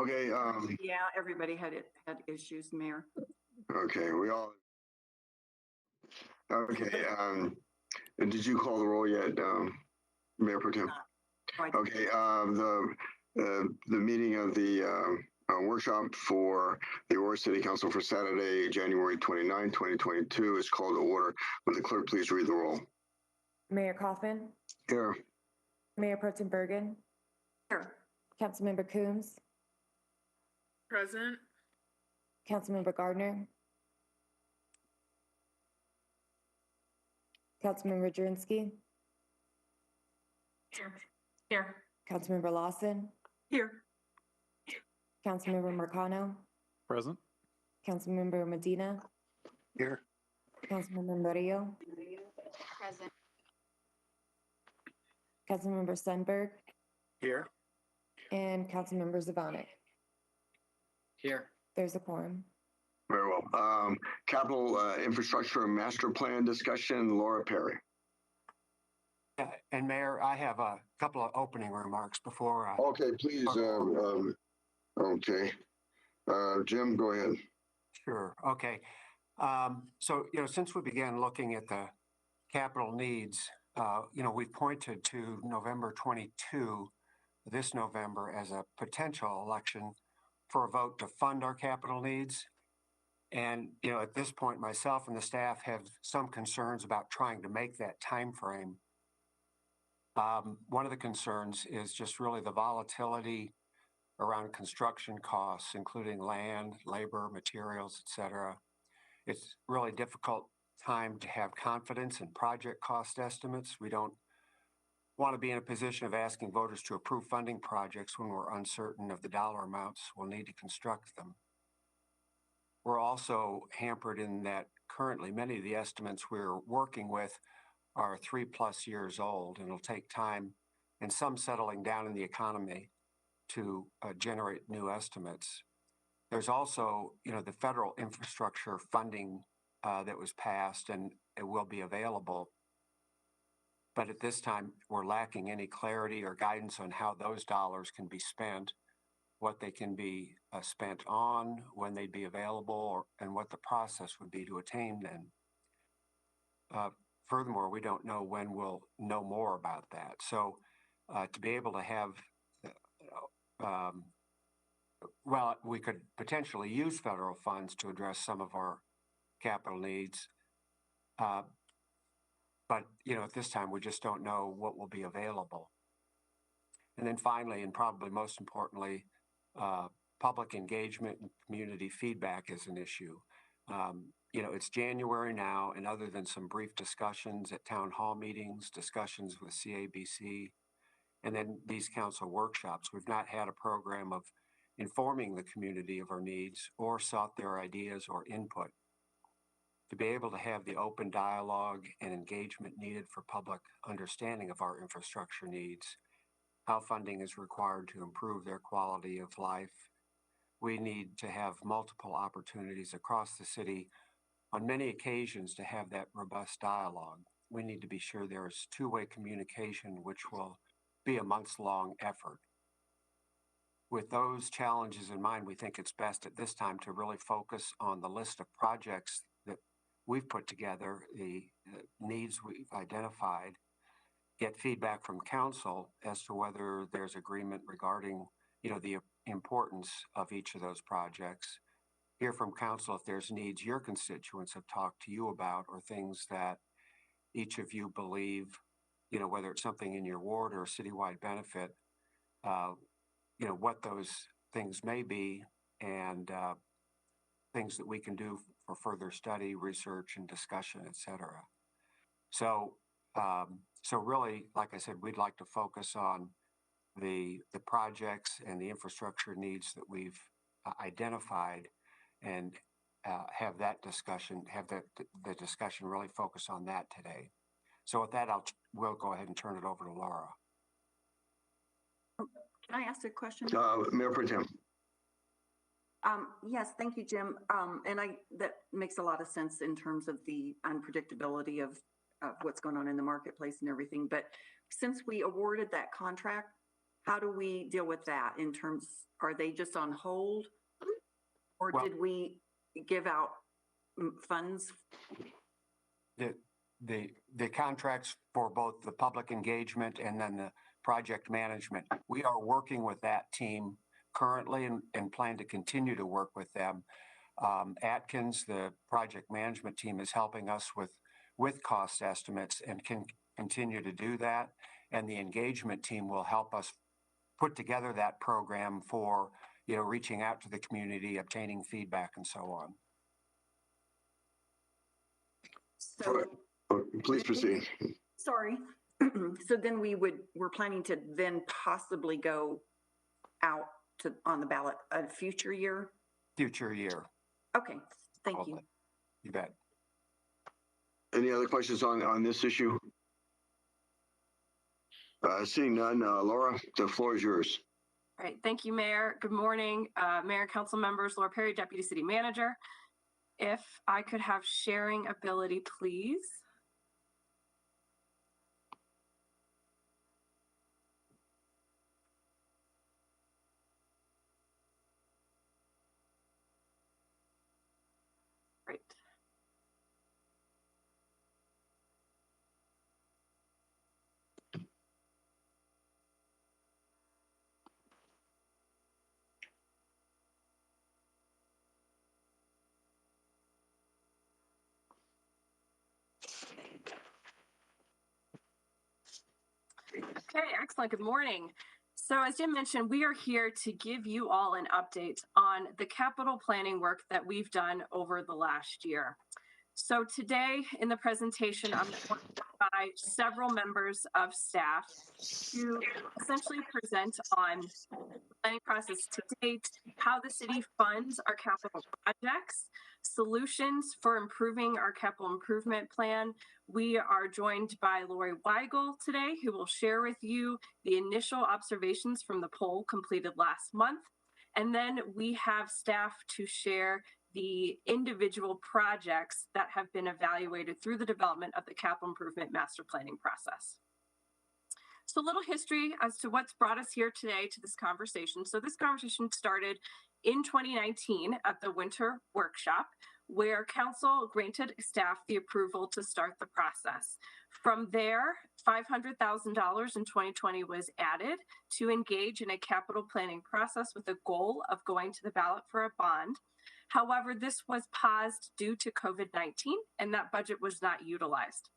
Okay, Yeah, everybody had issues, Mayor. okay, we all, okay, and did you call the roll yet, Mayor Pro Tem? Okay, the meeting of the workshop for the Aurora City Council for Saturday, January 29, 2022 is called to order. Would the clerk please read the roll? Mayor Kaufman. Here. Mayor Pro Tem Bergen. Here. Councilmember Coombs. Present. Councilmember Gardner. Councilmember Drinsky. Here. Councilmember Lawson. Here. Councilmember Marcano. Present. Councilmember Medina. Here. Councilmember Murillo. Present. Councilmember Sundberg. Here. And Councilmember Zvonek. Here. There's a quorum. Very well. Capital Infrastructure Master Plan discussion, Laura Perry. And Mayor, I have a couple of opening remarks before. Okay, please. Okay. Jim, go ahead. Sure. Okay. So, since we began looking at the capital needs, we've pointed to November 22, this November, as a potential election for a vote to fund our capital needs. And, at this point, myself and the staff have some concerns about trying to make that time frame. One of the concerns is just really the volatility around construction costs, including land, labor, materials, et cetera. It's really difficult time to have confidence in project cost estimates. We don't want to be in a position of asking voters to approve funding projects when we're uncertain of the dollar amounts we'll need to construct them. We're also hampered in that currently many of the estimates we're working with are 3+ years old, and it'll take time and some settling down in the economy to generate new estimates. There's also, the federal infrastructure funding that was passed, and it will be available. But at this time, we're lacking any clarity or guidance on how those dollars can be spent, what they can be spent on, when they'd be available, and what the process would be to attain them. Furthermore, we don't know when we'll know more about that. So to be able to have, we could potentially use federal funds to address some of our capital needs. But, at this time, we just don't know what will be available. And then finally, and probably most importantly, public engagement and community feedback is an issue. It's January now, and other than some brief discussions at town hall meetings, discussions with CABC, and then these council workshops, we've not had a program of informing the community of our needs or sought their ideas or input. To be able to have the open dialogue and engagement needed for public understanding of our infrastructure needs, how funding is required to improve their quality of life, we need to have multiple opportunities across the city on many occasions to have that robust dialogue. We need to be sure there is two-way communication, which will be a months-long effort. With those challenges in mind, we think it's best at this time to really focus on the list of projects that we've put together, the needs we've identified, get feedback from council as to whether there's agreement regarding, the importance of each of those projects. Hear from council if there's needs your constituents have talked to you about, or things that each of you believe, whether it's something in your ward or a citywide benefit, what those things may be, and things that we can do for further study, research, and discussion, et cetera. So really, like I said, we'd like to focus on the projects and the infrastructure needs that we've identified, and have that discussion, the discussion really focus on that today. So with that, we'll go ahead and turn it over to Laura. Can I ask a question? Mayor Pro Tem. Yes, thank you, Jim. And that makes a lot of sense in terms of the unpredictability of what's going on in the marketplace and everything. But since we awarded that contract how do we deal with that in terms, are they just on hold? Or Well- did we give out funds? The contracts for both the public engagement and then the project management, we are working with that team currently and plan to continue to work with them. Atkins, the project management team, is helping us with cost estimates and can continue to do that. And the engagement team will help us put together that program for, reaching out to the community, obtaining feedback and so on. So, Please proceed. sorry. So then we're planning to then possibly go out on the ballot a future year? Future year. Okay, thank you. You bet. Any other questions on this issue? Seeing none, Laura, the floor is yours. All right, thank you, Mayor. Good morning, Mayor, Council members, Laura Perry, Deputy City Manager. If I could have sharing ability, please. Great. Okay, excellent. Good morning. So as Jim mentioned, we are here to give you all an update on the capital planning work that we've done over the last year. So today in the presentation, I'm joined by several members of staff to essentially present on the planning process to date, how the city funds our capital projects, solutions for improving our capital improvement plan. We are joined by Lori Weigel today, who will share with you the initial observations from the poll completed last month. And then we have staff to share the individual projects that have been evaluated through the development of the capital improvement master planning process. So a little history as to what's brought us here today to this conversation. So this conversation started in 2019 at the winter workshop, where council granted staff the approval to start the process. From there, $500,000 in 2020 was added to engage in a capital planning process with the goal of going to the ballot for a bond. However, this was paused due to COVID-19, and that budget was not utilized.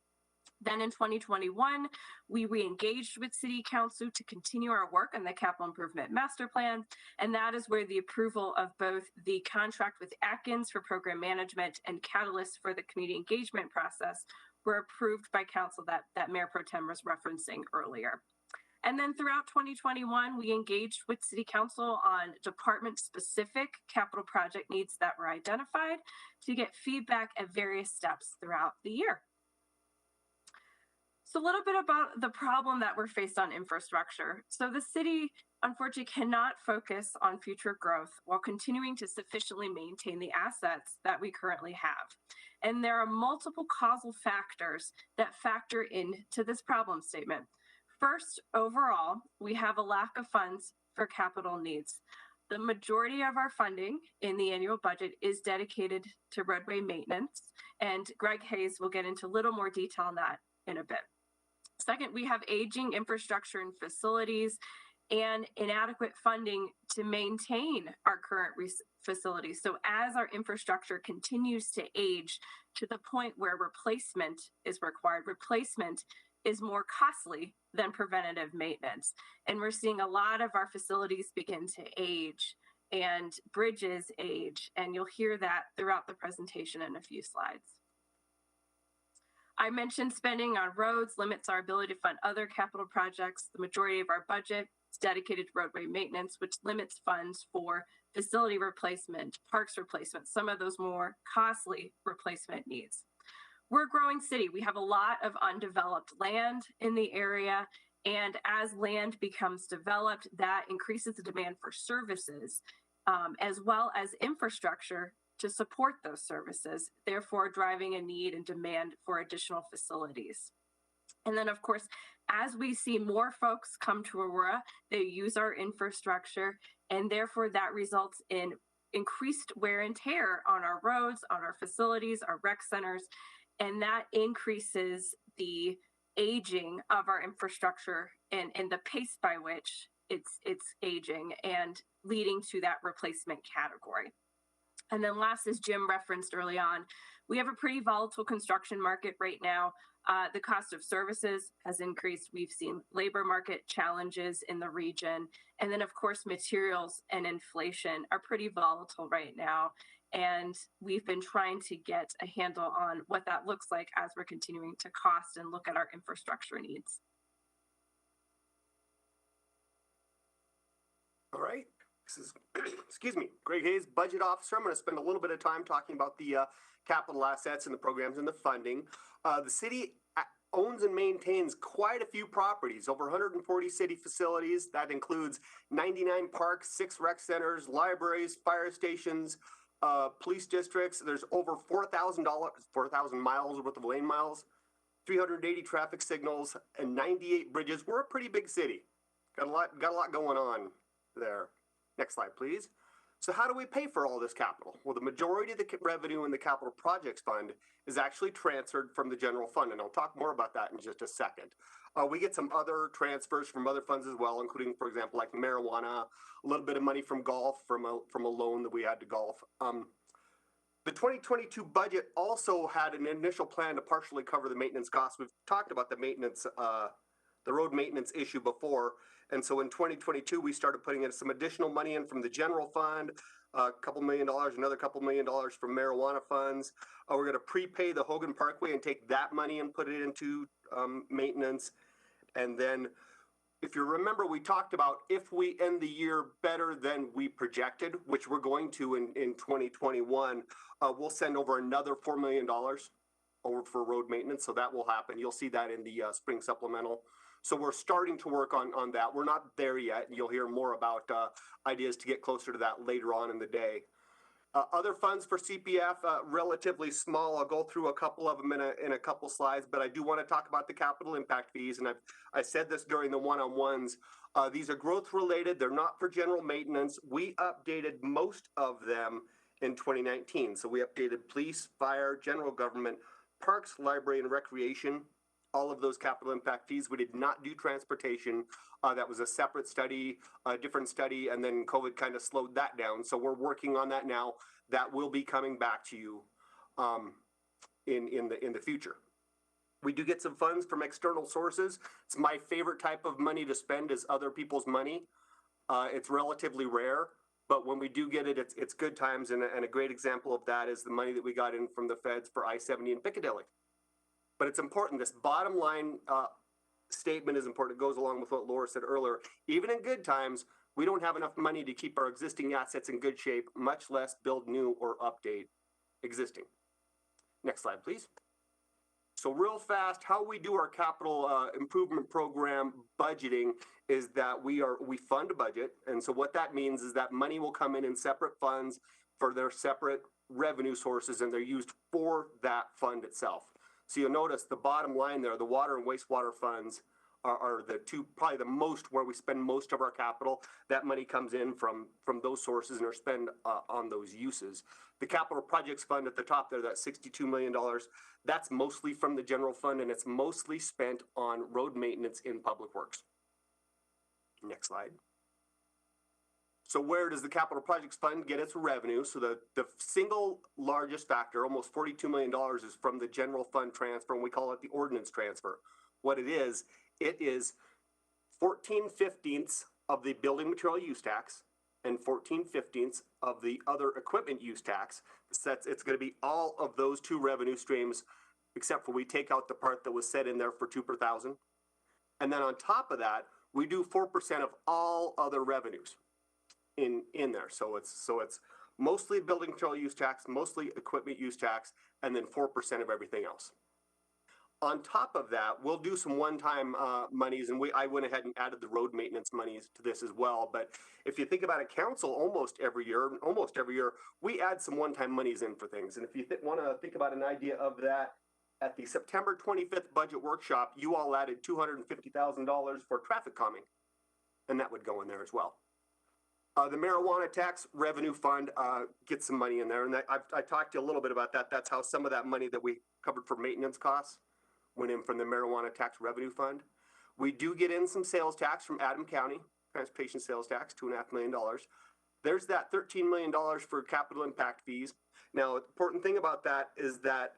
Then in 2021, we re-engaged with City Council to continue our work on the Capital Improvement Master Plan, and that is where the approval of both the contract with Atkins for program management and Catalyst for the community engagement process were approved by Council that Mayor Pro Tem was referencing earlier. And then throughout 2021, we engaged with City Council on department-specific capital project needs that were identified to get feedback at various steps throughout the year. So a little bit about the problem that we're faced on infrastructure. So the city, unfortunately, cannot focus on future growth while continuing to sufficiently maintain the assets that we currently have. And there are multiple causal factors that factor into this problem statement. First, overall, we have a lack of funds for capital needs. The majority of our funding in the annual budget is dedicated to roadway maintenance, and Greg Hayes will get into a little more detail on that in a bit. Second, we have aging infrastructure and facilities and inadequate funding to maintain our current facilities. So as our infrastructure continues to age to the point where replacement is required, replacement is more costly than preventative maintenance. And we're seeing a lot of our facilities begin to age and bridges age, and you'll hear that throughout the presentation in a few slides. I mentioned spending on roads limits our ability to fund other capital projects. The majority of our budget is dedicated to roadway maintenance, which limits funds for facility replacement, parks replacement, some of those more costly replacement needs. We're a growing city. We have a lot of undeveloped land in the area, and as land becomes developed, that increases the demand for services, as well as infrastructure to support those services, therefore driving a need and demand for additional facilities. And then, of course, As we see more folks come to Aurora, they use our infrastructure, and therefore that results in increased wear and tear on our roads, on our facilities, our rec centers, and that increases the aging of our infrastructure and the pace by which it's aging and leading to that replacement category. And then last, as Jim referenced early on, we have a pretty volatile construction market right now. The cost of services has increased. We've seen labor market challenges in the region. And then, of course, materials and inflation are pretty volatile right now. And we've been trying to get a handle on what that looks like as we're continuing to cost and look at our infrastructure needs. All right. This is, excuse me, Greg Hayes, Budget Officer. I'm going to spend a little bit of time talking about the capital assets and the programs and the funding. The city owns and maintains quite a few properties, over 140 city facilities. That includes 99 parks, 6 rec centers, libraries, fire stations, police districts. There's over 4,000 miles worth of lane miles, 380 traffic signals, and 98 bridges. We're a pretty big city. Got a lot going on there. Next slide, please. So how do we pay for all this capital? Well, the majority of the revenue in the capital projects fund is actually transferred from the general fund, and I'll talk more about that in just a second. We get some other transfers from other funds as well, including, for example, like marijuana, a little bit of money from golf, from a loan that we had to golf. The 2022 budget also had an initial plan to partially cover the maintenance costs. We've talked about the maintenance, the road maintenance issue before. And so in 2022, we started putting in some additional money in from the general fund, a couple $1 million, another couple $1 million from marijuana funds. We're going to prepay the Hogan Parkway and take that money and put it into maintenance. And then, if you remember, we talked about if we end the year better than we projected, which we're going to in 2021, we'll send over another $4 million over for road maintenance. So that will happen. You'll see that in the spring supplemental. So we're starting to work on that. We're not there yet. You'll hear more about ideas to get closer to that later on in the day. Other funds for CPF, relatively small. I'll go through a couple of them in a couple slides, but I do want to talk about the capital impact fees. And I said this during the one-on-ones. These are growth related. They're not for general maintenance. We updated most of them in 2019. So we updated police, fire, general government, parks, library, and recreation. All of those capital impact fees. We did not do transportation. That was a separate study, a different study, and then COVID kind of slowed that down. So we're working on that now. That will be coming back to you in the future. We do get some funds from external sources. It's my favorite type of money to spend is other people's money. It's relatively rare, but when we do get it, it's good times. And a great example of that is the money that we got in from the feds for I-70 in Piccadilly. But it's important. This bottom line statement is important. It goes along with what Laura said earlier. Even in good times, we don't have enough money to keep our existing assets in good shape, much less build new or update existing. Next slide, please. So real fast, how we do our capital improvement program budgeting is that we fund a budget. And so what that means is that money will come in separate funds for their separate revenue sources, and they're used for that fund itself. So you'll notice the bottom line there, the water and wastewater funds are the two, probably the most where we spend most of our capital. That money comes in from those sources and are spent on those uses. The capital projects fund at the top there, that $62 million, that's mostly from the general fund, and it's mostly spent on road maintenance in public works. Next slide. So where does the capital projects fund get its revenue? So the single largest factor, almost $42 million, is from the general fund transfer, and we call it the ordinance transfer. What it is 14/15 of the building material use tax and 14/15 of the other equipment use tax. It's going to be all of those two revenue streams, except for we take out the part that was set in there for 2 per thousand. And then on top of that, we do 4% of all other revenues in there. So it's mostly building material use tax, mostly equipment use tax, and then 4% of everything else. On top of that, we'll do some one-time monies, and I went ahead and added the road maintenance monies to this as well. But if you think about a council, almost every year, we add some one-time monies in for things. And if you want to think about an idea of that, at the September 25th budget workshop, you all added $250,000 for traffic calming, and that would go in there as well. The marijuana tax revenue fund gets some money in there, and I talked to you a little bit about that. That's how some of that money that we covered for maintenance costs went in from the marijuana tax revenue fund. We do get in some sales tax from Adam County, transportation sales tax, $2.5 million. There's that $13 million for capital impact fees. Now, the important thing about that is that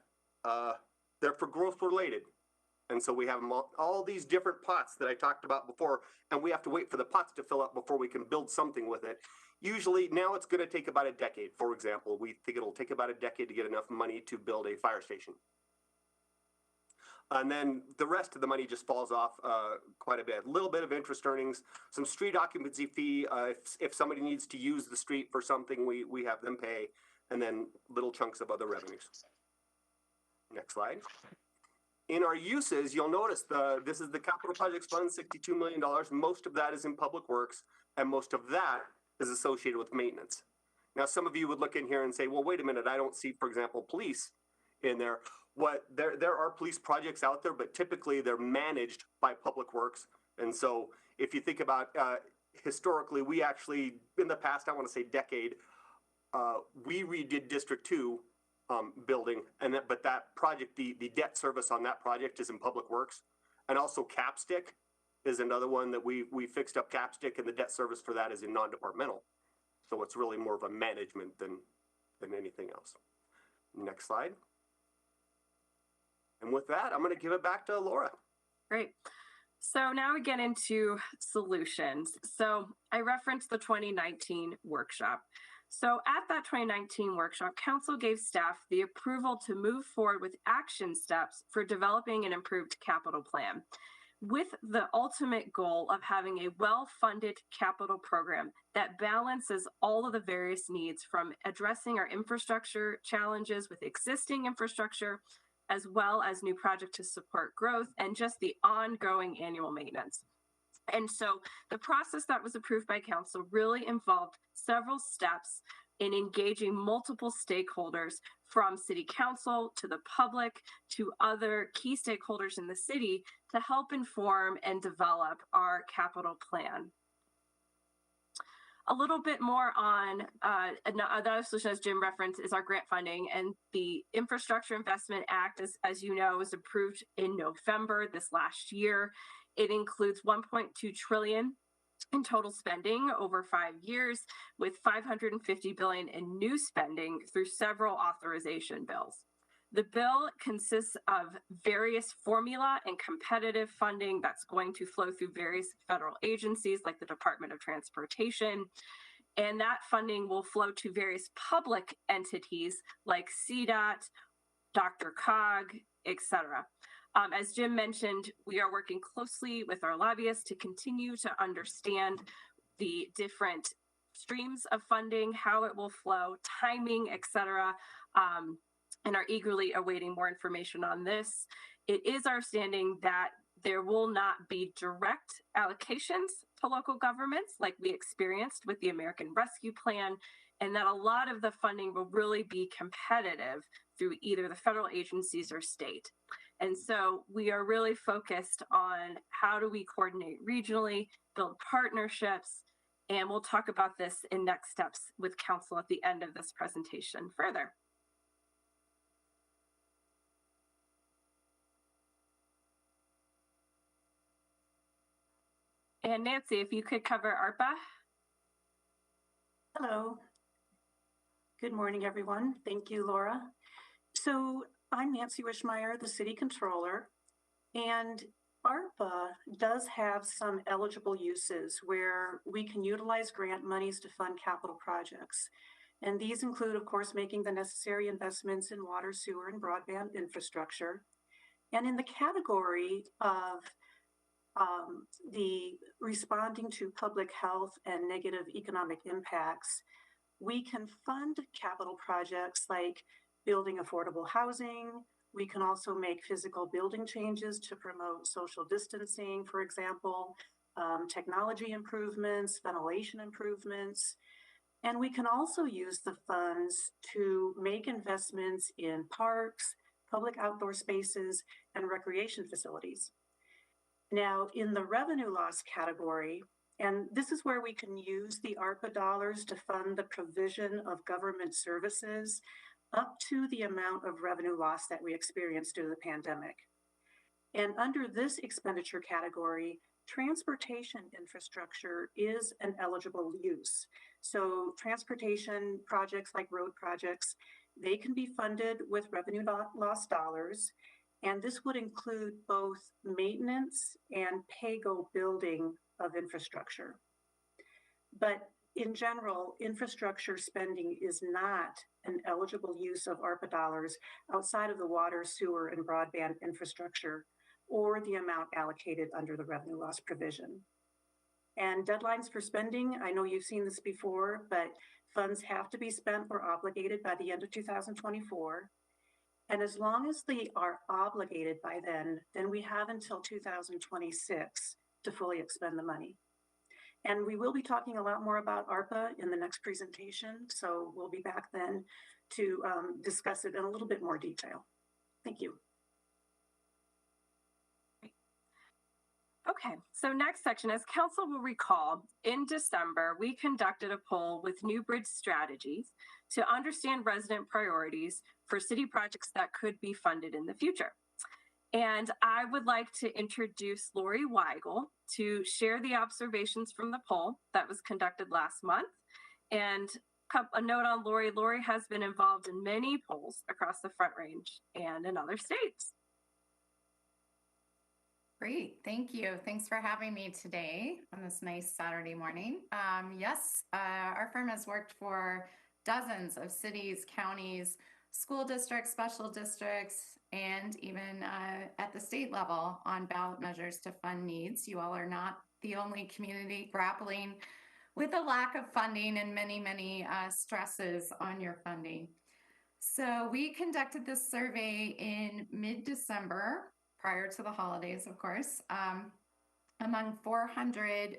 they're for growth related. And so we have all these different pots that I talked about before, and we have to wait for the pots to fill up before we can build something with it. Usually now it's going to take about a decade. For example, we think it'll take about a decade to get enough money to build a fire station. And then the rest of the money just falls off quite a bit. A little bit of interest earnings, some street occupancy fee. If somebody needs to use the street for something, we have them pay, and then little chunks of other revenues. Next slide. In our uses, you'll notice this is the capital projects fund, $62 million. Most of that is in public works, and most of that is associated with maintenance. Now, some of you would look in here and say, well, wait a minute, I don't see, for example, police in there. There are police projects out there, but typically they're managed by public works. And so if you think about historically, we actually, in the past, I want to say decade, we redid District 2 building, but that project, the debt service on that project is in public works. And also Capstick is another one that we fixed up Capstick, and the debt service for that is in non-departmental. So it's really more of a management than anything else. Next slide. And with that, I'm going to give it back to Laura. Great. So now we get into solutions. So I referenced the 2019 workshop. So at that 2019 workshop, Council gave staff the approval to move forward with action steps for developing an improved capital plan, with the ultimate goal of having a well-funded capital program that balances all of the various needs, from addressing our infrastructure challenges with existing infrastructure, as well as new projects to support growth and just the ongoing annual maintenance. And so the process that was approved by Council really involved several steps in engaging multiple stakeholders, from City Council to the public to other key stakeholders in the city, to help inform and develop our capital plan. A little bit more on another solution, as Jim referenced, is our grant funding, and the Infrastructure Investment Act, as you know, was approved in November this last year. It includes $1.2 trillion in total spending over 5 years, with $550 billion in new spending through several authorization bills. The bill consists of various formula and competitive funding that's going to flow through various federal agencies like the Department of Transportation. And that funding will flow to various public entities like CDOT, Dr. Cog, etc. As Jim mentioned, we are working closely with our lobbyists to continue to understand the different streams of funding, how it will flow, timing, etc., and are eagerly awaiting more information on this. It is our understanding that there will not be direct allocations to local governments like we experienced with the American Rescue Plan, and that a lot of the funding will really be competitive through either the federal agencies or state. And so we are really focused on how do we coordinate regionally, build partnerships, and we'll talk about this in next steps with Council at the end of this presentation further. And Nancy, if you could cover ARPA. Hello. Good morning, everyone. Thank you, Laura. So I'm Nancy Wishmeyer, the City Controller, and ARPA does have some eligible uses where we can utilize grant monies to fund capital projects. And these include, of course, making the necessary investments in water, sewer, and broadband infrastructure. And in the category of the responding to public health and negative economic impacts, we can fund capital projects like building affordable housing. We can also make physical building changes to promote social distancing, for example, technology improvements, ventilation improvements. And we can also use the funds to make investments in parks, public outdoor spaces, and recreation facilities. Now, in the revenue loss category, and this is where we can use the ARPA dollars to fund the provision of government services up to the amount of revenue loss that we experienced due to the pandemic. And under this expenditure category, transportation infrastructure is an eligible use. So transportation projects like road projects, they can be funded with revenue loss dollars. And this would include both maintenance and pay-go building of infrastructure. But in general, infrastructure spending is not an eligible use of ARPA dollars outside of the water, sewer, and broadband infrastructure, or the amount allocated under the revenue loss provision. And deadlines for spending, I know you've seen this before, but funds have to be spent or obligated by the end of 2024. And as long as they are obligated by then we have until 2026 to fully expend the money. And we will be talking a lot more about ARPA in the next presentation, so we'll be back then to discuss it in a little bit more detail. Thank you. Okay, so next section, as council will recall, in December, we conducted a poll with New Bridge Strategies to understand resident priorities for city projects that could be funded in the future. And I would like to introduce Lori Weigel to share the observations from the poll that was conducted last month. And a note on Lori, Lori has been involved in many polls across the Front Range and in other states. Great, thank you. Thanks for having me today on this nice Saturday morning. Yes, our firm has worked for dozens of cities, counties, school districts, special districts, and even at the state level on ballot measures to fund needs. You all are not the only community grappling with a lack of funding and many stresses on your funding. So we conducted this survey in mid-December, prior to the holidays, of course, among 400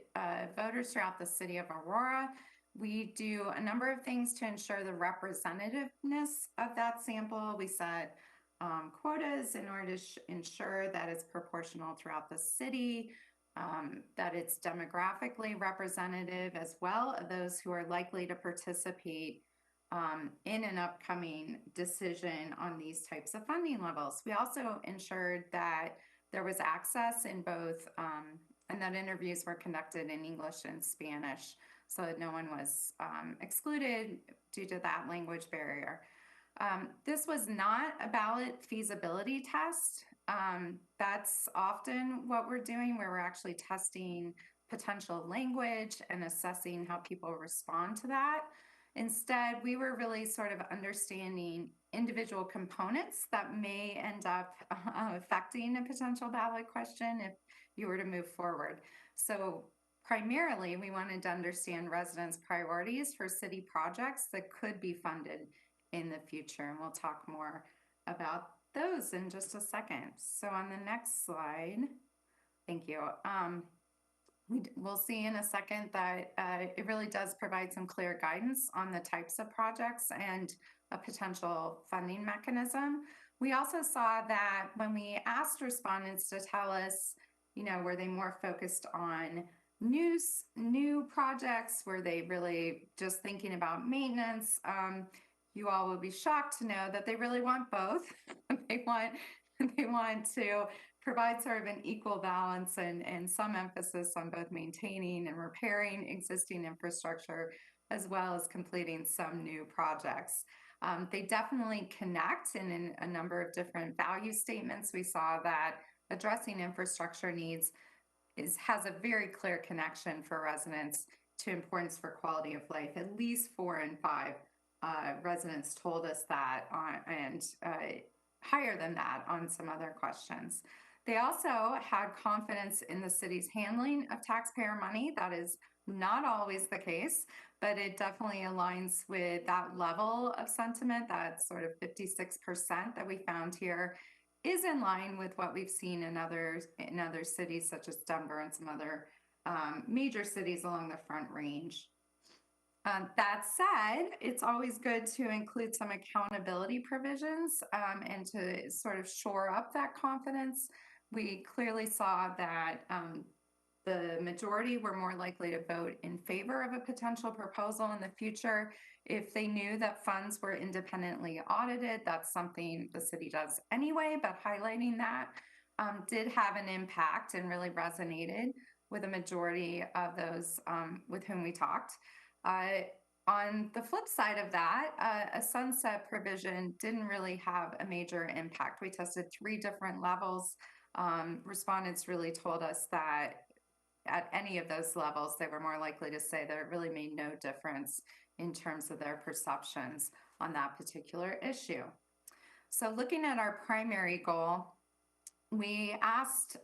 voters throughout the city of Aurora. We do a number of things to ensure the representativeness of that sample. We set quotas in order to ensure that it's proportional throughout the city, that it's demographically representative as well of those who are likely to participate in an upcoming decision on these types of funding levels. We also ensured that there was access in both, and that interviews were conducted in English and Spanish, so that no one was excluded due to that language barrier. This was not a ballot feasibility test. That's often what we're doing, where we're actually testing potential language and assessing how people respond to that. Instead, we were really sort of understanding individual components that may end up affecting a potential ballot question if you were to move forward. So primarily, we wanted to understand residents' priorities for city projects that could be funded in the future. And we'll talk more about those in just a second. So on the next slide, thank you. We'll see in a second that it really does provide some clear guidance on the types of projects and a potential funding mechanism. We also saw that when we asked respondents to tell us, were they more focused on new projects? Were they really just thinking about maintenance? You all will be shocked to know that they really want both. They want to provide sort of an equal balance and some emphasis on both maintaining and repairing existing infrastructure, as well as completing some new projects. They definitely connect in a number of different value statements. We saw that addressing infrastructure needs has a very clear connection for residents to importance for quality of life. At least 4 in 5 residents told us that, and higher than that on some other questions. They also had confidence in the city's handling of taxpayer money. That is not always the case, but it definitely aligns with that level of sentiment. That sort of 56% that we found here is in line with what we've seen in other cities, such as Denver and some other major cities along the Front Range. That said, it's always good to include some accountability provisions and to sort of shore up that confidence. We clearly saw that the majority were more likely to vote in favor of a potential proposal in the future if they knew that funds were independently audited. That's something the city does anyway, but highlighting that did have an impact and really resonated with a majority of those with whom we talked. On the flip side of that, a sunset provision didn't really have a major impact. We tested 3 different levels. Respondents really told us that at any of those levels, they were more likely to say that it really made no difference in terms of their perceptions on that particular issue. So looking at our primary goal, we asked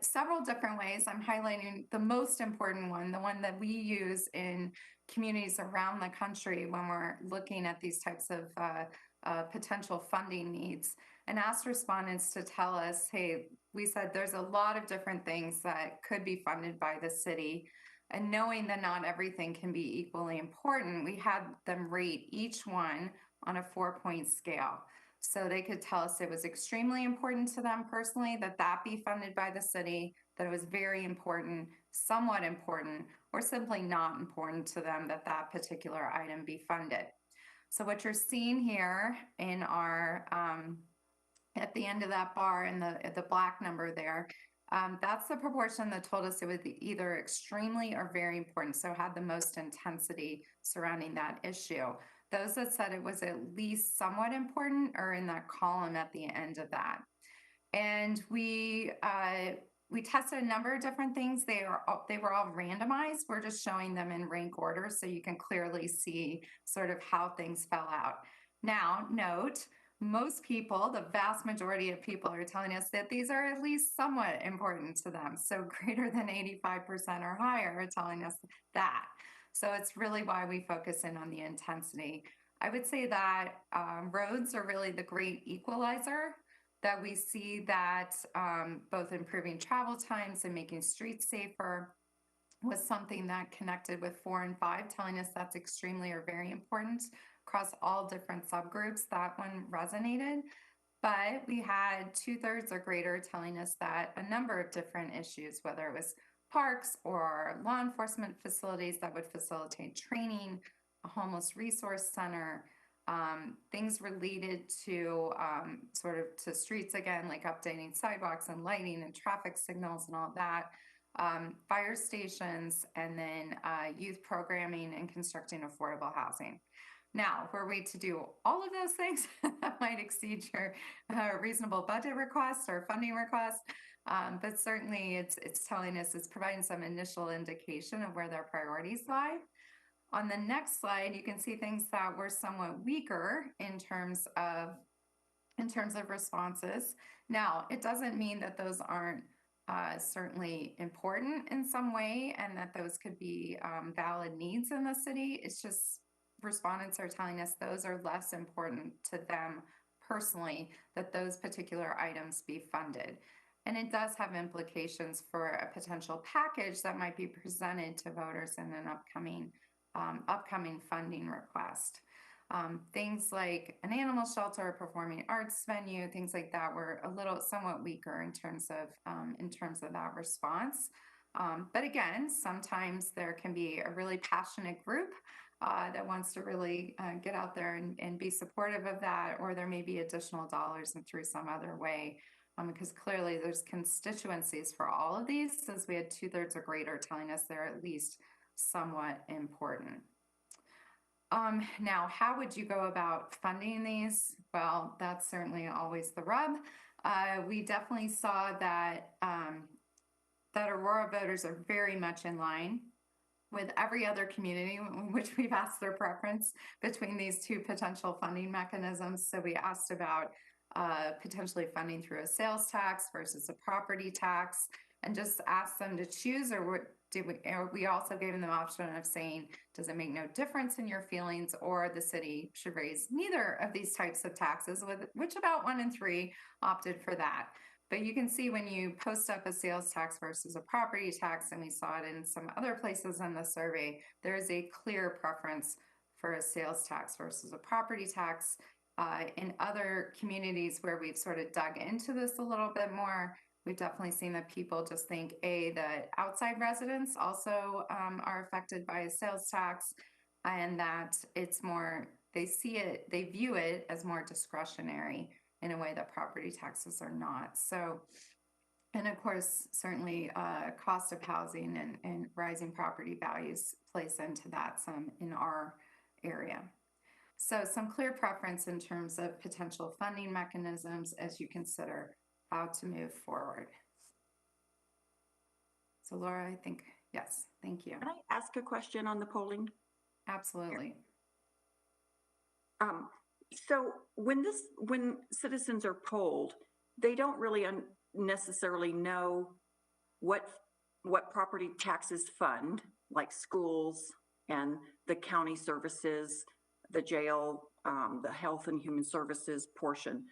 several different ways. I'm highlighting the most important one, the one that we use in communities around the country when we're looking at these types of potential funding needs, and asked respondents to tell us, hey, we said there's a lot of different things that could be funded by the city. And knowing that not everything can be equally important, we had them rate each one on a 4-point scale. So they could tell us it was extremely important to them personally that that be funded by the city, that it was very important, somewhat important, or simply not important to them that that particular item be funded. So what you're seeing here in our, at the end of that bar in the black number there, that's the proportion that told us it was either extremely or very important. So had the most intensity surrounding that issue. Those that said it was at least somewhat important are in that column at the end of that. And we tested a number of different things. They were all randomized. We're just showing them in rank order so you can clearly see sort of how things fell out. Now, note, most people, the vast majority of people are telling us that these are at least somewhat important to them. So greater than 85% or higher are telling us that. So it's really why we focus in on the intensity. I would say that roads are really the great equalizer, that we see that both improving travel times and making streets safer was something that connected with 4 and 5, telling us that's extremely or very important across all different subgroups. That one resonated. But we had 2/3 or greater telling us that a number of different issues, whether it was parks or law enforcement facilities that would facilitate training, a homeless resource center, things related to sort of to streets again, like updating sidewalks and lighting and traffic signals and all that, fire stations, and then youth programming and constructing affordable housing. Now, were we to do all of those things, that might exceed your reasonable budget request or funding request. But certainly it's telling us, it's providing some initial indication of where their priorities lie. On the next slide, you can see things that were somewhat weaker in terms of responses. Now, it doesn't mean that those aren't certainly important in some way and that those could be valid needs in the city. It's just respondents are telling us those are less important to them personally, that those particular items be funded. And it does have implications for a potential package that might be presented to voters in an upcoming funding request. Things like an animal shelter, a performing arts venue, things like that were somewhat weaker in terms of that response. But again, sometimes there can be a really passionate group that wants to really get out there and be supportive of that, or there may be additional dollars and through some other way, because clearly there's constituencies for all of these, since we had 2/3 or greater telling us they're at least somewhat important. Now, how would you go about funding these? Well, that's certainly always the rub. We definitely saw that Aurora voters are very much in line with every other community in which we've asked their preference between these two potential funding mechanisms. So we asked about potentially funding through a sales tax versus a property tax, and just asked them to choose, or we also gave them the option of saying, does it make no difference in your feelings, or the city should raise neither of these types of taxes, which about 1 in 3 opted for that. But you can see when you post up a sales tax versus a property tax, and we saw it in some other places in the survey, there is a clear preference for a sales tax versus a property tax. In other communities where we've sort of dug into this a little bit more, we've definitely seen that people just think, that outside residents also are affected by a sales tax, and that it's more, they view it as more discretionary in a way that property taxes are not. So, and of course, certainly cost of housing and rising property values plays into that some in our area. So some clear preference in terms of potential funding mechanisms as you consider how to move forward. So Laura, I think, yes, thank you. Can I ask a question on the polling? Absolutely. So when citizens are polled, they don't really necessarily know what property taxes fund, like schools and the county services, the jail, the health and human services portion,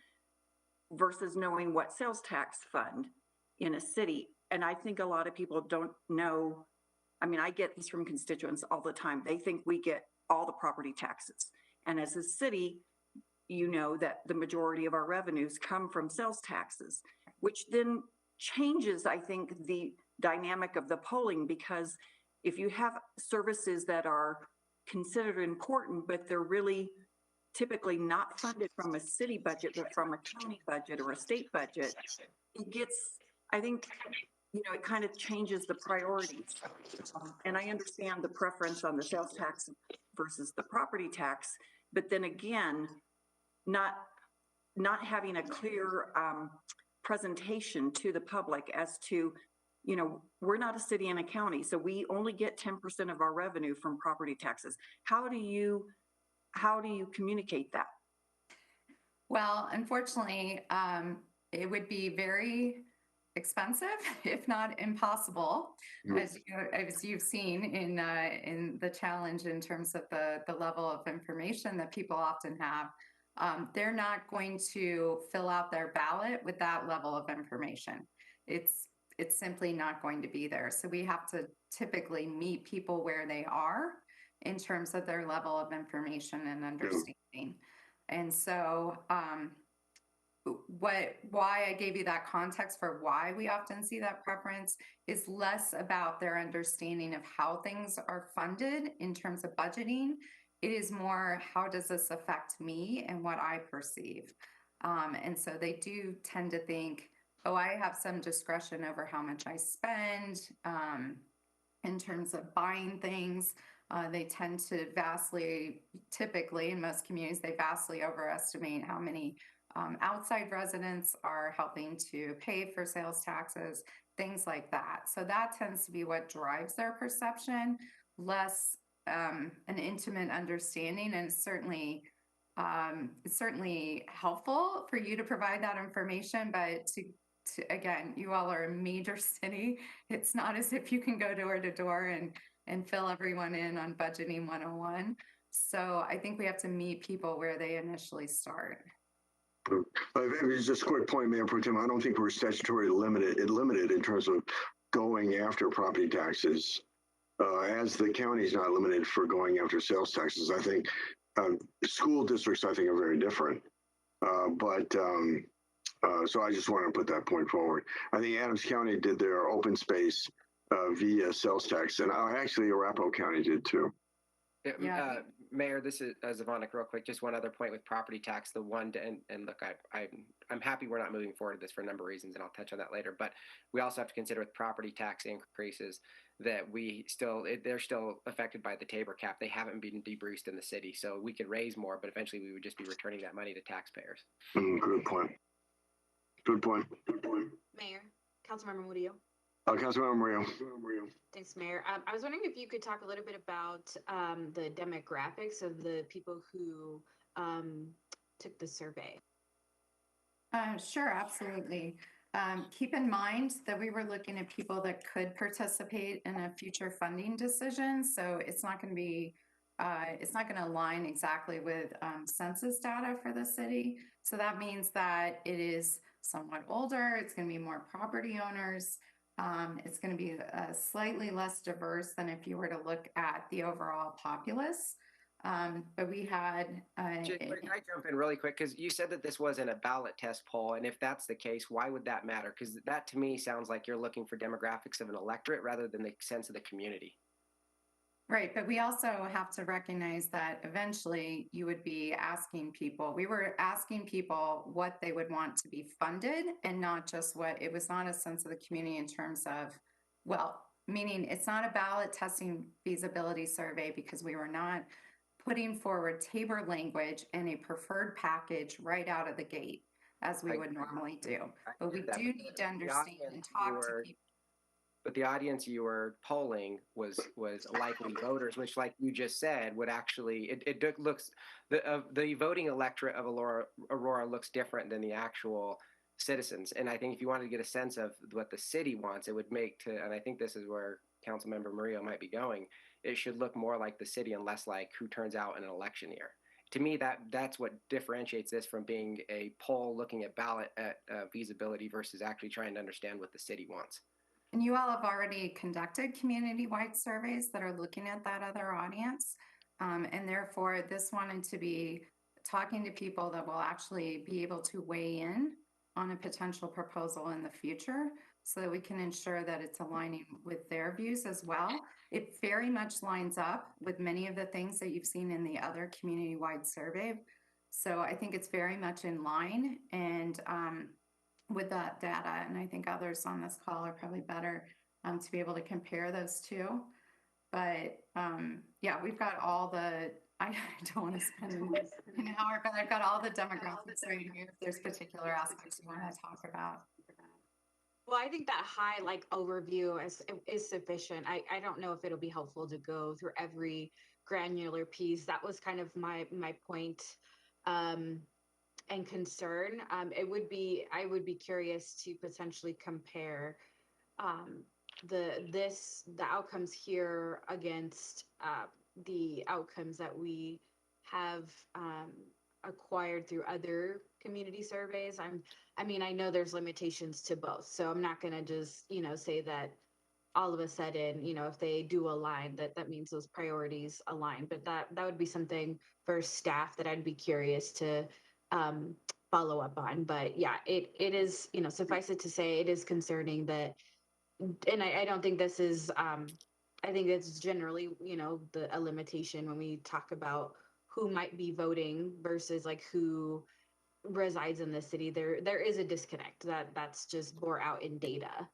versus knowing what sales tax fund in a city. And I think a lot of people don't know. I mean, I get this from constituents all the time. They think we get all the property taxes. And as a city, you know that the majority of our revenues come from sales taxes, which then changes, I think, the dynamic of the polling, because if you have services that are considered important, but they're really typically not funded from a city budget, but from a county budget or a state budget, it gets, I think, it kind of changes the priorities. And I understand the preference on the sales tax versus the property tax, but then again, not having a clear presentation to the public as to, we're not a city and a county, so we only get 10% of our revenue from property taxes. How do you communicate that? Well, unfortunately, it would be very expensive, if not impossible, as you've seen in the challenge in terms of the level of information that people often have. They're not going to fill out their ballot with that level of information. It's simply not going to be there. So we have to typically meet people where they are in terms of their level of information and understanding. And so why I gave you that context for why we often see that preference is less about their understanding of how things are funded in terms of budgeting. It is more, how does this affect me and what I perceive? And so they do tend to think, I have some discretion over how much I spend in terms of buying things. They tend to typically in most communities, they vastly overestimate how many outside residents are helping to pay for sales taxes, things like that. So that tends to be what drives their perception, less an intimate understanding. And it's certainly helpful for you to provide that information, but again, you all are a major city. It's not as if you can go door to door and fill everyone in on budgeting 101. So I think we have to meet people where they initially start. Just a quick point, Mayor Pro Tem. I don't think we're statutorily limited in terms of going after property taxes, as the county is not limited for going after sales taxes. I think school districts, I think, are very different. So I just want to put that point forward. I think Adams County did their open space via sales tax, and actually Arapahoe County did too. Yeah. Mayor, this is Zvonik, real quick. Just one other point with property tax. And look, I'm happy we're not moving forward with this for a number of reasons, and I'll touch on that later. But we also have to consider with property tax increases that they're still affected by the Tabor cap. They haven't been debreached in the city, so we could raise more, but eventually we would just be returning that money to taxpayers. Good point. Good point. Mayor, Councilmember Murillo. Councilmember Murillo. Thanks, Mayor. I was wondering if you could talk a little bit about the demographics of the people who took the survey. Sure, absolutely. Keep in mind that we were looking at people that could participate in a future funding decision. So it's not going to align exactly with census data for the city. So that means that it is somewhat older. It's going to be more property owners. It's going to be slightly less diverse than if you were to look at the overall populace. But we had. Can I jump in really quick? Because you said that this wasn't a ballot test poll. And if that's the case, why would that matter? Because that to me sounds like you're looking for demographics of an electorate rather than the sense of the community. Right, but we also have to recognize that eventually you would be asking people, we were asking people what they would want to be funded and not just what, it was not a sense of the community in terms of, well, meaning it's not a ballot testing feasibility survey because we were not putting forward Tabor language and a preferred package right out of the gate as we would normally do. But we do need to understand and talk to people. But the audience you were polling was likely voters, which, like you just said, would actually it looks the voting electorate of Aurora looks different than the actual citizens. And I think if you wanted to get a sense of what the city wants, it would and I think this is where Councilmember Murillo might be going. It should look more like the city and less like who turns out in an election year. To me, that's what differentiates this from being a poll looking at ballot feasibility versus actually trying to understand what the city wants. And you all have already conducted community-wide surveys that are looking at that other audience. And therefore, this wanted to be talking to people that will actually be able to weigh in on a potential proposal in the future so that we can ensure that it's aligning with their views as well. It very much lines up with many of the things that you've seen in the other community-wide survey. So I think it's very much in line and with that data, and I think others on this call are probably better to be able to compare those two. But yeah, we've got all the, I don't want to spend an hour, but I've got all the demographics right here if there's particular aspects you want to talk about. Well, I think that high overview is sufficient. I don't know if it'll be helpful to go through every granular piece. That was kind of my point and concern. I would be curious to potentially compare the outcomes here against the outcomes that we have acquired through other community surveys. I know there's limitations to both, so I'm not going to just, say that all of a sudden, if they do align, that means those priorities align. But that would be something for staff that I'd be curious to follow up on. But yeah, it is, suffice it to say, it is concerning that, and I don't think this is, I think it's generally, a limitation when we talk about who might be voting versus who resides in the city. There is a disconnect that's just bore out in data.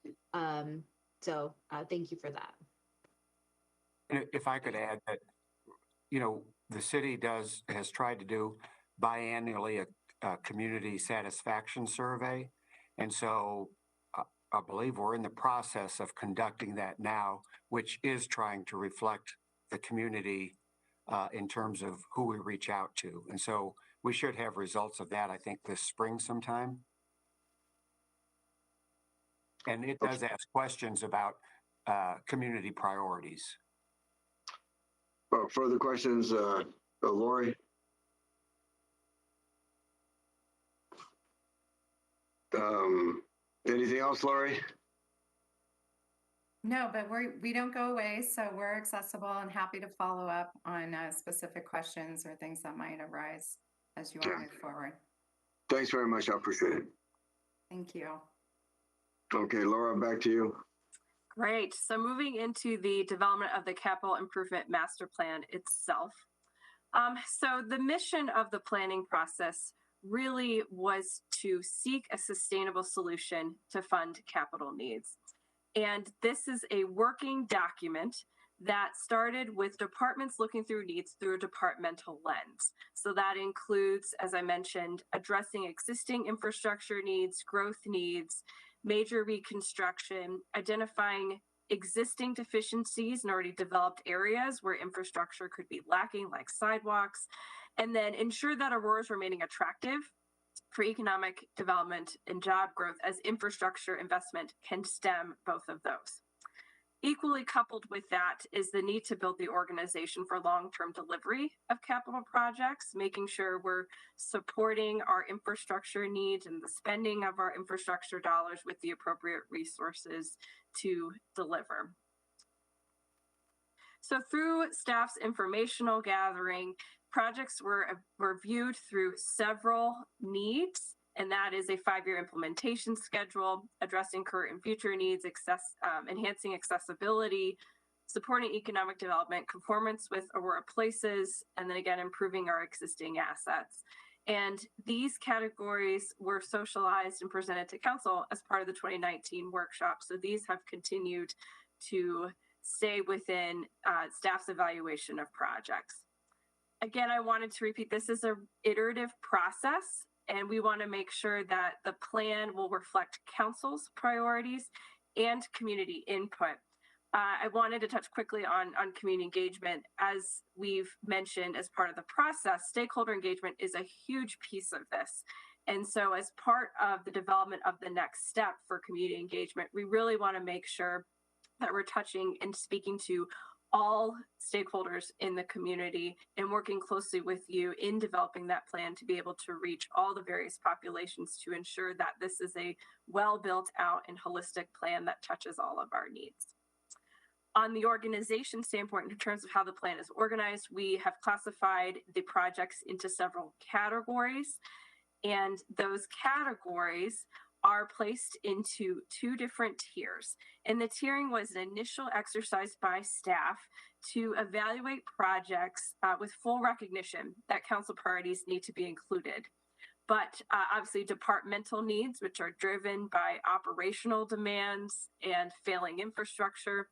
So thank you for that. And if I could add that, the city has tried to do biannually a community satisfaction survey. And so I believe we're in the process of conducting that now, which is trying to reflect the community in terms of who we reach out to. And so we should have results of that, I think, this spring sometime. And it does ask questions about community priorities. Further questions, Lori? Anything else, Lori? No, but we don't go away, so we're accessible and happy to follow up on specific questions or things that might arise as you all move forward. Thanks very much. I appreciate it. Thank you. Okay, Laura, back to you. Great. So moving into the development of the capital improvement master plan itself. So the mission of the planning process really was to seek a sustainable solution to fund capital needs. And this is a working document that started with departments looking through needs through a departmental lens. So that includes, as I mentioned, addressing existing infrastructure needs, growth needs, major reconstruction, identifying existing deficiencies in already developed areas where infrastructure could be lacking, like sidewalks, and then ensure that Aurora is remaining attractive for economic development and job growth as infrastructure investment can stem both of those. Equally coupled with that is the need to build the organization for long-term delivery of capital projects, making sure we're supporting our infrastructure needs and the spending of our infrastructure dollars with the appropriate resources to deliver. So through staff's informational gathering, projects were viewed through several needs, and that is a 5-year implementation schedule, addressing current and future needs, enhancing accessibility, supporting economic development, conformance with Aurora Places, and then again, improving our existing assets. And these categories were socialized and presented to council as part of the 2019 workshop. So these have continued to stay within staff's evaluation of projects. Again, I wanted to repeat, this is an iterative process, and we want to make sure that the plan will reflect council's priorities and community input. I wanted to touch quickly on community engagement. As we've mentioned as part of the process, stakeholder engagement is a huge piece of this. And so as part of the development of the next step for community engagement, we really want to make sure that we're touching and speaking to all stakeholders in the community and working closely with you in developing that plan to be able to reach all the various populations to ensure that this is a well built out and holistic plan that touches all of our needs. On the organization standpoint, in terms of how the plan is organized, we have classified the projects into several categories, and those categories are placed into 2 different tiers. And the tiering was an initial exercise by staff to evaluate projects with full recognition that council priorities need to be included. But obviously departmental needs, which are driven by operational demands and failing infrastructure,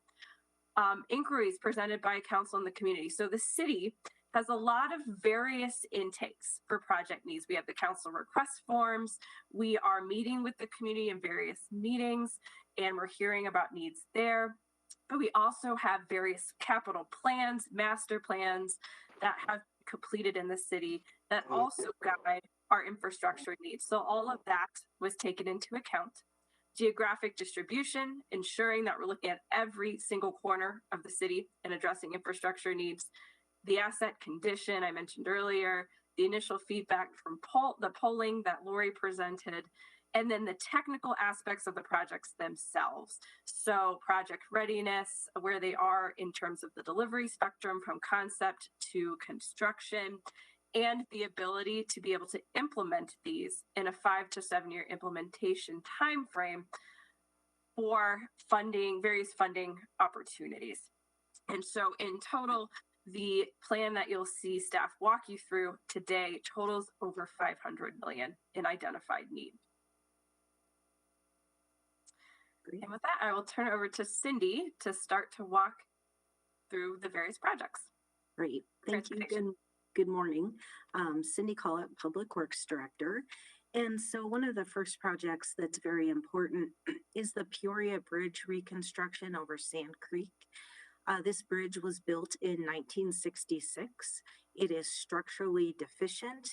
inquiries presented by council and the community. So the city has a lot of various intakes for project needs. We have the council request forms. We are meeting with the community in various meetings, and we're hearing about needs there. But we also have various capital plans, master plans that have completed in the city that also guide our infrastructure needs. So all of that was taken into account. Geographic distribution, ensuring that we're looking at every single corner of the city and addressing infrastructure needs. The asset condition I mentioned earlier, the initial feedback from the polling that Lori presented, and then the technical aspects of the projects themselves. So project readiness, where they are in terms of the delivery spectrum from concept to construction, and the ability to be able to implement these in a 5 to 7 year implementation timeframe for funding, various funding opportunities. And so in total, the plan that you'll see staff walk you through today totals over $500 million in identified need. And with that, I will turn it over to Cindy to start to walk through the various projects. Great, thank you. Good morning. Cindy Collett, Public Works Director. And so one of the first projects that's very important is the Peoria Bridge reconstruction over Sand Creek. This bridge was built in 1966. It is structurally deficient,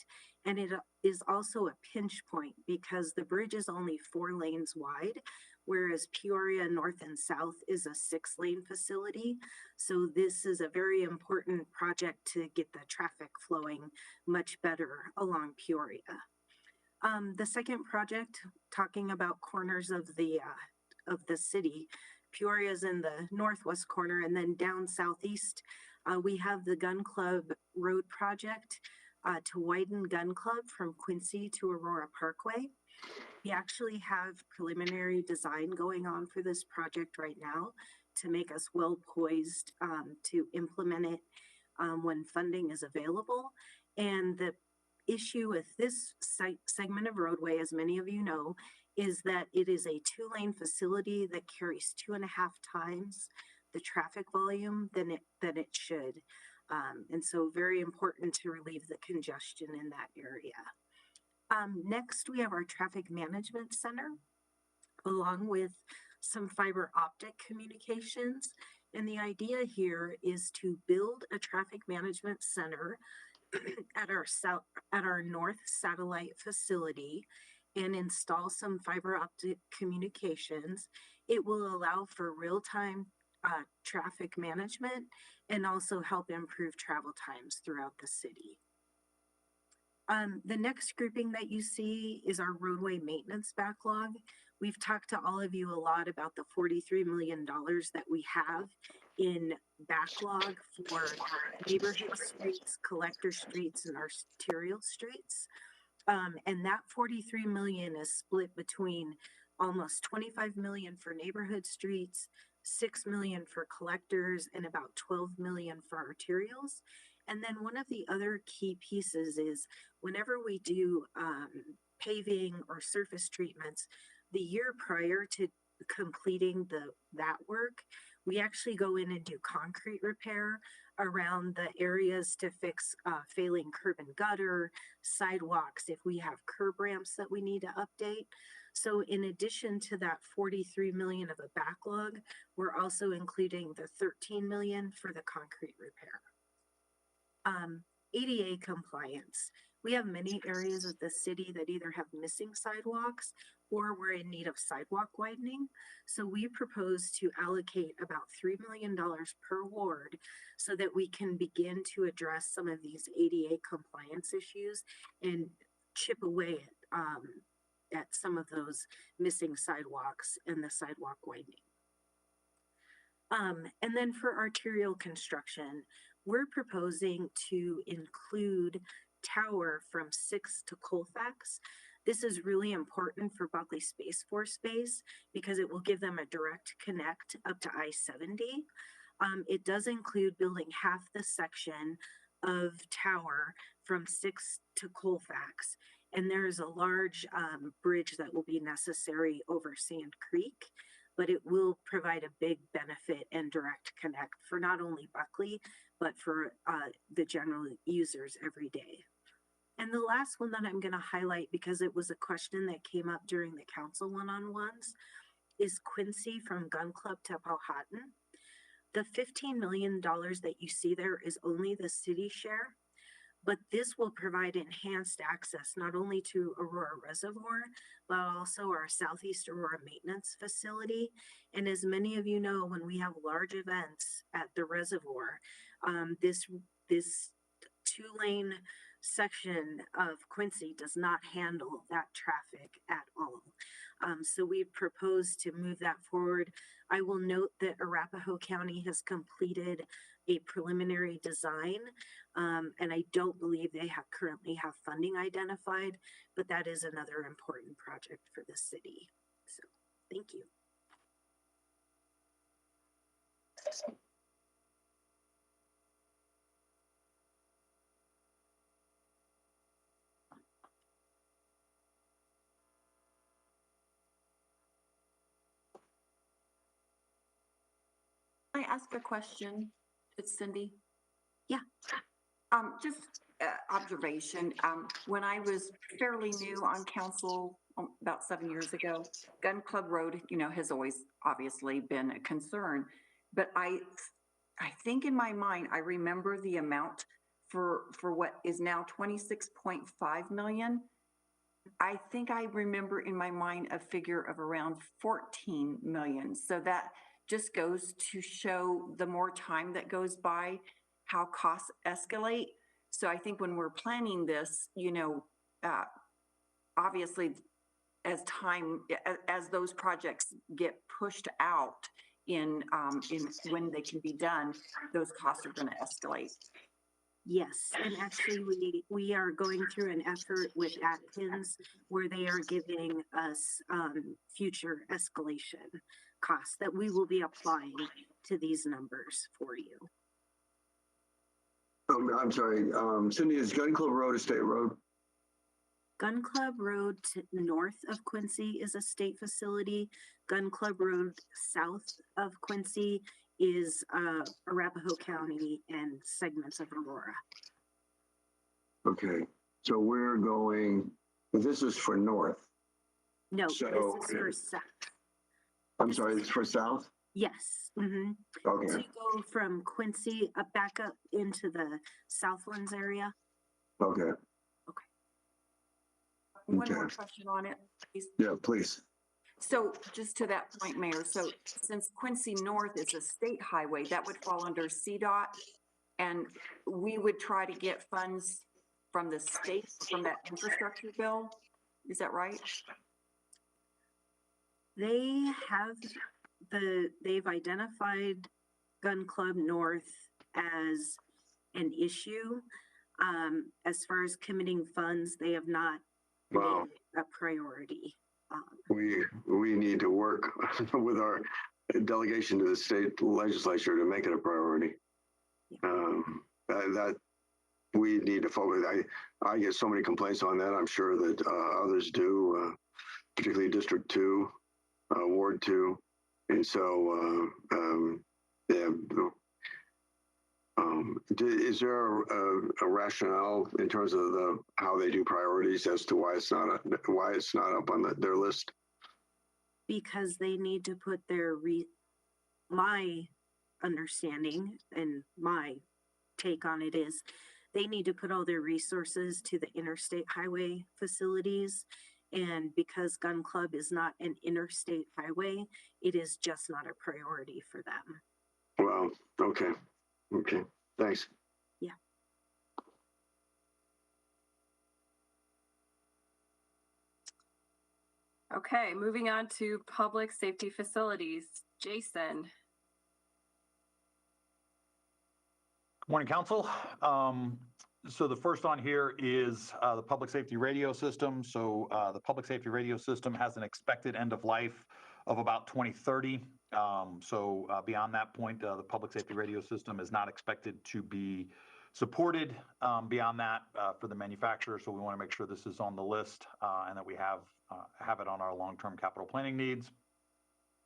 and it is also a pinch point because the bridge is only 4 lanes wide, whereas Peoria North and South is a 6-lane facility. So this is a very important project to get the traffic flowing much better along Peoria. The second project, talking about corners of the city, Peoria is in the northwest corner, and then down southeast, we have the Gun Club Road project to widen Gun Club from Quincy to Aurora Parkway. We actually have preliminary design going on for this project right now to make us well poised to implement it when funding is available. And the issue with this segment of roadway, as many of you know, is that it is a 2-lane facility that carries 2.5 times the traffic volume than it should. And so very important to relieve the congestion in that area. Next, we have our traffic management center, along with some fiber optic communications. And the idea here is to build a traffic management center at our north satellite facility and install some fiber optic communications. It will allow for real-time traffic management and also help improve travel times throughout the city. The next grouping that you see is our roadway maintenance backlog. We've talked to all of you a lot about the $43 million that we have in backlog for neighborhood streets, collector streets, and arterial streets. And that 43 million is split between almost 25 million for neighborhood streets, 6 million for collectors, and about 12 million for arterials. And then one of the other key pieces is whenever we do paving or surface treatments, the year prior to completing that work, we actually go in and do concrete repair around the areas to fix failing curb and gutter, sidewalks, if we have curb ramps that we need to update. So in addition to that 43 million of a backlog, we're also including the 13 million for the concrete repair. ADA compliance. We have many areas of the city that either have missing sidewalks or we're in need of sidewalk widening. So we propose to allocate about $3 million per ward so that we can begin to address some of these ADA compliance issues and chip away at some of those missing sidewalks and the sidewalk widening. And then for arterial construction, we're proposing to include Tower from 6 to Colfax. This is really important for Buckley Space Force Base because it will give them a direct connect up to I-70. It does include building half the section of Tower from 6 to Colfax. And there is a large bridge that will be necessary over Sand Creek, but it will provide a big benefit and direct connect for not only Buckley, but for the general users every day. And the last one that I'm going to highlight, because it was a question that came up during the council one-on-ones, is Quincy from Gun Club to Powhatan. The $15 million that you see there is only the city share, but this will provide enhanced access not only to Aurora Reservoir, but also our Southeast Aurora Maintenance Facility. And as many of you know, when we have large events at the reservoir, this 2-lane section of Quincy does not handle that traffic at all. So we propose to move that forward. I will note that Arapahoe County has completed a preliminary design, and I don't believe they currently have funding identified, but that is another important project for the city. So thank you. Can I ask a question? It's Cindy. Yeah. Just observation. When I was fairly new on council about 7 years ago, Gun Club Road, has always obviously been a concern. But I think in my mind, I remember the amount for what is now 26.5 million. I think I remember in my mind a figure of around 14 million. So that just goes to show the more time that goes by, how costs escalate. So I think when we're planning this, obviously as those projects get pushed out in when they can be done, those costs are going to escalate. Yes, and actually we are going through an effort with Atkins where they are giving us future escalation costs that we will be applying to these numbers for you. I'm sorry, Cindy, is Gun Club Road a state road? Gun Club Road to north of Quincy is a state facility. Gun Club Road south of Quincy is Arapahoe County and segments of Aurora. Okay, so we're going, this is for north. No, So, this is for south. I'm sorry, it's for south? Yes. Mm-hmm. Okay. So you go from Quincy back up into the Southlands area. Okay. Okay. One more question on it, please. Yeah, please. So just to that point, Mayor, so since Quincy North is a state highway, that would fall under CDOT. And we would try to get funds from the state, from that infrastructure bill. Is that right? They have they've identified Gun Club North as an issue. As far as committing funds, they have not Wow. made it a priority. We need to work with our delegation to the state legislature to make it a priority. That we need to focus. I get so many complaints on that. I'm sure that others do, particularly District 2, Ward 2. And so, yeah. Is there a rationale in terms of how they do priorities as to why it's not up on their list? Because they need to put my understanding and my take on it is they need to put all their resources to the interstate highway facilities. And because Gun Club is not an interstate highway, it is just not a priority for them. Well, okay. Okay, thanks. Yeah. Okay, moving on to public safety facilities. Jason. Good morning, Council. So the first on here is the public safety radio system. So the public safety radio system has an expected end of life of about 2030. So beyond that point, the public safety radio system is not expected to be supported beyond that for the manufacturer. So we want to make sure this is on the list and that we have it on our long-term capital planning needs.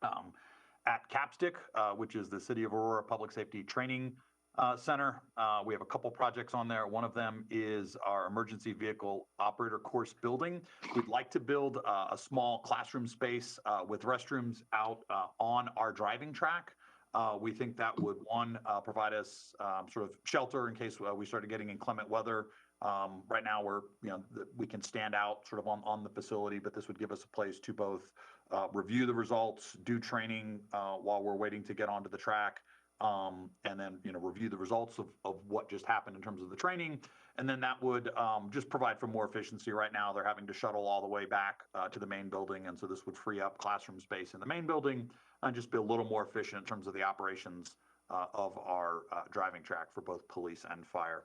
At Capstick, which is the City of Aurora Public Safety Training Center, we have a couple projects on there. One of them is our emergency vehicle operator course building. We'd like to build a small classroom space with restrooms out on our driving track. We think that would, one, provide us sort of shelter in case we started getting inclement weather. Right now we can stand out sort of on the facility, but this would give us a place to both review the results, do training while we're waiting to get onto the track, and then review the results of what just happened in terms of the training. And then that would just provide for more efficiency. Right now they're having to shuttle all the way back to the main building, and so this would free up classroom space in the main building and just be a little more efficient in terms of the operations of our driving track for both police and fire.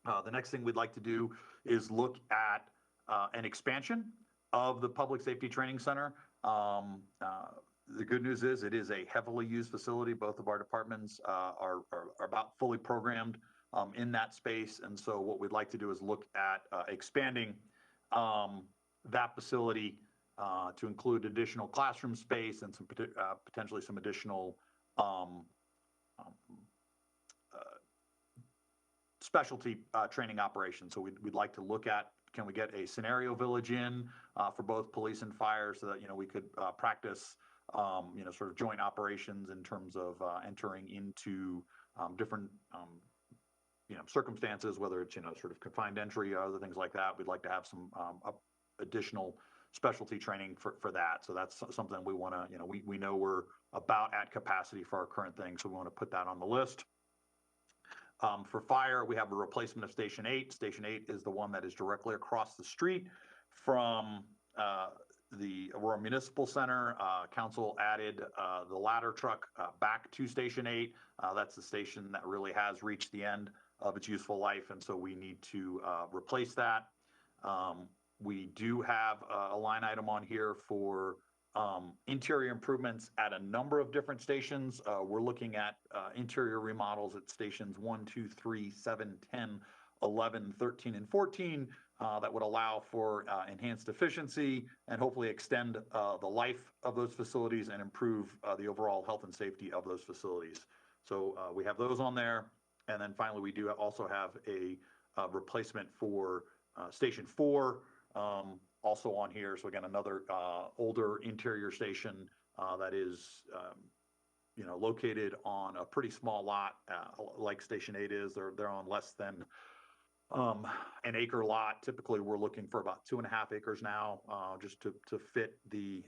The next thing we'd like to do is look at an expansion of the Public Safety Training Center. The good news is it is a heavily used facility. Both of our departments are about fully programmed in that space. And so what we'd like to do is look at expanding that facility to include additional classroom space and some potentially some additional specialty training operations. So we'd like to look at, can we get a scenario village in for both police and fire so that, we could practice, sort of joint operations in terms of entering into different, circumstances, whether it's, sort of confined entry or other things like that. We'd like to have some additional specialty training for that. So that's something we want to, we know we're about at capacity for our current thing. So we want to put that on the list. For fire, we have a replacement of Station 8. Station 8 is the one that is directly across the street from the Aurora Municipal Center. Council added the ladder truck back to Station 8. That's the station that really has reached the end of its useful life, and so we need to replace that. We do have a line item on here for interior improvements at a number of different stations. We're looking at interior remodels at stations 1, 2, 3, 7, 10, 11, 13, and 14 that would allow for enhanced efficiency and hopefully extend the life of those facilities and improve the overall health and safety of those facilities. So we have those on there. And then finally, we do also have a replacement for Station 4. Also on here. So again, another older interior station that is, located on a pretty small lot, like Station 8 is. They're on less than An acre lot, typically we're looking for about 2.5 acres now, just to fit the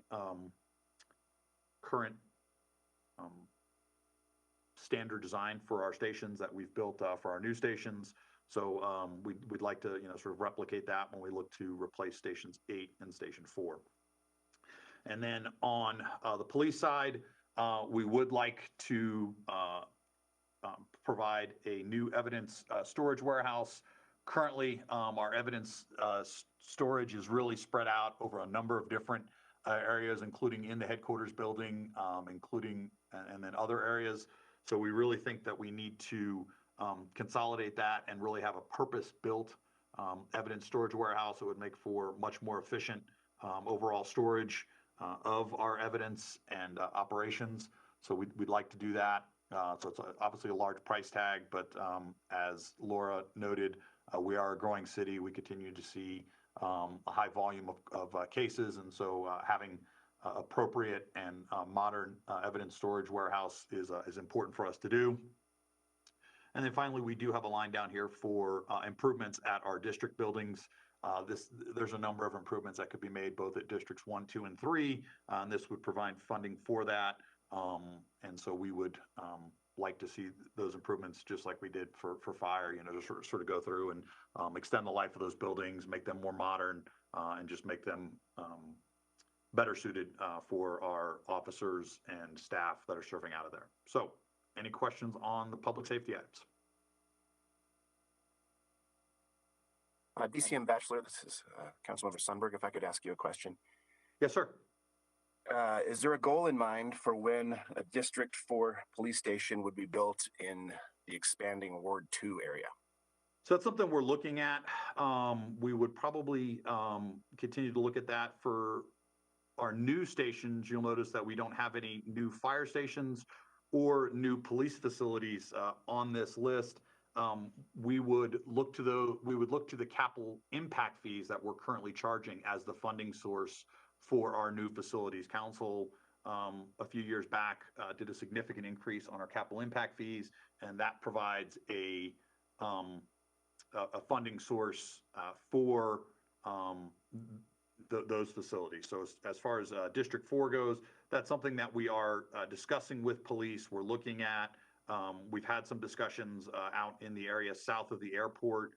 current standard design for our stations that we've built for our new stations. So we'd like to, sort of replicate that when we look to replace stations 8 and station 4. And then on the police side, we would like to provide a new evidence storage warehouse. Currently, our evidence storage is really spread out over a number of different areas, including in the headquarters building, and then other areas. So we really think that we need to consolidate that and really have a purpose-built evidence storage warehouse that would make for much more efficient overall storage of our evidence and operations. So we'd like to do that. So it's obviously a large price tag, but as Laura noted, we are a growing city. We continue to see a high volume of cases, and so having appropriate and modern evidence storage warehouse is important for us to do. And then finally, we do have a line down here for improvements at our district buildings. There's a number of improvements that could be made both at districts 1, 2, and 3, and this would provide funding for that. And so we would like to see those improvements just like we did for fire, to sort of go through and extend the life of those buildings, make them more modern, and just make them better suited for our officers and staff that are serving out of there. So any questions on the public safety items? DCM Bachelor, this is Councilmember Sundberg. If I could ask you a question. Yes, sir. Is there a goal in mind for when a District 4 police station would be built in the expanding Ward 2 area? So that's something we're looking at. We would probably continue to look at that for our new stations. You'll notice that we don't have any new fire stations or new police facilities on this list. We would look to the capital impact fees that we're currently charging as the funding source for our new facilities. Council a few years back did a significant increase on our capital impact fees, and that provides a funding source for those facilities. So as far as District 4 goes, that's something that we are discussing with police. We're looking at. We've had some discussions out in the area south of the airport,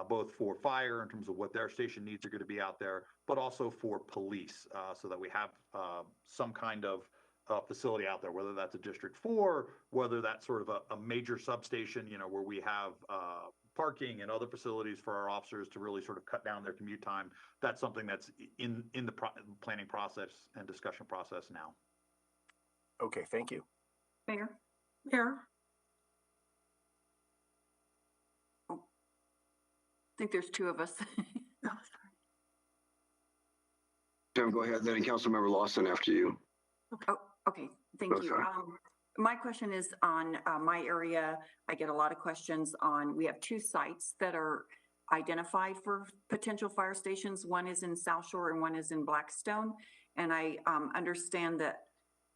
both for fire in terms of what their station needs are going to be out there, but also for police, so that we have some kind of facility out there, whether that's a District 4, whether that's sort of a major substation, where we have parking and other facilities for our officers to really sort of cut down their commute time. That's something that's in the planning process and discussion process now. Okay, thank you. Mayor? Oh, I think there's 2 of us. Tim, go ahead, then Councilmember Lawson after you. Oh, okay, thank you. My question is on my area. I get a lot of questions on, we have 2 sites that are identified for potential fire stations. One is in South Shore and one is in Blackstone. And I understand that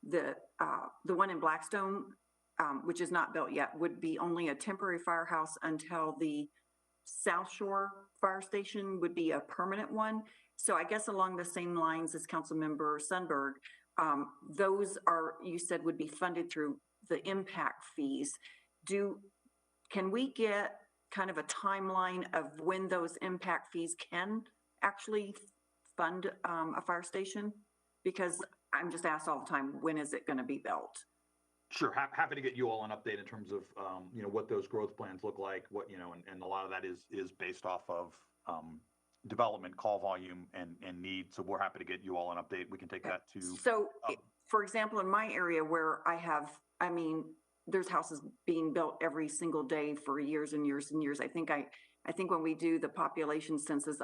the one in Blackstone, which is not built yet, would be only a temporary firehouse until the South Shore fire station would be a permanent one. So I guess along the same lines as Councilmember Sundberg, those are, you said, would be funded through the impact fees. Can we get kind of a timeline of when those impact fees can actually fund a fire station? Because I'm just asked all the time, when is it going to be built? Sure, happy to get you all an update in terms of what those growth plans look like. And a lot of that is based off of development, call volume, and need. So we're happy to get you all an update. We can take that to. So, for example, in my area where there's houses being built every single day for years and years and years. I think when we do the population census,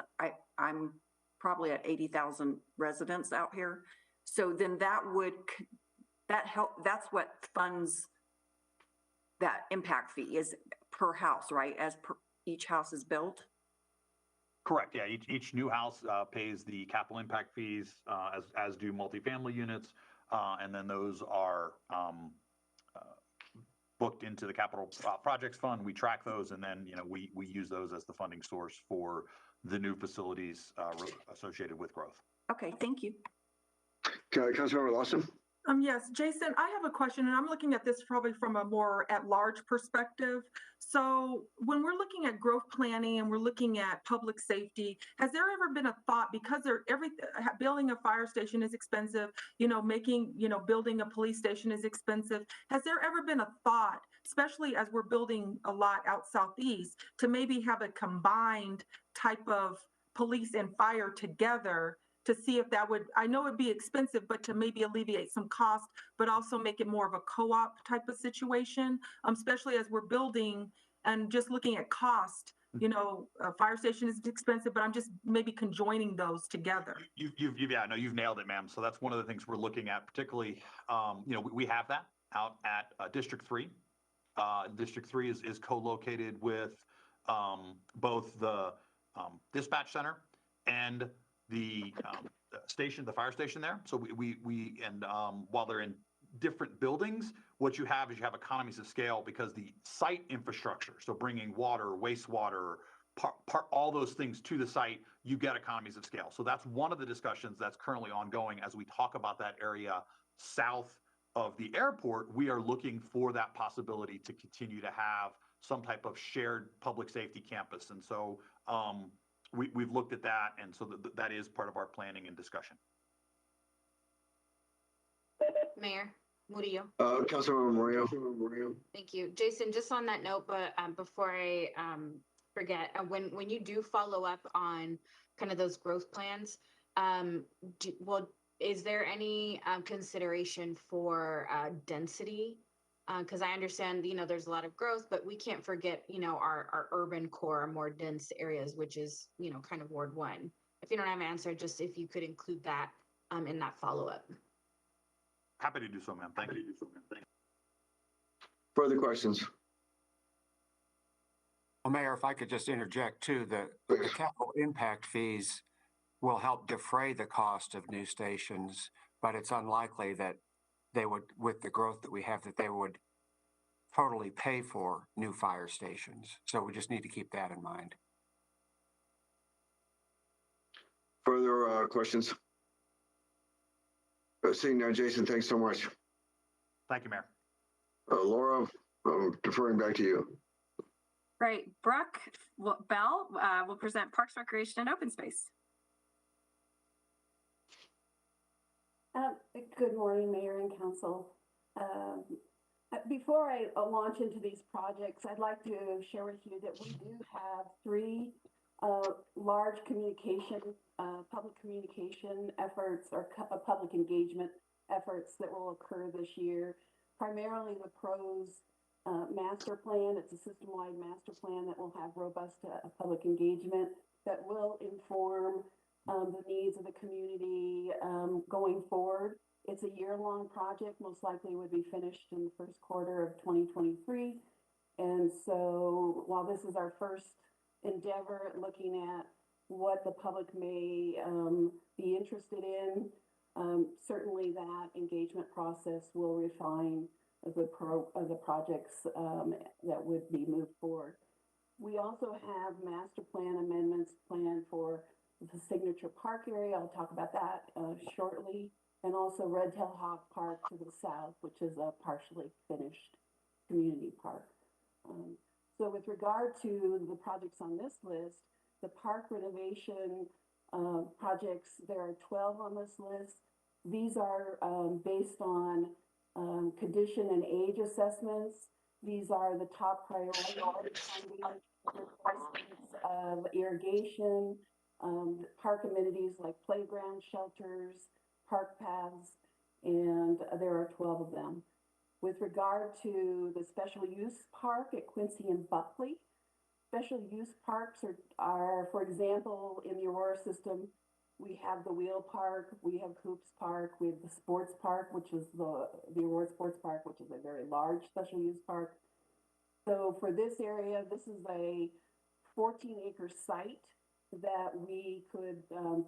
I'm probably at 80,000 residents out here. So then that's what funds that impact fee is per house, right? As per each house is built. Correct. Yeah. Each new house pays the capital impact fees, as do multifamily units, and then those are booked into the capital projects fund. We track those, and then, we use those as the funding source for the new facilities associated with growth. Okay, thank you. Councilmember Lawson? Yes, Jason, I have a question, and I'm looking at this probably from a more at-large perspective. So when we're looking at growth planning and we're looking at public safety, has there ever been a thought, because building a fire station is expensive, building a police station is expensive. Has there ever been a thought, especially as we're building a lot out southeast, to maybe have a combined type of police and fire together, to see if that would, I know it'd be expensive, but to maybe alleviate some cost, but also make it more of a co-op type of situation, especially as we're building and just looking at cost. A fire station is expensive, but I'm just maybe conjoining those together. You've nailed it, ma'am. So that's one of the things we're looking at, particularly, we have that out at District 3. District 3 is co-located with both the dispatch center and the fire station there. So while they're in different buildings, what you have is economies of scale, because the site infrastructure, so bringing water, wastewater, all those things to the site, you get economies of scale. So that's one of the discussions that's currently ongoing as we talk about that area south of the airport. We are looking for that possibility to continue to have some type of shared public safety campus. And so we've looked at that, and so that is part of our planning and discussion. Mayor Murillo. Councilmember Murillo. Thank you. Jason, just on that note, but before I forget, when you do follow up on kind of those growth plans, is there any consideration for density? Because I understand, there's a lot of growth, but we can't forget, our urban core, our more dense areas, which is, kind of Ward 1. If you don't have an answer, just if you could include that in that follow-up. Happy to do so, ma'am. Thank you. Further questions? Well, Mayor, if I could just interject too, the capital impact fees will help defray the cost of new stations, but it's unlikely that they would, with the growth that we have, that they would totally pay for new fire stations. So we just need to keep that in mind. Further questions? Seeing now, Jason, thanks so much. Thank you, Mayor. Laura, deferring back to you. Great. Brooke Bell will present Parks, Recreation, and Open Space. Good morning, Mayor and Council. Before I launch into these projects, I'd like to share with you that we do have 3 large public communication efforts, or public engagement efforts that will occur this year. Primarily the PROS master plan. It's a system-wide master plan that will have robust public engagement that will inform the needs of the community going forward. It's a year-long project, most likely would be finished in the first quarter of 2023. And so while this is our first endeavor at looking at what the public may be interested in, certainly that engagement process will refine the projects that would be moved forward. We also have master plan amendments planned for the Signature Park area. I'll talk about that shortly. And also Red Tail Hawk Park to the south, which is a partially finished community park. So with regard to the projects on this list, the park renovation projects, there are 12 on this list. These are based on condition and age assessments. These are the top priority replacements of irrigation, park amenities like playground shelters, park paths, and there are 12 of them. With regard to the special use park at Quincy and Buckley, special use parks are, for example, in the Aurora system, we have the Wheel Park, we have Hoops Park, we have the Sports Park, which is the Aurora Sports Park, which is a very large special use park. So for this area, this is a 14-acre site that we could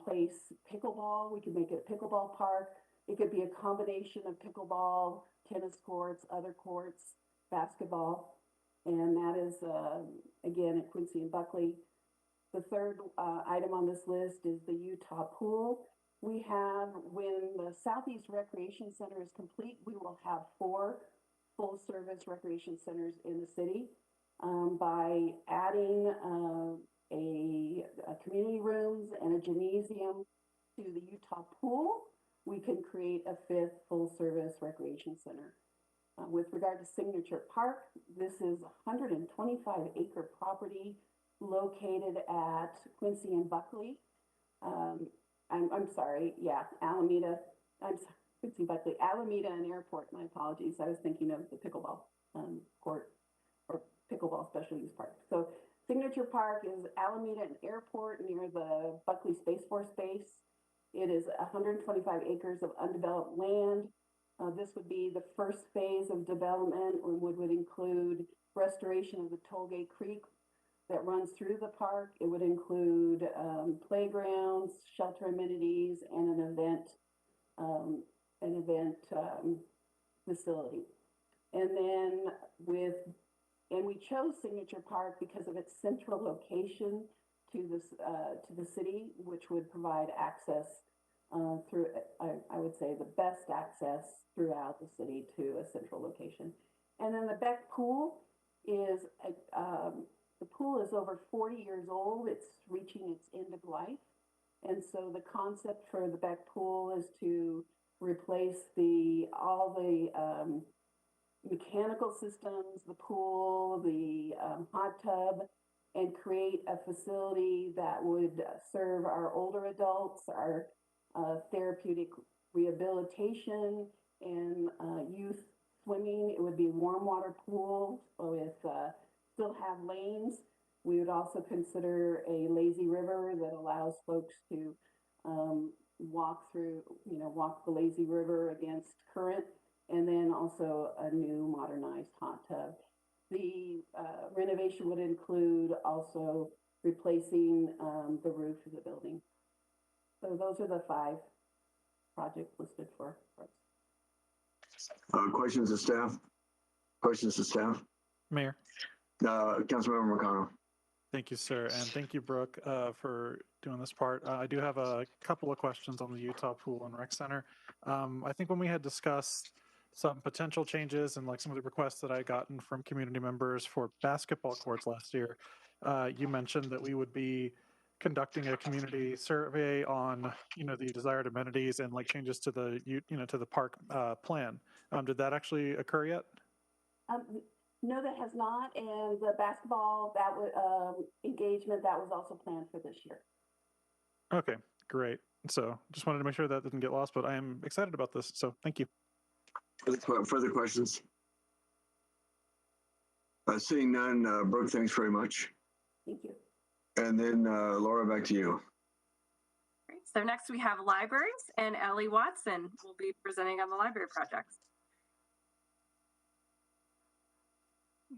place pickleball. We could make it a pickleball park. It could be a combination of pickleball, tennis courts, other courts. basketball, and that is, again, at Quincy and Buckley. The third item on this list is the Utah pool. We have, when the Southeast Recreation Center is complete, we will have 4 full-service recreation centers in the city. By adding a community rooms and a gymnasium to the Utah pool, we can create a 5th full-service recreation center. With regard to Signature Park, this is a 125-acre property located at Quincy and Buckley. I'm sorry, yeah, Alameda. Quincy, Buckley, Alameda and Airport. My apologies. I was thinking of the pickleball court or pickleball special use park. So Signature Park is Alameda and Airport near the Buckley Space Force Base. It is 125 acres of undeveloped land. This would be the first phase of development, would include restoration of the Tollgate Creek that runs through the park. It would include playgrounds, shelter amenities, and an event facility. And then we chose Signature Park because of its central location to the city, which would provide access through, I would say, the best access throughout the city to a central location. And then the Beck Pool is the pool is over 40 years old. It's reaching its end of life. And so the concept for the Beck Pool is to replace all the mechanical systems, the pool, the hot tub, and create a facility that would serve our older adults, our therapeutic rehabilitation, and youth swimming. It would be a warm water pool with still have lanes. We would also consider a lazy river that allows folks to walk the lazy river against current, and then also a new modernized hot tub. The renovation would include also replacing the roof of the building. So those are the 5 projects listed for us. Questions of staff? Questions of staff? Mayor. Councilmember McConnell. Thank you, sir. And thank you, Brooke, for doing this part. I do have a couple of questions on the Utah Pool and Rec Center. I think when we had discussed some potential changes and like some of the requests that I gotten from community members for basketball courts last year, you mentioned that we would be conducting a community survey on, the desired amenities and like changes to the, to the park plan. Did that actually occur yet? No, that has not. And the basketball engagement, that was also planned for this year. Okay, great. So just wanted to make sure that didn't get lost, but I am excited about this. So thank you. Further questions? Seeing none, Brooke, thanks very much. Thank you. And then Laura, back to you. Great. So next we have libraries, and Ellie Watson will be presenting on the library projects.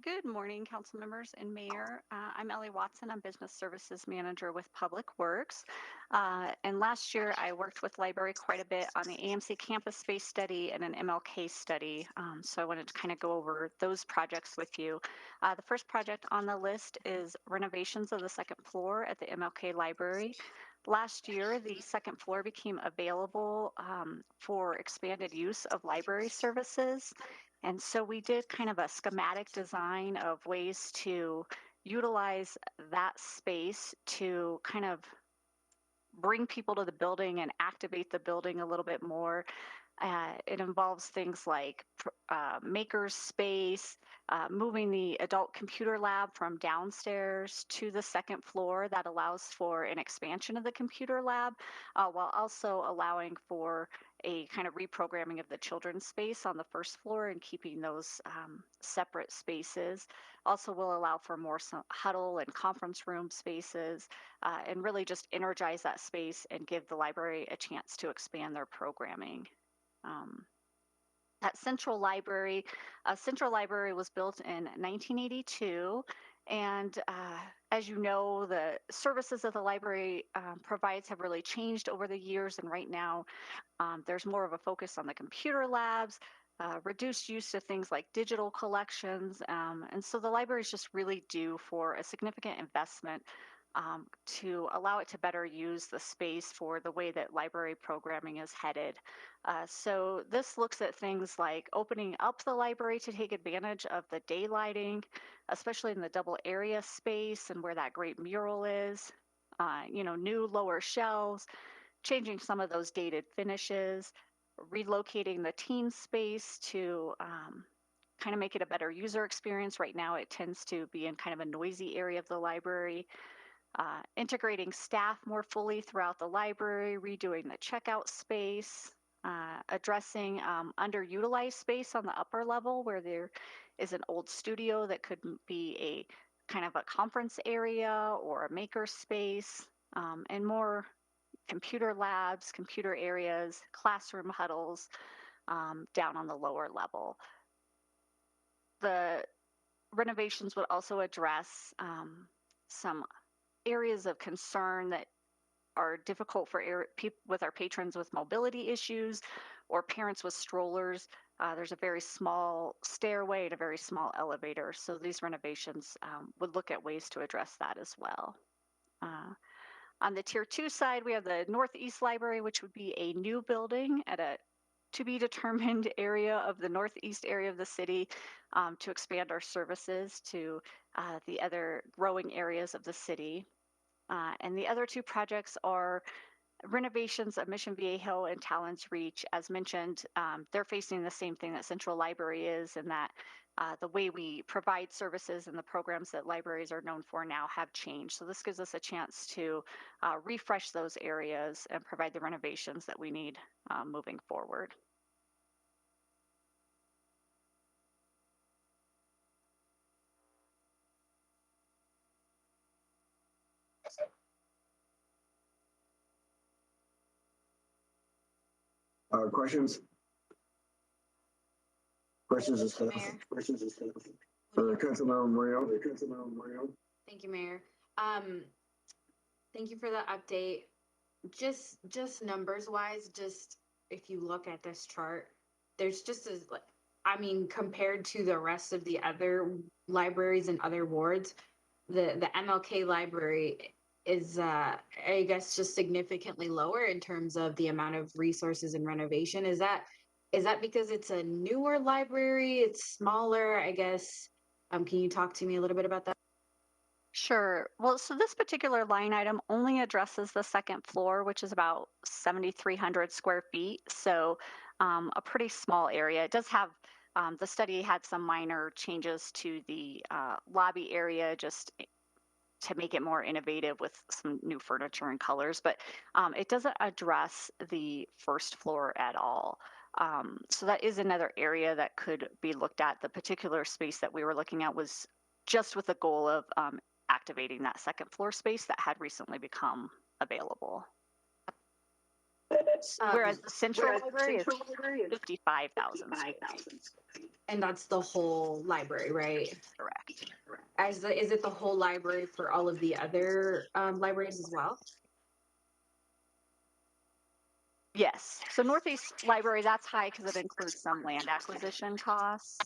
Good morning, council members and mayor. I'm Ellie Watson. I'm business services manager with Public Works. And last year I worked with library quite a bit on the AMC campus space study and an MLK study. So I wanted to kind of go over those projects with you. The first project on the list is renovations of the second floor at the MLK library. Last year, the second floor became available for expanded use of library services. And so we did kind of a schematic design of ways to utilize that space to kind of bring people to the building and activate the building a little bit more. It involves things like maker's space, moving the adult computer lab from downstairs to the second floor. That allows for an expansion of the computer lab, while also allowing for a kind of reprogramming of the children's space on the first floor and keeping those separate spaces. Also will allow for more huddle and conference room spaces, and really just energize that space and give the library a chance to expand their programming. That Central Library was built in 1982, and as you know, the services that the library provides have really changed over the years, and right now there's more of a focus on the computer labs, reduced use of things like digital collections. And so the library is just really due for a significant investment to allow it to better use the space for the way that library programming is headed. So this looks at things like opening up the library to take advantage of the daylighting, especially in the double area space and where that great mural is. New lower shelves, changing some of those dated finishes, relocating the teen space to kind of make it a better user experience. Right now, it tends to be in kind of a noisy area of the library. Integrating staff more fully throughout the library, redoing the checkout space, addressing underutilized space on the upper level where there is an old studio that could be a kind of a conference area or a maker space, and more computer labs, computer areas, classroom huddles down on the lower level. The renovations would also address some areas of concern that are difficult for with our patrons with mobility issues or parents with strollers. There's a very small stairway and a very small elevator. So these renovations would look at ways to address that as well. On the tier 2 side, we have the Northeast Library, which would be a new building at a to be determined area of the northeast area of the city to expand our services to the other growing areas of the city. And the other two projects are renovations of Mission Viejo and Talons Reach. As mentioned, they're facing the same thing that Central Library is, and that the way we provide services and the programs that libraries are known for now have changed. So this gives us a chance to refresh those areas and provide the renovations that we need moving forward. Questions? Questions of staff? Questions of staff? Councilmember Moreno. Thank you, Mayor. Thank you for the update. Just numbers wise, just if you look at this chart, there's just as like, I mean, compared to the rest of the other libraries and other wards, the MLK library is, I guess, just significantly lower in terms of the amount of resources and renovation. Is that because it's a newer library? It's smaller, I guess. Can you talk to me a little bit about that? Sure. Well, so this particular line item only addresses the second floor, which is about 7,300 square feet. So a pretty small area. It does have, the study had some minor changes to the lobby area just to make it more innovative with some new furniture and colors, but it doesn't address the first floor at all. So that is another area that could be looked at. The particular space that we were looking at was just with the goal of activating that second floor space that had recently become available. Whereas the central library is 55,000 space. And that's the whole library, right? Correct. Is it the whole library for all of the other libraries as well? Yes. So Northeast Library, that's high because it includes some land acquisition costs.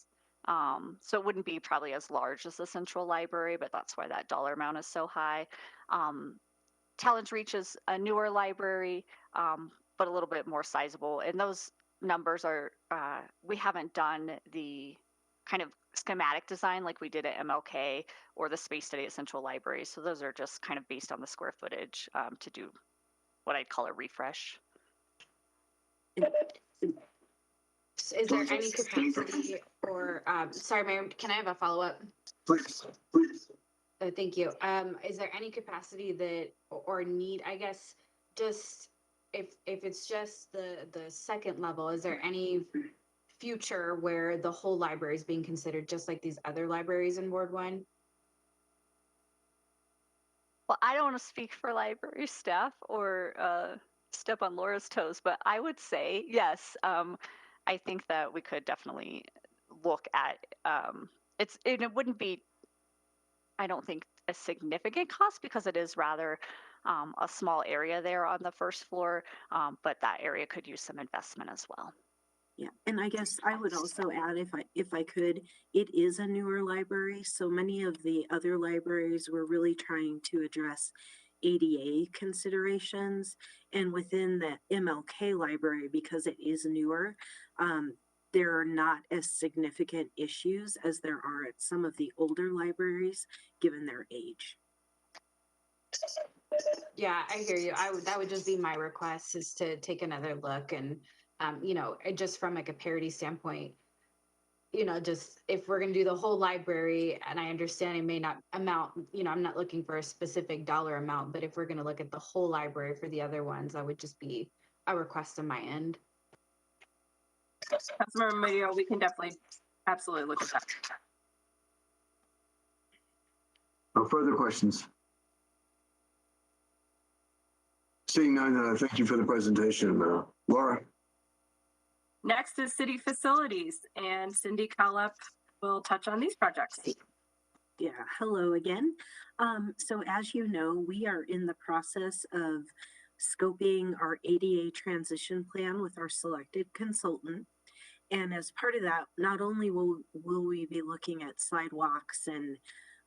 So it wouldn't be probably as large as the Central Library, but that's why that dollar amount is so high. Talons Reach is a newer library, but a little bit more sizable. And those numbers are, we haven't done the kind of schematic design like we did at MLK or the space study at Central Library. So those are just kind of based on the square footage to do what I'd call a refresh. Is there any capacity or, sorry, Mayor, can I have a follow-up? Please. Thank you. Is there any capacity that, or need, I guess, just if it's just the second level, is there any future where the whole library is being considered just like these other libraries in Ward 1? Well, I don't want to speak for library staff or step on Laura's toes, but I would say yes. I think that we could definitely look at it wouldn't be, I don't think, a significant cost because it is rather a small area there on the first floor, but that area could use some investment as well. Yeah, and I guess I would also add, if I could, it is a newer library, so many of the other libraries were really trying to address ADA considerations. And within the MLK library, because it is newer, there are not as significant issues as there are at some of the older libraries, given their age. Yeah, I hear you. That would just be my request, is to take another look and, you know, just from like a parity standpoint, you know, just if we're gonna do the whole library, and I understand it may not amount, you know, I'm not looking for a specific dollar amount, but if we're gonna look at the whole library for the other ones, that would just be a request on my end. Councilmember Mario, we can definitely, absolutely look at that. No further questions? Seeing none, thank you for the presentation. Laura? Next is city facilities, and Cindy Collop will touch on these projects. Yeah, hello again. So as you know, we are in the process of scoping our ADA transition plan with our selected consultant. And as part of that, not only will we be looking at sidewalks and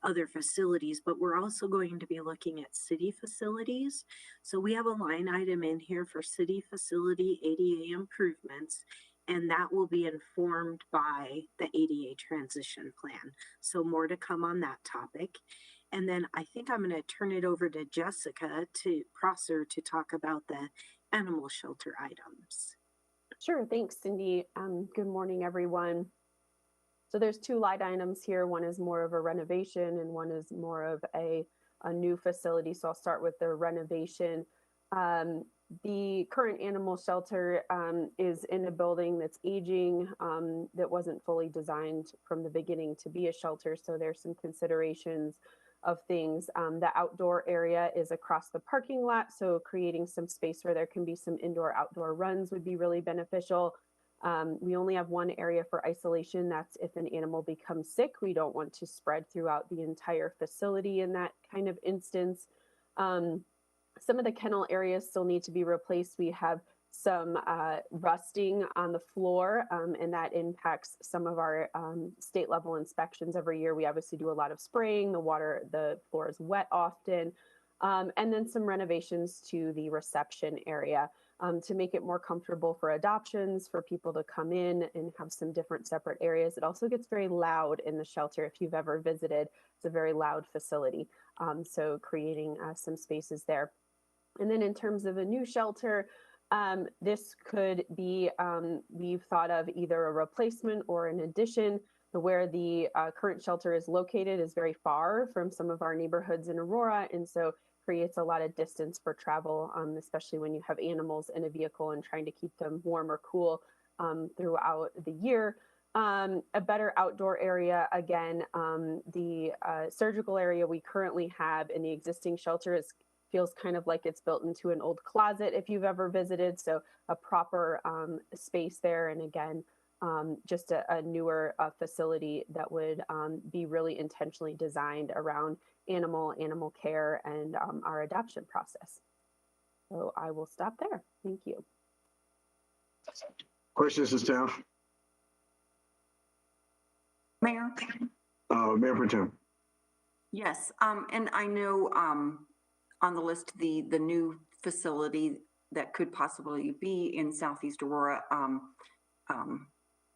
other facilities, but we're also going to be looking at city facilities. So we have a line item in here for city facility ADA improvements, and that will be informed by the ADA transition plan. So more to come on that topic. And then I think I'm going to turn it over to Jessica Prosser to talk about the animal shelter items. Sure, thanks, Cindy. Good morning, everyone. So there's two line items here. One is more of a renovation and one is more of a new facility. So I'll start with the renovation. The current animal shelter is in a building that's aging, that wasn't fully designed from the beginning to be a shelter. So there's some considerations of things. The outdoor area is across the parking lot. So creating some space where there can be some indoor-outdoor runs would be really beneficial. We only have one area for isolation. That's if an animal becomes sick. We don't want to spread throughout the entire facility in that kind of instance. Some of the kennel areas still need to be replaced. We have some rusting on the floor, and that impacts some of our state level inspections every year. We obviously do a lot of spraying. The floor is wet often. And then some renovations to the reception area to make it more comfortable for adoptions, for people to come in and have some different separate areas. It also gets very loud in the shelter. If you've ever visited, it's a very loud facility. So creating some spaces there. And then in terms of a new shelter, this could be, we've thought of either a replacement or an addition. Where the current shelter is located is very far from some of our neighborhoods in Aurora, and so creates a lot of distance for travel, especially when you have animals in a vehicle and trying to keep them warm or cool throughout the year. A better outdoor area, again, the surgical area we currently have in the existing shelter feels kind of like it's built into an old closet if you've ever visited, so a proper space there, and again, just a newer facility that would be really intentionally designed around animal care and our adoption process. So I will stop there. Thank you. Questions to staff? Mayor? Mayor Pro Tem. Yes, and I know on the list, the new facility that could possibly be in Southeast Aurora,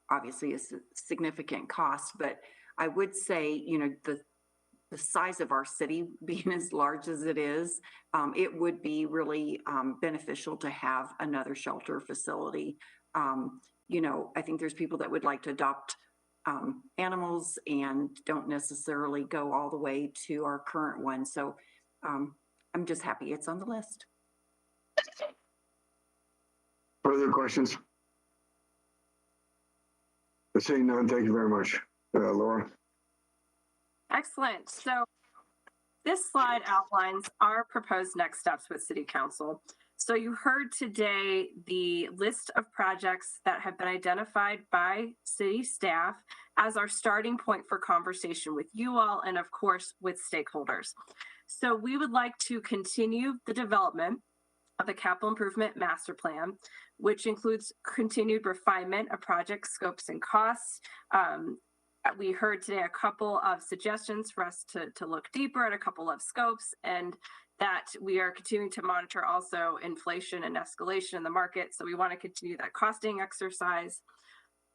obviously is a significant cost, but I would say, you know, the size of our city being as large as it is, it would be really beneficial to have another shelter facility. You know, I think there's people that would like to adopt animals and don't necessarily go all the way to our current one. So I'm just happy it's on the list. Further questions? Seeing none, thank you very much. Laura? Excellent. So this slide outlines our proposed next steps with City Council. So you heard today the list of projects that have been identified by city staff as our starting point for conversation with you all and of course with stakeholders. So we would like to continue the development of the capital improvement master plan, which includes continued refinement of project scopes and costs. We heard today a couple of suggestions for us to look deeper at a couple of scopes, and that we are continuing to monitor also inflation and escalation in the market. So we want to continue that costing exercise,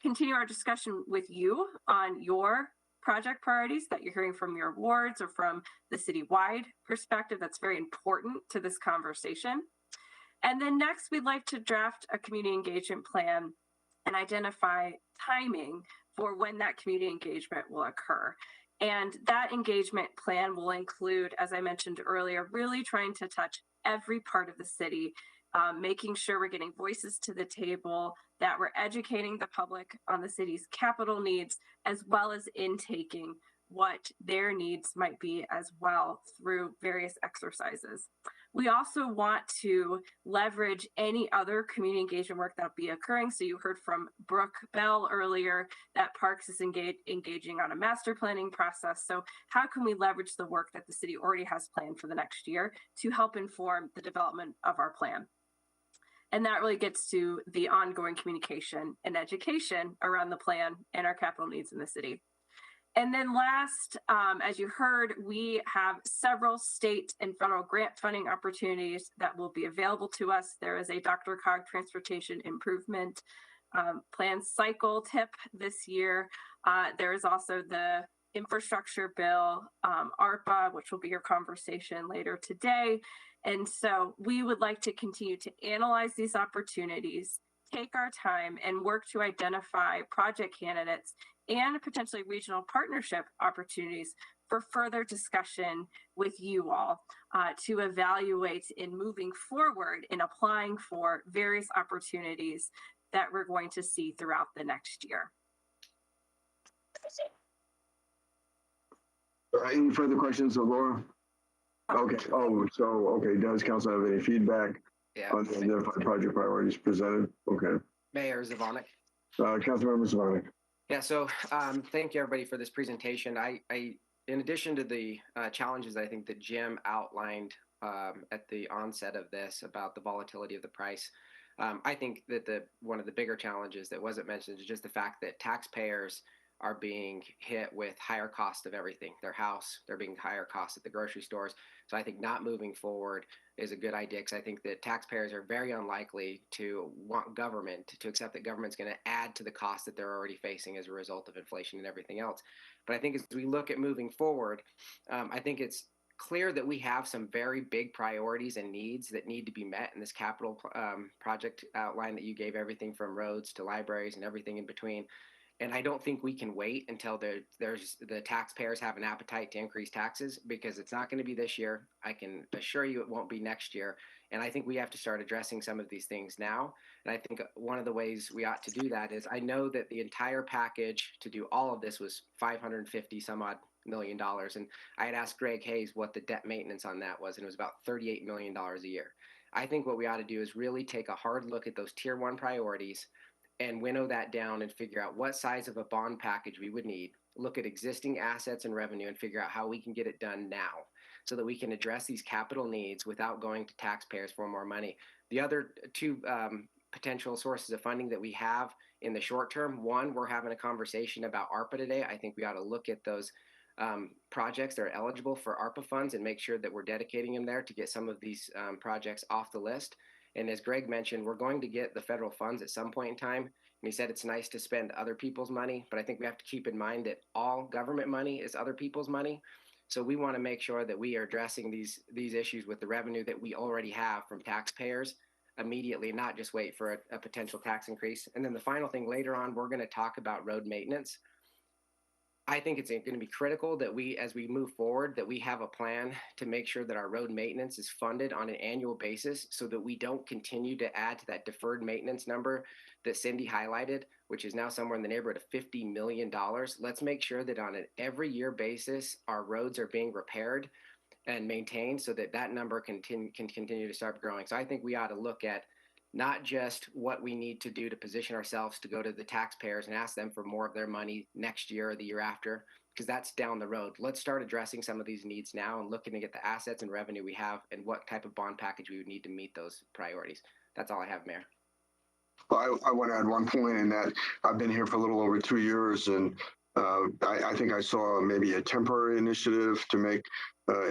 continue our discussion with you on your project priorities that you're hearing from your wards or from the citywide perspective. That's very important to this conversation. And then next, we'd like to draft a community engagement plan and identify timing for when that community engagement will occur. And that engagement plan will include, as I mentioned earlier, really trying to touch every part of the city, making sure we're getting voices to the table, that we're educating the public on the city's capital needs, as well as intaking what their needs might be as well through various exercises. We also want to leverage any other community engagement work that'll be occurring. So you heard from Brooke Bell earlier that Parks is engaging on a master planning process. So how can we leverage the work that the city already has planned for the next year to help inform the development of our plan? And that really gets to the ongoing communication and education around the plan and our capital needs in the city. And then last, as you heard, we have several state and federal grant funding opportunities that will be available to us. There is a Dr. Cog Transportation Improvement Plan cycle tip this year. There is also the infrastructure bill, ARPA, which will be your conversation later today. And so we would like to continue to analyze these opportunities, take our time, and work to identify project candidates and potentially regional partnership opportunities for further discussion with you all to evaluate in moving forward in applying for various opportunities that we're going to see throughout the next year. Any further questions of Laura? Okay. Okay. Does council have any feedback on the identified project priorities presented? Okay. Mayor Zvonek. Councilmember Zvonek. Yeah, so thank you everybody for this presentation. I in addition to the challenges I think that Jim outlined at the onset of this about the volatility of the price, I think that one of the bigger challenges that wasn't mentioned is just the fact that taxpayers are being hit with higher cost of everything. Their house, they're being higher cost at the grocery stores. So I think not moving forward is a good idea, because I think that taxpayers are very unlikely to want government to accept that government's going to add to the cost that they're already facing as a result of inflation and everything else. But I think as we look at moving forward, I think it's clear that we have some very big priorities and needs that need to be met in this capital project outline that you gave, everything from roads to libraries and everything in between. And I don't think we can wait until the taxpayers have an appetite to increase taxes, because it's not going to be this year. I can assure you it won't be next year. And I think we have to start addressing some of these things now. And I think one of the ways we ought to do that is, I know that the entire package to do all of this was $550 some odd million. And I had asked Greg Hayes what the debt maintenance on that was, and it was about $38 million a year. I think what we ought to do is really take a hard look at those tier one priorities and winnow that down and figure out what size of a bond package we would need, look at existing assets and revenue and figure out how we can get it done now so that we can address these capital needs without going to taxpayers for more money. The other two potential sources of funding that we have in the short term, one, we're having a conversation about ARPA today. I think we ought to look at those projects that are eligible for ARPA funds and make sure that we're dedicating them there to get some of these projects off the list. And as Greg mentioned, we're going to get the federal funds at some point in time. And he said it's nice to spend other people's money, but I think we have to keep in mind that all government money is other people's money. So we want to make sure that we are addressing these issues with the revenue that we already have from taxpayers immediately, not just wait for a potential tax increase. And then the final thing, later on, we're going to talk about road maintenance. I think it's going to be critical that we, as we move forward, that we have a plan to make sure that our road maintenance is funded on an annual basis so that we don't continue to add to that deferred maintenance number that Cindy highlighted, which is now somewhere in the neighborhood of $50 million. Let's make sure that on an every year basis, our roads are being repaired and maintained so that that number can continue to start growing. So I think we ought to look at not just what we need to do to position ourselves to go to the taxpayers and ask them for more of their money next year or the year after, because that's down the road. Let's start addressing some of these needs now and looking at the assets and revenue we have and what type of bond package we would need to meet those priorities. That's all I have, Mayor. Well, I want to add one point in that I've been here for a little over 2 years, and I think I saw maybe a temporary initiative to make,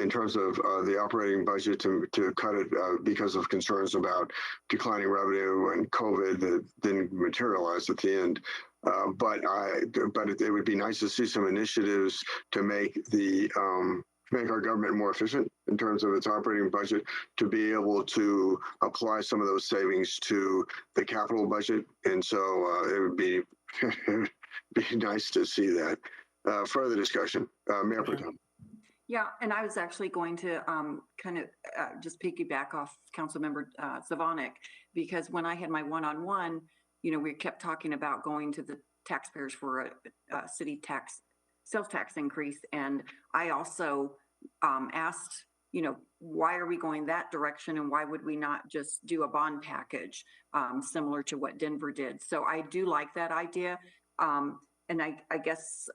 in terms of the operating budget, to cut it because of concerns about declining revenue and COVID that didn't materialize at the end. But it would be nice to see some initiatives to make make our government more efficient in terms of its operating budget, to be able to apply some of those savings to the capital budget. And so it would be nice to see that. Further discussion, Mayor Pro Tem. Yeah, and I was actually going to kind of just piggyback off Councilmember Zvonek, because when I had my one-on-one, we kept talking about going to the taxpayers for a city tax, sales tax increase. And I also asked, why are we going that direction, and why would we not just do a bond package similar to what Denver did? So I do like that idea. And I guess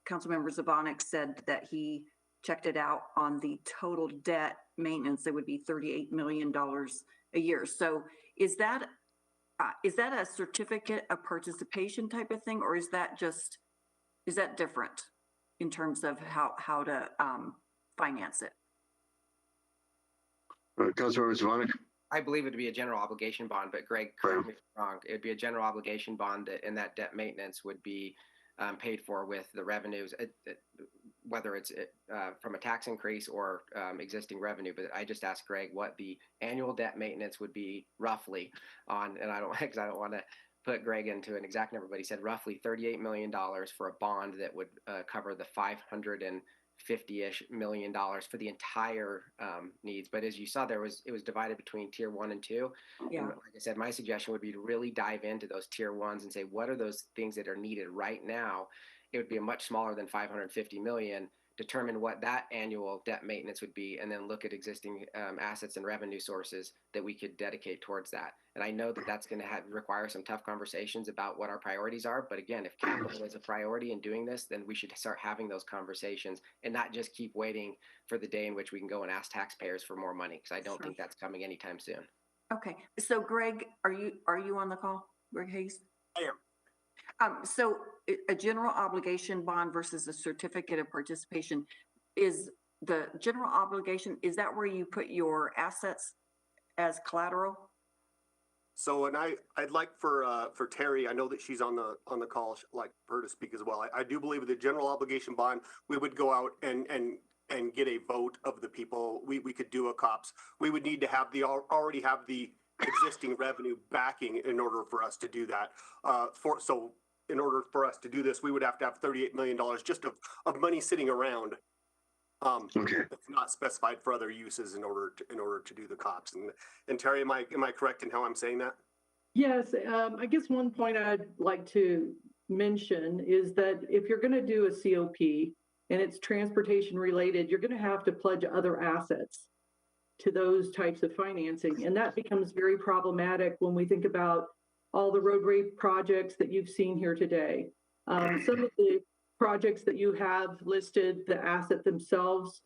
Councilmember Zvonek said that he checked it out on the total debt maintenance. It would be $38 million a year. So is that a certificate of participation type of thing, or is that different in terms of how to finance it? Councilmember Zvonek. I believe it would be a general obligation bond, but Greg, correct me if I'm wrong. It would be a general obligation bond, and that debt maintenance would be paid for with the revenues, whether it's from a tax increase or existing revenue. But I just asked Greg what the annual debt maintenance would be roughly on, and I don't want to put Greg into an exact number, but he said roughly $38 million for a bond that would cover the $550-ish million for the entire needs. But as you saw, it was divided between tier 1 and 2. Yeah. And like I said, my suggestion would be to really dive into those tier 1s and say, what are those things that are needed right now? It would be a much smaller than $550 million. Determine what that annual debt maintenance would be, and then look at existing assets and revenue sources that we could dedicate towards that. And I know that that's going to require some tough conversations about what our priorities are. But again, if capital is a priority in doing this, then we should start having those conversations and not just keep waiting for the day in which we can go and ask taxpayers for more money, because I don't think that's coming anytime soon. Okay, so Greg, are you on the call, Greg Hayes? I am. So a general obligation bond versus a certificate of participation, is the general obligation, is that where you put your assets as collateral? So, and I'd like for Terry, I know that she's on the call, I'd like her to speak as well. I do believe with the general obligation bond, we would go out and get a vote of the people. We could do a COPS. We would need to have already have the existing revenue backing in order for us to do that. In order for us to do this, we would have to have $38 million just of money sitting around. Okay. It's not specified for other uses in order to do the COPS. And Terry, am I correct in how I'm saying that? Yes, I guess one point I'd like to mention is that if you're going to do a COP and it's transportation related, you're going to have to pledge other assets to those types of financing. And that becomes very problematic when we think about all the roadway projects that you've seen here today. Some of the projects that you have listed, the asset themselves,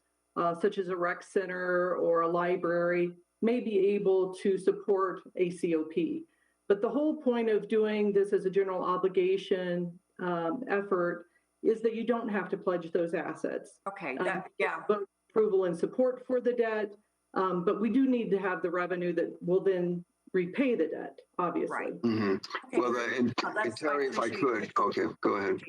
such as a rec center or a library, may be able to support a COP. But the whole point of doing this as a general obligation effort is that you don't have to pledge those assets. Okay, Vote approval and support for the debt, but we do need to have the revenue that will then repay the debt, obviously. Right. Mm-hmm. Okay. Well, and Terry, if I could, okay, go ahead.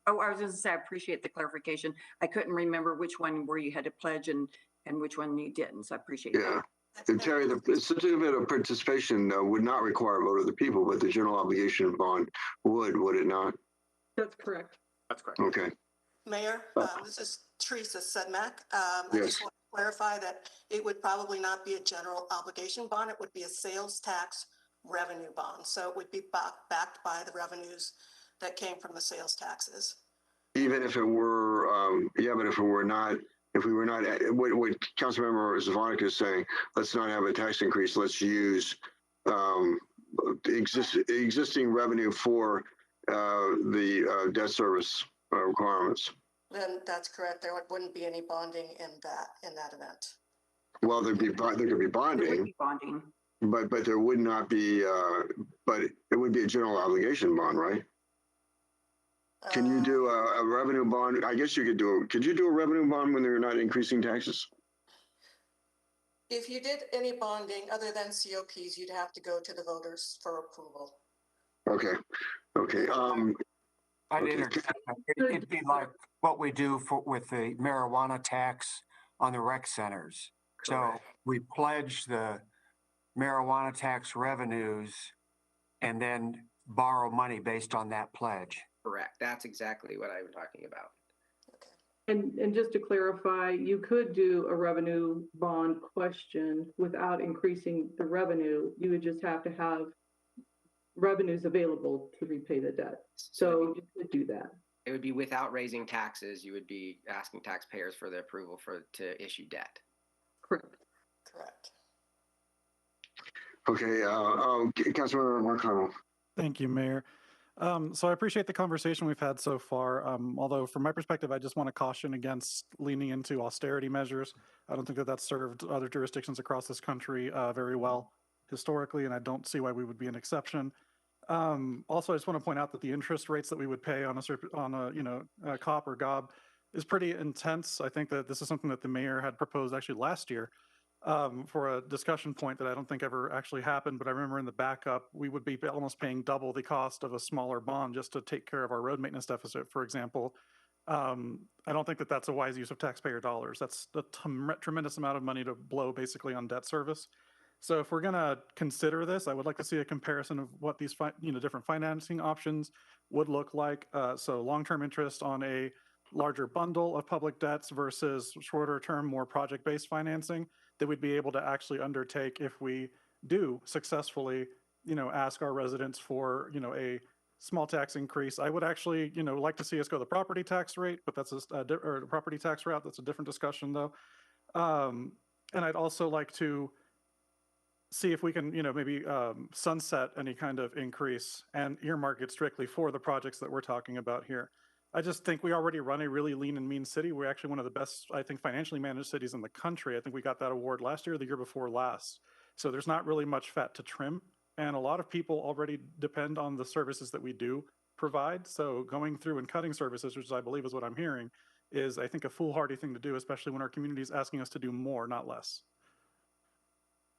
Oh, I was going to say, I appreciate the clarification. I couldn't remember which one where you had to pledge and which one you didn't, so I appreciate that. And Terry, the certificate of participation would not require a vote of the people, but the general obligation bond would it not? That's correct. That's correct. Okay. Mayor, this is Teresa Sedmak. I just want to clarify that it would probably not be a general obligation bond. It would be a sales tax revenue bond. So it would be backed by the revenues that came from the sales taxes. Even if it were, but if we were not, what Councilmember Zvonek is saying, let's not have a tax increase. Let's use existing revenue for the debt service requirements. Then that's correct. There wouldn't be any bonding in that event. Well, there could be There would bonding, be bonding. but there would not be, but it would be a general obligation bond, right? Can you do a revenue bond? I guess you could you do a revenue bond when they're not increasing taxes? If you did any bonding other than COPs, you'd have to go to the voters for approval. Okay, okay. I'd Okay. interject. It'd be like what we do with the marijuana tax on the rec centers. So we pledge the marijuana tax revenues and then borrow money based on that pledge. Correct. That's exactly what I'm talking about. And just to clarify, you could do a revenue bond question without increasing the revenue. You would just have to have revenues available to repay the debt. So you could do that. It would be without raising taxes. You would be asking taxpayers for the approval to issue debt. Correct. Correct. Okay, Councilmember Marcano. Thank you, Mayor. So I appreciate the conversation we've had so far. Although from my perspective, I just want to caution against leaning into austerity measures. I don't think that that's served other jurisdictions across this country very well historically, and I don't see why we would be an exception. Also, I just want to point out that the interest rates that we would pay on a COP or GOB is pretty intense. I think that this is something that the mayor had proposed actually last year for a discussion point that I don't think ever actually happened. But I remember in the backup, we would be almost paying double the cost of a smaller bond just to take care of our road maintenance deficit, for example. I don't think that that's a wise use of taxpayer dollars. That's a tremendous amount of money to blow basically on debt service. So if we're going to consider this, I would like to see a comparison of what these different financing options would look like. So long-term interest on a larger bundle of public debts versus shorter-term, more project-based financing that we'd be able to actually undertake if we do successfully, ask our residents for, a small tax increase. I would actually, like to see us go the property tax rate, but that's or property tax route. That's a different discussion, though. And I'd also like to see if we can, maybe sunset any kind of increase and earmark it strictly for the projects that we're talking about here. I just think we already run a really lean and mean city. We're actually one of the best, I think, financially managed cities in the country. I think we got that award last year or the year before last. So there's not really much fat to trim. And a lot of people already depend on the services that we do provide. So going through and cutting services, which I believe is what I'm hearing, is I think a foolhardy thing to do, especially when our community is asking us to do more, not less.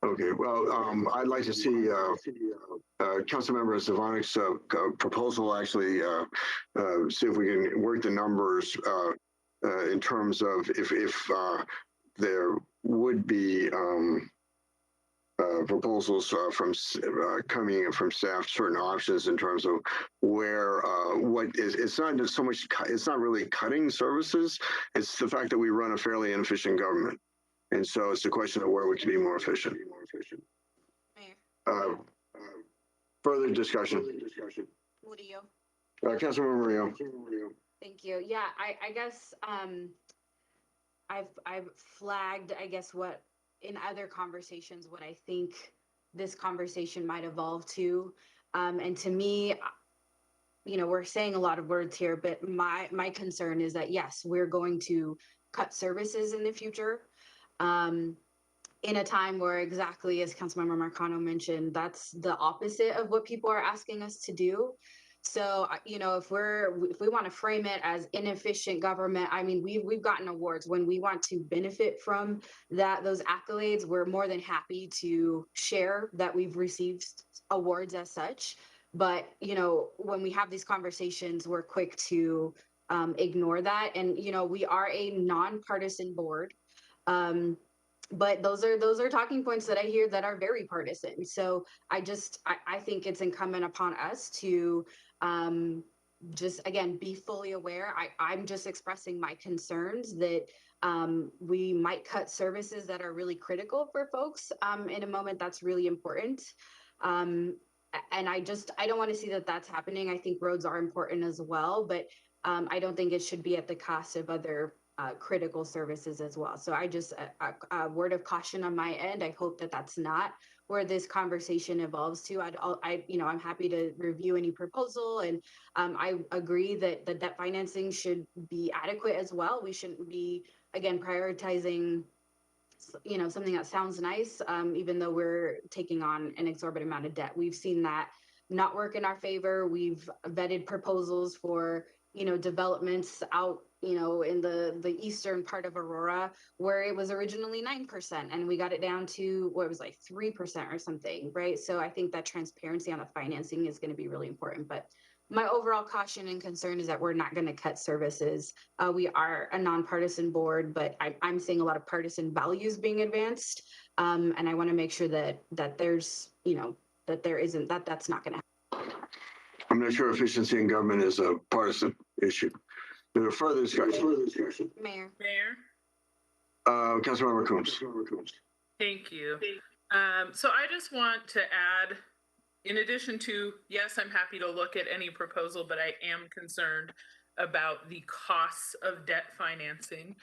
Okay, well, I'd like to see Councilmember Zvonic's proposal actually see if we can work the numbers in terms of if there would be proposals from coming from staff, certain options in terms of where what is. It's not so much. It's not really cutting services. It's the fact that we run a fairly inefficient government. And so it's a question of where we can be more efficient. Further discussion. Murillo. Councilmember Murillo. Thank you. Yeah, I guess I've flagged, I guess, what in other conversations, what I think this conversation might evolve to. And to me, we're saying a lot of words here, but my concern is that, yes, we're going to cut services in the future. In a time where, exactly as Councilmember Marcano mentioned, that's the opposite of what people are asking us to do. So, if we want to frame it as inefficient government, I mean, we've gotten awards. When we want to benefit from those accolades, we're more than happy to share that we've received awards as such. But, when we have these conversations, we're quick to ignore that. And, we are a nonpartisan board. But those are talking points that I hear that are very partisan. So I think it's incumbent upon us to just, again, be fully aware. I'm just expressing my concerns that we might cut services that are really critical for folks in a moment that's really important. And I don't want to see that that's happening. I think roads are important as well, but I don't think it should be at the cost of other critical services as well. So I just, a word of caution on my end. I hope that that's not where this conversation evolves to. I'm happy to review any proposal, and I agree that the debt financing should be adequate as well. We shouldn't be, again, prioritizing, something that sounds nice, even though we're taking on an exorbitant amount of debt. We've seen that not work in our favor. We've vetted proposals for, developments out, in the eastern part of Aurora, where it was originally 9%, and we got it down to what was like 3% or something, right? So I think that transparency on the financing is going to be really important. But my overall caution and concern is that we're not going to cut services. We are a nonpartisan board, but I'm seeing a lot of partisan values being advanced, and I want to make sure that there's, that there isn't, that's not going to happen. I'm not sure efficiency in government is a partisan issue. There's further discussion. Mayor. Councilmember Coombs. Thank you. So I just want to add, in addition to, yes, I'm happy to look at any proposal, but I am concerned about the costs of debt financing.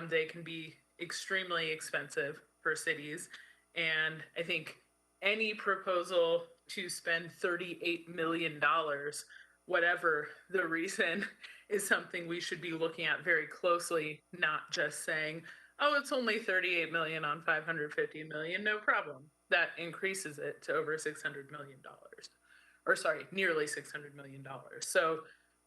They can be extremely expensive for cities. And I think any proposal to spend $38 million, whatever the reason, is something we should be looking at very closely, not just saying, oh, it's only 38 million on 550 million, no problem. That increases it to over $600 million, or sorry, nearly $600 million. So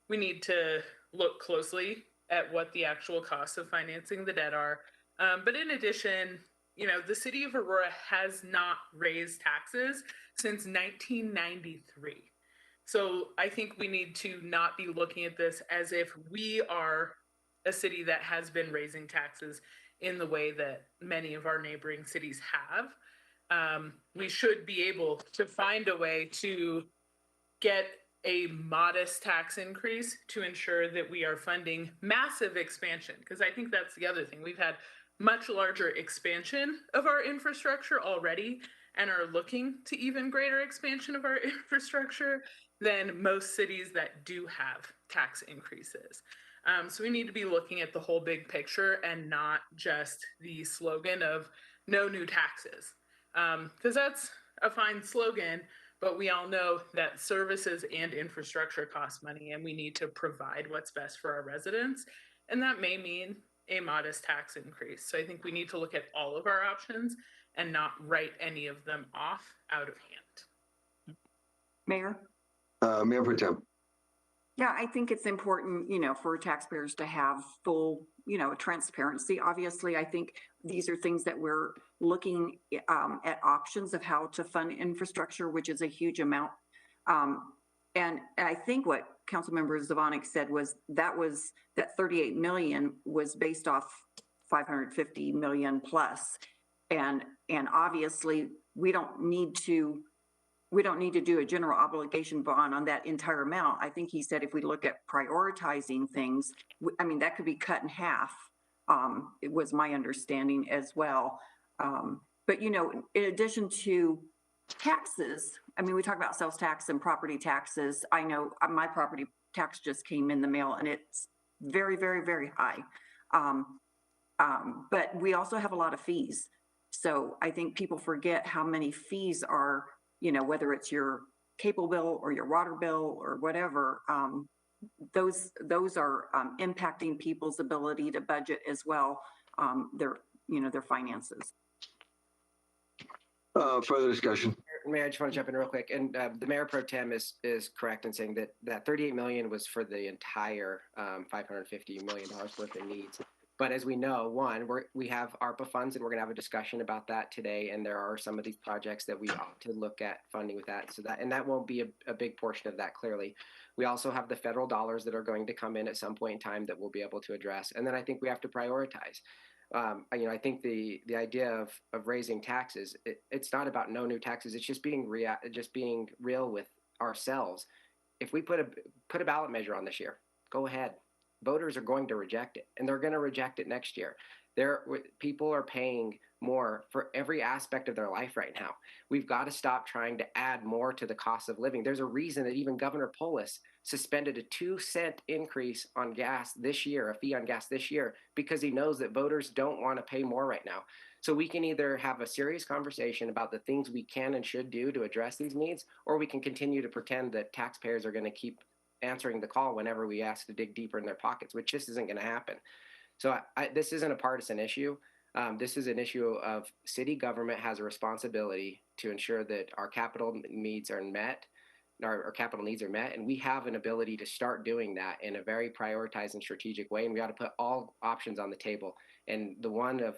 we need to look closely at what the actual costs of financing the debt are. But in addition, the city of Aurora has not raised taxes since 1993. So I think we need to not be looking at this as if we are a city that has been raising taxes in the way that many of our neighboring cities have. We should be able to find a way to get a modest tax increase to ensure that we are funding massive expansion, because I think that's the other thing. We've had much larger expansion of our infrastructure already and are looking to even greater expansion of our infrastructure than most cities that do have tax increases. So we need to be looking at the whole big picture and not just the slogan of no new taxes, because that's a fine slogan, but we all know that services and infrastructure cost money, and we need to provide what's best for our residents. And that may mean a modest tax increase. So I think we need to look at all of our options and not write any of them off out of hand. Mayor? Mayor Pro Tem. Yeah, I think it's important, for taxpayers to have full, transparency. Obviously, I think these are things that we're looking at options of how to fund infrastructure, which is a huge amount. And I think what Councilmember Zvonek said was that 38 million was based off 550 million plus. And obviously we don't need to do a general obligation bond on that entire amount. I think he said if we look at prioritizing things, that could be cut in half. It was my understanding as well. But in addition to taxes, we talk about sales tax and property taxes. I know my property tax just came in the mail and it's very, very, very high. But we also have a lot of fees. So I think people forget how many fees are, whether it's your cable bill or your water bill or whatever, those are impacting people's ability to budget as well, their finances. Further discussion. Mayor, I just want to jump in real quick. And the Mayor Pro Tem is correct in saying that 38 million was for the entire $550 million worth of needs. But as we know, we have ARPA funds, and we're going to have a discussion about that today. And there are some of these projects that we ought to look at funding with that. And that won't be a big portion of that, clearly. We also have the federal dollars that are going to come in at some point in time that we'll be able to address. And then I think we have to prioritize. I think the idea of raising taxes, it's not about no new taxes. It's just being real with ourselves. If we put a ballot measure on this year, go ahead. Voters are going to reject it, and they're going to reject it next year. People are paying more for every aspect of their life right now. We've got to stop trying to add more to the cost of living. There's a reason that even Governor Polis suspended a 2-cent increase on gas this year, a fee on gas this year, because he knows that voters don't want to pay more right now. So we can either have a serious conversation about the things we can and should do to address these needs, or we can continue to pretend that taxpayers are going to keep answering the call whenever we ask to dig deeper in their pockets, which just isn't going to happen. So this isn't a partisan issue. This is an issue of city government has a responsibility to ensure that our capital needs are met, our capital needs are met, and we have an ability to start doing that in a very prioritized and strategic way. And we got to put all options on the table. And the one of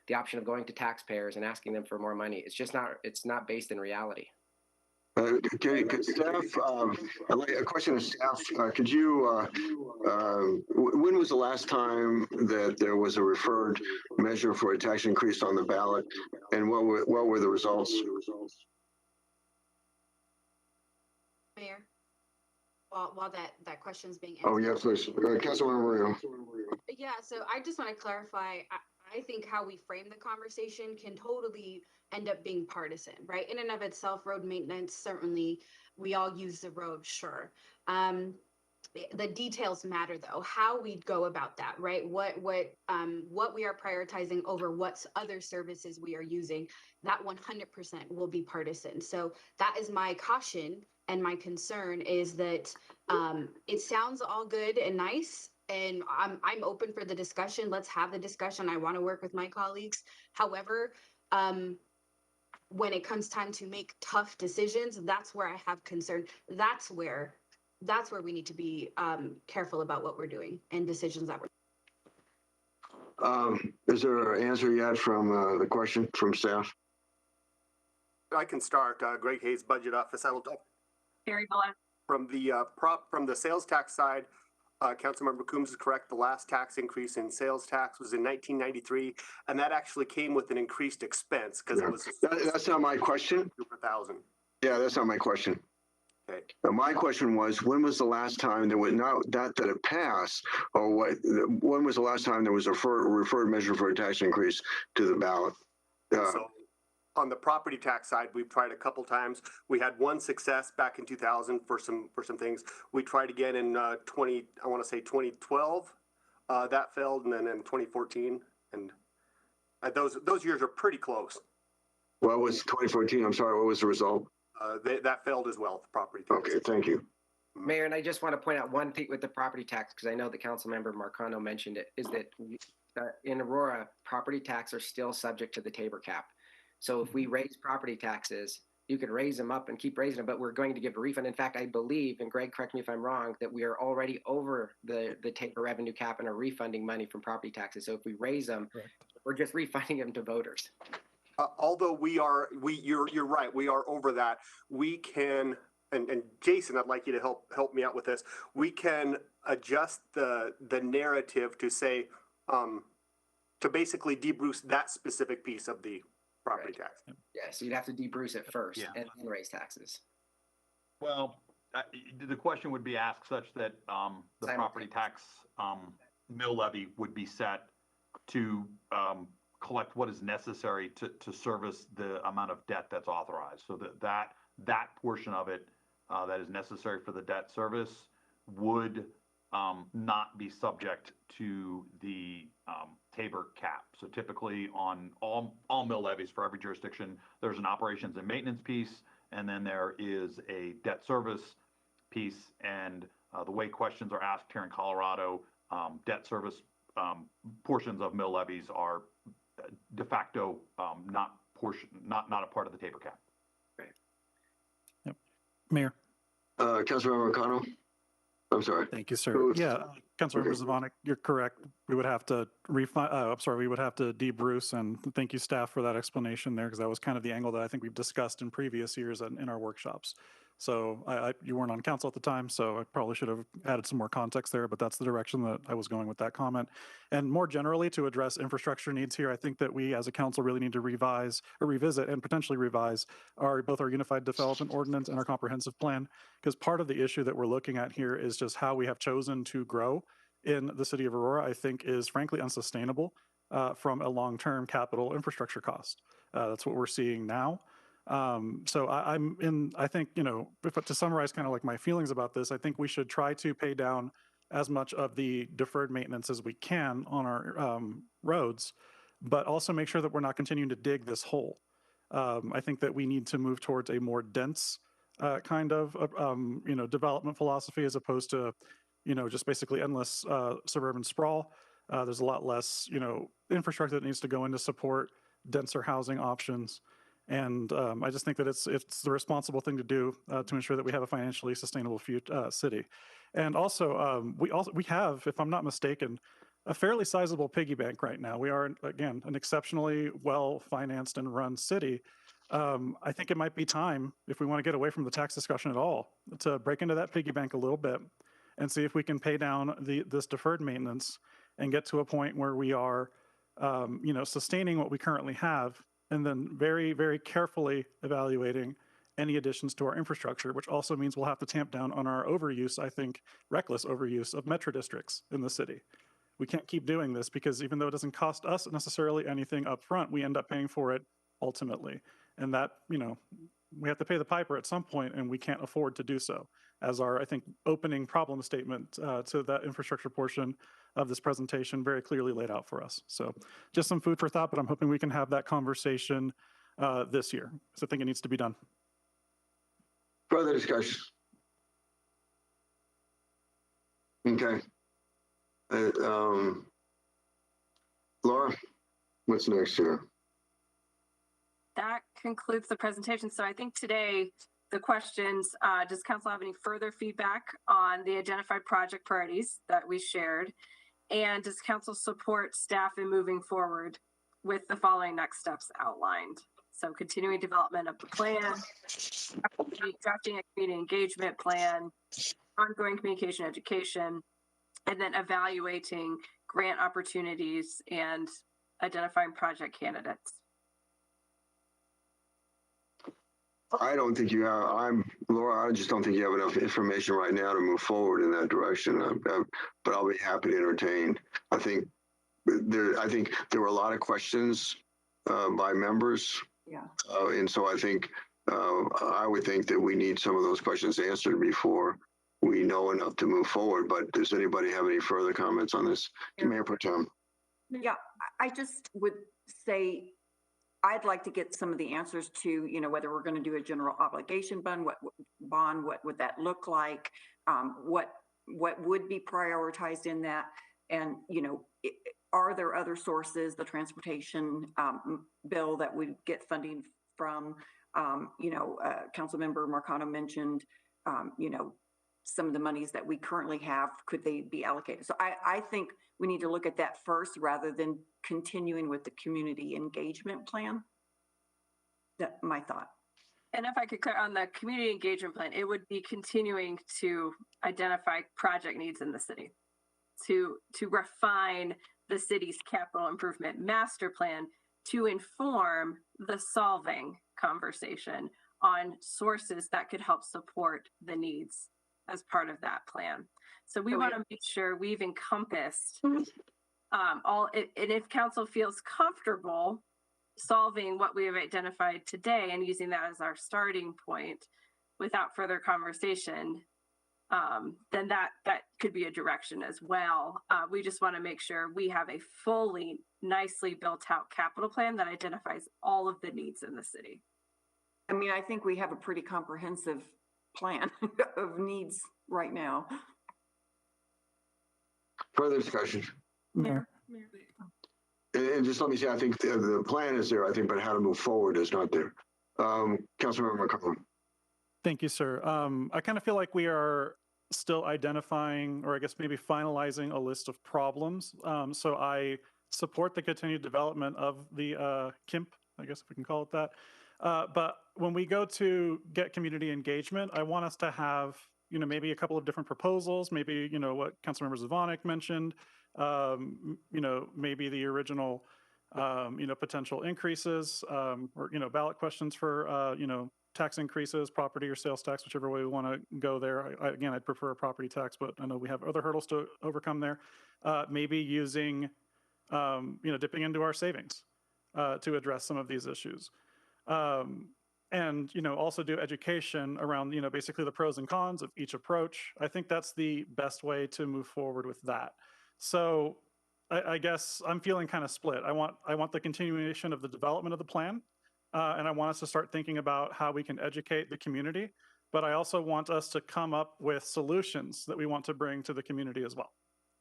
the option of going to taxpayers and asking them for more money, it's not based in reality. Okay, could staff, I'd like a question of staff. Could you, when was the last time that there was a referred measure for a tax increase on the ballot, and what were the results? Mayor, while that question's being answered. Oh, yeah, please. Councilmember Moreno. Yeah, so I just want to clarify, I think how we frame the conversation can totally end up being partisan, right? In and of itself, road maintenance, certainly we all use the road, sure. The details matter though, how we go about that, right? What we are prioritizing over what other services we are using, that 100% will be partisan. So that is my caution and my concern is that it sounds all good and nice, and I'm open for the discussion. Let's have the discussion. I want to work with my colleagues. However, when it comes time to make tough decisions, that's where I have concern. That's where we need to be careful about what we're doing and decisions that we're. Is there an answer yet from the question from staff? I can start. Greg Hayes, Budget Office. I will talk. Barry Ballot. From the sales tax side, Councilmember Coombs is correct. The last tax increase in sales tax was in 1993, and that actually came with an increased expense because it was. That's not my question. Per thousand. Yeah, that's not my question. Okay. My question was, when was the last time there was not that it passed, or what? When was the last time there was a referred measure for a tax increase to the ballot? So, on the property tax side, we've tried a couple times. We had one success back in 2000 for some things. We tried again in 2012. That failed, and then in 2014, and those years are pretty close. What was 2014? I'm sorry. What was the result? That failed as well. The property tax. Okay, thank you. Mayor, and I just want to point out one thing with the property tax, because I know that Councilmember Marcano mentioned it, is that in Aurora, property tax are still subject to the Tabor cap. So if we raise property taxes, you could raise them up and keep raising them, but we're going to give a refund. In fact, I believe, and Greg, correct me if I'm wrong, that we are already over the Tabor revenue cap and are refunding money from property taxes. So if we raise them, we're just refunding them to voters. Although you're right, we are over that. We can, and Jason, I'd like you to help me out with this. We can adjust the narrative to say, to basically debruce that specific piece of the property tax. Yeah, so you'd have to debruce it first and then raise taxes. Well, the question would be asked such that the property tax mill levy would be set to collect what is necessary to service the amount of debt that's authorized. So that portion of it that is necessary for the debt service would not be subject to the Tabor cap. So typically on all mill levies for every jurisdiction, there's an operations and maintenance piece, and then there is a debt service piece. And the way questions are asked here in Colorado, debt service portions of mill levies are de facto not a part of the Tabor cap. Right. Yep. Mayor. Councilmember O'Connell. I'm sorry. Thank you, sir. Yeah, Councilmember Zvonek, you're correct. We would have to we would have to debruce, and thank you, staff, for that explanation there, because that was kind of the angle that I think we've discussed in previous years in our workshops. So you weren't on council at the time, so I probably should have added some more context there, but that's the direction that I was going with that comment. And more generally, to address infrastructure needs here, I think that we as a council really need to revisit and potentially revise both our Unified Development Ordinance and our comprehensive plan, because part of the issue that we're looking at here is just how we have chosen to grow in the city of Aurora, I think is frankly unsustainable. from a long-term capital infrastructure cost. That's what we're seeing now. So I think, to summarize kind of like my feelings about this, I think we should try to pay down as much of the deferred maintenance as we can on our roads, but also make sure that we're not continuing to dig this hole. I think that we need to move towards a more dense kind of, development philosophy as opposed to, just basically endless suburban sprawl. There's a lot less, infrastructure that needs to go in to support denser housing options. And I just think that it's the responsible thing to do to ensure that we have a financially sustainable city. And also, we have, if I'm not mistaken, a fairly sizable piggy bank right now. We are, again, an exceptionally well-financed and run city. I think it might be time, if we want to get away from the tax discussion at all, to break into that piggy bank a little bit and see if we can pay down this deferred maintenance and get to a point where we are, sustaining what we currently have, and then very, very carefully evaluating any additions to our infrastructure, which also means we'll have to tamp down on our overuse, I think, reckless overuse of metro districts in the city. We can't keep doing this because even though it doesn't cost us necessarily anything up front, we end up paying for it ultimately. And that, we have to pay the piper at some point, and we can't afford to do so, as our, I think, opening problem statement to that infrastructure portion of this presentation very clearly laid out for us. So just some food for thought, but I'm hoping we can have that conversation this year, because I think it needs to be done. Further discussion? Okay. Laura, what's next here? That concludes the presentation. So I think today the questions, does council have any further feedback on the identified project priorities that we shared? And does council support staff in moving forward with the following next steps outlined? So continuing development of the plan, drafting a community engagement plan, ongoing communication education, and then evaluating grant opportunities and identifying project candidates. I don't think you have, Laura, I just don't think you have enough information right now to move forward in that direction. But I'll be happy to entertain. I think there were a lot of questions by members. Yeah. And so I think, I would think that we need some of those questions answered before we know enough to move forward. But does anybody have any further comments on this? Mayor Pro Tem. Yeah, I just would say, I'd like to get some of the answers to, whether we're going to do a general obligation bond, what would that look like? What would be prioritized in that? And, are there other sources, the transportation bill that would get funding from, Councilmember Marcano mentioned, some of the monies that we currently have, could they be allocated? So I think we need to look at that first rather than continuing with the community engagement plan. That's my thought. And if I could clear on the community engagement plan, it would be continuing to identify project needs in the city, to refine the city's capital improvement master plan to inform the solving conversation on sources that could help support the needs as part of that plan. So we want to make sure we've encompassed all, and if council feels comfortable solving what we have identified today and using that as our starting point without further conversation, then that could be a direction as well. We just want to make sure we have a fully, nicely built out capital plan that identifies all of the needs in the city. I mean, I think we have a pretty comprehensive plan of needs right now. Further discussion? Mayor. And just let me say, I think the plan is there, I think, but how to move forward is not there. Councilmember McCollum. Thank you, sir. I kind of feel like we are still identifying, or I guess maybe finalizing a list of problems. So I support the continued development of the KIMP, I guess if we can call it that. But when we go to get community engagement, I want us to have, maybe a couple of different proposals, maybe, what Councilmember Zvonek mentioned, maybe the original, potential increases, or, ballot questions for, tax increases, property or sales tax, whichever way we want to go there. Again, I'd prefer a property tax, but I know we have other hurdles to overcome there. Maybe using dipping into our savings to address some of these issues. And, also do education around, basically the pros and cons of each approach. I think that's the best way to move forward with that. So I guess I'm feeling kind of split. I want the continuation of the development of the plan. And I want us to start thinking about how we can educate the community, but I also want us to come up with solutions that we want to bring to the community as well,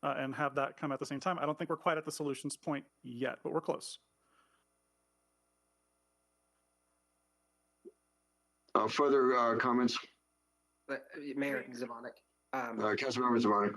and have that come at the same time. I don't think we're quite at the solutions point yet, but we're close. Further comments? Mayor Zavonik. Councilmember Zavonik.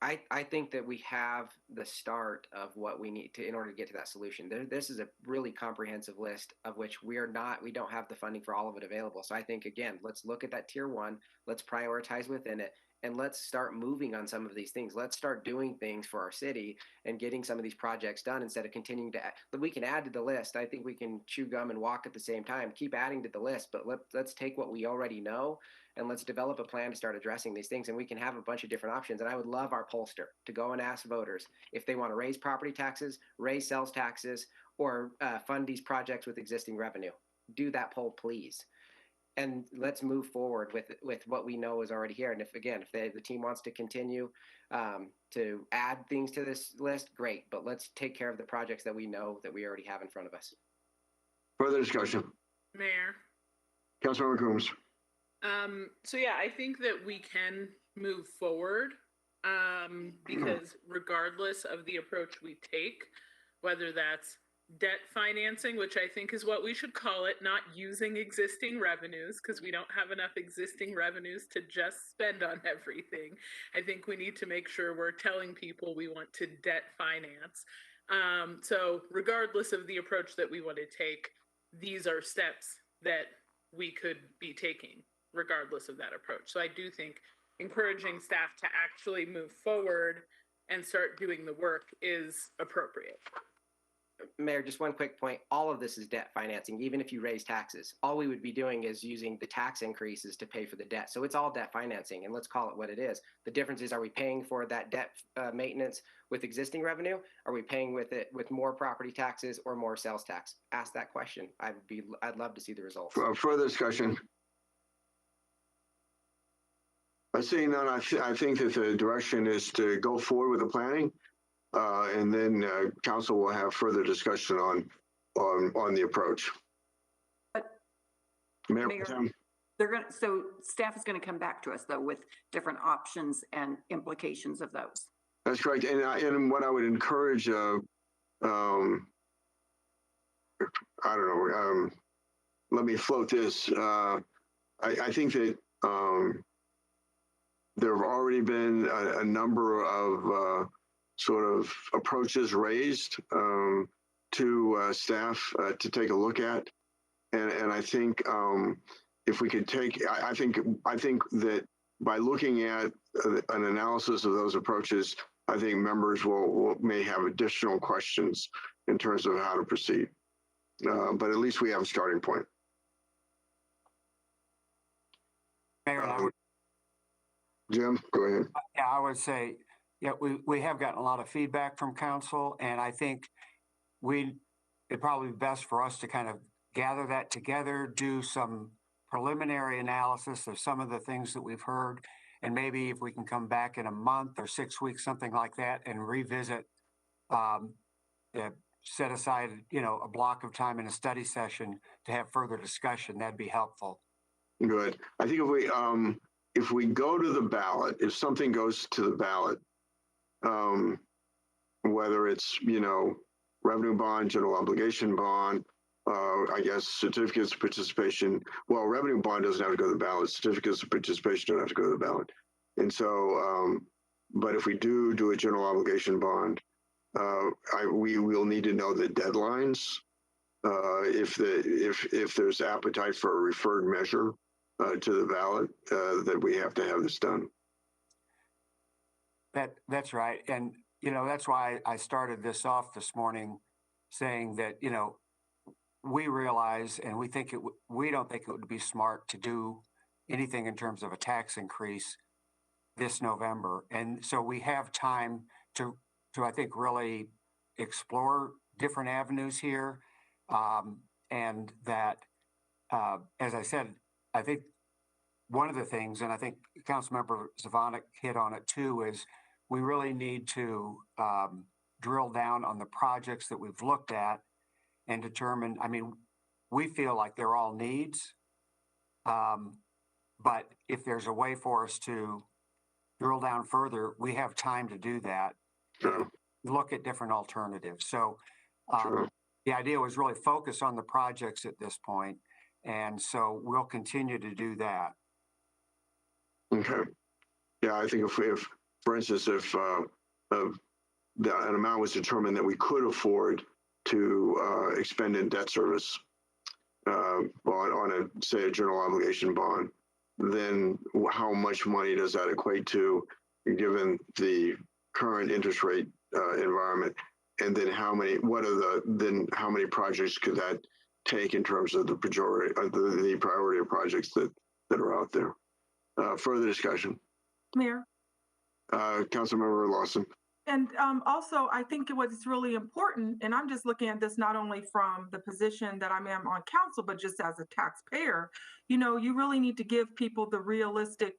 I think that we have the start of what we need to in order to get to that solution. This is a really comprehensive list of which we don't have the funding for all of it available. So I think, again, let's look at that tier one, let's prioritize within it, and let's start moving on some of these things. Let's start doing things for our city and getting some of these projects done instead of continuing to add. We can add to the list. I think we can chew gum and walk at the same time, keep adding to the list, but let's take what we already know and let's develop a plan to start addressing these things. And we can have a bunch of different options. And I would love our pollster to go and ask voters if they want to raise property taxes, raise sales taxes, or fund these projects with existing revenue. Do that poll, please. And let's move forward with what we know is already here. And if the team wants to continue to add things to this list, great. But let's take care of the projects that we know that we already have in front of us. Further discussion. Mayor. Councilmember Coombs. So yeah, I think that we can move forward because regardless of the approach we take, whether that's debt financing, which I think is what we should call it, not using existing revenues because we don't have enough existing revenues to just spend on everything. I think we need to make sure we're telling people we want to debt finance. So regardless of the approach that we want to take, these are steps that we could be taking regardless of that approach. So I do think encouraging staff to actually move forward and start doing the work is appropriate. Mayor, just one quick point. All of this is debt financing, even if you raise taxes. All we would be doing is using the tax increases to pay for the debt. So it's all debt financing, and let's call it what it is. The difference is, are we paying for that debt maintenance with existing revenue? Are we paying with it with more property taxes or more sales tax? Ask that question. I'd love to see the results. Further discussion. Seeing none, I think that the direction is to go forward with the planning, and then council will have further discussion on the approach. But Mayor, so staff is going to come back to us though with different options and implications of those. That's correct. And what I would encourage, I don't know, let me float this. I think that there have already been a number of sort of approaches raised to staff to take a look at, and I think if we could take, I think that by looking at an analysis of those approaches, I think members may have additional questions in terms of how to proceed. But at least we have a starting point. Mayor, Jim, go ahead. Yeah, I would say, yeah, we have gotten a lot of feedback from council, and I think it'd probably be best for us to kind of gather that together, do some preliminary analysis of some of the things that we've heard, and maybe if we can come back in a month or 6 weeks, something like that, and revisit, set aside, a block of time in a study session to have further discussion, that'd be helpful. Good. I think if we go to the ballot, if something goes to the ballot, whether it's, revenue bond, general obligation bond, I guess certificates of participation. Well, revenue bond doesn't have to go to the ballot. Certificates of participation don't have to go to the ballot. And so, but if we do a general obligation bond, we will need to know the deadlines. If there's appetite for a referred measure to the ballot, that we have to have this done. That's right. And, that's why I started this off this morning saying that, we realize and we don't think it would be smart to do anything in terms of a tax increase this November. And so we have time to I think, really explore different avenues here. And that, as I said, I think one of the things, and I think Councilmember Zvonek hit on it too, is we really need to drill down on the projects that we've looked at and determine, I mean, we feel like they're all needs. But if there's a way for us to drill down further, we have time to do that. Sure. Look at different alternatives. So Sure. the idea was really focus on the projects at this point. And so we'll continue to do that. Okay. Yeah, I think if for instance, if an amount was determined that we could afford to expend in debt service on a, say, a general obligation bond, then how much money does that equate to given the current interest rate environment? And then how many projects could that take in terms of the priority of projects that are out there? Further discussion. Mayor. Councilmember Lawson. And also, I think what's really important, and I'm just looking at this not only from the position that I'm in on council, but just as a taxpayer, you really need to give people the realistic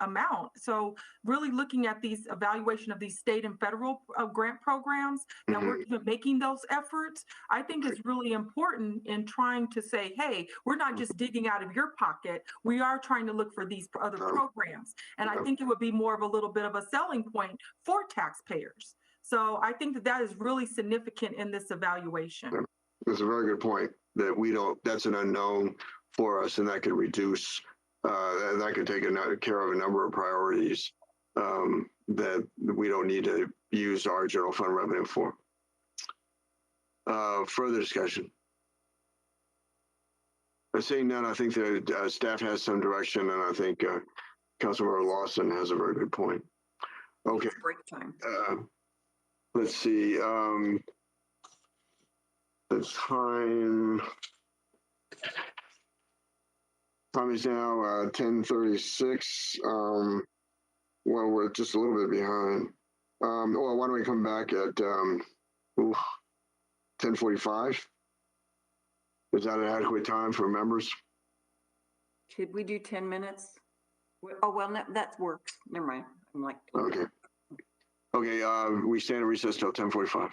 amount. So really looking at these evaluation of these state and federal grant programs that we're even making those efforts, I think is really important in trying to say, hey, we're not just digging out of your pocket. We are trying to look for these other programs. And I think it would be more of a little bit of a selling point for taxpayers. So I think that is really significant in this evaluation. That's a very good point that that's an unknown for us, and that could reduce, that could take care of a number of priorities that we don't need to use our general fund revenue for. Further discussion. Seeing none, I think the staff has some direction, and I think Councilmember Lawson has a very good point. Okay. It's break time. Let's see. The time is now 10:36. Well, we're just a little bit behind. Well, why don't we come back at 10:45? Is that an adequate time for members? Could we do 10 minutes? Oh, well, no, that works. Never mind. I'm like, okay. Okay, we stand at recess till 10:45.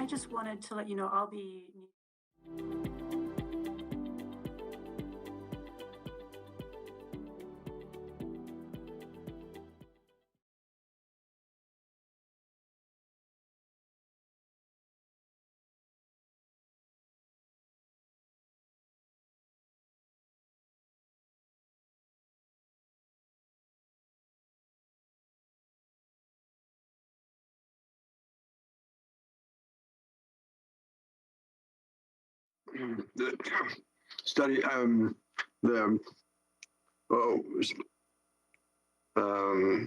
just wanted to let you know I'll be. The study, the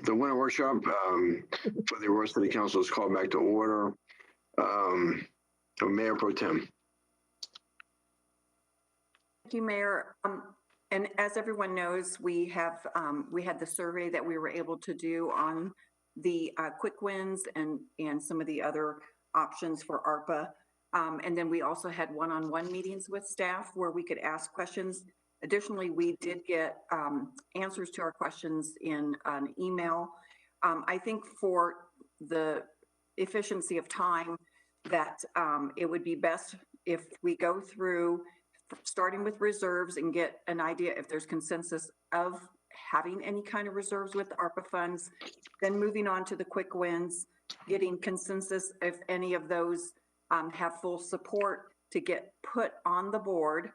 winter workshop for the Aurora City Council is called back to order. Mayor Pro Tem. Thank you, Mayor. And as everyone knows, we had the survey that we were able to do on the quick wins and some of the other options for ARPA. And then we also had one-on-one meetings with staff where we could ask questions. Additionally, we did get answers to our questions in an email. I think for the efficiency of time that it would be best if we go through starting with reserves and get an idea if there's consensus of having any kind of reserves with the ARPA funds, then moving on to the quick wins, getting consensus if any of those have full support to get put on the board.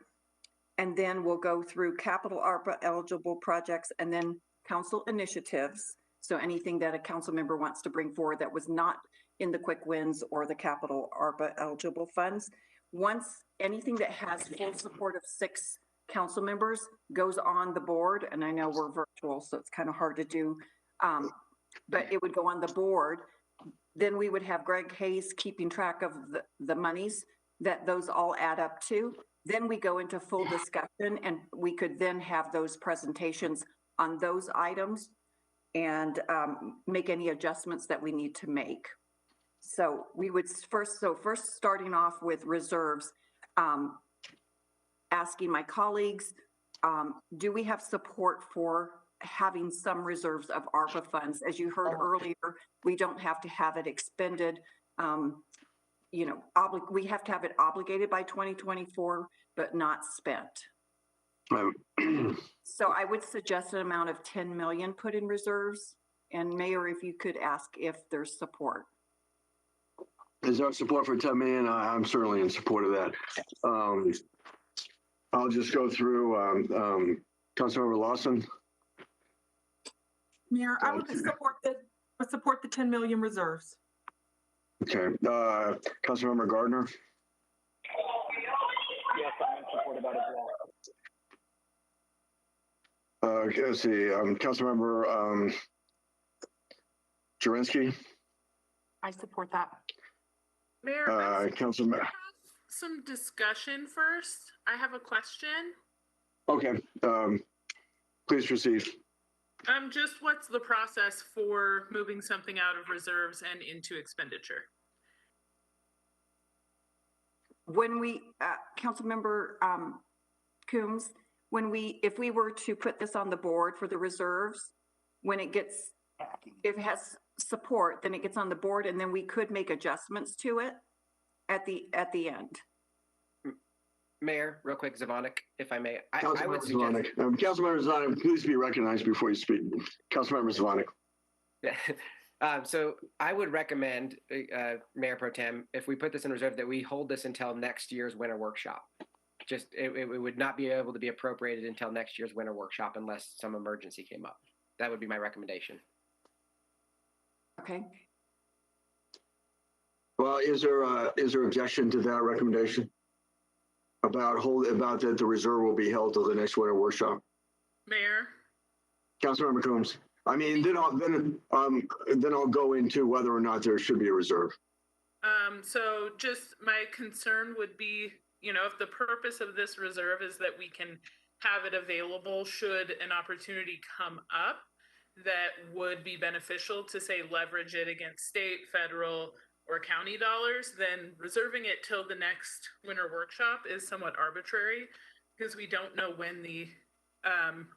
And then we'll go through capital ARPA eligible projects and then council initiatives. So anything that a council member wants to bring forward that was not in the quick wins or the capital ARPA eligible funds. Once anything that has full support of 6 council members goes on the board, and I know we're virtual, so it's kind of hard to do, but it would go on the board. Then we would have Greg Hayes keeping track of the monies that those all add up to. Then we go into full discussion and we could then have those presentations on those items and make any adjustments that we need to make. So we would first starting off with reserves, asking my colleagues, do we have support for having some reserves of ARPA funds? As you heard earlier, we don't have to have it expended. We have to have it obligated by 2024, but not spent. So I would suggest an amount of 10 million put in reserves. And Mayor, if you could ask if there's support. Is there support for 10 million? I'm certainly in support of that. I'll just go through Councilmember Lawson. Mayor, I would support the 10 million reserves. Okay. Councilmember Gardner. Yes, I'm in support of that as well. Okay, let's see. Councilmember Jurenski. I support that. Mayor, Councilmember. Some discussion first. I have a question. Okay. Please proceed. Just what's the process for moving something out of reserves and into expenditure? When we, Councilmember Coombs, if we were to put this on the board for the reserves, if it has support, then it gets on the board and then we could make adjustments to it at the end. Mayor, real quick, Zvonek, if I may. Councilmember Zvonek. Councilmember Zvonek, please be recognized before you speak. Councilmember Zvonek. So I would recommend, Mayor Pro Tem, if we put this in reserve, that we hold this until next year's winter workshop. Just, it would not be able to be appropriated until next year's winter workshop unless some emergency came up. That would be my recommendation. Okay. Well, is there objection to that recommendation? About that the reserve will be held till the next winter workshop. Mayor. Councilmember Coombs. I mean, then I'll go into whether or not there should be a reserve. So just my concern would be, if the purpose of this reserve is that we can have it available should an opportunity come up that would be beneficial to, say, leverage it against state, federal, or county dollars, then reserving it till the next winter workshop is somewhat arbitrary because we don't know when the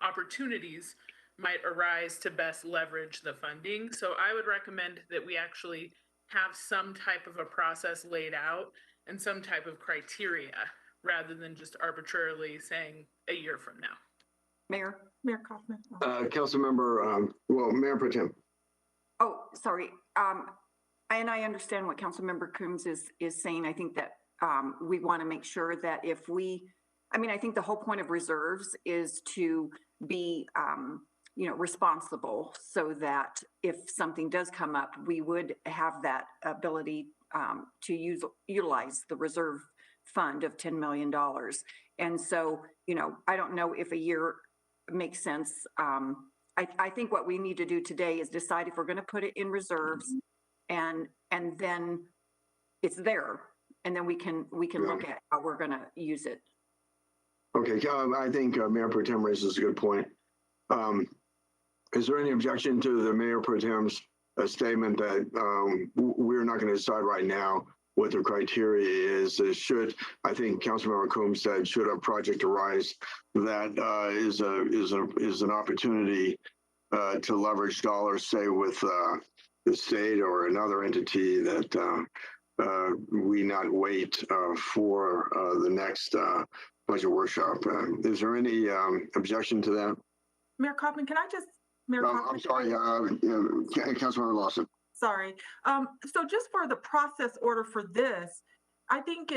opportunities might arise to best leverage the funding. So I would recommend that we actually have some type of a process laid out and some type of criteria rather than just arbitrarily saying a year from now. Mayor Kaufman. Councilmember, Mayor Pro Tem. Oh, sorry. And I understand what Councilmember Coombs is saying. I think that we want to make sure that I think the whole point of reserves is to be, responsible so that if something does come up, we would have that ability to utilize the reserve fund of $10 million. And so, I don't know if a year makes sense. I think what we need to do today is decide if we're going to put it in reserves and then it's there. And then we can look at how we're going to use it. Okay, I think Mayor Pro Tem raises a good point. Is there any objection to the Mayor Pro Tem's statement that we're not going to decide right now what the criteria is? I think Councilmember Coombs said, should a project arise that is an opportunity to leverage dollars, say with the state or another entity, that we not wait for the next budget workshop. Is there any objection to that? Mayor Kaufman, can I just, I'm sorry, Councilmember Lawson. Sorry. So just for the process order for this, I think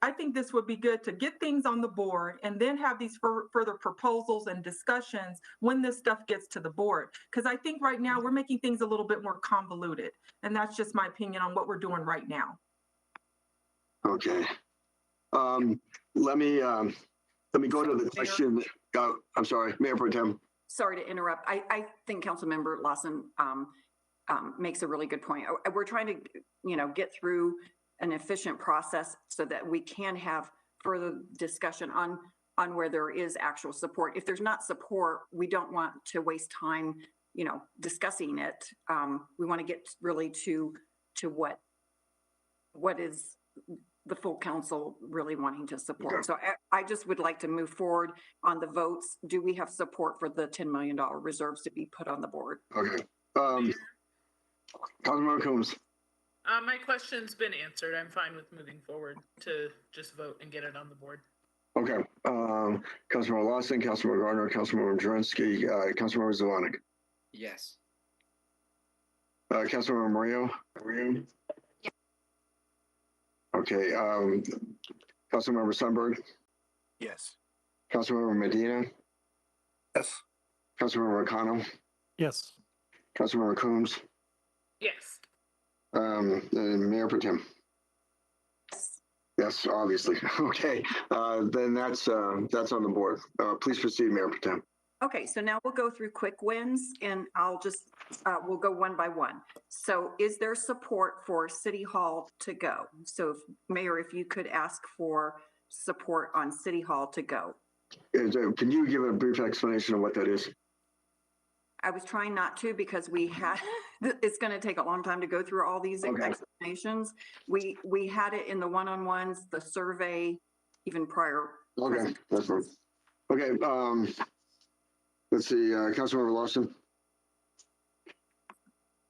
I think this would be good to get things on the board and then have these further proposals and discussions when this stuff gets to the board. Because I think right now we're making things a little bit more convoluted. And that's just my opinion on what we're doing right now. Okay. Let me go to the question. I'm sorry, Mayor Pro Tem. Sorry to interrupt. I think Councilmember Lawson makes a really good point. We're trying to, get through an efficient process so that we can have further discussion on where there is actual support. If there's not support, we don't want to waste time, discussing it. We want to get really to what is the full council really wanting to support. Okay. So I just would like to move forward on the votes. Do we have support for the $10 million reserves to be put on the board? Okay. Councilmember Coombs. My question's been answered. I'm fine with moving forward to just vote and get it on the board. Okay. Councilmember Lawson, Councilmember Gardner, Councilmember Jurenski, Councilmember Zvonek. Yes. Councilmember Murillo. Yeah. Okay. Councilmember Sundberg. Yes. Councilmember Medina. Yes. Councilmember O'Connell. Yes. Councilmember Coombs. Yes. And Mayor Pro Tem. Yes, obviously. Okay. Then that's on the board. Please proceed, Mayor Pro Tem. Okay, so now we'll go through quick wins and we'll go one by one. So is there support for City Hall to go? So Mayor, if you could ask for support on City Hall to go. Can you give a brief explanation of what that is? I was trying not to because it's going to take a long time to go through all these explanations. We had it in the one-on-ones, the survey, even prior. Okay, that's fine. Okay, let's see, Councilmember Lawson.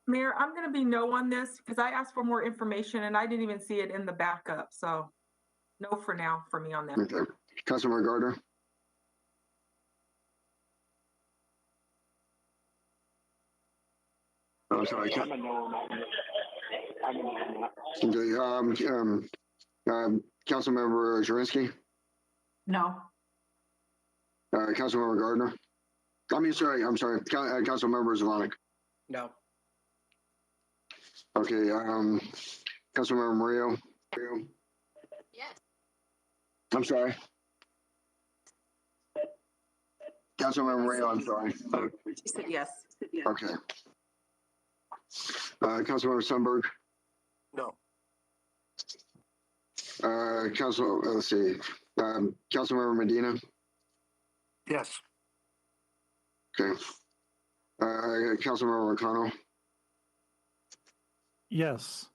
Mayor, I'm going to be no on this because I asked for more information and I didn't even see it in the backup. So no for now for me on that. Okay, Councilmember Gardner. I'm sorry. I'm a no on that. Okay, Councilmember Jurenski. No. Councilmember Gardner. I'm sorry. Councilmember Zvonek. No. Okay, Councilmember Murillo. Yes. I'm sorry. Councilmember Murillo, I'm sorry. She said yes. Okay. Councilmember Sundberg. No. Let's see. Councilmember Medina. Yes. Okay. Councilmember O'Connell. Yes.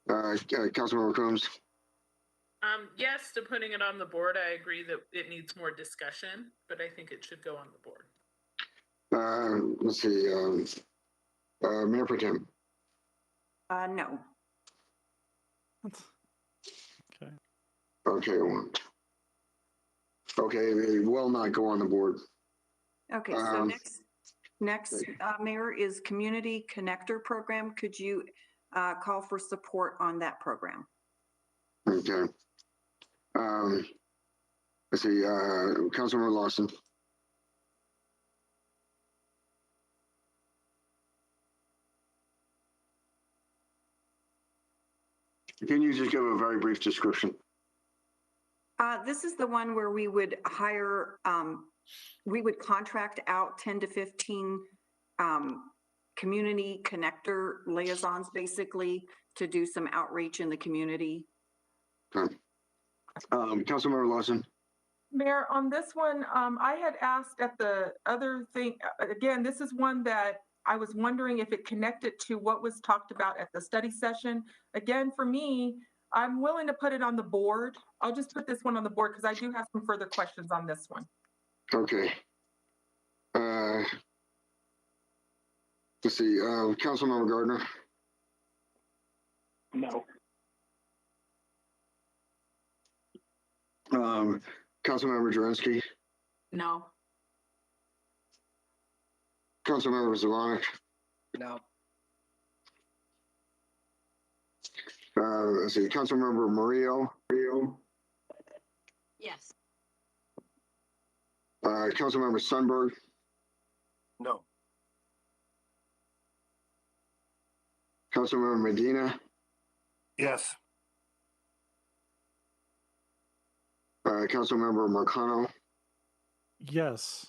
Councilmember Coombs. Yes to putting it on the board. I agree that it needs more discussion, but I think it should go on the board. Let's see. Mayor Pro Tem. No. Okay. Okay. Okay, it will not go on the board. Okay, so next, Mayor, is Community Connector Program. Could you call for support on that program? Okay. Let's see, Councilmember Lawson. Can you just give a very brief description? This is the one where we would hire, we would contract out 10 to 15 community connector liaisons, basically, to do some outreach in the community. Okay. Councilmember Lawson. Mayor, on this one, I had asked at the other thing, again, this is one that I was wondering if it connected to what was talked about at the study session. Again, for me, I'm willing to put it on the board. I'll just put this one on the board because I do have some further questions on this one. Okay. Let's see, Councilmember Gardner. No. Councilmember Jurenski. No. Councilmember Zavonic. No. Let's see, Councilmember Murillo. Yes. Councilmember Sundberg. No. Councilmember Medina. Yes. Councilmember Marcano. Yes.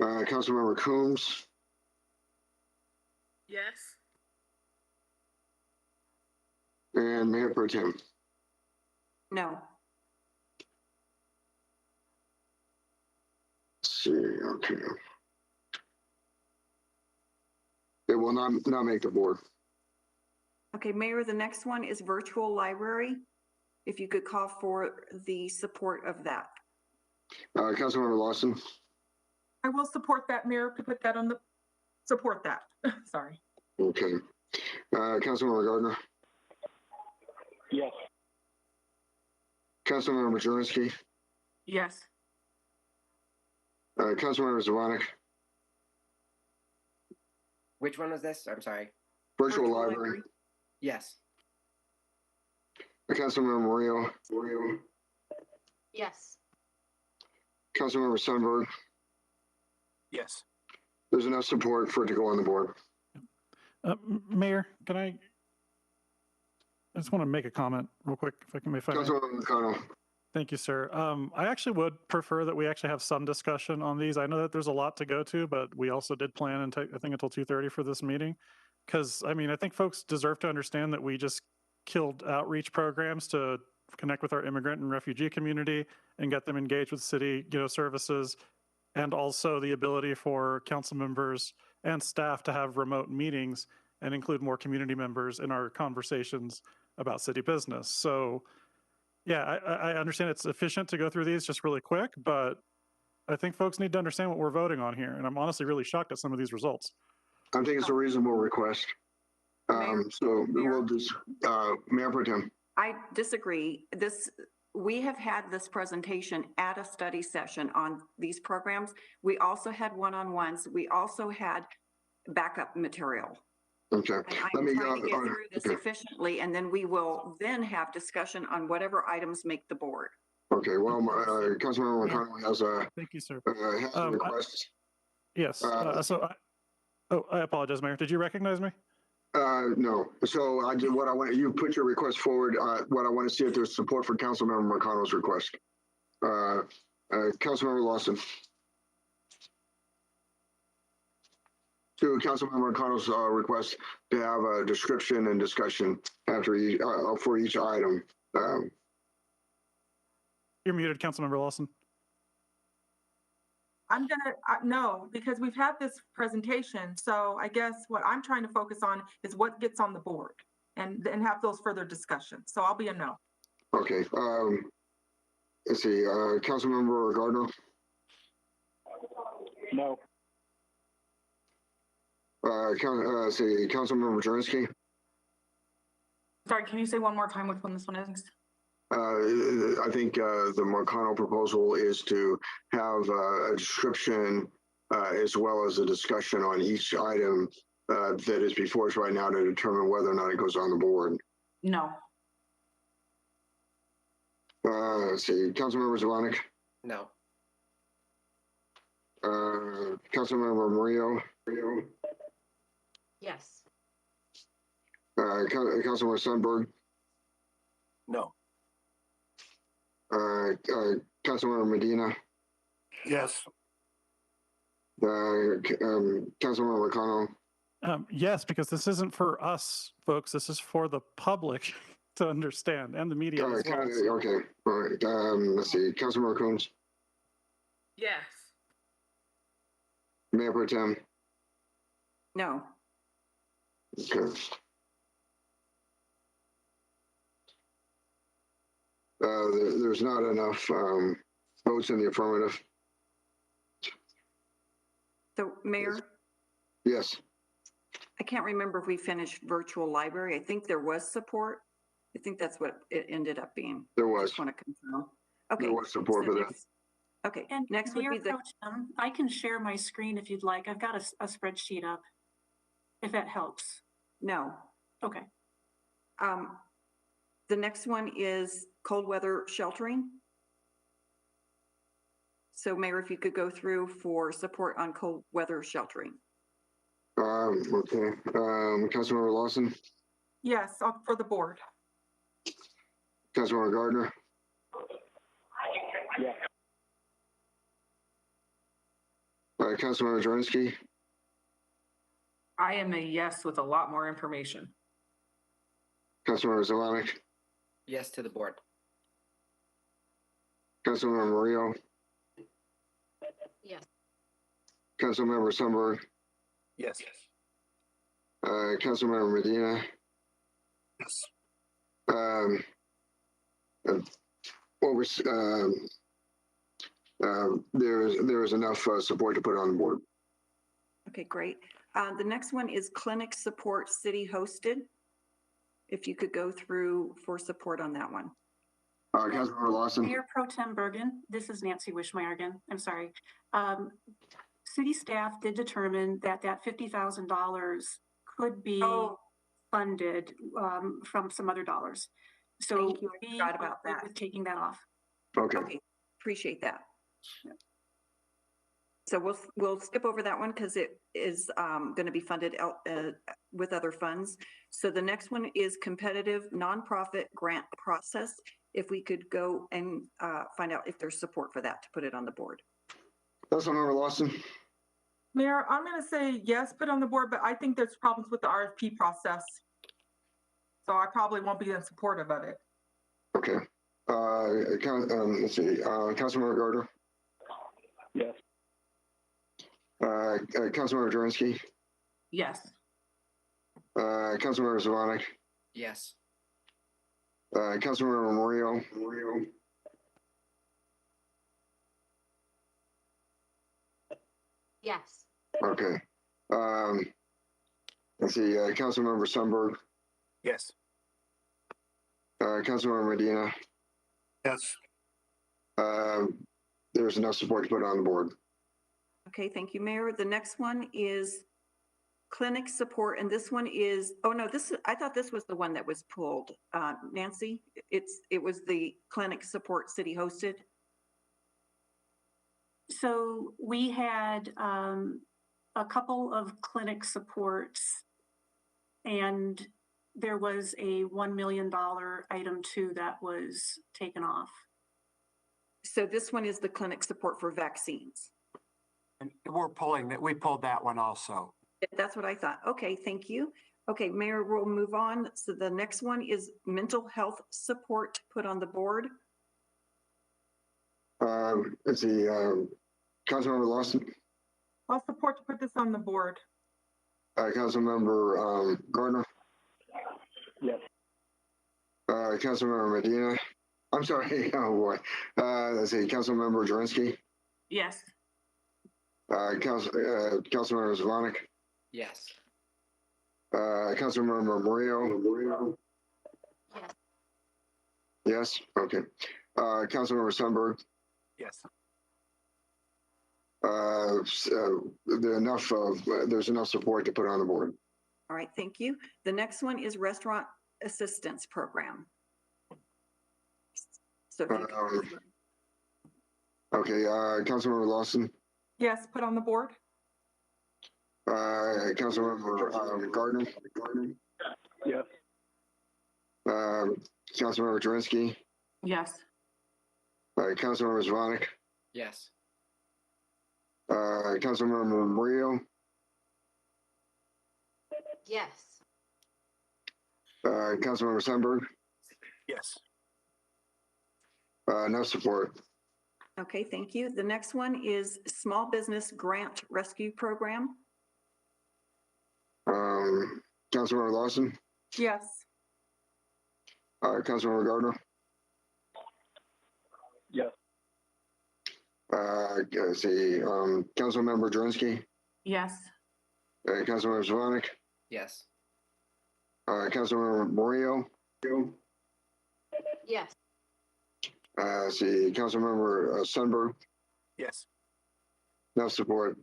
Councilmember Coombs. Yes. And Mayor Pro Tem. No. Let's see, okay. It will not make the board. Okay, Mayor, the next one is virtual library. If you could call for the support of that. Councilmember Lawson. I will support that, Mayor, to put that on the, support that, sorry. Okay. Councilmember Gardner. Yes. Councilmember Jurenski. Yes. Councilmember Zavonic. Which one was this? I'm sorry. Virtual library. Yes. Councilmember Murillo. Yes. Councilmember Sundberg. Yes. There's enough support for it to go on the board. Mayor, can I just want to make a comment real quick, if I can. Councilmember McConnell. Thank you, sir. I actually would prefer that we actually have some discussion on these. I know that there's a lot to go to, but we also did plan, and I think until 2:30 for this meeting. Because, I mean, I think folks deserve to understand that we just killed outreach programs to connect with our immigrant and refugee community and get them engaged with city, services, and also the ability for council members and staff to have remote meetings and include more community members in our conversations about city business. So, yeah, I understand it's efficient to go through these just really quick, but I think folks need to understand what we're voting on here. And I'm honestly really shocked at some of these results. I think it's a reasonable request. So we'll just, Mayor Pro Tem. I disagree. We have had this presentation at a study session on these programs. We also had one-on-ones. We also had backup material. Okay. I'm trying to get through this efficiently, and then we will then have discussion on whatever items make the board. Okay. Well, Councilmember McConnell has a thank you, sir. Has a request. Yes. I apologize, Mayor. Did you recognize me? No. So you put your request forward. What I want to see if there's support for Councilmember McConnell's request. Councilmember Lawson. To Councilmember McConnell's request to have a description and discussion after for each item. You're muted, Councilmember Lawson. I'm gonna, no, because we've had this presentation. So I guess what I'm trying to focus on is what gets on the board and have those further discussions. So I'll be a no. Okay. Let's see, Councilmember Gardner. No. Councilmember Jernsky. Sorry, can you say one more time which one this one is? I think the Marcano proposal is to have a description as well as a discussion on each item that is before us right now to determine whether or not it goes on the board. No. Let's see, Councilmember Zavonic, No. Councilmember Murillo, Yes. Councilmember Sundberg, No. Councilmember Medina, Yes. Councilmember Marcano. Yes, because this isn't for us, folks. This is for the public to understand and the media as well. Okay, all right. Let's see, Councilmember Coons, Yes. Mayor Pro Tem. No. Okay. There's not enough votes in the affirmative. So, Mayor, Yes. I can't remember if we finished virtual library. I think there was support. I think that's what it ended up being. There was. Just want to confirm. Okay. There was support so for that. next- Okay, And next would Mayor be the, Pro Tem, I can share my screen if you'd like. I've got a spreadsheet up, if that helps. no. Okay. The next one is cold weather sheltering. So Mayor, if you could go through for support on cold weather sheltering. Okay. Councilmember Lawson, Yes, for the board. Councilmember Gardner, Yes. Councilmember Jernsky, I am a yes with a lot more information. Councilmember Zavonic, Yes to the board. Councilmember Murillo, Yes. Councilmember Sundberg, Yes. Councilmember Medina. Yes. There is enough support to put on the board. Okay, great. The next one is clinic support city hosted. If you could go through for support on that one. Councilmember Lawson. Mayor Pro Tem Bergen, this is Nancy Wishmeyer again. I'm sorry. City staff did determine that $50,000 could be funded from some other dollars. So Thank you. I forgot about that. with taking that off. Okay. Okay, appreciate that. So we'll skip over that one because it is going to be funded with other funds. So the next one is competitive nonprofit grant process. If we could go and find out if there's support for that to put it on the board. Councilmember Lawson. Mayor, I'm going to say yes, put on the board, but I think there's problems with the RFP process. So I probably won't be in supportive of it. Okay. Let's see. Councilmember Gardner. Yes. Councilmember Jernsky. Yes. Councilmember Zavonic. Yes. Councilmember Murillo. Yes. Okay. Let's see. Councilmember Sundberg. Yes. Councilmember Medina. Yes. There's enough support to put on the board. Okay, thank you, Mayor. The next one is clinic support, and this one is, oh no, I thought this was the one that was pulled. Nancy, it was the clinic support city hosted. So we had a couple of clinic supports, and there was a $1 million item too that was taken off. So this one is the clinic support for vaccines. And we're pulling that. We pulled that one also. That's what I thought. Okay, thank you. Okay, Mayor, we'll move on. So the next one is mental health support put on the board. Let's see. Councilmember Lawson. I'll support to put this on the board. Councilmember Gardner. Yes. Councilmember Medina. I'm sorry. Oh boy. Let's see. Councilmember Jernsky. Yes. Councilmember Zavonic. Yes. Councilmember Murillo? Yes. Yes, okay. Councilmember Sundberg? Yes. There's enough support to put on the board. All right, thank you. The next one is Restaurant Assistance Program. So if you could- Okay, Councilmember Lawson? Yes, put on the board. Councilmember Gardner? Yes. Councilmember Drinsky? Yes. Councilmember Zvonik? Yes. Councilmember Murillo? Yes. Councilmember Sundberg? Yes. No support. Okay, thank you. The next one is Small Business Grant Rescue Program. Councilmember Lawson? Yes. Councilmember Gardner? Yes. Let's see, Councilmember Drinsky? Yes. Councilmember Zvonik? Yes. Councilmember Murillo? Yes. Let's see, Councilmember Sundberg? Yes. No support.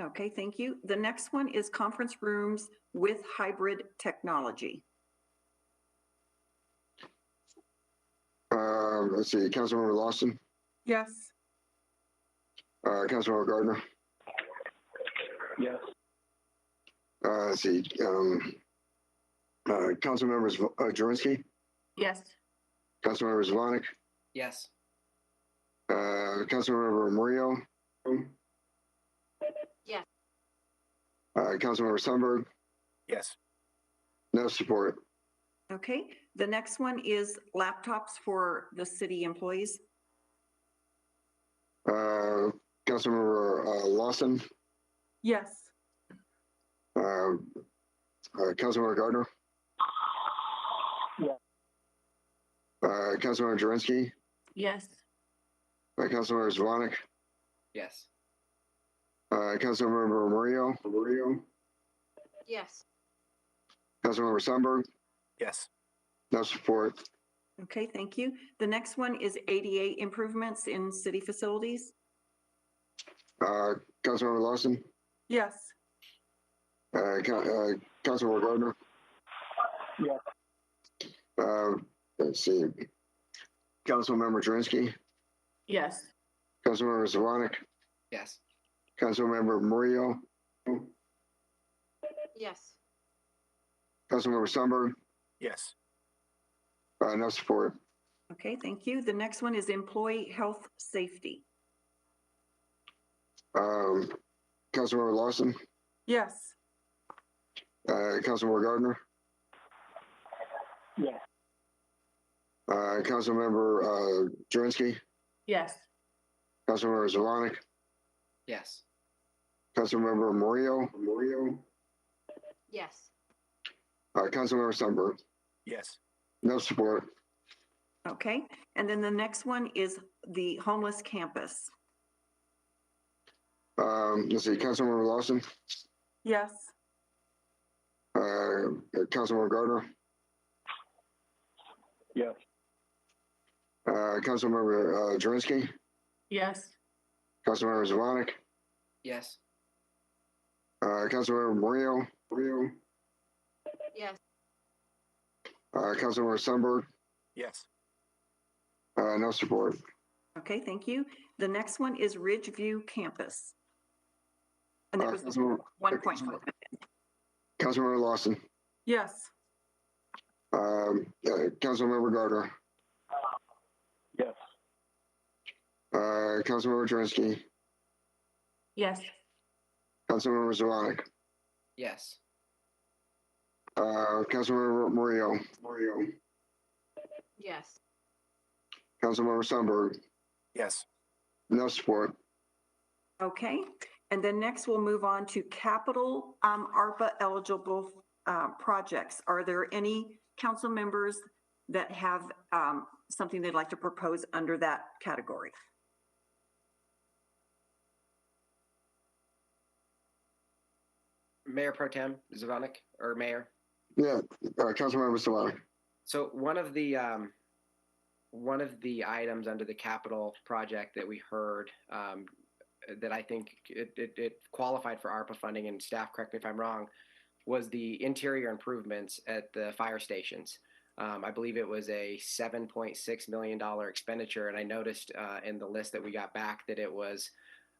Okay, thank you. The next one is Conference Rooms with Hybrid Technology. Let's see, Councilmember Lawson? Yes. Councilmember Gardner? Yes. Let's see, Councilmember Drinsky? Yes. Councilmember Zvonik? Yes. Councilmember Murillo? Yes. Councilmember Sundberg? Yes. No support. Okay, the next one is laptops for the city employees. Councilmember Lawson? Yes. Councilmember Gardner? Yes. Councilmember Drinsky? Yes. Councilmember Zvonik? Yes. Councilmember Murillo? Yes. Councilmember Sundberg? Yes. No support. Okay, thank you. The next one is ADA improvements in city facilities. Councilmember Lawson? Yes. Councilmember Gardner? Yes. Let's see. Councilmember Drinsky? Yes. Councilmember Zvonik? Yes. Councilmember Murillo? Yes. Councilmember Sundberg? Yes. No support. Okay, thank you. The next one is employee health safety. Councilmember Lawson? Yes. Councilmember Gardner? Yes. Councilmember Drinsky? Yes. Councilmember Zvonik? Yes. Councilmember Murillo? Yes. Councilmember Sundberg? Yes. No support. Okay, and then the next one is the homeless campus. Let's see, Councilmember Lawson? Yes. Councilmember Gardner? Yes. Councilmember Drinsky? Yes. Councilmember Zvonik? Yes. Councilmember Murillo? Yes. Councilmember Sundberg? Yes. No support. Okay, thank you. The next one is Ridgeview campus. And that was one point. Councilmember Lawson? Yes. Councilmember Gardner? Yes. Councilmember Drinsky? Yes. Councilmember Zvonik? Yes. Councilmember Murillo? Yes. Councilmember Sundberg? Yes. No support. Okay, and then next we'll move on to capital ARPA eligible projects. Are there any council members that have something they'd like to propose under that category? Mayor Pro Tem Zvonik, or Mayor. Yeah, Councilmember Solana. So one of the items under the capital project that we heard that I think it qualified for ARPA funding, and staff, correct me if I'm wrong, was the interior improvements at the fire stations. I believe it was a $7.6 million expenditure, and I noticed in the list that we got back that it was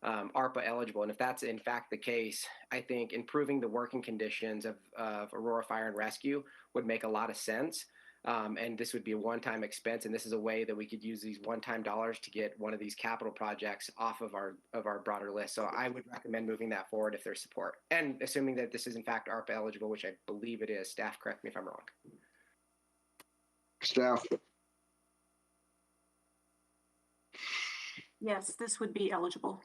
ARPA eligible. And if that's in fact the case, I think improving the working conditions of Aurora Fire and Rescue would make a lot of sense. And this would be a one-time expense, and this is a way that we could use these one-time dollars to get one of these capital projects off of our broader list. So I would recommend moving that forward if there's support, and assuming that this is in fact ARPA eligible, which I believe it is. Staff, correct me if I'm wrong. Staff. Yes, this would be eligible.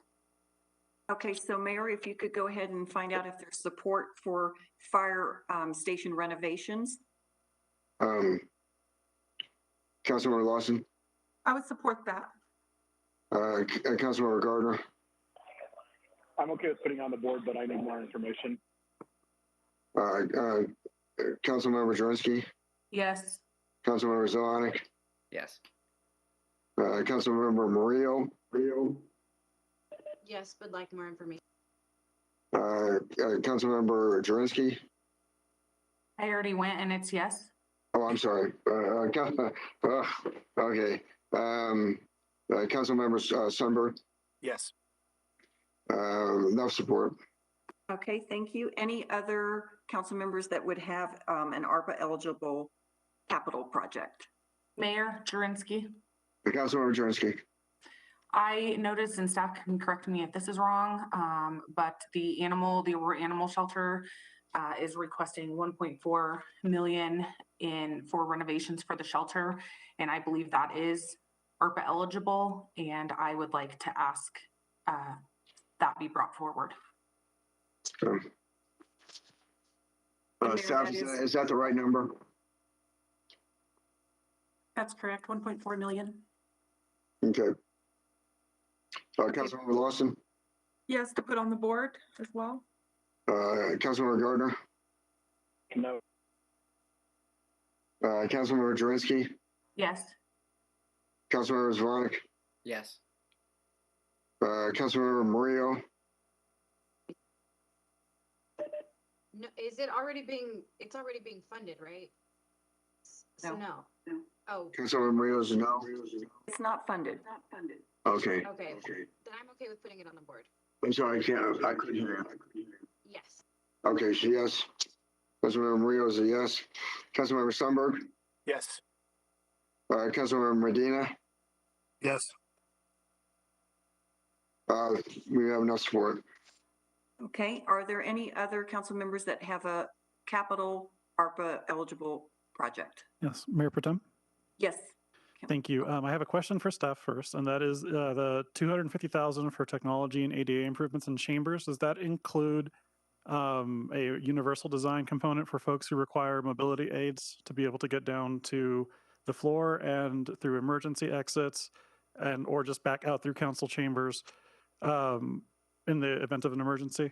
Okay, so Mayor, if you could go ahead and find out if there's support for fire station renovations. Councilmember Lawson. I would support that. Councilmember Gardner. I'm okay with putting on the board, but I need more information. Councilmember Jurenski. Yes. Councilmember Zvonik. Yes. Councilmember Murillo. Yes, would like more information. Councilmember Jurenski. I already went and it's yes. Oh, I'm sorry. Okay. Councilmember Sundberg. Yes. No support. Okay, thank you. Any other council members that would have an ARPA eligible capital project? Mayor Jurenski. Councilmember Jurenski. I noticed, and staff can correct me if this is wrong, but the Aurora Animal Shelter is requesting 1.4 million for renovations for the shelter, and I believe that is ARPA eligible, and I would like to ask that be brought forward. Staff, is that the right number? That's correct, 1.4 million. Okay. Councilmember Lawson. Yes, to put on the board as well. Councilmember Gardner. No. Councilmember Jurenski. Yes. Councilmember Zvonik. Yes. Councilmember Murillo. No, is it already being? It's already being funded, right? So no. Oh. Councilmember Murillo is no. It's not funded. Okay. Okay. Then I'm okay with putting it on the board. I'm sorry, I couldn't hear you. Yes. Okay, so yes. Councilmember Murillo is a yes. Councilmember Sundberg. Yes. Councilmember Medina. Yes. We have no support. Okay, are there any other council members that have a capital ARPA eligible project? Yes, Mayor Pro Tem. Yes. Thank you. I have a question for staff first, and that is the $250,000 for technology and ADA improvements in chambers. Does that include a universal design component for folks who require mobility aids to be able to get down to the floor and through emergency exits, and or just back out through council chambers in the event of an emergency?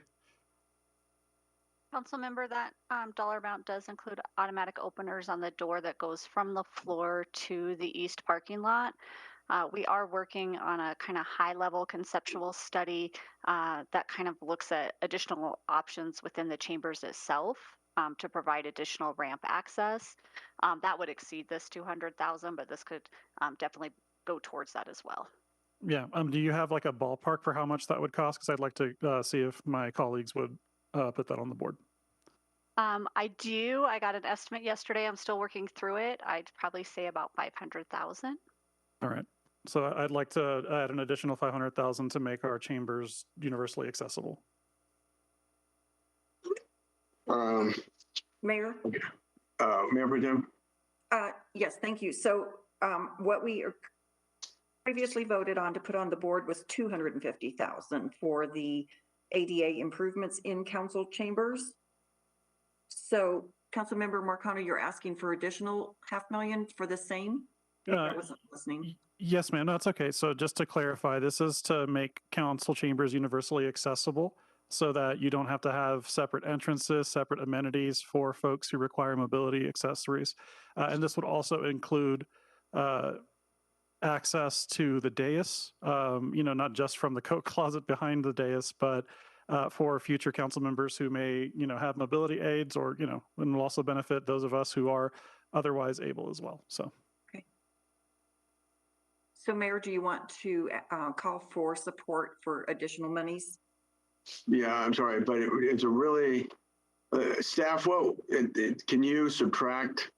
Council member, that dollar amount does include automatic openers on the door that goes from the floor to the east parking lot. We are working on a kind of high-level conceptual study that kind of looks at additional options within the chambers itself to provide additional ramp access. That would exceed this $200,000, but this could definitely go towards that as well. Yeah. Do you have like a ballpark for how much that would cost? Because I'd like to see if my colleagues would put that on the board. I do. I got an estimate yesterday. I'm still working through it. I'd probably say about 500,000. All right. So I'd like to add an additional 500,000 to make our chambers universally accessible. Mayor? Mayor Pro Tem? Yes, thank you. So what we previously voted on to put on the board was 250,000 for the ADA improvements in council chambers. So Councilmember Marcano, you're asking for additional $500,000 for the same? I wasn't listening. Yes, ma'am. No, it's okay. So just to clarify, this is to make council chambers universally accessible. so that you don't have to have separate entrances, separate amenities for folks who require mobility accessories. And this would also include access to the dais, not just from the coat closet behind the dais, but for future council members who may, have mobility aids, or, and will also benefit those of us who are otherwise able as well. So. Okay. So Mayor, do you want to call for support for additional monies? Yeah, I'm sorry, but it's a really, staff, can you subtract?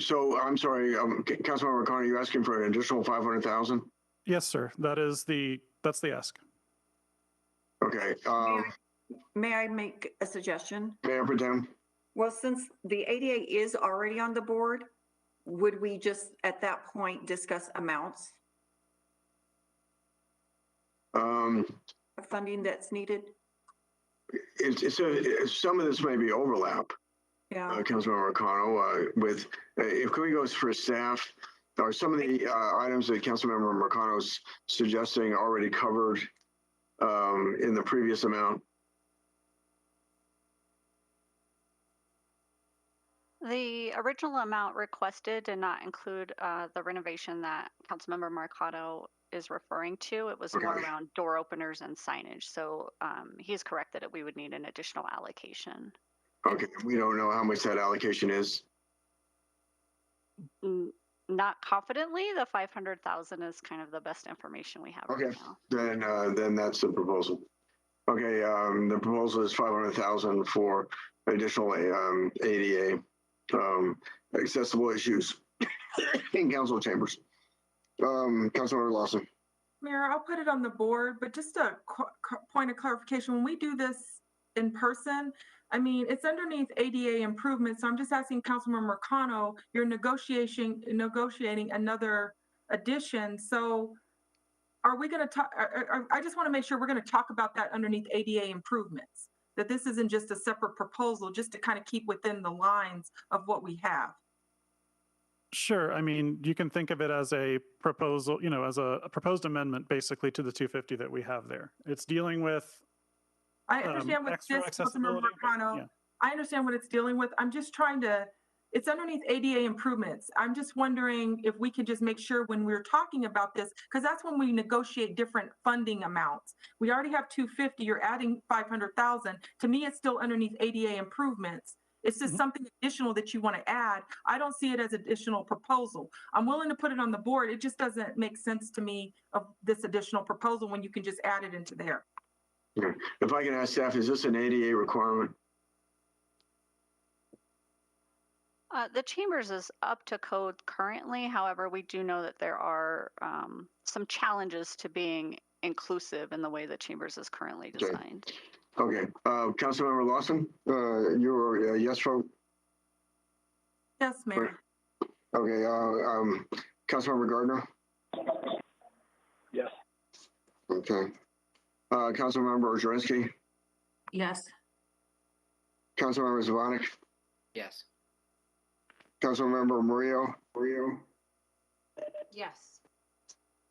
So I'm sorry, Councilmember Connor, you're asking for an additional 500,000? Yes, sir. That's the ask. Okay. May I make a suggestion? Mayor Pro Tem? Well, since the ADA is already on the board, would we just at that point discuss amounts of funding that's needed? Some of this may be overlap. Yeah. Councilmember Mercano, with if we goes for staff, are some of the items that Councilmember Mercano's suggesting already covered in the previous amount? The original amount requested did not include the renovation that Councilmember Mercado is referring to. It was more around door openers and signage. So he's correct that we would need an additional allocation. Okay, we don't know how much that allocation is. Not confidently. The 500,000 is kind of the best information we have right now. Then that's the proposal. Okay, the proposal is 500,000 for additional ADA accessible issues in council chambers. Councilmember Lawson. Mayor, I'll put it on the board, but just a point of clarification, when we do this in person, I mean, it's underneath ADA improvements. So I'm just asking Councilmember Mercano, you're negotiating another addition. So are we going to talk? I just want to make sure we're going to talk about that underneath ADA improvements, that this isn't just a separate proposal, just to kind of keep within the lines of what we have. Sure. I mean, you can think of it as a proposal, as a proposed amendment basically to the 250 that we have there. It's dealing with I understand what this, Councilmember Mercano, yeah. I understand what it's dealing with. I'm just trying to, it's underneath ADA improvements. I'm just wondering if we could just make sure when we're talking about this, because that's when we negotiate different funding amounts. We already have 250, you're adding 500,000. To me, it's still underneath ADA improvements. It's just something additional that you want to add. I don't see it as additional proposal. I'm willing to put it on the board. It just doesn't make sense to me of this additional proposal when you can just add it into there. Okay. If I can ask staff, is this an ADA requirement? The chambers is up to code currently. However, we do know that there are some challenges to being inclusive in the way the chambers is currently designed. Okay. Councilmember Lawson, you're a yes vote? Yes, Mayor. Okay. Councilmember Gardner? Yes. Okay. Councilmember Ojerinski? Yes. Councilmember Zvonik? Yes. Councilmember Murillo? Yes.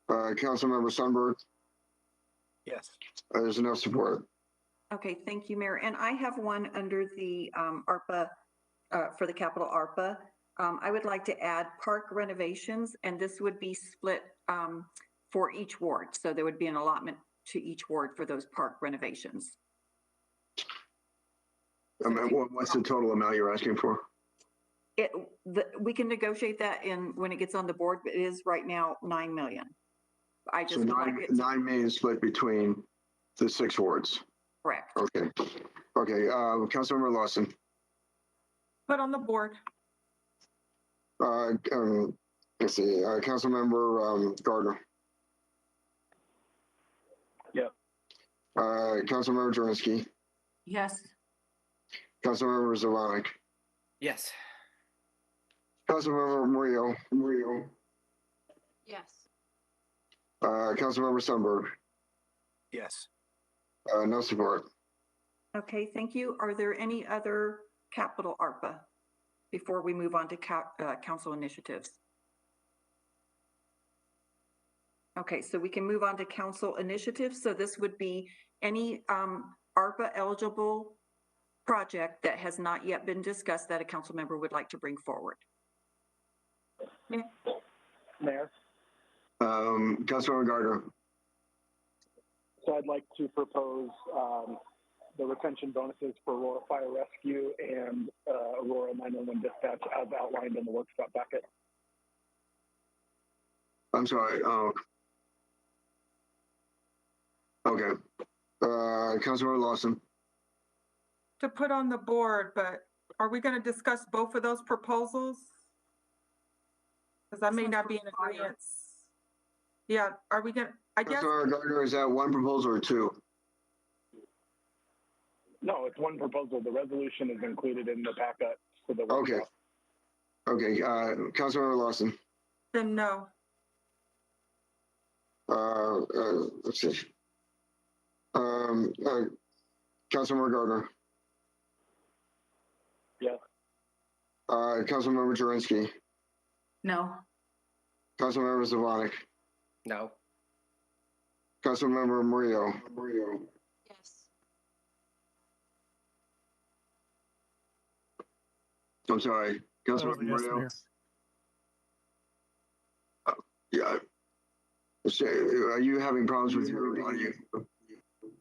Councilmember Sundberg? Yes. There's enough support. Okay, thank you, Mayor. And I have one under the ARPA, for the capital ARPA. I would like to add park renovations, and this would be split for each ward. So there would be an allotment to each ward for those park renovations. What's the total amount you're asking for? We can negotiate that when it gets on the board, but it is right now 9 million. I just so 9 million split between the 6 wards. Correct. Okay. Okay. Councilmember Lawson. Put on the board. Let's see. Councilmember Gardner. Yep. Councilmember Ojerinski. Yes. Councilmember Zvonik. Yes. Councilmember Murillo. Yes. Councilmember Sundberg. Yes. No support. Okay, thank you. Are there any other capital ARPA before we move on to council initiatives? Okay, so we can move on to council initiatives. So this would be any ARPA eligible project that has not yet been discussed that a council member would like to bring forward. Mayor, Councilmember Gardner. so I'd like to propose the retention bonuses for Aurora Fire Rescue and Aurora 911 dispatch as outlined in the workshop packet. I'm sorry. Oh. Okay. Councilmember Lawson. To put on the board, but are we going to discuss both of those proposals? Because I may not be in agreement. Yeah, are we going to, I guess. Councilmember Gardner, is that one proposal or two? No, it's one proposal. The resolution is included in the packet for the workshop. Okay. Councilmember Lawson. Then no. Let's see. Councilmember Gardner. Yes. Councilmember Jurenski. No. Councilmember Zvonik. No. Councilmember Murillo. Yes. I'm sorry. Councilmember Murillo. Yeah. Are you having problems with your audio,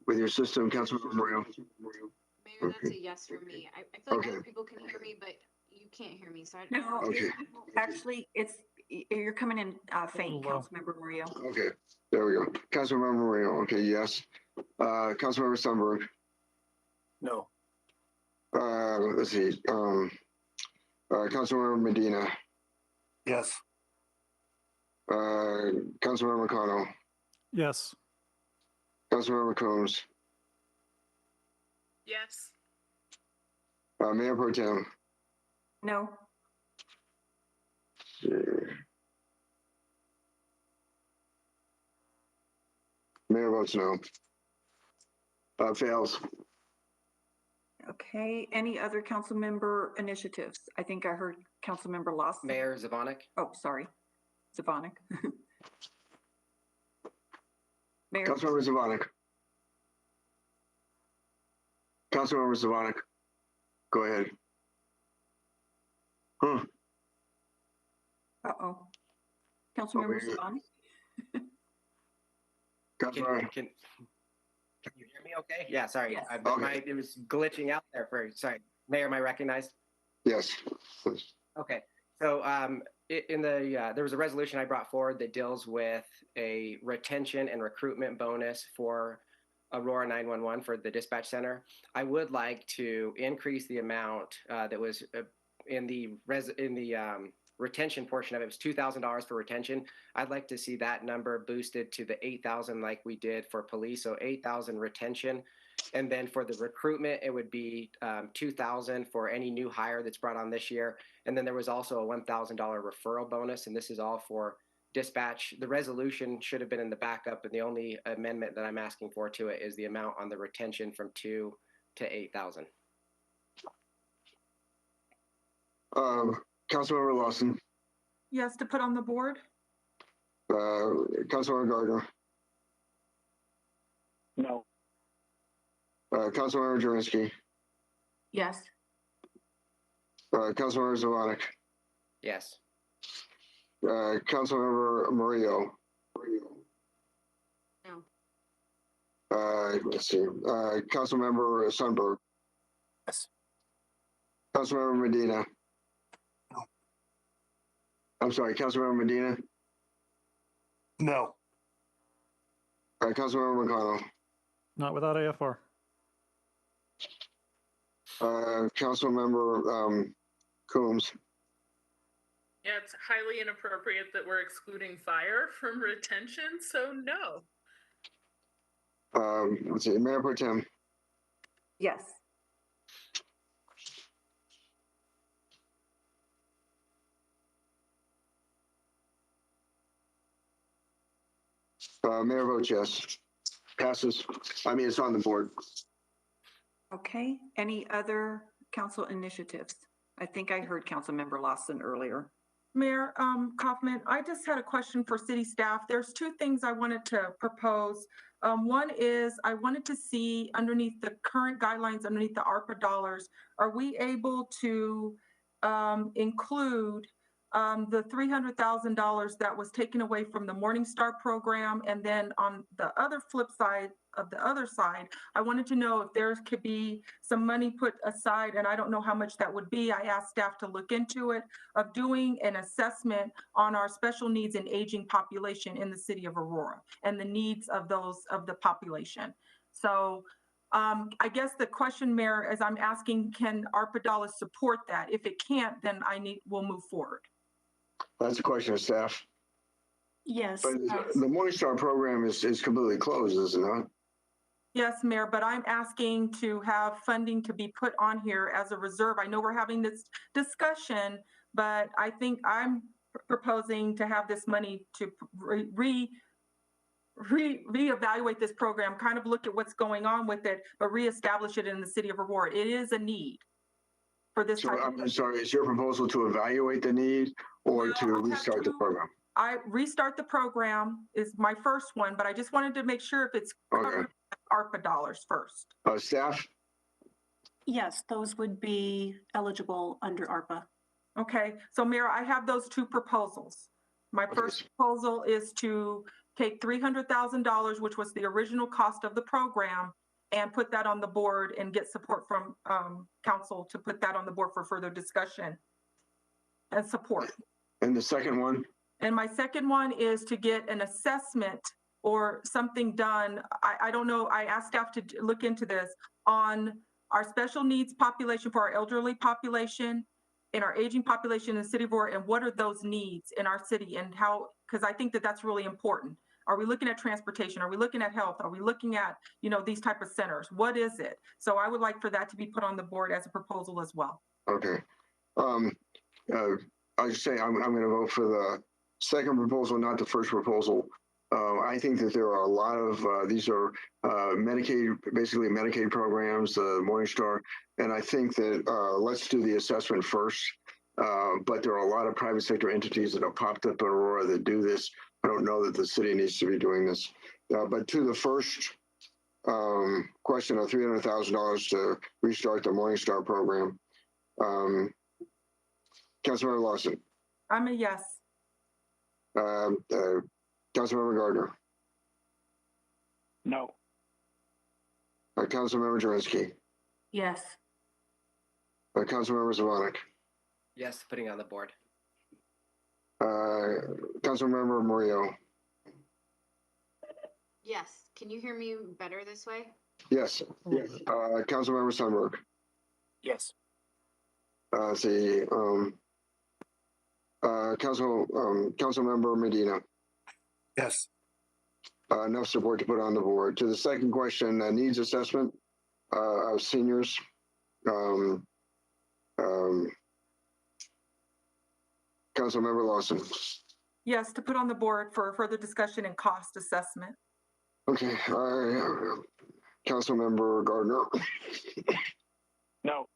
with your system, Councilmember Murillo? Mayor, that's a yes for me. I feel like other people can hear me, but you can't hear me. So I don't know. No, actually, you're coming in faint, Councilmember Murillo. Okay, there we go. Councilmember Murillo. Okay, yes. Councilmember Sundberg. No. Let's see. Councilmember Medina. Yes. Councilmember McConnell. Yes. Councilmember Combs. Yes. Mayor Pro Tem. No. Mayor votes no. Fails. Okay, any other council member initiatives? I think I heard council member Lawson. Mayor Zvonik. Oh, sorry. Zvonik. Mayor. Councilmember Zvonik. Councilmember Zvonik. Go ahead. Uh-oh. Councilmember Zvonik. Can you hear me okay? Yeah, sorry. Yes. It was glitching out there sorry. Mayor, am I recognized? Yes. Okay. So there was a resolution I brought forward that deals with a retention and recruitment bonus for Aurora 911 for the dispatch center. I would like to increase the amount that was in the retention portion of it. It was $2,000 for retention. I'd like to see that number boosted to the $8,000 like we did for police. So $8,000 retention. And then for the recruitment, it would be $2,000 for any new hire that's brought on this year. And then there was also a $1,000 referral bonus. And this is all for dispatch. The resolution should have been in the backup. And the only amendment that I'm asking for to it is the amount on the retention from $2,000 to $8,000. Councilmember Lawson. Yes, to put on the board. Councilmember Gardner. No. Councilmember Jurenski. Yes. Councilmember Zvonik. Yes. Councilmember Murillo. No. Let's see. Councilmember Sundberg. Yes. Councilmember Medina. No. I'm sorry, Councilmember Medina. No. Councilmember McConnell. Not without AFR. Councilmember Coombs. Yeah, it's highly inappropriate that we're excluding fire from retention, so no. Let's see, Mayor Pro Tem. Yes. Mayor votes yes. Passes. I mean, it's on the board. Okay, any other council initiatives? I think I heard Councilmember Lawson earlier. Mayor Kaufman, I just had a question for city staff. There's two things I wanted to propose. One is I wanted to see underneath the current guidelines, underneath the ARPA dollars, are we able to include the $300,000 that was taken away from the Morningstar program? And then on the other flip side of the other side, I wanted to know if there could be some money put aside, and I don't know how much that would be. I asked staff to look into it, of doing an assessment on our special needs and aging population in the city of Aurora and the needs of the population. So I guess the question, Mayor, is I'm asking, can ARPA dollars support that? If it can't, then we'll move forward. That's a question of staff. Yes. But the Morningstar program is completely closed, is it not? Yes, Mayor, but I'm asking to have funding to be put on here as a reserve. I know we're having this discussion, but I think I'm proposing to have this money to reevaluate this program, kind of look at what's going on with it, but reestablish it in the city of Aurora. It is a need for this type of. I'm sorry, is your proposal to evaluate the need or to restart the program? I restart the program is my first one, but I just wanted to make sure if it's covered ARPA dollars first. Staff? Yes, those would be eligible under ARPA. Okay, so Mayor, I have those two proposals. My first proposal is to take $300,000, which was the original cost of the program, and put that on the board and get support from council to put that on the board for further discussion and support. And the second one? And my second one is to get an assessment or something done. I don't know, I asked staff to look into this on our special needs population for our elderly population and our aging population in the city of Aurora, and what are those needs in our city and how, because I think that that's really important. Are we looking at transportation? Are we looking at health? Are we looking at, these type of centers? What is it? So I would like for that to be put on the board as a proposal as well. Okay. I'll just say I'm going to vote for the second proposal, not the first proposal. I think that there are a lot of, these are Medicaid, basically Medicaid programs, Morningstar, and I think that let's do the assessment first. But there are a lot of private sector entities that have popped up in Aurora that do this. I don't know that the city needs to be doing this. But to the first question of $300,000 to restart the Morningstar program, Councilmember Lawson. I'm a yes. Councilmember Gardner. No. Councilmember Jurenski. Yes. Councilmember Zvonek. Yes, putting on the board. Councilmember Murillo. Yes. Can you hear me better this way? Yes. Councilmember Sundberg. Yes. Councilmember Medina. Yes. Enough support to put on the board. To the second question, needs assessment of seniors. Councilmember Lawson. Yes, to put on the board for further discussion and cost assessment. Okay. Councilmember Gardner. No.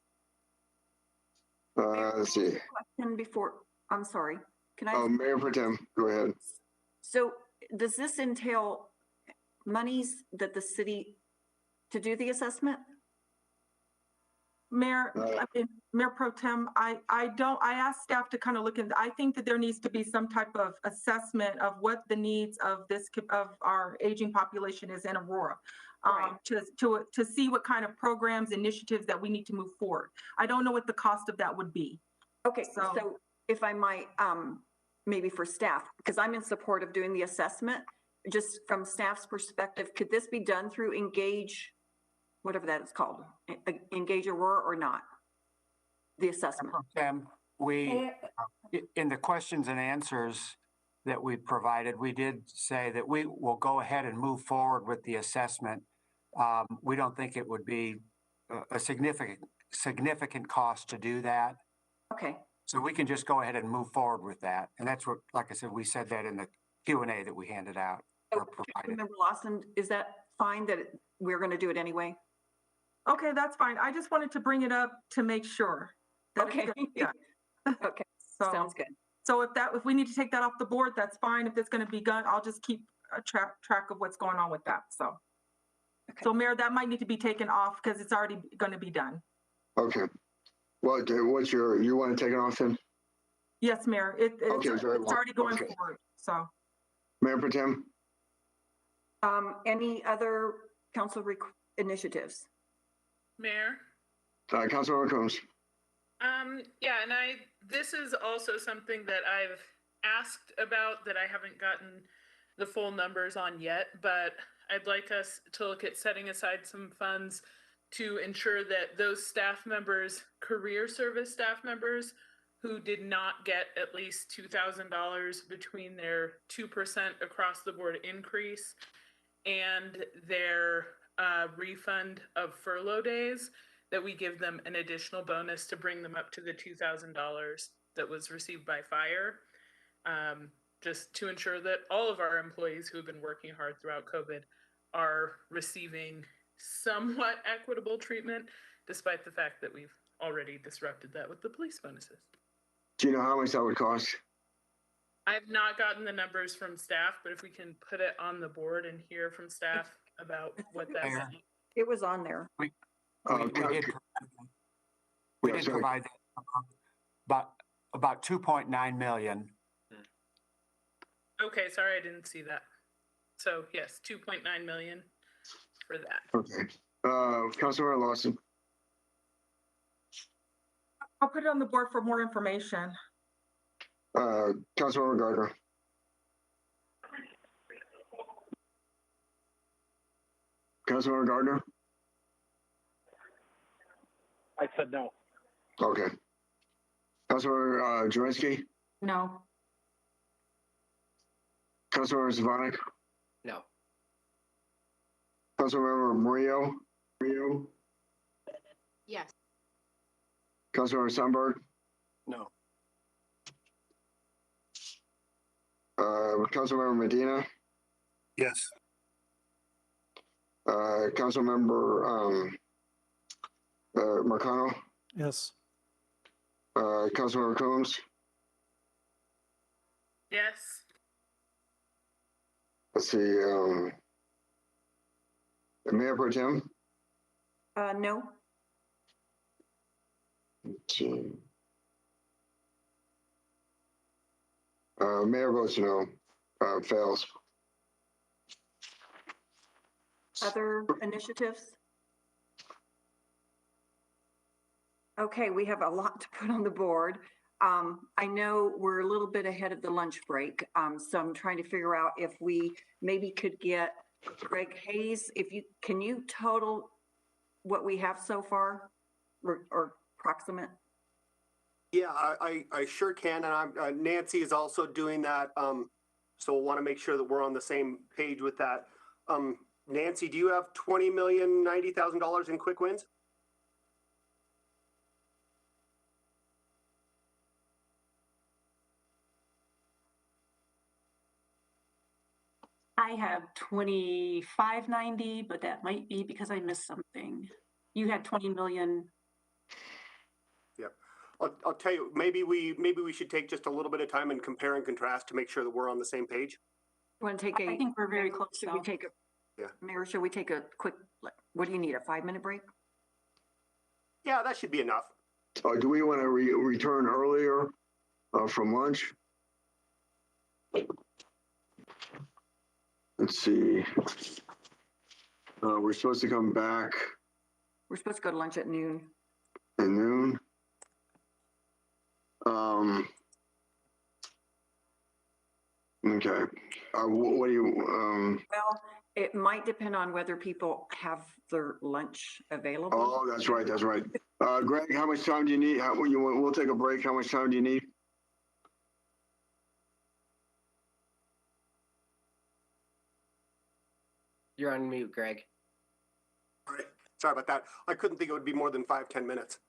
Let's see. Question before, I'm sorry. Can I? Oh, Mayor Pro Tem, go ahead. So does this entail monies that the city to do the assessment? Mayor, Mayor Pro Tem, I asked staff to kind of look I think that there needs to be some type of assessment of what the needs of our aging population is in Aurora. To see what kind of programs, initiatives that we need to move forward. I don't know what the cost of that would be. Okay, so if I might, maybe for staff, because I'm in support of doing the assessment, just from staff's perspective, could this be done through Engage, whatever that is called, Engage Aurora or not? The assessment. We, in the questions and answers that we provided, we did say that we will go ahead and move forward with the assessment. We don't think it would be a significant cost to do that. Okay. So we can just go ahead and move forward with that. And that's what, like I said, we said that in the Q&A that we handed out. Remember, Lawson, is that fine that we're going to do it anyway? Okay, that's fine. I just wanted to bring it up to make sure. Okay. Okay, sounds good. So if we need to take that off the board, that's fine. If it's going to be done, I'll just keep a track of what's going on with that. So, so Mayor, that might need to be taken off because it's already going to be done. Okay. Well, you want to take it off then? Yes, Mayor. It's already going forward. So, Mayor Pro Tem? Any other council initiatives? Mayor? Councilmember Combs. Yeah, and this is also something that I've asked about that I haven't gotten the full numbers on yet, but I'd like us to look at setting aside some funds to ensure that those staff members, career service staff members, who did not get at least $2,000 between their 2% across the board increase and their refund of furlough days, that we give them an additional bonus to bring them up to the $2,000 that was received by fire, just to ensure that all of our employees who have been working hard throughout COVID are receiving somewhat equitable treatment, despite the fact that we've already disrupted that with the police bonuses. Do you know how much that would cost? I've not gotten the numbers from staff, but if we can put it on the board and hear from staff about what that meant. It was on there. We did provide that, about 2.9 million. Okay, sorry, I didn't see that. So yes, 2.9 million for that. Okay. Councilmember Lawson. I'll put it on the board for more information. Councilmember Gardner. Councilmember Gardner? I said no. Okay. Councilmember Jurenski? No. Councilmember Zvonek? No. Councilmember Murillo? Yes. Councilmember Sundberg? No. Councilmember Medina? Yes. Councilmember Marcano? Yes. Councilmember Combs? Yes. Let's see. Mayor Pro Tem? No. Mayor votes no. Fails. Other initiatives? Okay, we have a lot to put on the board. I know we're a little bit ahead of the lunch break, so I'm trying to figure out if we maybe could get Greg Hayes, can you total what we have so far or approximate? Yeah, I sure can, and Nancy is also doing that. So we'll want to make sure that we're on the same page with that. Nancy, do you have $20,090,000 in quick wins? I have 2590, but that might be because I missed something. You had 20 million. Yeah, I'll tell you. Maybe we should take just a little bit of time and compare and contrast to make sure that we're on the same page. You want to take I think we're very close. Should we take a? Yeah. Mayor, should we take a quick? What do you need? A 5-minute break? Yeah, that should be enough. Do we want to return earlier from lunch? Let's see. We're supposed to come back. We're supposed to go to lunch at noon. At noon. Okay. What do you? Well, it might depend on whether people have their lunch available. Oh, that's right. That's right. Greg, how much time do you need? We'll take a break. How much time do you need? You're on mute, Greg. All right. Sorry about that. I couldn't think it would be more than 5-10 minutes.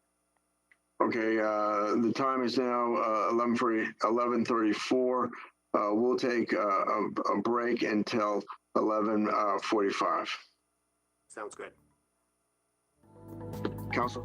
Okay. The time is now 11:34. We'll take a break until 11:45. Sounds good. Council.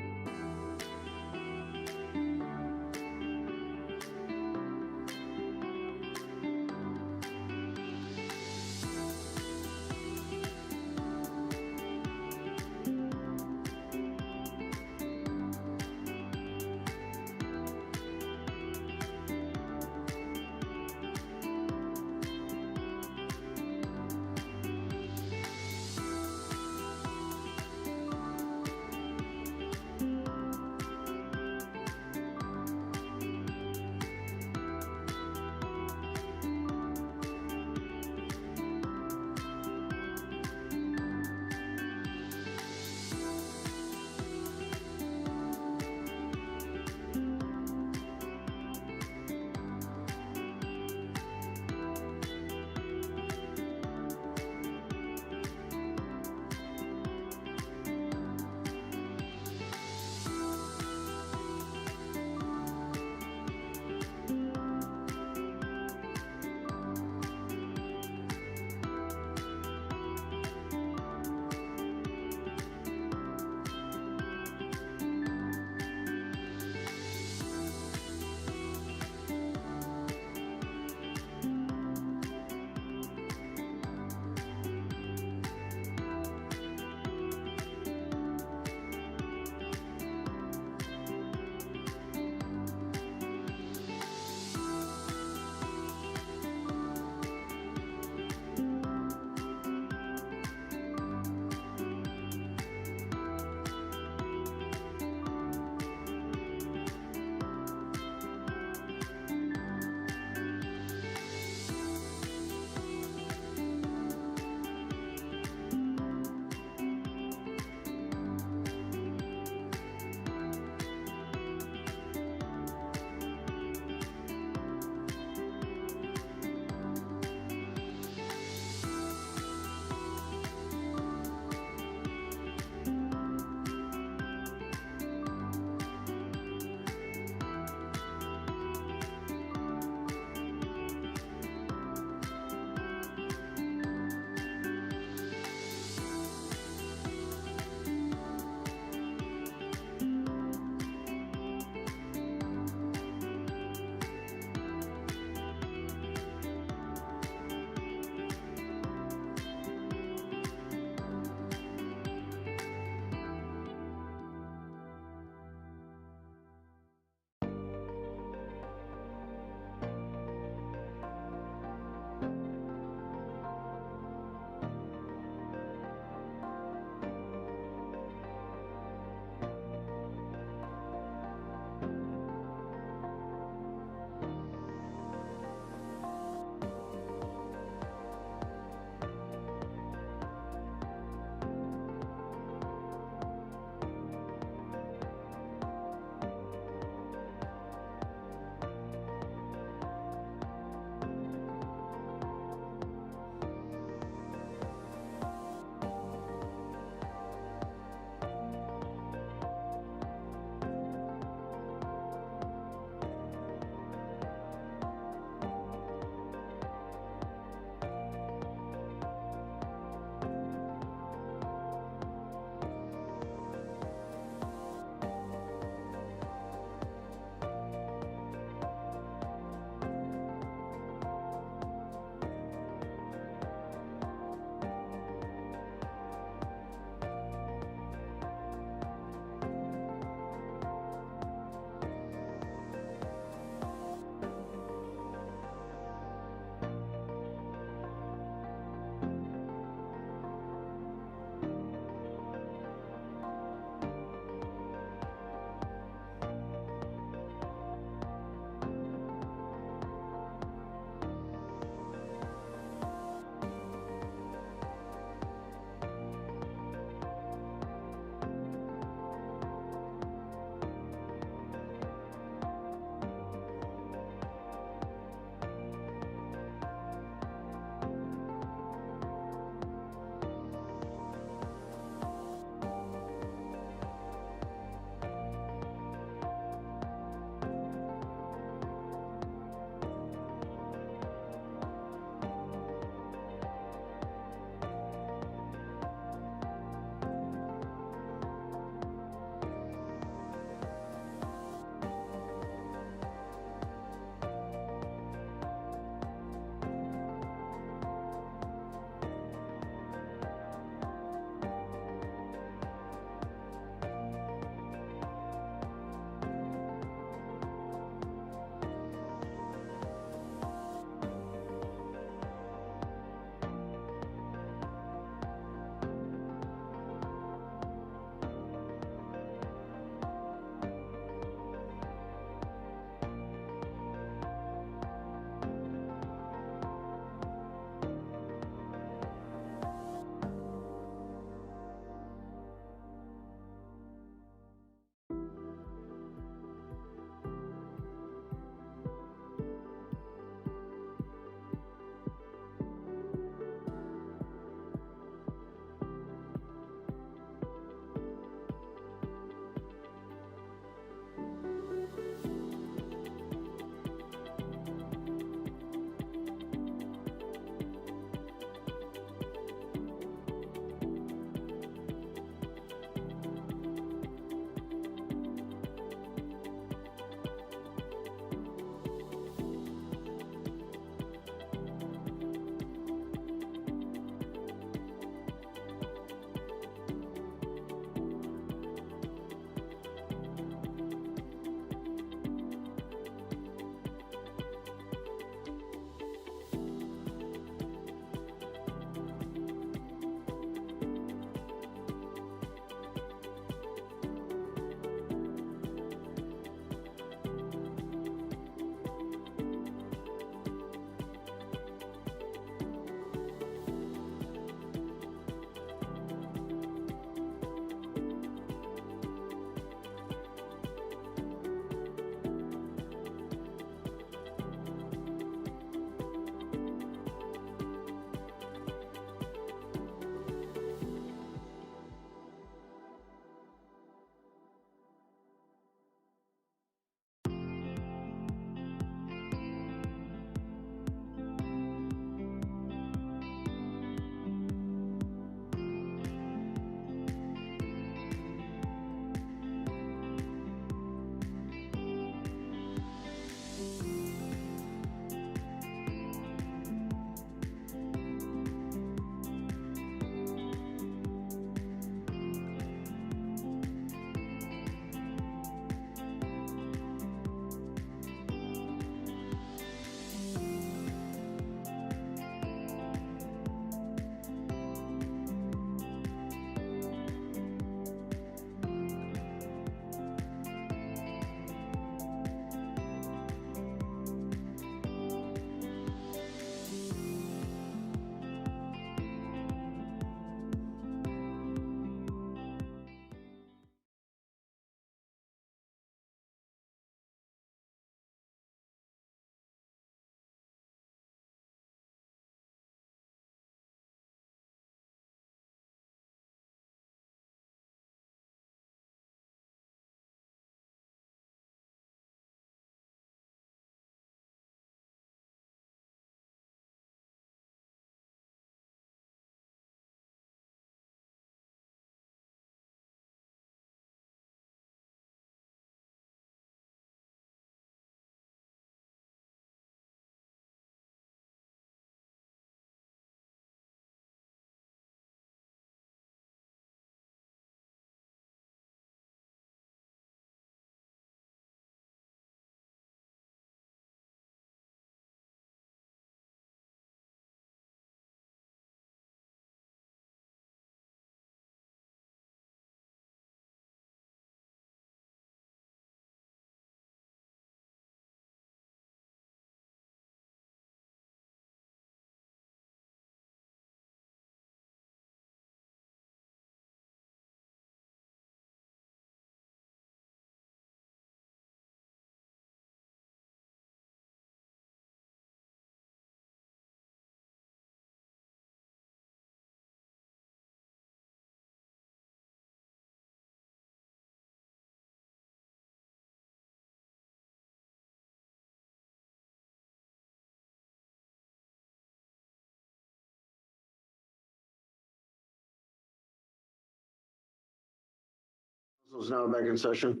Council's now back in session.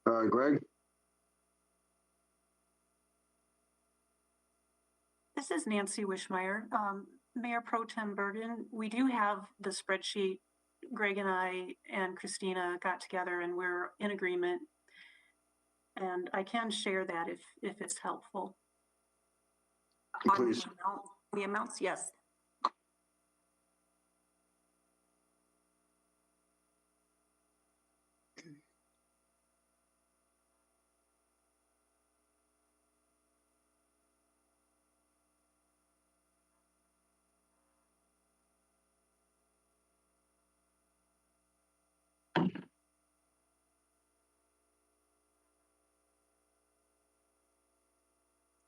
Greg? This is Nancy Wishmeyer. Mayor Pro Tem Bergen, we do have the spreadsheet. Greg and I and Christina got together and we're in agreement. And I can share that if it's helpful. Please. The amounts, yes.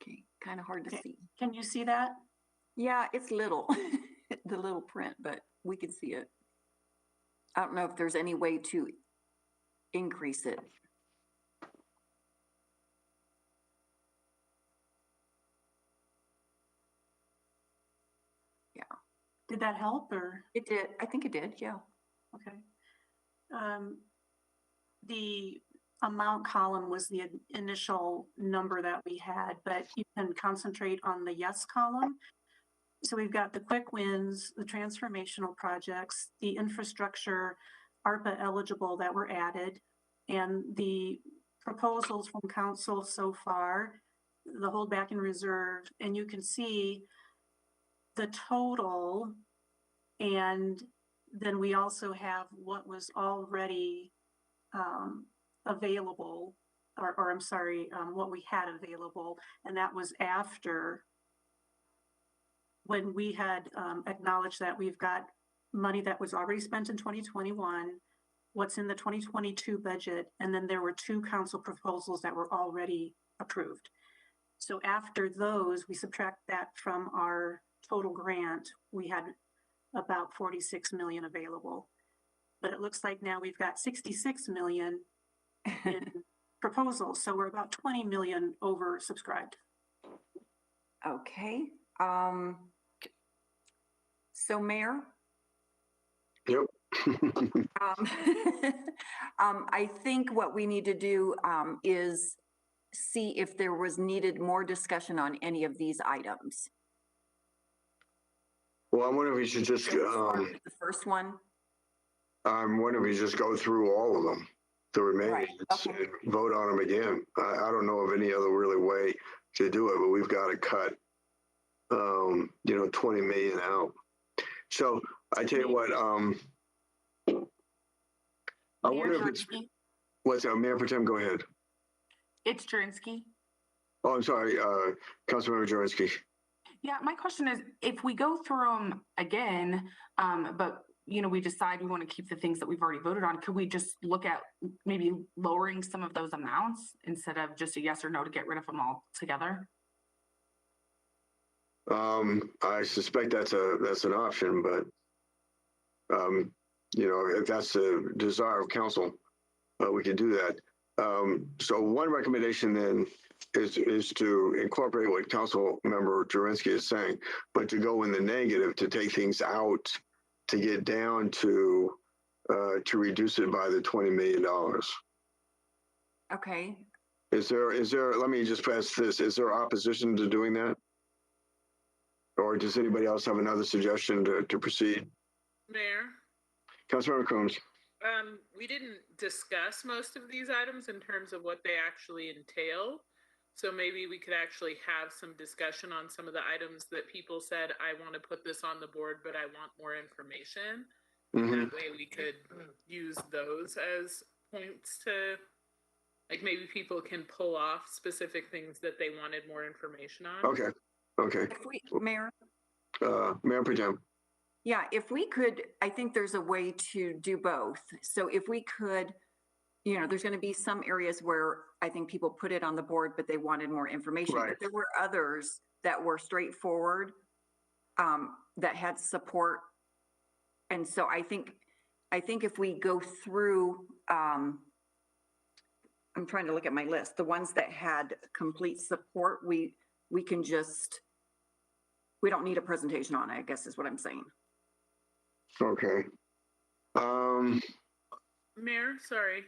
Okay, kind of hard to see. Can you see that? Yeah, it's little, the little print, but we can see it. I don't know if there's any way to increase it. Yeah. Did that help or? It did. I think it did. Yeah. Okay. The amount column was the initial number that we had, but you can concentrate on the yes column. So we've got the quick wins, the transformational projects, the infrastructure, ARPA eligible that were added, and the proposals from council so far, the holdback and reserve, and you can see the total, and then we also have what was already available, or I'm sorry, what we had available, and that was after when we had acknowledged that we've got money that was already spent in 2021, what's in the 2022 budget, and then there were 2 council proposals that were already approved. So after those, we subtract that from our total grant, we had about 46 million available. But it looks like now we've got 66 million in proposals, so we're about 20 million oversubscribed. Okay. So Mayor? Yep. I think what we need to do is see if there was needed more discussion on any of these items. Well, I'm wondering if we should just, The first one? I'm wondering if we just go through all of them, the remaining, Right, okay. and vote on them again. I don't know of any other really way to do it, but we've got to cut, 20 million out. So I tell you what, I wonder if it's, what's that, Mayor Pro Tem, go ahead. It's Jurinsky. Oh, I'm sorry, Councilmember Jurinsky. Yeah, my question is, if we go through them again, but we decide we want to keep the things that we've already voted on, could we just look at maybe lowering some of those amounts instead of just a yes or no to get rid of them all together? I suspect that's an option, but if that's the desire of council, we can do that. So one recommendation then is to incorporate what Council Member Jurinsky is saying, but to go in the negative, to take things out, to get down to reduce it by the $20 million. Okay. Is there, let me just press this, is there opposition to doing that? Or does anybody else have another suggestion to proceed? Mayor? Councilmember Coombs. We didn't discuss most of these items in terms of what they actually entail. So maybe we could actually have some discussion on some of the items that people said, I want to put this on the board, but I want more information. Mm-hmm. That way we could use those as points to, like, maybe people can pull off specific things that they wanted more information on. Okay. If we, Mayor? Mayor Pro Tem. Yeah, if we could, I think there's a way to do both. So if we could, there's going to be some areas where I think people put it on the board, but they wanted more information. Right. But there were others that were straightforward, that had support. And so I think if we go through, I'm trying to look at my list, the ones that had complete support, we can just, we don't need a presentation on it, I guess is what I'm saying. Okay. Mayor, sorry.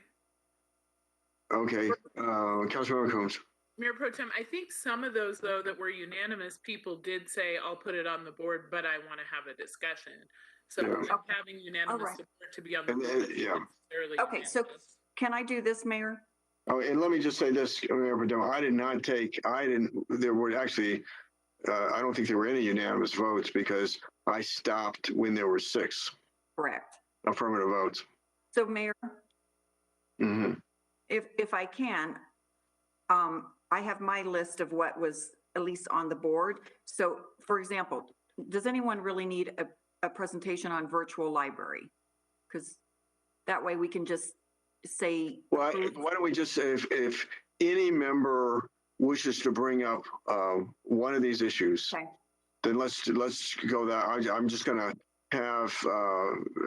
Okay, Councilmember Coombs. Mayor Pro Tem, I think some of those, though, that were unanimous, people did say, I'll put it on the board, but I want to have a discussion. So Yeah. having unanimous right. support to be on the And, board. yeah. Okay, so can I do this, Mayor? Oh, and let me just say this, Mayor Pro Tem, there were actually, I don't think there were any unanimous votes because I stopped when there were 6 Correct. affirmative votes. So Mayor, Mm-hmm. if I can, I have my list of what was at least on the board. So for example, does anyone really need a presentation on virtual library? Because that way we can just say. Well, why don't we just say if any member wishes to bring up one of these issues, okay, then let's go that. I'm just going to have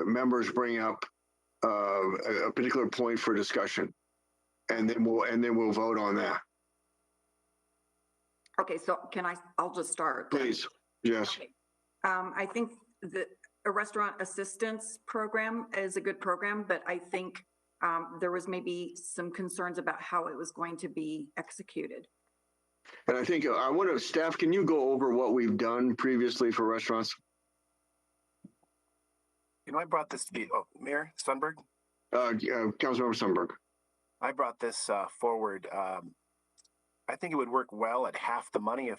members bring up a particular point for discussion, and then we'll vote on that. Okay, so I'll just start. Please, yes. Okay. I think a restaurant assistance program is a good program, but I think there was maybe some concerns about how it was going to be executed. And I think staff, can you go over what we've done previously for restaurants? I brought this to Mayor Sundberg? Councilmember Sundberg. I brought this forward. I think it would work well at half the money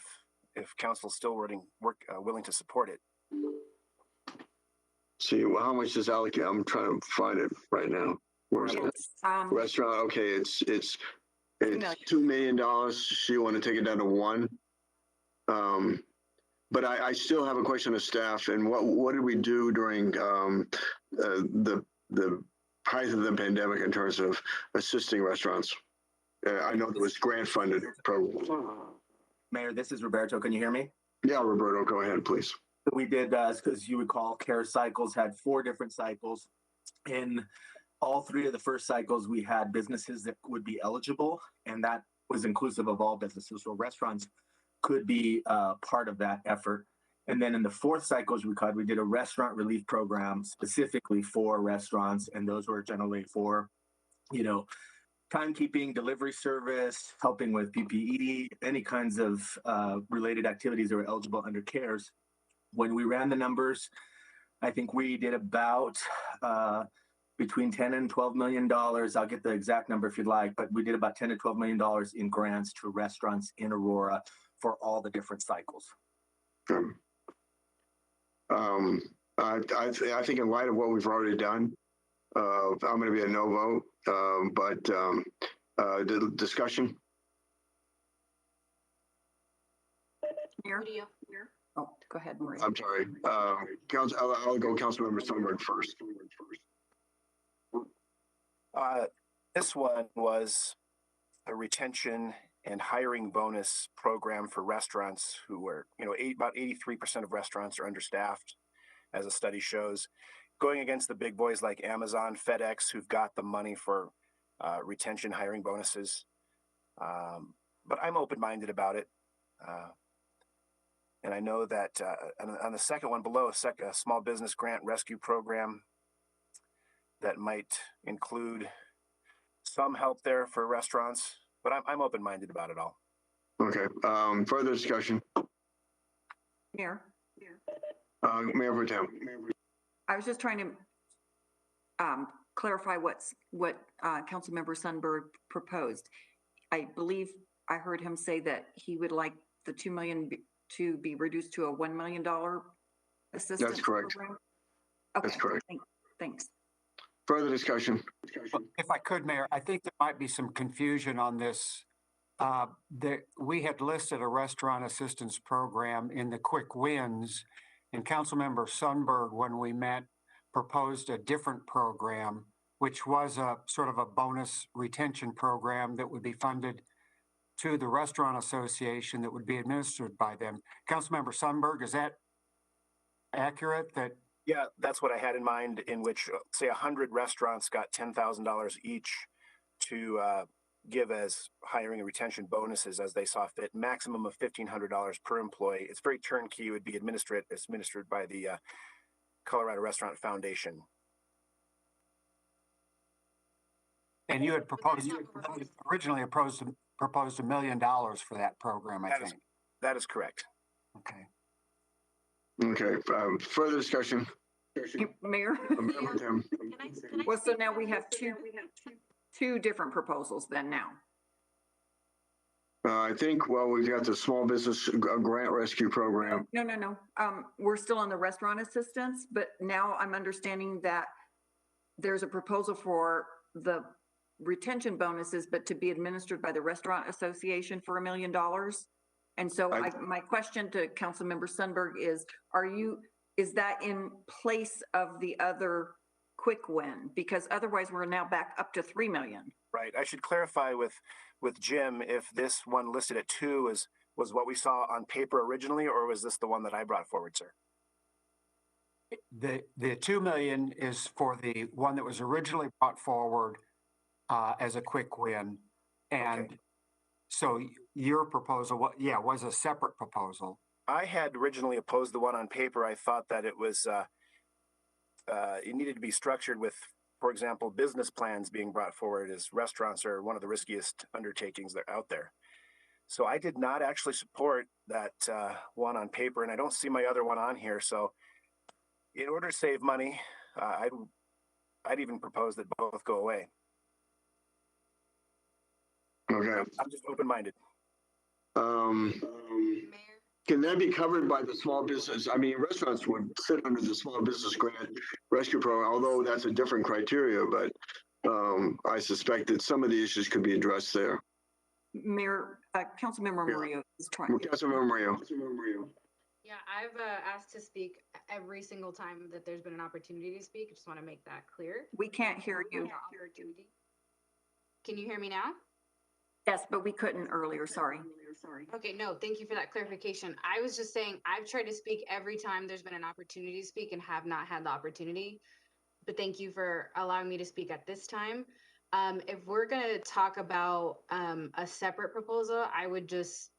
if council's still willing to support it. See, well, how much is allocated? I'm trying to find it right now. Where's it? Restaurant. Okay, it's $2 million. So you want to take it down to 1? But I still have a question of staff. And what did we do during the height of the pandemic in terms of assisting restaurants? I know there was grant funded program. Mayor, this is Roberto. Can you hear me? Yeah, Roberto, go ahead, please. We did, as you recall, CARE cycles had 4 different cycles. In all 3 of the first cycles, we had businesses that would be eligible, and that was inclusive of all businesses. So restaurants could be part of that effort. And then in the 4th cycle, as we did a restaurant relief program specifically for restaurants, and those were generally for, timekeeping, delivery service, helping with PPE, any kinds of related activities that were eligible under CARES. When we ran the numbers, I think we did about between $10 and $12 million. I'll get the exact number if you'd like, but we did about $10 to $12 million in grants to restaurants in Aurora for all the different cycles. I think in light of what we've already done, I'm going to be a no vote, but the discussion. Here. Oh, go ahead, Maria. I'm sorry. I'll go Councilmember Sundberg first. This one was a retention and hiring bonus program for restaurants who were, about 83% of restaurants are understaffed, as a study shows, going against the big boys like Amazon, FedEx, who've got the money for retention hiring bonuses. But I'm open-minded about it. And I know that on the second one below, a small business grant rescue program that might include some help there for restaurants, but I'm open-minded about it all. Okay. Further discussion. Mayor. Mayor Pro Tem. I was just trying to clarify what Councilmember Sundberg proposed. I believe I heard him say that he would like the $2 million to be reduced to a $1 million assistance. That's correct. Program. Okay. That's correct. Thanks. Further discussion. If I could, Mayor, I think there might be some confusion on this. We had listed a restaurant assistance program in the quick wins, and Councilmember Sundberg, when we met, proposed a different program, which was a sort of a bonus retention program that would be funded to the Restaurant Association that would be administered by them. Councilmember Sundberg, is that accurate? Yeah, that's what I had in mind, in which, say, 100 restaurants got $10,000 each to give as hiring and retention bonuses as they saw fit, maximum of $1,500 per employee. It's very turnkey. It would be administered by the Colorado Restaurant Foundation. And you had originally proposed $1 million for that program, I think. That is correct. Okay. Okay, further discussion? Mayor? Well, so now we have two different proposals then now. I think, well, we've got the small business grant rescue program. No. We're still on the restaurant assistance, but now I'm understanding that there's a proposal for the retention bonuses, but to be administered by the Restaurant Association for $1 million. And so my question to Councilmember Sundberg is, is that in place of the other quick win? Because otherwise we're now back up to 3 million. Right. I should clarify with Jim if this one listed at 2 was what we saw on paper originally, or was this the one that I brought forward, sir? The 2 million is for the one that was originally brought forward as a quick win. And okay. So your proposal, was a separate proposal. I had originally opposed the one on paper. I thought that it was, it needed to be structured with, for example, business plans being brought forward, as restaurants are one of the riskiest undertakings that are out there. So I did not actually support that one on paper, and I don't see my other one on here. So in order to save money, I'd even propose that both go away. Okay. I'm just open-minded. Can that be covered by the small business? I mean, restaurants would fit under the small business grant rescue program, although that's a different criteria, but I suspect that some of the issues could be addressed there. Mayor, Councilmember Murillo is trying. Councilmember Murillo. Yeah, I've asked to speak every single time that there's been an opportunity to speak. I just want to make that clear. We can't hear you. Can you hear me now? Yes, but we couldn't earlier. Sorry. Okay, no, thank you for that clarification. I was just saying I've tried to speak every time there's been an opportunity to speak and have not had the opportunity. But thank you for allowing me to speak at this time. If we're going to talk about a separate proposal, I would just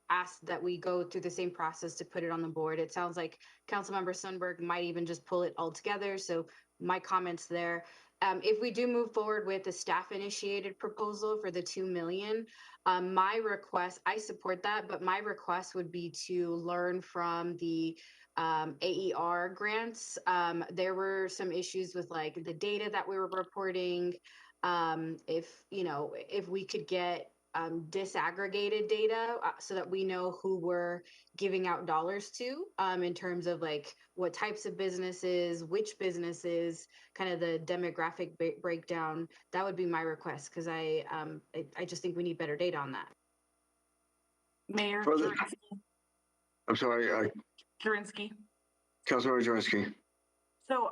ask that we go through the same process to put it on the board. It sounds like Councilmember Sundberg might even just pull it all together. So my comments there. If we do move forward with the staff initiated proposal for the 2 million, my request, I support that, but my request would be to learn from the AER grants. There were some issues with like the data that we were reporting. If we could get disaggregated data so that we know who we're giving out dollars to in terms of like what types of businesses, which businesses, kind of the demographic breakdown, that would be my request, because I just think we need better data on that. Mayor I'm sorry, Jurinsky. Councilmember Jurinsky. So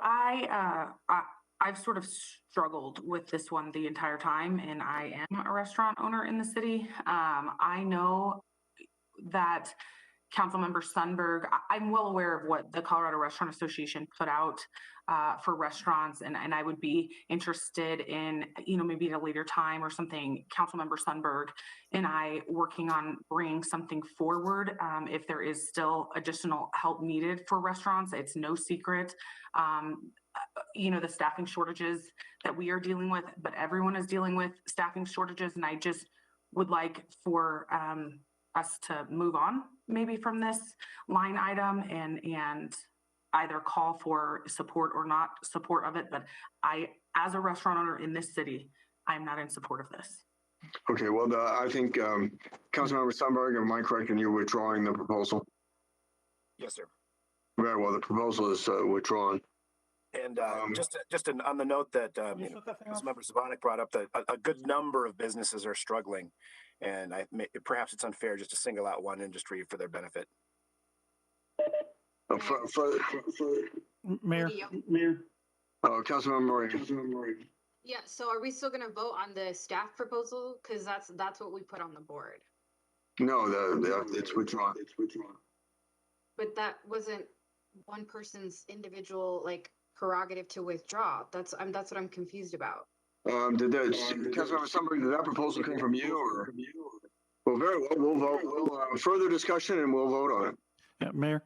I've sort of struggled with this one the entire time, and I am a restaurant owner in the city. I know that Councilmember Sundberg, I'm well aware of what the Colorado Restaurant Association put out for restaurants, and I would be interested in, maybe at a later time or something, Councilmember Sundberg and I working on bringing something forward. If there is still additional help needed for restaurants, it's no secret. The staffing shortages that we are dealing with, but everyone is dealing with staffing shortages. And I just would like for us to move on maybe from this line item and either call for support or not support of it. But I, as a restaurant owner in this city, I'm not in support of this. Okay, well, I think Councilmember Sundberg, am I correct in you withdrawing the proposal? Yes, sir. Very well, the proposal is withdrawn. And on the note that Councilmember Zvonek brought up, that a good number of businesses are struggling, and perhaps it's unfair just to single out one industry for their benefit. Mayor. Councilmember Murray. Yeah, so are we still going to vote on the staff proposal? Because that's what we put on the board. No, it's withdrawn. But that wasn't one person's individual prerogative to withdraw. That's what I'm confused about. Councilmember Sundberg, did that proposal come from you or? Well, very well. We'll vote. We'll further discussion and we'll vote on it. Yeah, Mayor.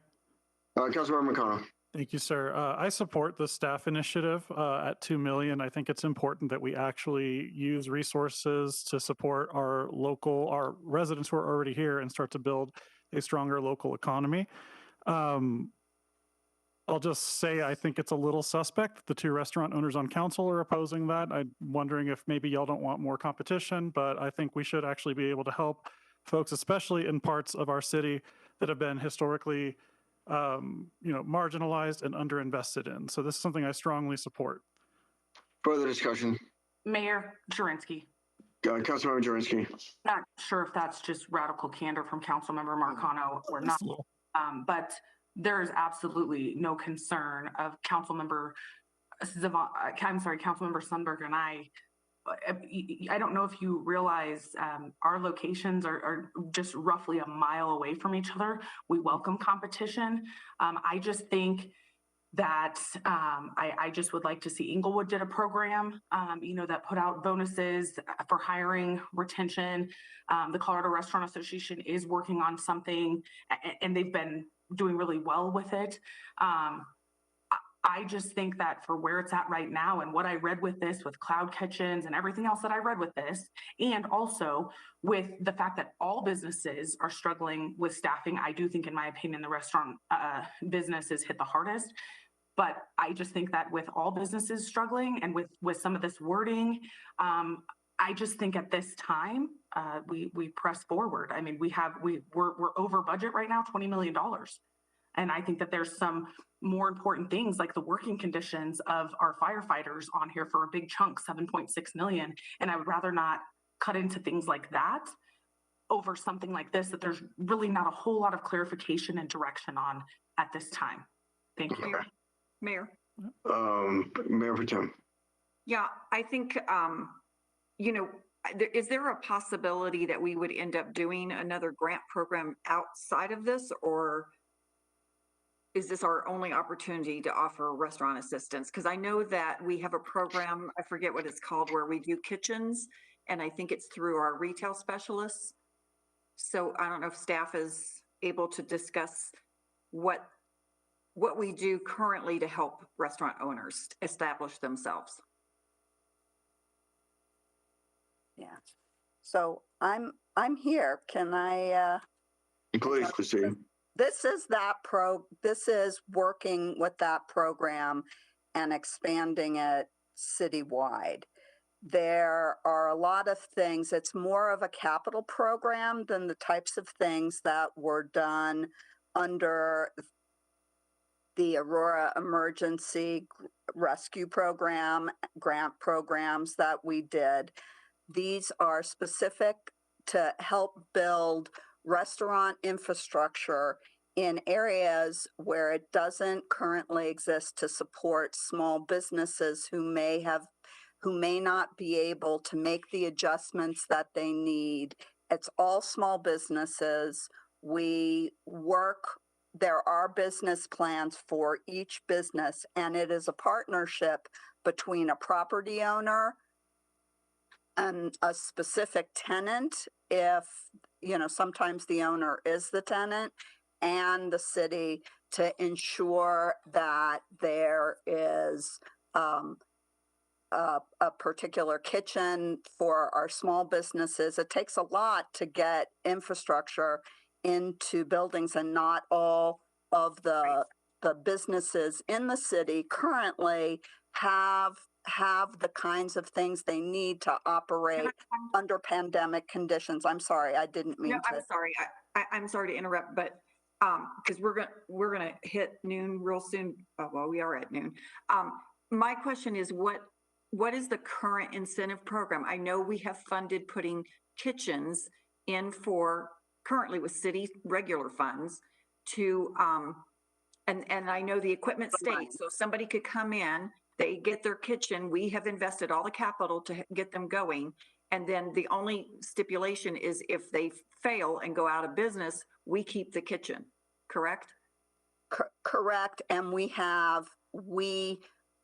Councilmember McConnell. Thank you, sir. I support the staff initiative at 2 million. I think it's important that we actually use resources to support our residents who are already here and start to build a stronger local economy. I'll just say I think it's a little suspect. The two restaurant owners on council are opposing that. I'm wondering if maybe y'all don't want more competition, but I think we should actually be able to help folks, especially in parts of our city that have been historically marginalized and underinvested in. So this is something I strongly support. Further discussion. Mayor Jurenski. Councilmember Jurenski. Not sure if that's just radical candor from Councilmember Marcano or not, but there is absolutely no concern of Councilmember Sundberg and I don't know if you realize our locations are just roughly a mile away from each other. We welcome competition. I just think that I just would like to see Inglewood did a program, that put out bonuses for hiring, retention. The Colorado Restaurant Association is working on something, and they've been doing really well with it. I just think that for where it's at right now and what I read with this, with cloud kitchens and everything else that I read with this, and also with the fact that all businesses are struggling with staffing, I do think, in my opinion, the restaurant business is hit the hardest. But I just think that with all businesses struggling and with some of this wording, I just think at this time we press forward. I mean, we're over budget right now, $20 million. And I think that there's some more important things like the working conditions of our firefighters on here for a big chunk, 7.6 million. And I would rather not cut into things like that over something like this, that there's really not a whole lot of clarification and direction on at this time. Thank you. Mayor. Mayor Protem. Yeah, I think, is there a possibility that we would end up doing another grant program outside of this, or is this our only opportunity to offer restaurant assistance? Because I know that we have a program, I forget what it's called, where we do kitchens, and I think it's through our retail specialists. So I don't know if staff is able to discuss what we do currently to help restaurant owners establish themselves. Yeah. So I'm here. Can I? Please proceed. This is working with that program and expanding it citywide. There are a lot of things. It's more of a capital program than the types of things that were done under the Aurora Emergency Rescue Program, grant programs that we did. These are specific to help build restaurant infrastructure in areas where it doesn't currently exist to support small businesses who may not be able to make the adjustments that they need. It's all small businesses. There are business plans for each business, and it is a partnership between a property owner and a specific tenant, if, sometimes the owner is the tenant, and the city, to ensure that there is a particular kitchen for our small businesses. It takes a lot to get infrastructure into buildings, and not all of the businesses in the city currently have the kinds of things they need to operate under pandemic conditions. I'm sorry, I didn't mean to. I'm sorry. I'm sorry to interrupt, but because we're gonna hit noon real soon. Well, we are at noon. My question is, what is the current incentive program? I know we have funded putting kitchens in for currently with city regular funds to, and I know the equipment stays, so somebody could come in, they get their kitchen, we have invested all the capital to get them going, and then the only stipulation is if they fail and go out of business, we keep the kitchen, correct? Correct, and we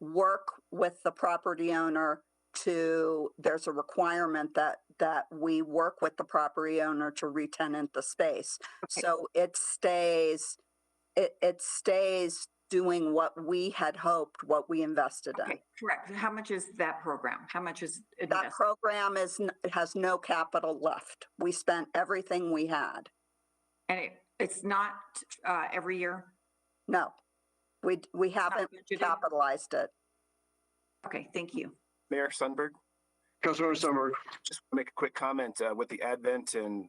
work with the property owner there's a requirement that we work with the property owner to re-tenant the space. Okay. So it stays doing what we had hoped, what we invested in. Okay, correct. How much is that program? How much is That invested? program has no capital left. We spent everything we had. And it's not every year? No, we haven't capitalized it. Okay, thank you. Mayor Sundberg? Councilmember Sundberg. Just make a quick comment. With the advent and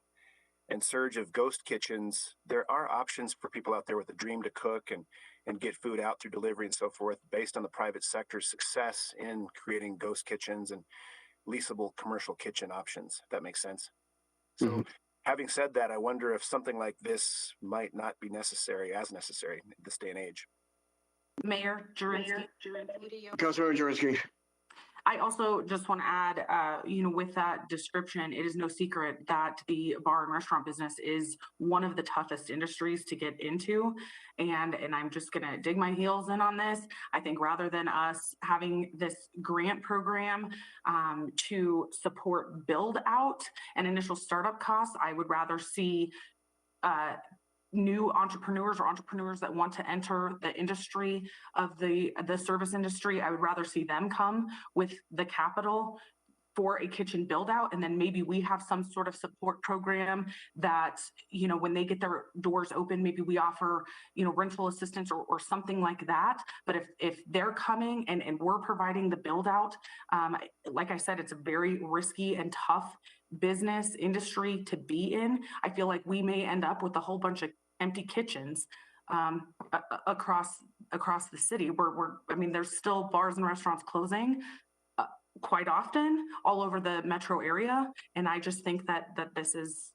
surge of ghost kitchens, there are options for people out there with a dream to cook and get food out through delivery and so forth, based on the private sector's success in creating ghost kitchens and leasable commercial kitchen options, if that makes sense. So having said that, I wonder if something like this might not be necessary in this day and age. Mayor Jurinski. Councilmember Jurinski. I also just want to add, with that description, it is no secret that the bar and restaurant business is one of the toughest industries to get into. And I'm just going to dig my heels in on this. I think rather than us having this grant program to support build out and initial startup costs, I would rather see new entrepreneurs or entrepreneurs that want to enter the industry of the service industry. I would rather see them come with the capital for a kitchen build out. And then maybe we have some sort of support program that, when they get their doors open, maybe we offer, rental assistance or something like that. But if they're coming and we're providing the build out, like I said, it's a very risky and tough business industry to be in. I feel like we may end up with a whole bunch of empty kitchens across the city where there's still bars and restaurants closing quite often all over the metro area. And I just think that this is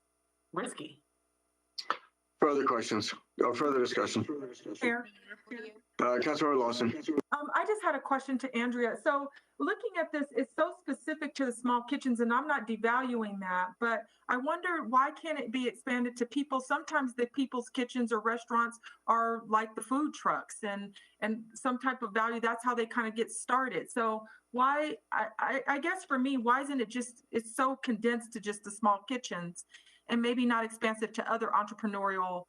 risky. Further questions or further discussion? Chair. Councilmember Lawson. I just had a question to Andrea. So looking at this, it's so specific to the small kitchens, and I'm not devaluing that, but I wonder why can't it be expanded to people? Sometimes the people's kitchens or restaurants are like the food trucks and some type of value. That's how they kind of get started. So why, I guess for me, why isn't it it's so condensed to just the small kitchens and maybe not expansive to other entrepreneurial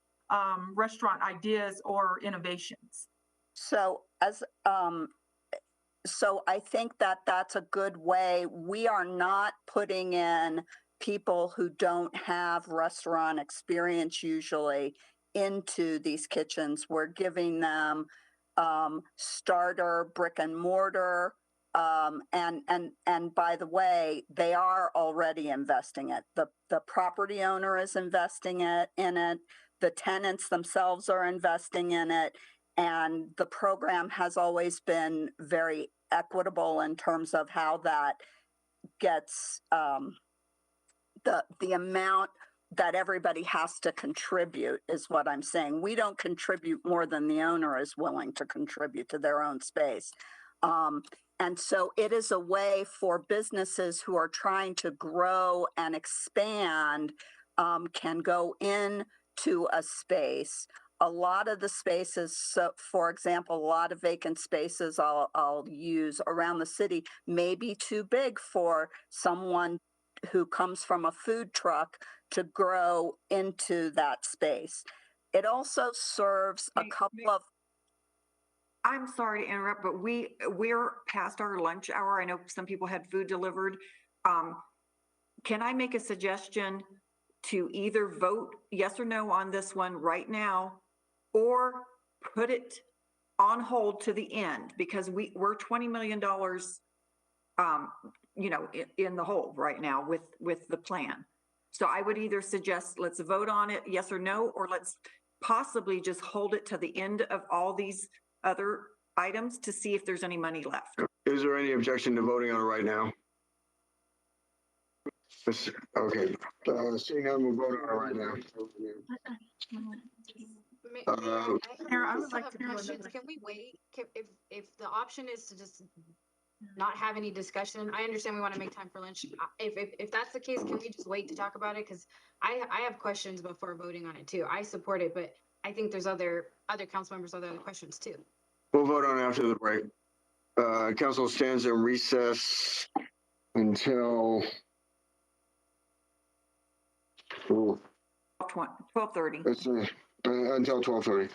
restaurant ideas or innovations? So so I think that's a good way. We are not putting in people who don't have restaurant experience usually into these kitchens. We're giving them starter brick and mortar. And by the way, they are already investing it. The property owner is investing in it. The tenants themselves are investing in it. And the program has always been very equitable in terms of how that gets the amount that everybody has to contribute is what I'm saying. We don't contribute more than the owner is willing to contribute to their own space. And so it is a way for businesses who are trying to grow and expand can go into a space. A lot of the spaces, so for example, a lot of vacant spaces I'll use around the city may be too big for someone who comes from a food truck to grow into that space. It also serves a couple of... I'm sorry to interrupt, but we're past our lunch hour. I know some people had food delivered. Can I make a suggestion to either vote yes or no on this one right now, or put it on hold to the end, because we're $20 million, in the hole right now with the plan. So I would either suggest let's vote on it, yes or no, or let's possibly just hold it to the end of all these other items to see if there's any money left. Is there any objection to voting on it right now? Okay, seeing none, we'll vote on it right now. Mayor, I would like to questions. Can we wait? If the option is to just not have any discussion, I understand we want to make time for lunch. If that's the case, can we just wait to talk about it? Because I have questions before voting on it too. I support it, but I think there's other council members with other questions too. We'll vote on it after the break. Council stands in recess until 12:30. Until 12:30.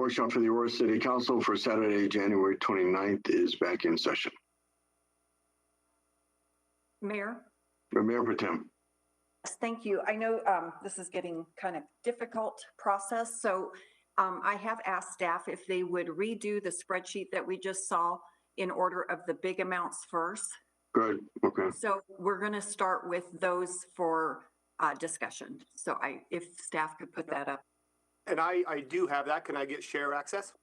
workshop for the Aurora City Council for Saturday, January 29th is back in session. Mayor? Mayor Pro Tem. Yes, thank you. I know this is getting kind of difficult process, so I have asked staff if they would redo the spreadsheet that we just saw in order of the big amounts first. Good, okay. So we're going to start with those for discussion. So if staff could put that up. And I do have that. Can I get share access?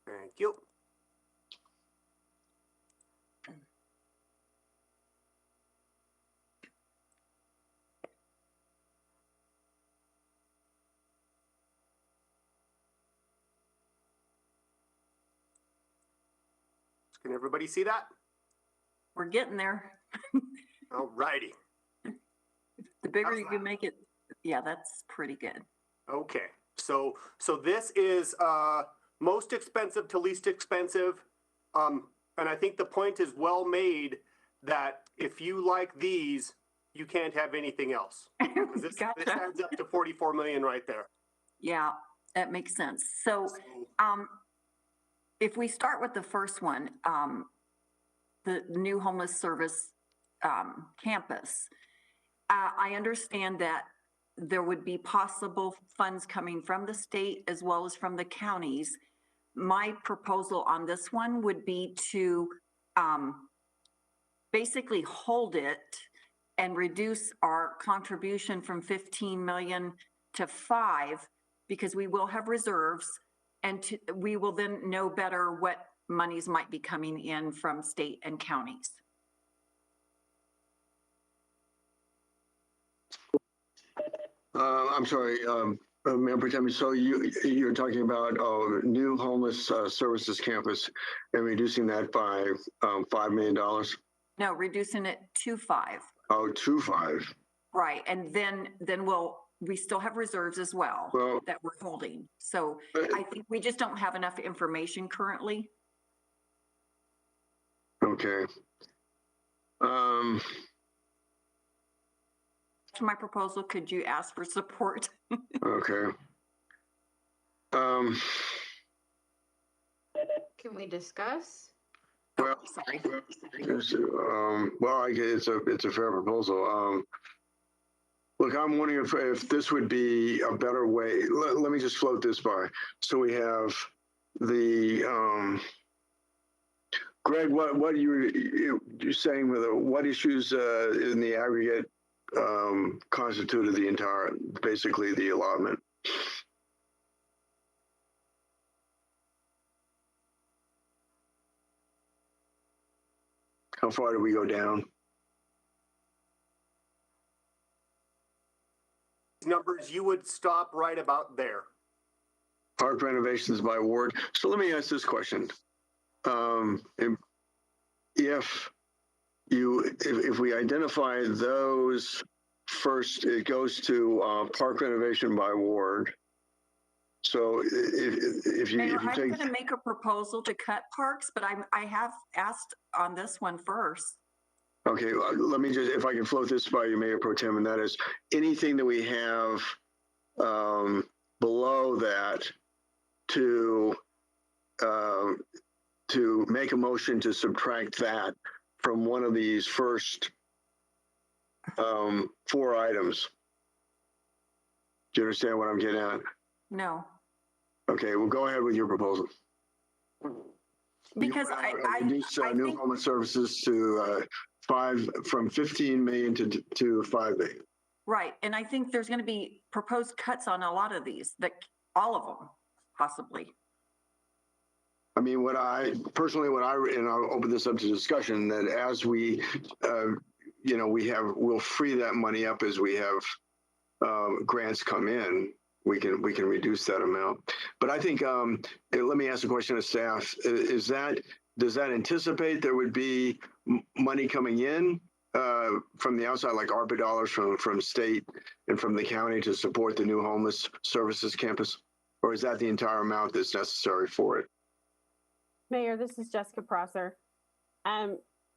Thank you. Can everybody see that? We're getting there. All righty. The bigger you make it, yeah, that's pretty good. Okay, so this is most expensive to least expensive, and I think the point is well made that if you like these, you can't have anything else. This adds up to 44 million right there. Yeah, that makes sense. So, if we start with the first one, the new homeless service campus, I understand that there would be possible funds coming from the state as well as from the counties. My proposal on this one would be to basically hold it and reduce our contribution from 15 million to 5, because we will have reserves, and we will then know better what monies might be coming in from state and counties. I'm sorry, Mayor Pro Tem, so you're talking about new homeless services campus and reducing that by $5 million? No, reducing it to 5. Oh, to 5. Right, and then we still have reserves as well that we're holding. So I think we just don't have enough information currently. Okay. To my proposal, could you ask for support? Okay. Can we discuss? Well, sorry. Well, I guess it's a fair proposal. Look, I'm wondering if this would be a better way. Let me just float this by. So we have the Greg. What you're saying with what issues in the aggregate constituted the entire, basically the allotment? How far do we go down? Numbers, you would stop right about there. Park renovations by ward. So let me ask this question. If we identify those first, it goes to park renovation by ward. So if you I'm take, going to make a proposal to cut parks, but I have asked on this one first. okay, let me just, if I can float this by you, Mayor Pro Tem, and that is anything that we have below that to make a motion to subtract that from one of these first 4 items. Do you understand what I'm getting at? No. Okay, well, go ahead with your proposal. Because I reduce I new think, homeless services to 5 from 15 million to 5 million. right, and I think there's going to be proposed cuts on a lot of these, all of them, possibly. I mean, and I'll open this up to discussion, that as we, we'll free that money up as we have grants come in. We can reduce that amount. But I think, let me ask a question of staff. Does that anticipate there would be money coming in from the outside, like ARPA dollars from state and from the county to support the new homeless services campus? Or is that the entire amount that's necessary for it? Mayor, this is Jessica Prosser.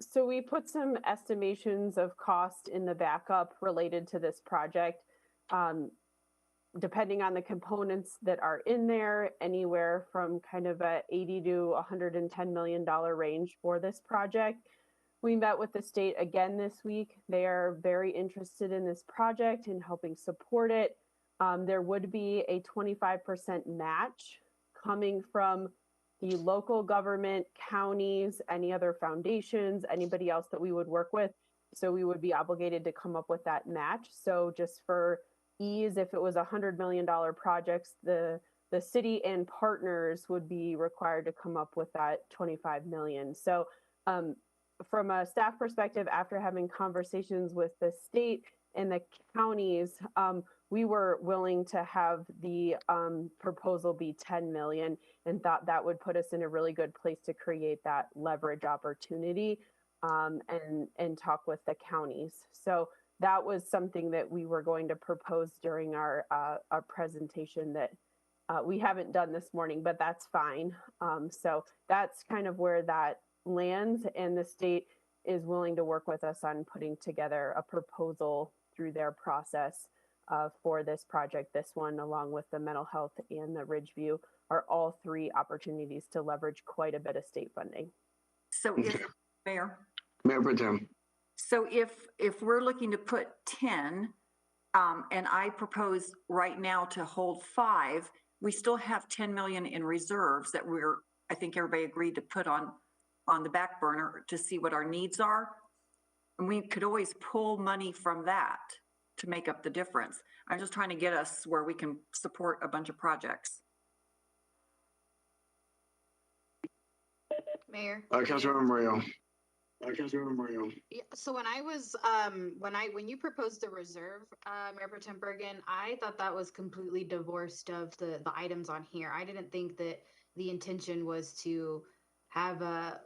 So we put some estimations of cost in the backup related to this project. Depending on the components that are in there, anywhere from kind of a $80 to $110 million range for this project. We met with the state again this week. They are very interested in this project and helping support it. There would be a 25% match coming from the local government, counties, any other foundations, anybody else that we would work with. So we would be obligated to come up with that match. So just for ease, if it was $100 million projects, the city and partners would be required to come up with that 25 million. So from a staff perspective, after having conversations with the state and the counties, we were willing to have the proposal be 10 million and thought that would put us in a really good place to create that leverage opportunity and talk with the counties. So that was something that we were going to propose during our presentation that we haven't done this morning, but that's fine. So that's kind of where that lands, and the state is willing to work with us on putting together a proposal through their process for this project. This one, along with the mental health and the Ridgeview, are all three opportunities to leverage quite a bit of state funding. So if, Mayor? Mayor Pro Tem. So if we're looking to put 10, and I propose right now to hold 5, we still have 10 million in reserves that I think everybody agreed to put on the back burner to see what our needs are. And we could always pull money from that to make up the difference. I'm just trying to get us where we can support a bunch of projects. Mayor. Councilmember Mario. Yeah, so when I was when you proposed the reserve, Mayor Pro Tem Bergen, I thought that was completely divorced of the items on here. I didn't think that the intention was to have a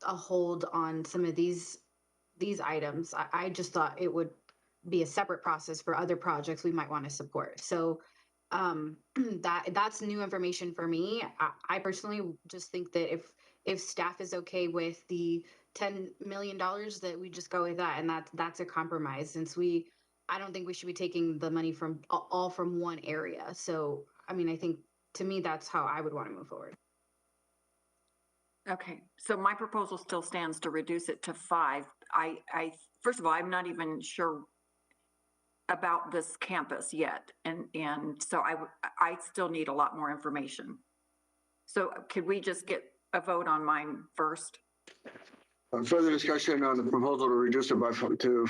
hold on some of these items. I just thought it would be a separate process for other projects we might want to support. So that's new information for me. I personally just think that if staff is okay with the $10 million, that we just go with that, and that's a compromise, since I don't think we should be taking the money from all from one area. So I mean, I think to me that's how I would want to move forward. Okay, so my proposal still stands to reduce it to 5. I first of all, I'm not even sure about this campus yet, and so I still need a lot more information. So could we just get a vote on mine first? Further discussion on the proposal to reduce it to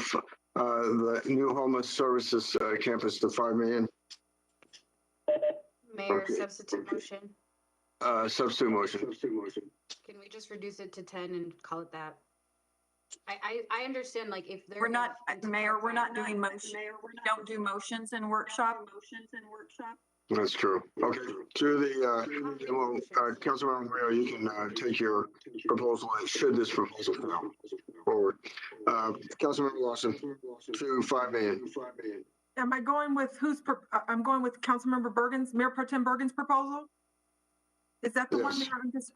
the new homeless services campus to 5 million. Mayor, substitute motion. Substitute motion. Can we just reduce it to 10 and call it that? I understand, like, if we're not, Mayor, we're not doing motions. We don't do motions in workshop. That's true. Okay, to the Councilmember Mario, you can take your proposal should this proposal come forward. Councilmember Lawson, to 5 million. Am I going with I'm going with Councilmember Bergen's, Mayor Pro Tem Bergen's proposal? Is that the one?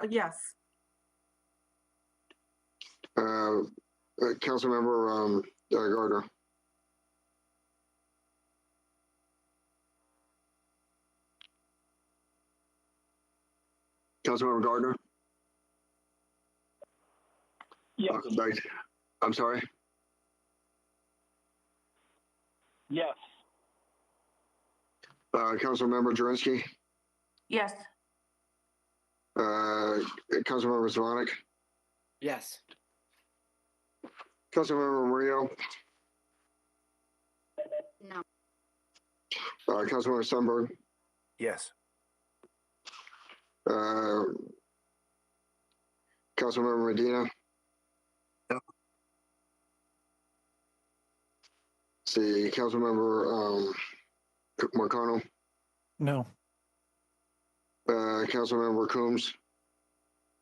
Yes. Councilmember Gardner. Councilmember Gardner? Yes. I'm sorry? Yes. Councilmember Jurenski? Yes. Councilmember Zvonek? Yes. Councilmember Murillo? No. Councilmember Sundberg? Yes. Councilmember Medina? No. See, Councilmember Marcano? No. Councilmember Coombs?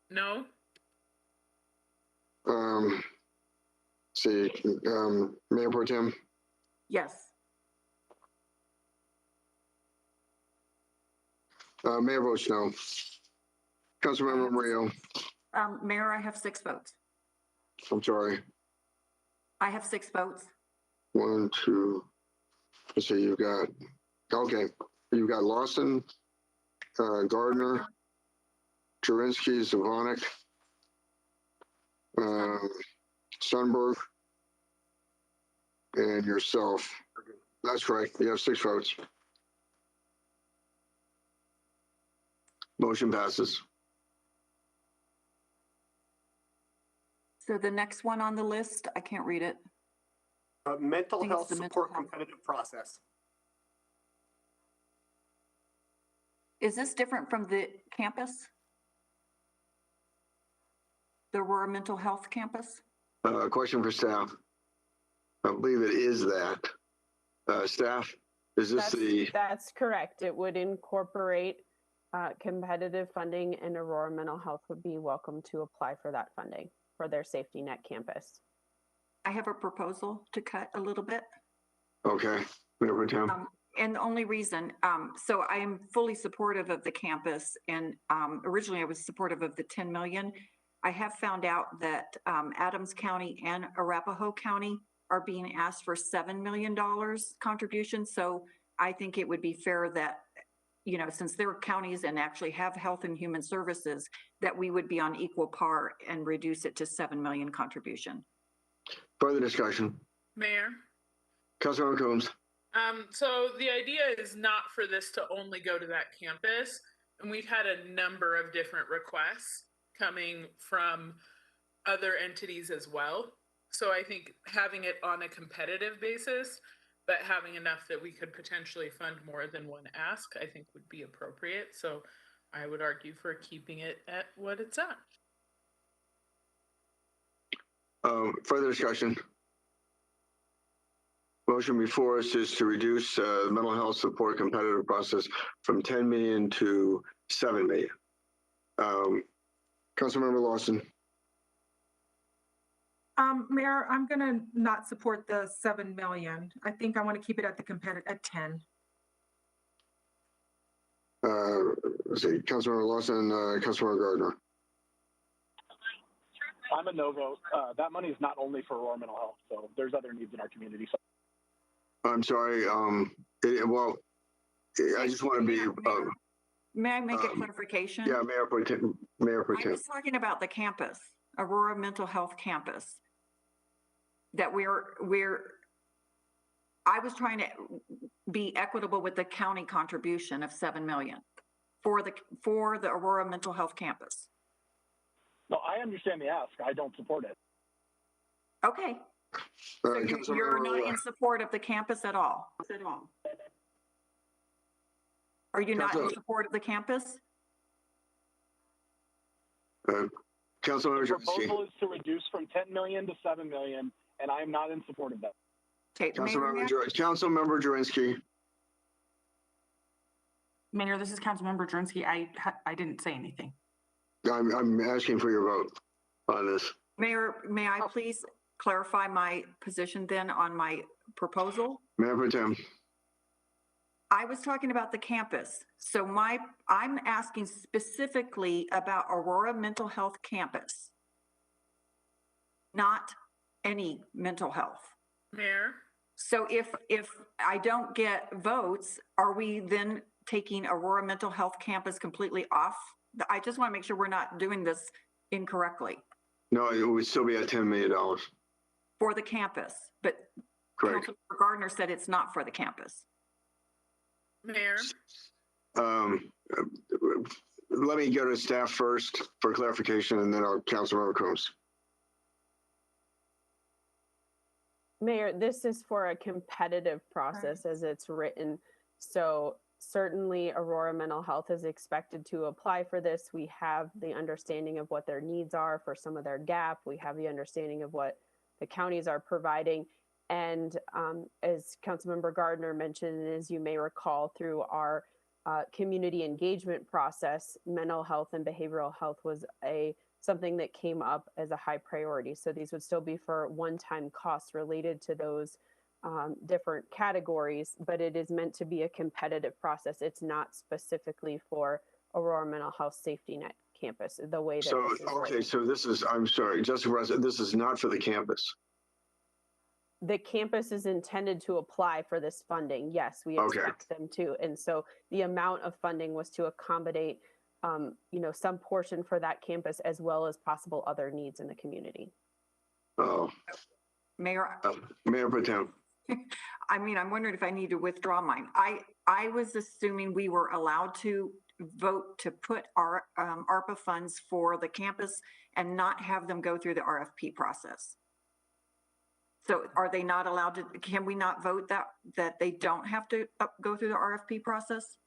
No. See, Mayor Pro Tem? Yes. Mayor votes no. Councilmember Murillo? Mayor, I have 6 votes. I'm sorry. I have 6 votes. 1, 2, let's see, you've got Lawson, Gardner, Jurinsky, Zvonek, Sunberg, and yourself. That's correct. You have 6 votes. Motion passes. So the next one on the list, I can't read it. Mental think it's health the support mental health. competitive process. Is this different from the campus? The Aurora Mental Health Campus? Question for staff. I believe it is that. Staff, is this That's correct. It would incorporate competitive funding, and Aurora Mental Health would be welcome to apply for that funding for their safety net campus. I have a proposal to cut a little bit. Okay, Mayor Pro Tem. And the only reason, so I am fully supportive of the campus, and originally I was supportive of the 10 million. I have found out that Adams County and Arapahoe County are being asked for $7 million contribution. So I think it would be fair that, you know, since they're counties and actually have health and human services, that we would be on equal par and reduce it to 7 million contribution. Further discussion. Mayor? Councilmember Coombs. So the idea is not for this to only go to that campus. And we've had a number of different requests coming from other entities as well. So I think having it on a competitive basis, but having enough that we could potentially fund more than one ask, I think would be appropriate. So I would argue for keeping it at what it's at. Further discussion. Motion before us is to reduce the mental health support competitive process from 10 million to 7 million. Councilmember Lawson. Mayor, I'm going to not support the 7 million. I think I want to keep it at the competitive at 10. Let's see, Councilmember Lawson, Councilmember Gardner. I'm a no vote. That money is not only for Aurora Mental Health, so there's other needs in our community. So. I'm sorry. I just want to be. May I make a clarification? Yeah, Mayor Pro Tem. I was talking about the campus, Aurora Mental Health Campus. That I was trying to be equitable with the county contribution of 7 million for the Aurora Mental Health Campus. No, I understand the ask. I don't support it. Okay. So you're not in support of the campus at all? Are you not in support of the campus? Councilmember The proposal is to reduce from 10 million to 7 million, and I am not in support of that. Okay, Councilmember Jurinsky. Mayor, this is Councilmember Jurinsky. I didn't say anything. I'm asking for your vote on this. Mayor, may I please clarify my position then on my proposal? Mayor Pro Tem. I was talking about the campus. So I'm asking specifically about Aurora Mental Health Campus, not any mental health. Mayor? So if I don't get votes, are we then taking Aurora Mental Health Campus completely off? I just want to make sure we're not doing this incorrectly. No, it would still be at $10 million. For the campus, but Correct. Councilmember Gardner said it's not for the campus. Mayor? Let me go to staff first for clarification, and then I'll Councilmember Coombs. Mayor, this is for a competitive process as it's written. So certainly Aurora Mental Health is expected to apply for this. We have the understanding of what their needs are for some of their gap. We have the understanding of what the counties are providing. And as Councilmember Gardner mentioned, and as you may recall, through our community engagement process, mental health and behavioral health was something that came up as a high priority. So these would still be for one-time costs related to those different categories, but it is meant to be a competitive process. It's not specifically for Aurora Mental Health Safety Net campus, the way that So, this is okay, written. so this is, I'm sorry, just this is not for the campus. The campus is intended to apply for this funding. Yes, we Okay. expect them to. And so the amount of funding was to accommodate, some portion for that campus as well as possible other needs in the community. Oh, Mayor, Mayor Pro Tem. I mean, I'm wondering if I need to withdraw mine. I was assuming we were allowed to vote to put our ARPA funds for the campus and not have them go through the RFP process. So are they not allowed to, can we not vote that they don't have to go through the RFP process?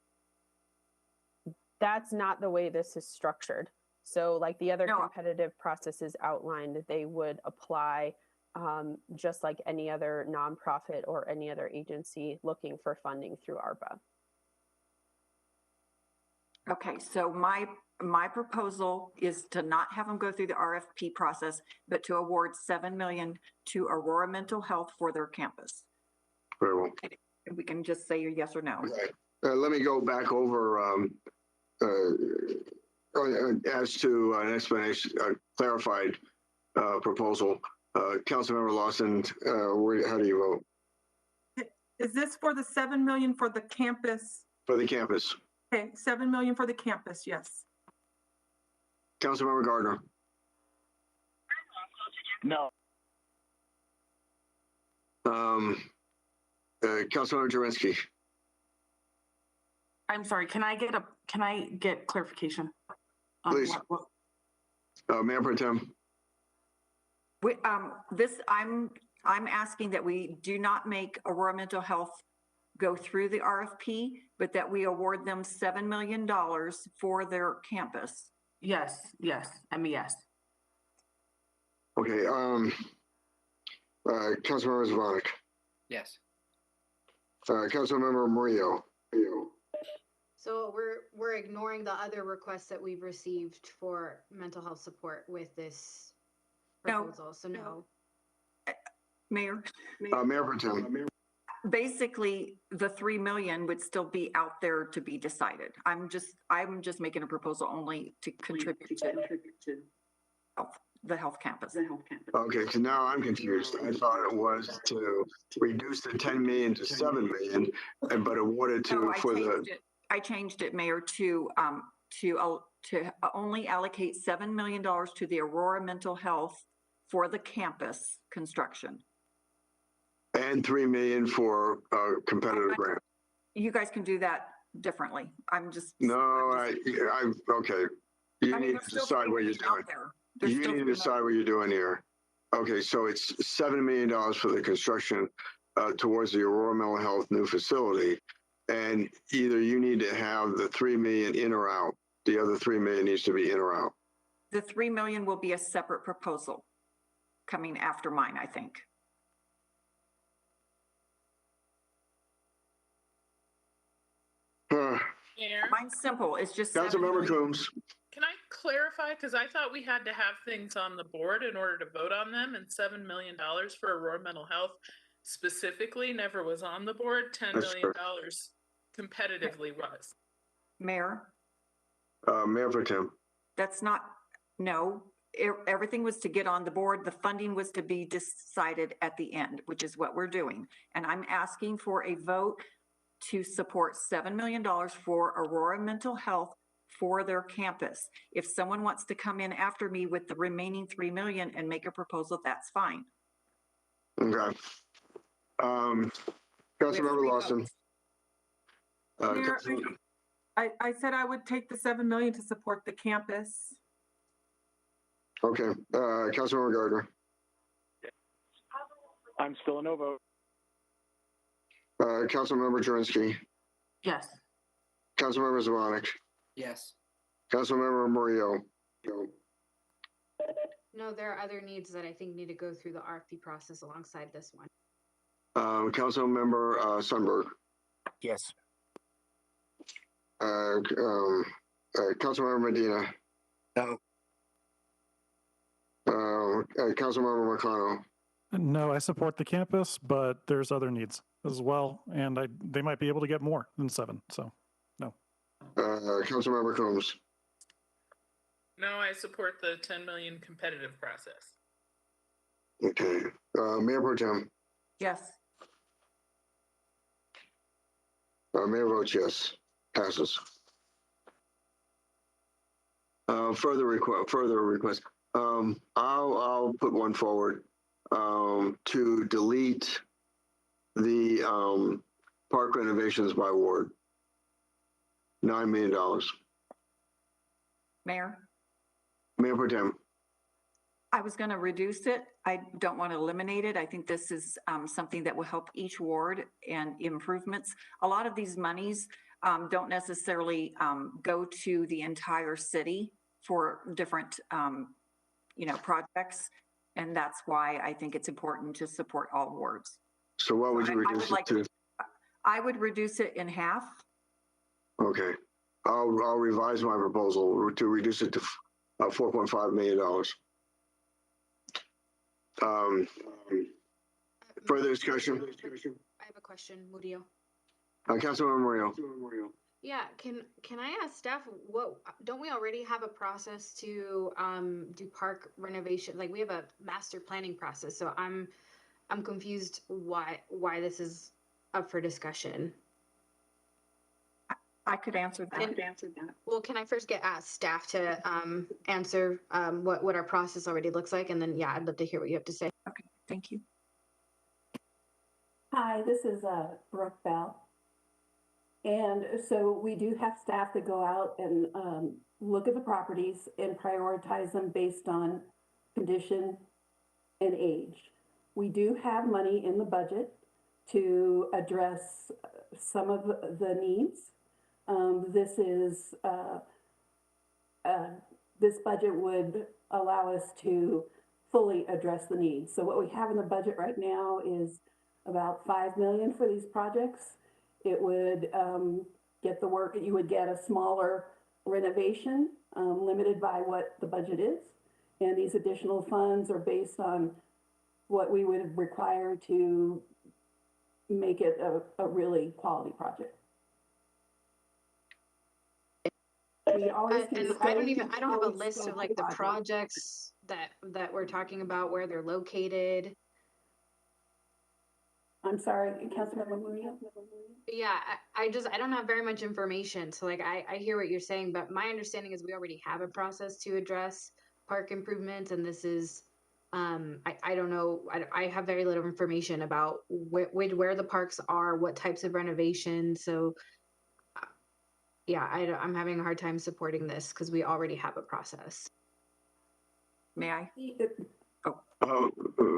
That's not the way this is structured. So like the other competitive processes outlined, they would apply just like any other nonprofit or any other agency looking for funding through ARPA. Okay, so my proposal is to not have them go through the RFP process, but to award $7 million to Aurora Mental Health for their campus. Very well. We can just say yes or no. Right. Let me go back over as to an explanation, clarified proposal. Councilmember Lawson, how do you vote? Is this for the 7 million for the campus? For the campus. Okay, 7 million for the campus, yes. Councilmember Gardner. No. Councilmember Jurenski. I'm sorry, can I get clarification? Please. Mayor Pro Tem. I'm asking that we do not make Aurora Mental Health go through the RFP, but that we award them $7 million for their campus. Yes, I'm a yes. Okay, Councilmember Zvonek. Yes. Councilmember Murillo. So we're ignoring the other requests that we've received for mental health support with this proposal. So no. Mayor? Mayor Pro Tem. Basically, the 3 million would still be out there to be decided. I'm just making a proposal only to contribute to the health campus. Okay, so now I'm confused. I thought it was to reduce the 10 million to 7 million, but awarded to I changed it, Mayor, to only allocate $7 million to the Aurora Mental Health for the campus construction. And 3 million for competitive grant. You guys can do that differently. Okay. You need to decide what you're doing. You need to decide what you're doing here. Okay, so it's $7 million for the construction towards the Aurora Mental Health new facility. And either you need to have the 3 million in or out. The other 3 million needs to be in or out. The 3 million will be a separate proposal coming after mine, I think. Mine's simple. It's just Councilmember Coombs. Can I clarify? Because I thought we had to have things on the board in order to vote on them, and $7 million for Aurora Mental Health specifically never was on the board. $10 million competitively was. Mayor? Mayor Pro Tem. That's not, no. Everything was to get on the board. The funding was to be decided at the end, which is what we're doing. And I'm asking for a vote to support $7 million for Aurora Mental Health for their campus. If someone wants to come in after me with the remaining 3 million and make a proposal, that's fine. Okay. Councilmember Lawson. Mayor, I said I would take the 7 million to support the campus. Okay. Councilmember Gardner. I'm still a no vote. Councilmember Jurenski. Yes. Councilmember Zvonek. Yes. Councilmember Murillo. No, there are other needs that I think need to go through the RFP process alongside this one. Councilmember Sundberg. Yes. Councilmember Medina. No. Councilmember McConnell. No, I support the campus, but there's other needs as well, and they might be able to get more than 7. So, no. Councilmember Coombs. No, I support the 10 million competitive process. Okay. Mayor Pro Tem. Yes. Mayor votes yes. Passes. Further request. I'll put one forward to delete the park renovations by ward. $9 million. Mayor, Mayor Pro Tem. I was going to reduce it. I don't want to eliminate it. I think this is something that will help each ward and improvements. A lot of these monies don't necessarily go to the entire city for different, projects. And that's why I think it's important to support all wards. So what would you reduce it to? I would reduce it in half. Okay. I'll revise my proposal to reduce it to $4.5 million. Further discussion? I have a question, Murillo. Councilmember Murillo. Yeah, can I ask staff, don't we already have a process to do park renovation? Like we have a master planning process, so I'm confused why this is up for discussion. I could answer that. Well, can I first get staff to answer what our process already looks like, and then I'd love to hear what you have to say. Okay, thank you. Hi, this is Brooke Bell. And so we do have staff that go out and look at the properties and prioritize them based on condition and age. We do have money in the budget to address some of the needs. This budget would allow us to fully address the needs. So what we have in the budget right now is about $5 million for these projects. It would get the work, you would get a smaller renovation, limited by what the budget is. And these additional funds are based on what we would require to make it a really quality project. We always and I don't have a list of like the projects that we're talking about, where they're located. I'm sorry, Councilmember Murillo? Yeah, I don't have very much information. So like, I hear what you're saying, but my understanding is we already have a process to address park improvements. And this is, I don't know, I have very little information about where the parks are, what types of renovations. So yeah, I'm having a hard time supporting this because we already have a process. May I?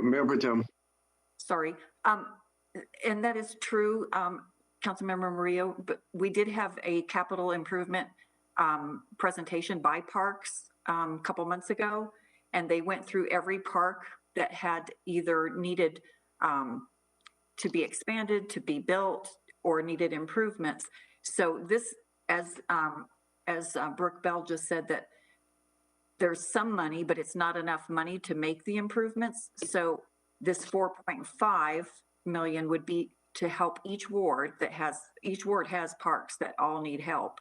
Mayor Pro Tem. Sorry. And that is true, Councilmember Murillo, but we did have a capital improvement presentation by Parks a couple months ago, and they went through every park that had either needed to be expanded, to be built, or needed improvements. So this, as Brooke Bell just said, that there's some money, but it's not enough money to make the improvements. So this 4.5 million would be to help each ward has parks that all need help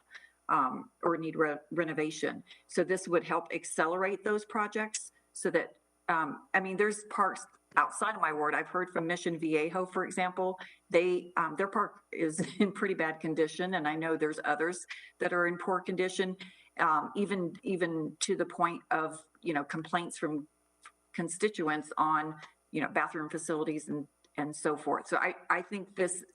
or need renovation. So this would help accelerate those projects so that, there's parks outside of my ward. I've heard from Mission Viejo, for example, their park is in pretty bad condition. And I know there's others that are in poor condition, even to the point of, complaints from constituents on, bathroom facilities and so forth. So I think this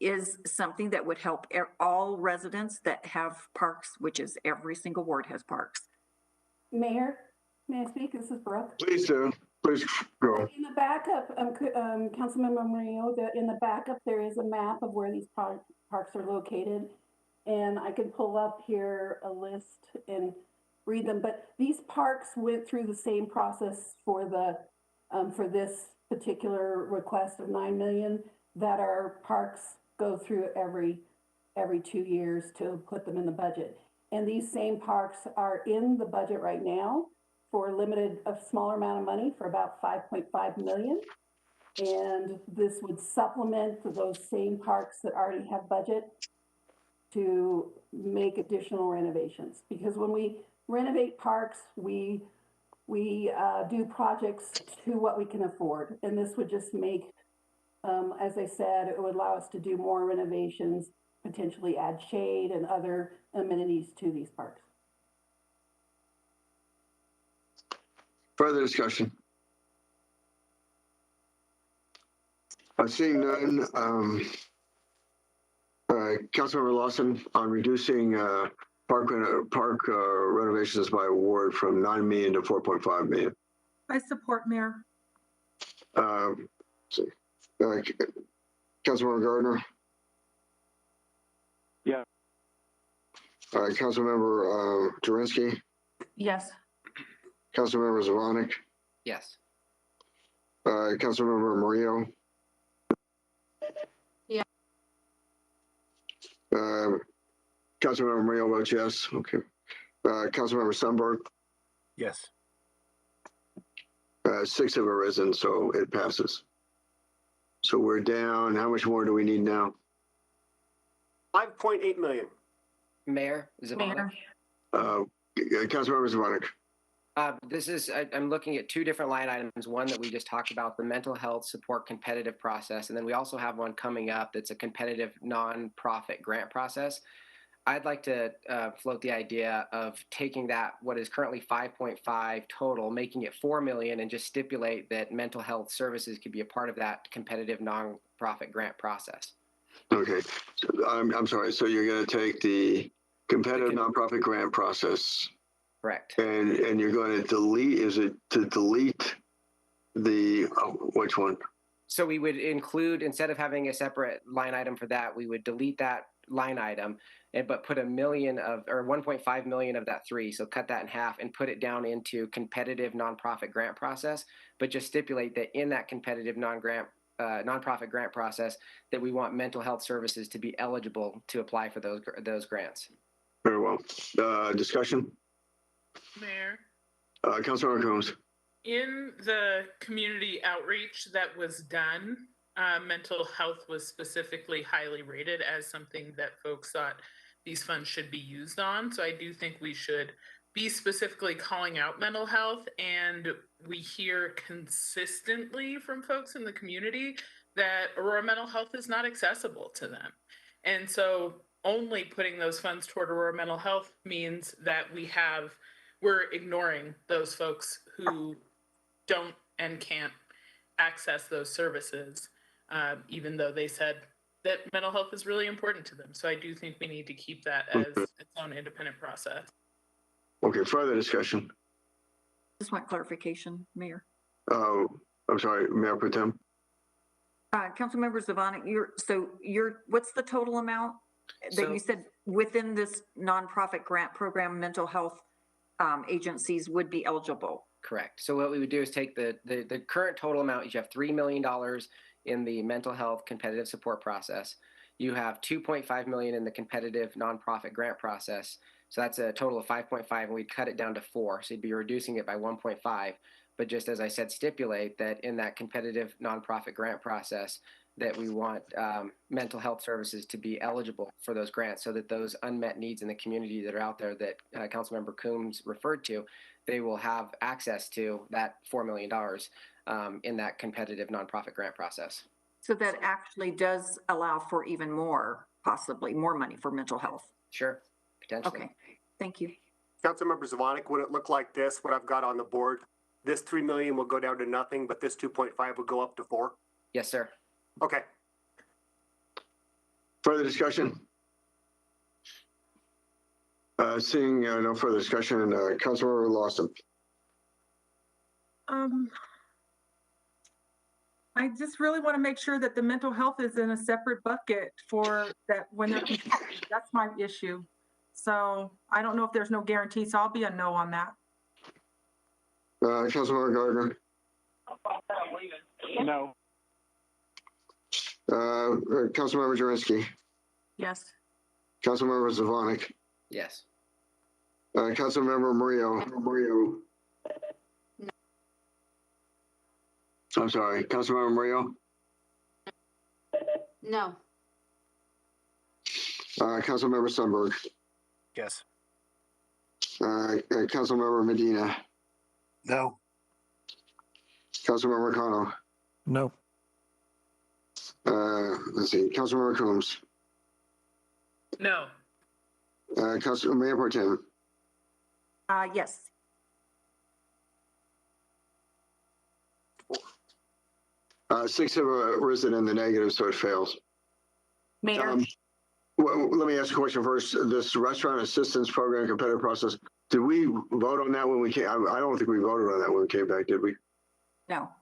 is something that would help all residents that have parks, which is every single ward has parks. Mayor, may I speak? This is Brooke. Please do. Please go. In the backup, Councilmember Murillo, in the backup, there is a map of where these parks are located. And I can pull up here a list and read them. But these parks went through the same process for this particular request of 9 million that our parks go through every 2 years to put them in the budget. And these same parks are in the budget right now for a smaller amount of money for about 5.5 million. And this would supplement those same parks that already have budget to make additional renovations. Because when we renovate parks, we do projects to what we can afford. And this would just make, as I said, it would allow us to do more renovations, potentially add shade and other amenities to these parks. Further discussion? Seeing none, Councilmember Lawson on reducing park renovations by award from 9 million to 4.5 million. I support, Mayor. Councilmember Gardner. Yeah. Councilmember Jurenski. Yes. Councilmember Zvonik. Yes. Councilmember Murillo. Yeah. Councilmember Murillo votes yes. Okay. Councilmember Sundberg. Yes. 6 have arisen, so it passes. So we're down. How much more do we need now? 5.8 million. Mayor Zvonik. Councilmember Zvonik. I'm looking at two different line items. One that we just talked about, the mental health support competitive process. And then we also have one coming up that's a competitive nonprofit grant process. I'd like to float the idea of taking that, what is currently 5.5 total, making it 4 million, and just stipulate that mental health services could be a part of that competitive nonprofit grant process. Okay. So, I'm sorry. So you're going to take the competitive nonprofit grant process. Correct. And you're going to delete, is it to delete the, which one? So we would include, instead of having a separate line item for that, we would delete that line item, but put 1.5 million of that 3. So cut that in half and put it down into competitive nonprofit grant process, but just stipulate that in that competitive nonprofit grant process that we want mental health services to be eligible to apply for those grants. Very well. Discussion? Mayor. Councilmember Combs. In the community outreach that was done, mental health was specifically highly rated as something that folks thought these funds should be used on. So I do think we should be specifically calling out mental health. And we hear consistently from folks in the community that Aurora mental health is not accessible to them. And so only putting those funds toward Aurora mental health means that we're ignoring those folks who don't and can't access those services, even though they said that mental health is really important to them. So I do think we need to keep that as its own independent process. Okay, further discussion. Just want clarification, Mayor. I'm sorry, Mayor Pro Tem. Councilmember Zvonik, what's the total amount that you said within this nonprofit grant program, mental health agencies would be eligible? Correct. So what we would do is take the current total amount. You have $3 million in the mental health competitive support process. You have 2.5 million in the competitive nonprofit grant process. So that's a total of 5.5, and we'd cut it down to 4. So you'd be reducing it by 1.5. But just as I said, stipulate that in that competitive nonprofit grant process that we want mental health services to be eligible for those grants, so that those unmet needs in the community that are out there that Councilmember Coombs referred to, they will have access to that $4 million in that competitive nonprofit grant process. So that actually does allow for even more, possibly more money for mental health. Sure, potentially. Okay, thank you. Councilmember Zvonik, would it look like this, what I've got on the board? This 3 million will go down to nothing, but this 2.5 will go up to 4? Yes, sir. Okay. Further discussion? Seeing no further discussion, Councilmember Lawson. I just really want to make sure that the mental health is in a separate bucket for that when they're, that's my issue. So I don't know if there's no guarantee, so I'll be a no on that. Councilmember Gardner. No. Councilmember Jurenski. Yes. Councilmember Zvonik. Yes. Councilmember Murillo. No. I'm sorry, Councilmember Murillo. No. Councilmember Sundberg. Yes. Councilmember Medina, No. Councilmember Connell, No. let's see, Councilmember Coombs, No. Mayor Pro Tem, Yes. six have risen in the negative, so it fails. Mayor, Well, let me ask a question first. This restaurant assistance program competitive process, did we vote on that when we came? I don't think we voted on that when we came back, did we? No.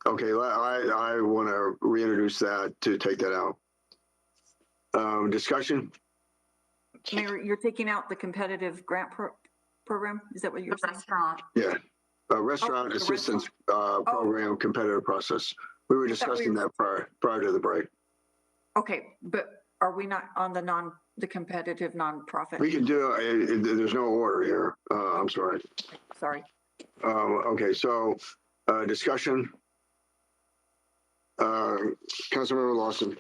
Okay, I want to reintroduce that to take that out. Discussion? Mayor, you're taking out the competitive grant program? Is that what you're saying? restaurant. Yeah. Restaurant the assistance program competitive process. We were discussing that prior to the break. Okay, but are we not on the competitive nonprofit? We can do it. There's no order here. I'm sorry. Sorry. Okay, so discussion. Councilmember Lawson.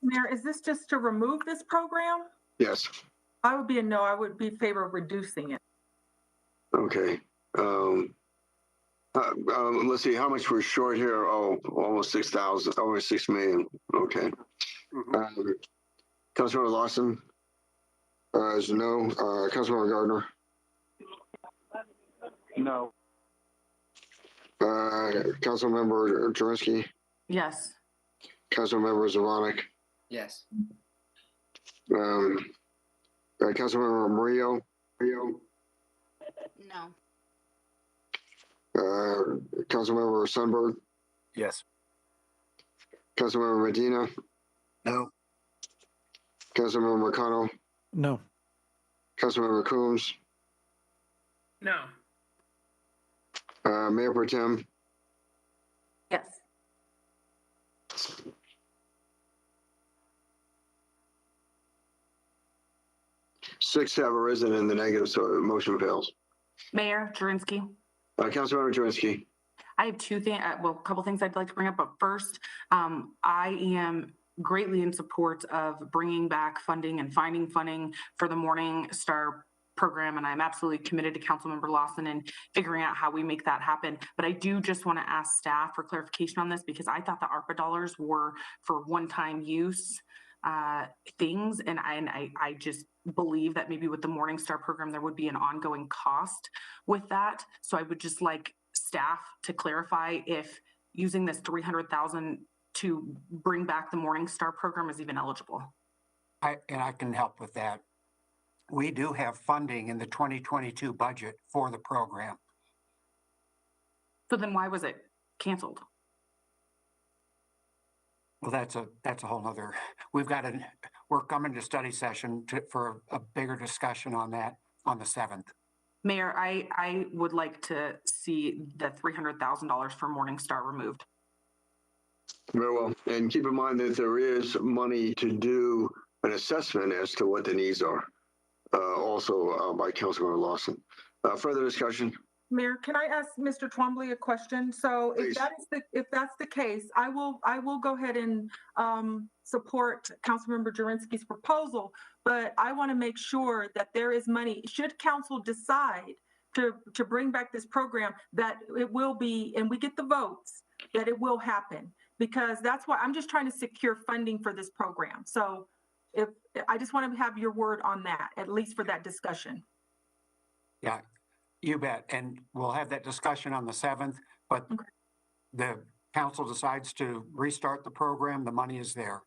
Mayor, is this just to remove this program? Yes. I would be a no. I would be in favor of reducing it. Okay. Let's see how much we're short here. Oh, almost 6,000, almost 6 million. Okay. Councilmember Lawson is no. Councilmember Gardner. No. Councilmember Jurenski. Yes. Councilmember Zvonek. Yes. Councilmember Murillo. No. Councilmember Sundberg. Yes. Councilmember Medina. No. Councilmember McConnell. No. Councilmember Coombs. No. Mayor Pro Tem. Yes. Six have arisen in the negative, so the motion fails. Mayor Jurenski. Councilmember Jurenski. I have two things, well, a couple things I'd like to bring up, but first, I am greatly in support of bringing back funding and finding funding for the Morning Star program, and I'm absolutely committed to Councilmember Lawson and figuring out how we make that happen. But I do just want to ask staff for clarification on this, because I thought the ARPA dollars were for one-time use things, and I just believe that maybe with the Morning Star program there would be an ongoing cost with that. So I would just like staff to clarify if using this 300,000 to bring back the Morning Star program is even eligible. I can help with that. We do have funding in the 2022 budget for the program. So then why was it canceled? Well, that's a whole nother, we're coming to study session for a bigger discussion on that on the 7th. Mayor, I would like to see the $300,000 for Morning Star removed. Very well. And keep in mind that there is money to do an assessment as to what the needs are, also by Councilmember Lawson. Further discussion? Mayor, can I ask Mr. Twombly a question? So Please. if that's the case, I will go ahead and support Councilmember Jurenski's proposal, but I want to make sure that there is money. Should council decide to bring back this program, that it will be, and we get the votes, that it will happen, because that's why I'm just trying to secure funding for this program. So if I just want to have your word on that, at least for that discussion. Yeah. You bet. And we'll have that discussion on the 7th, but the council decides to restart the program, the money is there.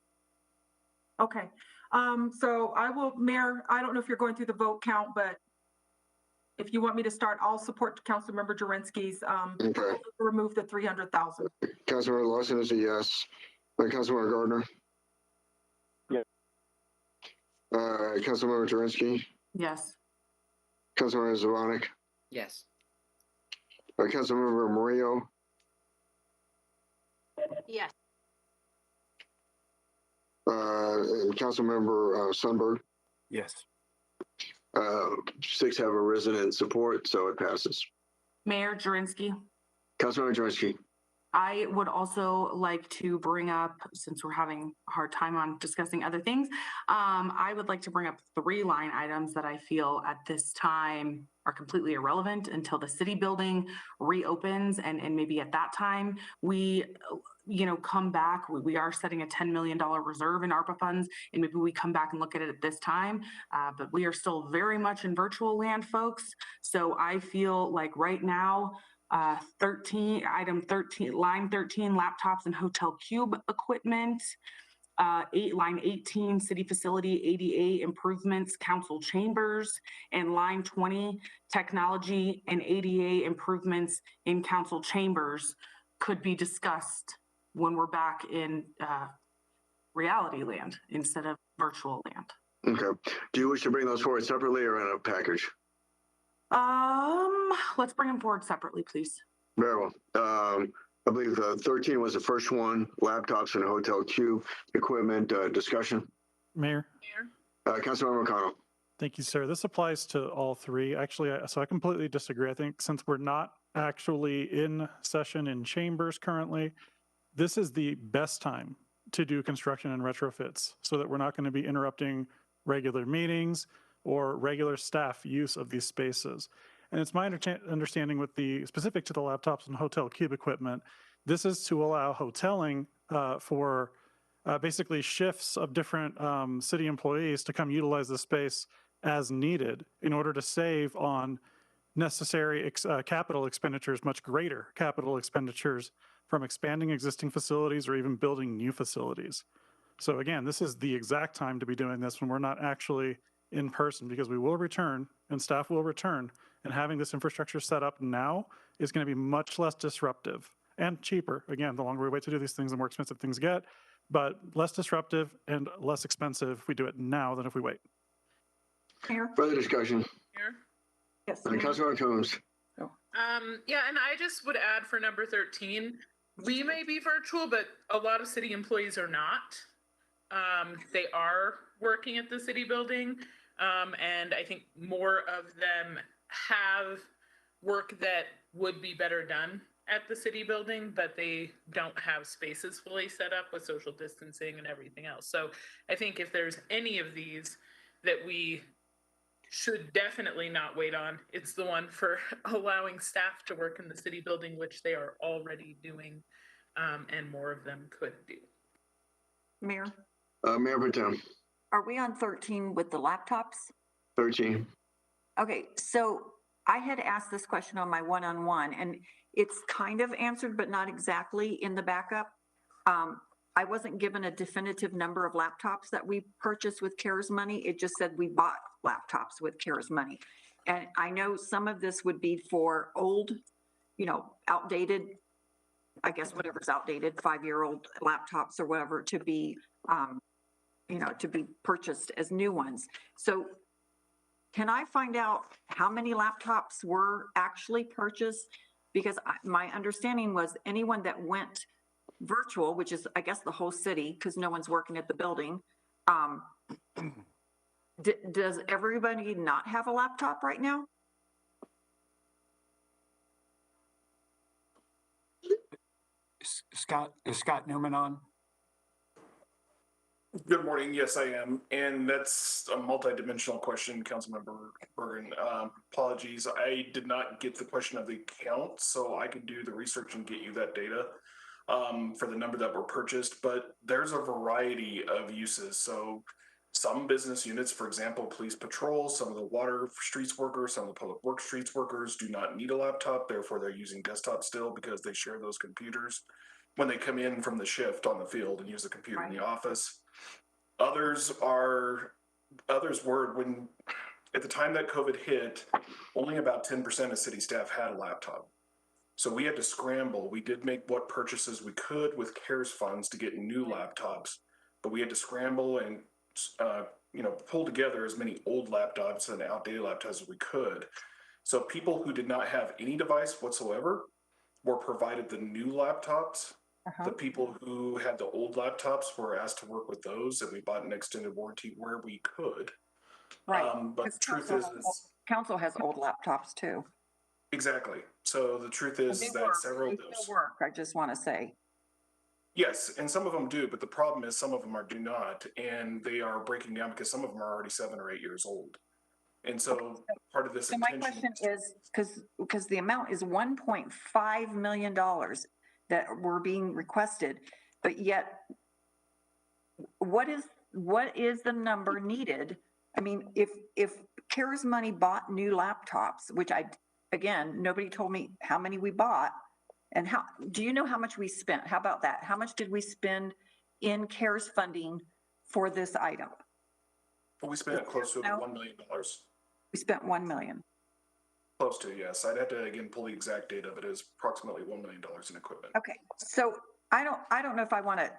Okay. So I will, Mayor, I don't know if you're going through the vote count, but if you want me to start, I'll support Councilmember Jurenski's remove the 300,000. Councilmember Lawson is a yes. Councilmember Gardner? Yes. Councilmember Jurenski? Yes. Councilmember Zvonek? Yes. Councilmember Murillo? Yes. Councilmember Sundberg? Yes. 6 have arisen in support, so it passes. Mayor Jurenski. Councilmember Jurenski? I would also like to bring up, since we're having a hard time on discussing other things, I would like to bring up 3 line items that I feel at this time are completely irrelevant until the city building reopens, and maybe at that time we come back. We are setting a $10 million reserve in ARPA funds, and maybe we come back and look at it at this time. But we are still very much in virtual land, folks. So I feel like right now, line 13, laptops and hotel cube equipment. Line 18, city facility ADA improvements, council chambers, and line 20, technology and ADA improvements in council chambers could be discussed when we're back in reality land instead of virtual land. Okay. Do you wish to bring those forward separately or in a package? Let's bring them forward separately, please. Very well. I believe 13 was the first one, laptops and hotel cube equipment discussion. Mayor. Councilmember McConnell. Thank you, sir. This applies to all 3. Actually, so I completely disagree. I think since we're not actually in session in chambers currently, this is the best time to do construction and retrofits so that we're not going to be interrupting regular meetings or regular staff use of these spaces. And it's my understanding with the specific to the laptops and hotel cube equipment, this is to allow hoteling for basically shifts of different city employees to come utilize the space as needed in order to save on necessary capital expenditures, much greater capital expenditures from expanding existing facilities or even building new facilities. So again, this is the exact time to be doing this when we're not actually in person, because we will return and staff will return, and having this infrastructure set up now is going to be much less disruptive and cheaper. Again, the longer we wait to do these things, the more expensive things get, but less disruptive and less expensive if we do it now than if we wait. Further discussion. Yes. Councilmember Coombs. Yeah, and I just would add for number 13, we may be virtual, but a lot of city employees are not. They are working at the city building, and I think more of them have work that would be better done at the city building, but they don't have spaces fully set up with social distancing and everything else. So I think if there's any of these that we should definitely not wait on, it's the one for allowing staff to work in the city building, which they are already doing, and more of them could do. Mayor? Mayor Protem. Are we on 13 with the laptops? 13. Okay, so I had asked this question on my one-on-one, and it's kind of answered, but not exactly in the backup. I wasn't given a definitive number of laptops that we purchased with CARES money. It just said we bought laptops with CARES money. And I know some of this would be for old, outdated, I guess whatever's outdated, 5-year-old laptops or whatever, to be, to be purchased as new ones. So can I find out how many laptops were actually purchased? Because my understanding was anyone that went virtual, which is, I guess, the whole city, because no one's working at the building, does everybody not have a laptop right now? Is Scott Newman on? Good morning. Yes, I am. And that's a multidimensional question, Councilmember Bergen. Apologies. I did not get the question of the count, so I can do the research and get you that data for the number that were purchased. But there's a variety of uses. So some business units, for example, police patrol, some of the water streets workers, some of the public works streets workers do not need a laptop. Therefore, they're using desktop still because they share those computers when they come in from the shift on the field and use the computer in the office. Others were when, at the time that COVID hit, only about 10% of city staff had a laptop. So we had to scramble. We did make what purchases we could with CARES funds to get new laptops, but we had to scramble and pull together as many old laptops and outdated laptops as we could. So people who did not have any device whatsoever were provided the new laptops. The people who had the old laptops were asked to work with those, and we bought an extended warranty where we could. Right. But the truth is council has old laptops too. Exactly. So the truth is They that work. several They of those. still work, I just want to say. Yes, and some of them do, but the problem is some of them do not, and they are breaking down because some of them are already 7 or 8 years old. And so part of this So my intention question is, because the amount is $1.5 million that were being requested, but yet what is the number needed? I mean, if CARES money bought new laptops, which again, nobody told me how many we bought, and do you know how much we spent? How about that? How much did we spend in CARES funding for this item? well, we spent close to $1 million. We spent 1 million. Close to, yes. I'd have to again pull the exact data, but it is approximately $1 million in equipment. Okay, so I don't know if I want to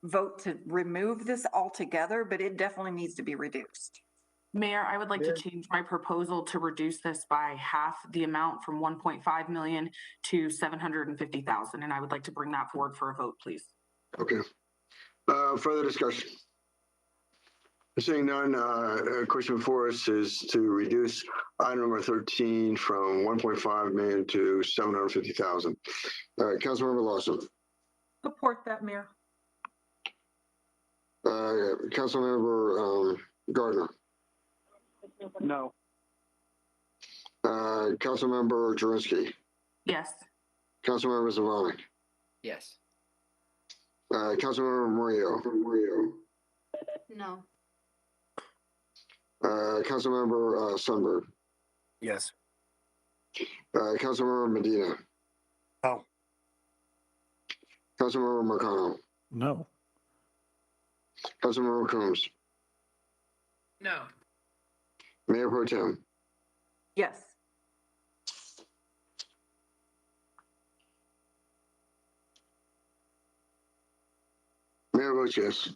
vote to remove this altogether, but it definitely needs to be reduced. Mayor, I would like to change my proposal to reduce this by half the amount from 1.5 million to 750,000, and I would like to bring that forward for a vote, please. Okay. Further discussion? Seeing none, question before us is to reduce item number 13 from 1.5 million to 750,000. Councilmember Lawson. Support that, Mayor. Councilmember Gardner. No. Councilmember Jurenski. Yes. Councilmember Zavalik. Yes. Councilmember Murillo. No. Councilmember Sundberg. Yes. Councilmember Medina. No. Councilmember Marcano. No. Councilmember Combs. No. Mayor Pro Tem. Yes. Mayor votes yes.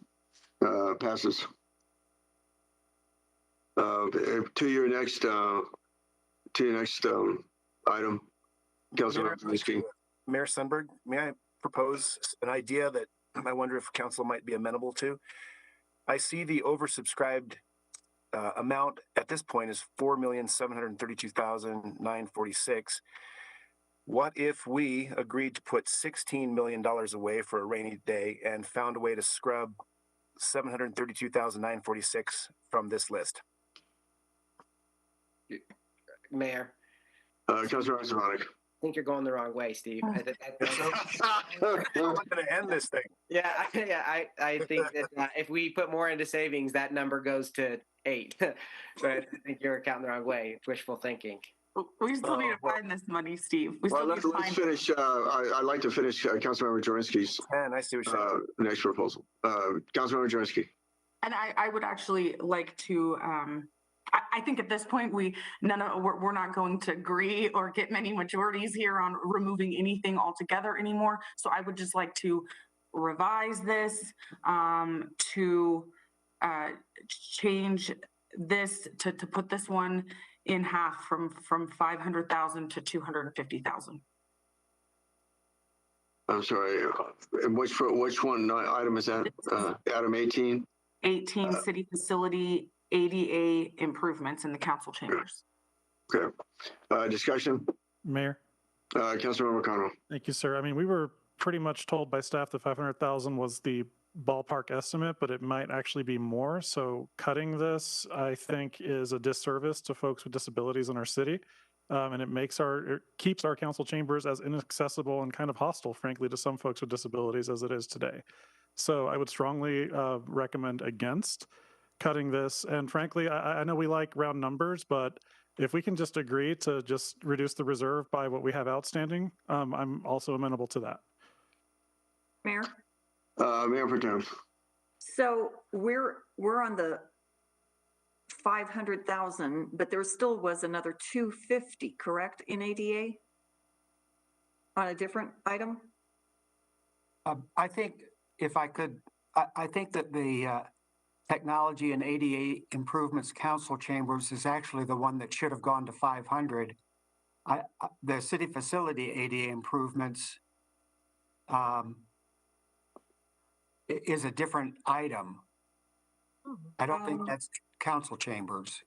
Passes. To your next item, Councilmember Jurenski. Mayor Sundberg, may I propose an idea that I wonder if council might be amenable to? I see the oversubscribed amount at this point is $4,732,946. What if we agreed to put $16 million away for a rainy day and found a way to scrub $732,946 from this list? Mayor. Councilor Zavalik. I think you're going the wrong way, Steve. I'm going to end this thing. Yeah, I think that if we put more into savings, that number goes to 8. So I think you're counting the wrong way. It's wishful thinking. We still need to find this money, Steve. We still need to let's find finish. I'd like to finish Councilmember Jurenski's I see what you're saying. next proposal. Councilmember Jurenski. And I would actually like to, I think at this point, we're not going to agree or get many majorities here on removing anything altogether anymore. So I would just like to revise this to change this to put this one in half from 500,000 to 250,000. I'm sorry. Which one item is that? Item 18. 18 city facility ADA improvements in the council chambers. Okay. Discussion. Mayor. Councilmember McConnell. Thank you, sir. I mean, we were pretty much told by staff that 500,000 was the ballpark estimate, but it might actually be more. So cutting this, I think, is a disservice to folks with disabilities in our city. And it keeps our council chambers as inaccessible and kind of hostile, frankly, to some folks with disabilities as it is today. So I would strongly recommend against cutting this. And frankly, I know we like round numbers, but if we can just agree to just reduce the reserve by what we have outstanding, I'm also amenable to that. Mayor? Mayor Pro Tem. So we're on the 500,000, but there still was another 250, correct, in ADA on a different item? I think if I could, I think that the Technology and ADA Improvements Council Chambers is actually the one that should have gone to 500. The city facility ADA improvements is a different item. I don't think that's council chambers.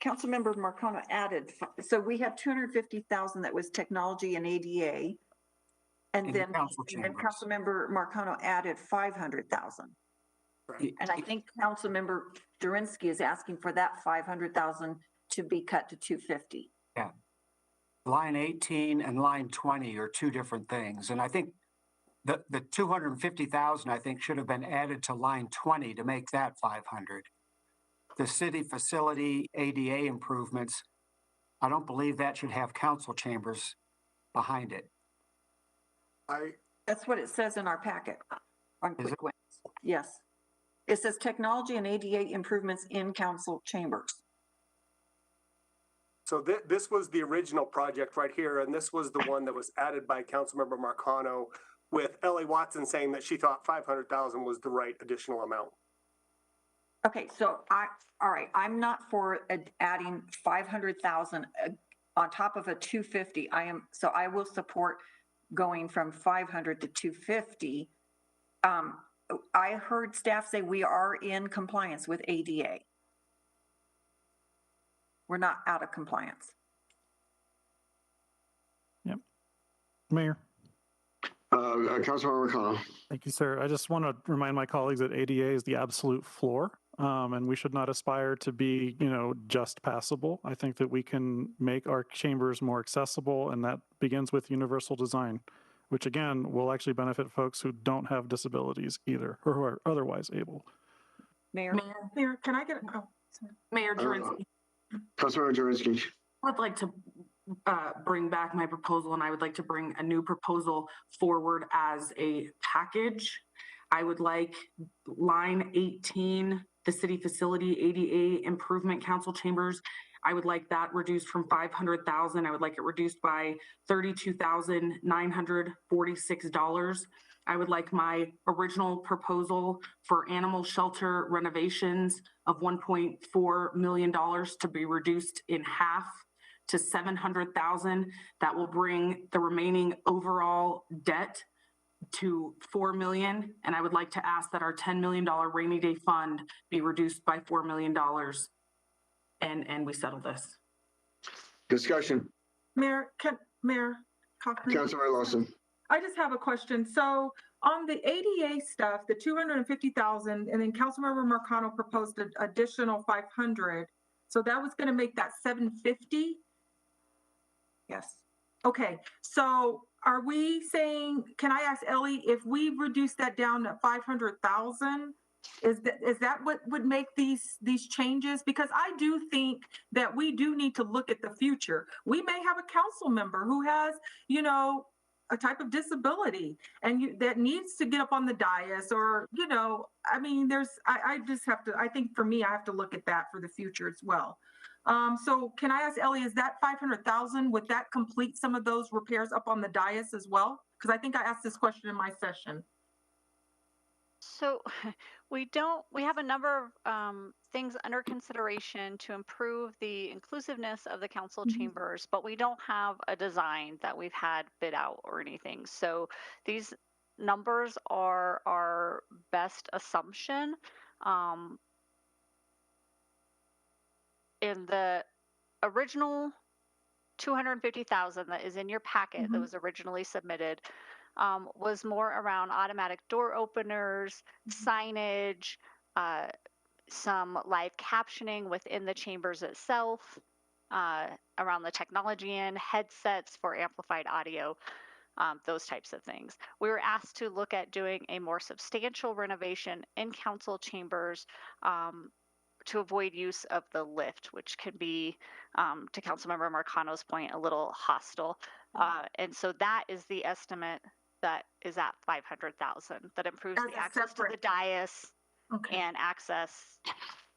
Councilmember Marcano added, so we had 250,000 that was technology and ADA. And In then, council and then chambers. Councilmember Marcano added 500,000. And I think Councilmember Durinsky is asking for that 500,000 to be cut to 250. Yeah. Line 18 and line 20 are two different things. And I think the 250,000, I think, should have been added to line 20 to make that 500. The city facility ADA improvements, I don't believe that should have council chambers behind it. That's what it says in our packet on quick wins. Yes. It says technology and ADA improvements in council chambers. So this was the original project right here, and this was the one that was added by Councilmember Marcano, with Ellie Watson saying that she thought 500,000 was the right additional amount. Okay, so all right, I'm not for adding 500,000 on top of a 250. So I will support going from 500 to 250. I heard staff say we are in compliance with ADA. We're not out of compliance. Yep. Mayor. Councilmember McConnell. Thank you, sir. I just want to remind my colleagues that ADA is the absolute floor, and we should not aspire to be, just passable. I think that we can make our chambers more accessible, and that begins with universal design, which again will actually benefit folks who don't have disabilities either, or who are otherwise able. Mayor, can I get? Oh, sorry. Mayor Durinsky. Councilmember Durinsky. I would like to bring back my proposal, and I would like to bring a new proposal forward as a package. I would like line 18, the city facility ADA improvement council chambers. I would like that reduced from 500,000. I would like it reduced by $32,946. I would like my original proposal for animal shelter renovations of $1.4 million to be reduced in half to 700,000. That will bring the remaining overall debt to $4 million. And I would like to ask that our $10 million rainy day fund be reduced by $4 million. And we settle this. Discussion. Mayor Kaufman. Councilmember Lawson. I just have a question. So on the ADA stuff, the 250,000, and then Councilmember Marcano proposed an additional 500. So that was going to make that 750. Yes. Okay. So are we saying? Can I ask Ellie if we reduce that down to 500,000? Is that what would make these changes? Because I do think that we do need to look at the future. We may have a council member who has, a type of disability and that needs to get up on the dais, or, I just have to, I think for me, I have to look at that for the future as well. So can I ask Ellie, is that 500,000, would that complete some of those repairs up on the dais as well? Because I think I asked this question in my session. So we have a number of things under consideration to improve the inclusiveness of the council chambers, but we don't have a design that we've had bid out or anything. So these numbers are our best assumption. In the original 250,000 that is in your packet that was originally submitted, was more around automatic door openers, signage, some live captioning within the chambers itself, around the technology and headsets for amplified audio, those types of things. We were asked to look at doing a more substantial renovation in council chambers, to avoid use of the lift, which can be, to Councilmember Marcano's point, a little hostile. And so that is the estimate that is at 500,000. That improves the access to the dais and access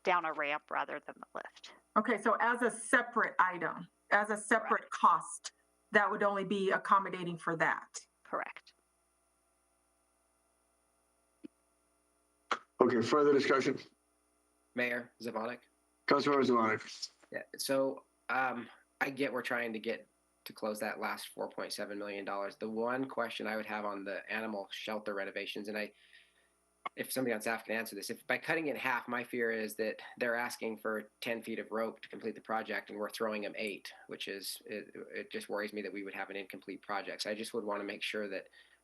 down a ramp rather than the lift. Okay, so as a separate item, as a separate cost, that would only be accommodating for that. Correct. Okay, further discussion. Mayor Zavonik. Councilmember Zavonik. Yeah, so I get we're trying to get to close that last $4.7 million. The one question I would have on the animal shelter renovations, and if somebody on staff can answer this, if by cutting it in half, my fear is that they're asking for 10 feet of rope to complete the project and we're throwing them 8, which is, it just worries me that we would have an incomplete project. So I just would want to make sure that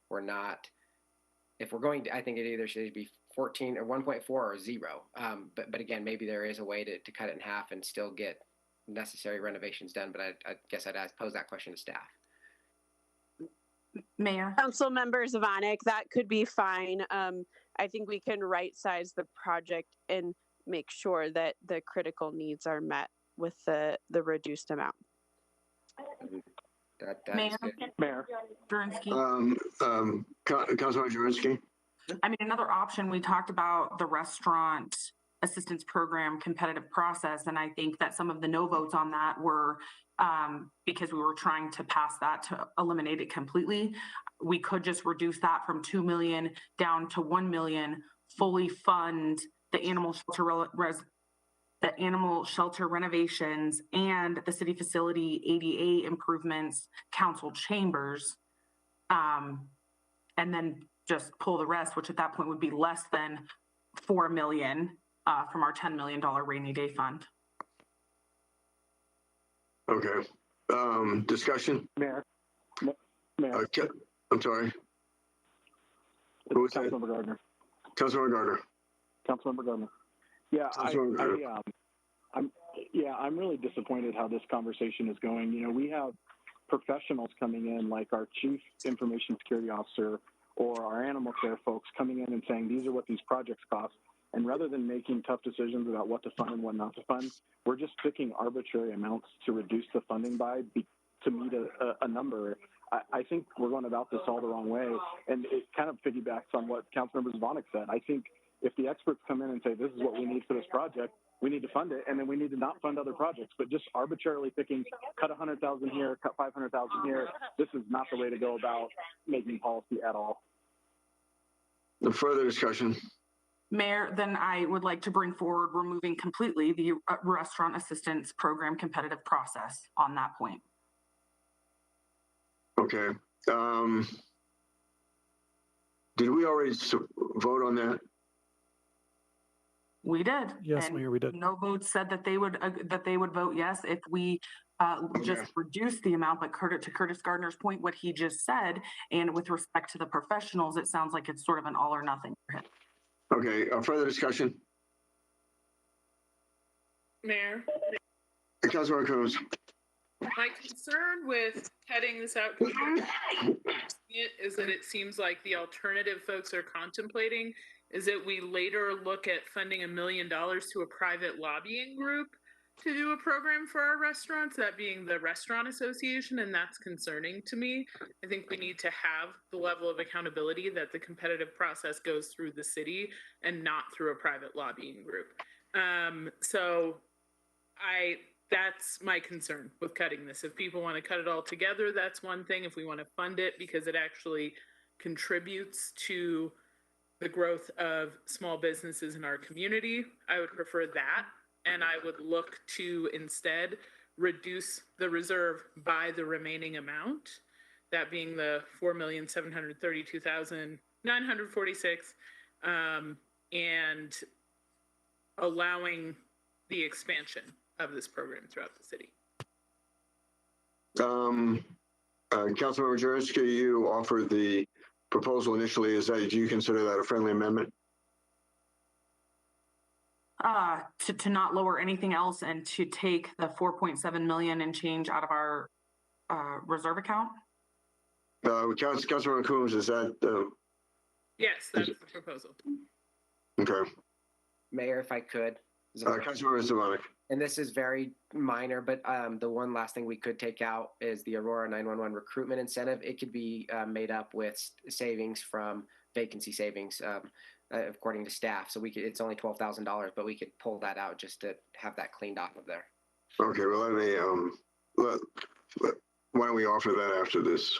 we're not, if we're going to, I think it either should be 14 or 1.4 or 0. But again, maybe there is a way to cut it in half and still get necessary renovations done. But I guess I'd pose that question to staff. Mayor. Council Member Zvonek, that could be fine. I think we can right size the project and make sure that the critical needs are met with the reduced amount. Mayor Durinsky. Councilmember Durinsky. I mean, another option, we talked about the restaurant assistance program competitive process. And I think that some of the no votes on that were because we were trying to pass that to eliminate it completely. We could just reduce that from 2 million down to 1 million, fully fund the animal shelter renovations and the city facility ADA improvements, council chambers, and then just pull the rest, which at that point would be less than 4 million from our $10 million rainy day fund. Okay. Discussion? Mayor. I'm sorry. Who was that? Councilmember Gardner. Councilmember Gardner. Councilmember Gardner. Yeah, I'm really disappointed how this conversation is going. You know, we have professionals coming in like our chief information security officer or our animal care folks coming in and saying, these are what these projects cost. And rather than making tough decisions about what to fund and what not to fund, we're just picking arbitrary amounts to reduce the funding by to meet a number. I think we're going about this all the wrong way. And it kind of piggybacks on what Councilmember Zvonek said. I think if the experts come in and say, this is what we need for this project, we need to fund it. And then we need to not fund other projects, but just arbitrarily picking, cut 100,000 here, cut 500,000 here. This is not the way to go about making policy at all. No further discussion. Mayor, then I would like to bring forward removing completely the restaurant assistance program competitive process on that point. Okay. Did we already vote on that? We did. Yes, and Mayor, we did. No votes said that they would vote yes if we just reduce the amount. But to Curtis Gardner's point, what he just said, and with respect to the professionals, it sounds like it's sort of an all or nothing for him. Okay. Further discussion. Mayor. Councilmember Coombs. My concern with cutting this out is that it seems like the alternative folks are contemplating is that we later look at funding $1 million to a private lobbying group to do a program for our restaurants, that being the Restaurant Association, and that's concerning to me. I think we need to have the level of accountability that the competitive process goes through the city and not through a private lobbying group. That's my concern with cutting this. If people want to cut it all together, that's one thing. If we want to fund it because it actually contributes to the growth of small businesses in our community, I would prefer that. And I would look to instead reduce the reserve by the remaining amount, that being the $4,732,946, and allowing the expansion of this program throughout the city. Councilmember Jurinski, you offered the proposal initially. Do you consider that a friendly amendment? To not lower anything else and to take the 4.7 million and change out of our reserve account? Councilmember Coombs, is that? Yes, that's the proposal. Okay. Mayor, if I could. Councilmember Zvonek. And this is very minor, but the one last thing we could take out is the Aurora 911 recruitment incentive. It could be made up with savings from vacancy savings, according to staff. So it's only $12,000, but we could pull that out just to have that cleaned off of there. Okay, well, why don't we offer that after this?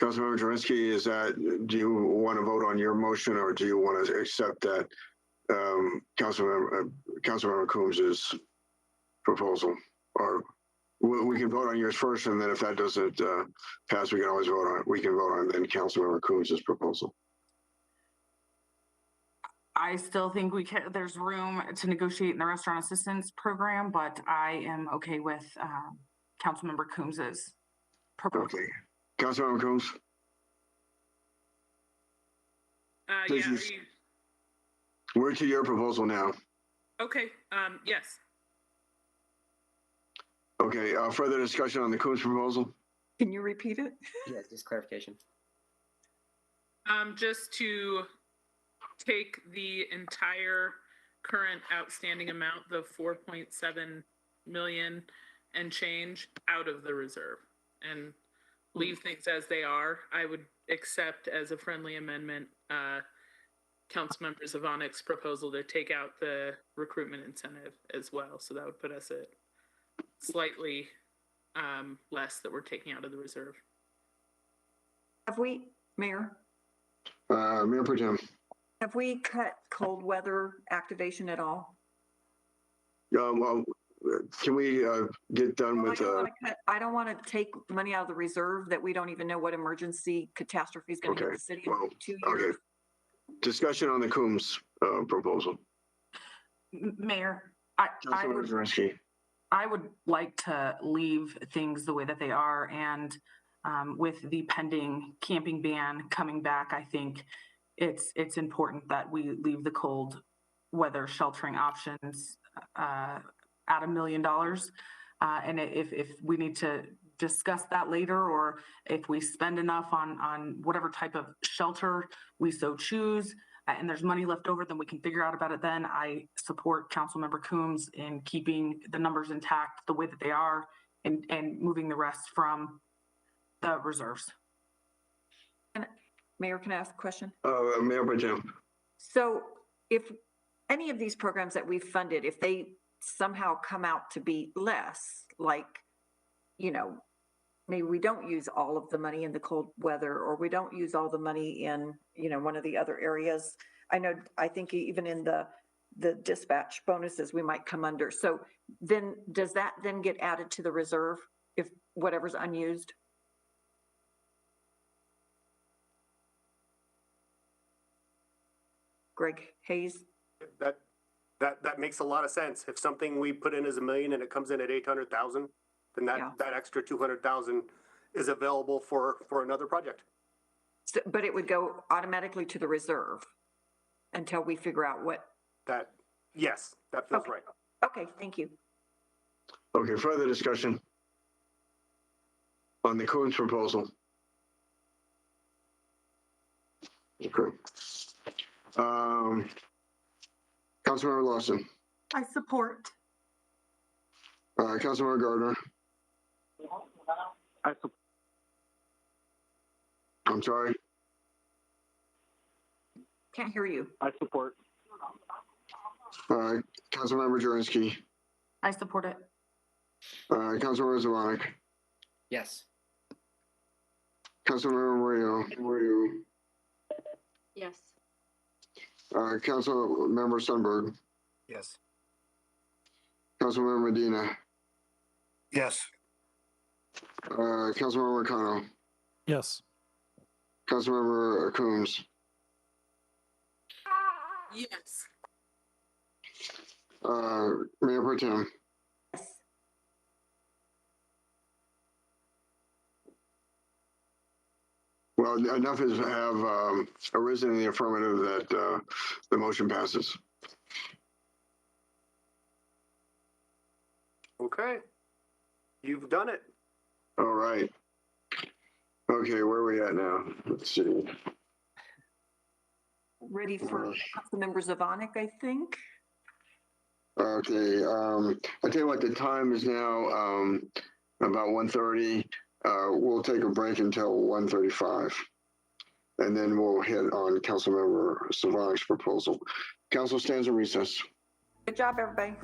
Councilmember Jurinski, do you want to vote on your motion, or do you want to accept that Councilmember Coombs's proposal? Or We can vote on yours first, and then if that doesn't pass, we can always vote on it. We can vote on then Councilmember Coombs' proposal. I still think there's room to negotiate in the restaurant assistance program, but I am okay with Councilmember Coombs's proposal. Okay. Councilmember Coombs? We're to your proposal now. Okay, yes. Okay, further discussion on the Coombs proposal? Can you repeat it? Yeah, just clarification. Just to take the entire current outstanding amount, the 4.7 million and change, out of the reserve and leave things as they are. I would accept as a friendly amendment Councilmember Zvonic's proposal to take out the recruitment incentive as well. So that would put us at slightly less that we're taking out of the reserve. Have we, Mayor? Mayor Pro Tem. Have we cut cold weather activation at all? Well, can we get done with? I don't want to take money out of the reserve that we don't even know what emergency catastrophe is going to hit the city in 2 years. Okay. Discussion on the Coombs proposal. Mayor, Councilmember I would like to leave things the way that they are, and with the pending camping ban coming back, I think it's important that we leave the cold weather sheltering options at $1 million. And if we need to discuss that later, or if we spend enough on whatever type of shelter we so choose, and there's money left over, then we can figure out about it then. I support Councilmember Coombs in keeping the numbers intact the way that they are and moving the rest from the reserves. Mayor, can I ask a question? Mayor Pro Tem. So if any of these programs that we've funded, if they somehow come out to be less, like, you know, maybe we don't use all of the money in the cold weather, or we don't use all the money in, you know, one of the other areas. I think even in the dispatch bonuses, we might come under. So then does that then get added to the reserve if whatever's unused? Greg Hayes? That makes a lot of sense. If something we put in as $1 million and it comes in at 800,000, then that extra 200,000 is available for another project. So, but it would go automatically to the reserve until we figure out what. Yes, that feels right. Okay, thank you. Okay, further discussion on the Coombs proposal. Okay. Councilmember Lawson. I support. Councilmember Gardner. I'm sorry. Can't hear you. I support. Councilmember Jurenski. I support it. Councilmember Zvonic. Yes. Councilmember Moreno. Yes. Councilmember Sundberg. Yes. Councilmember Medina. Yes. Councilmember Cano. Yes. Councilmember Coombs. Yes. Mayor Pro Tem. Yes. Well, enough have arisen in the affirmative that the motion passes. Okay. You've done it. All right. Okay, where are we at now? Let's see. Ready for Councilmember Zvonic, I think. Okay, I tell you what, the time is now about 1:30. We'll take a break until 1:35, and then we'll hit on Councilmember Zvonic's proposal. Council stands in recess. Good job, everybody.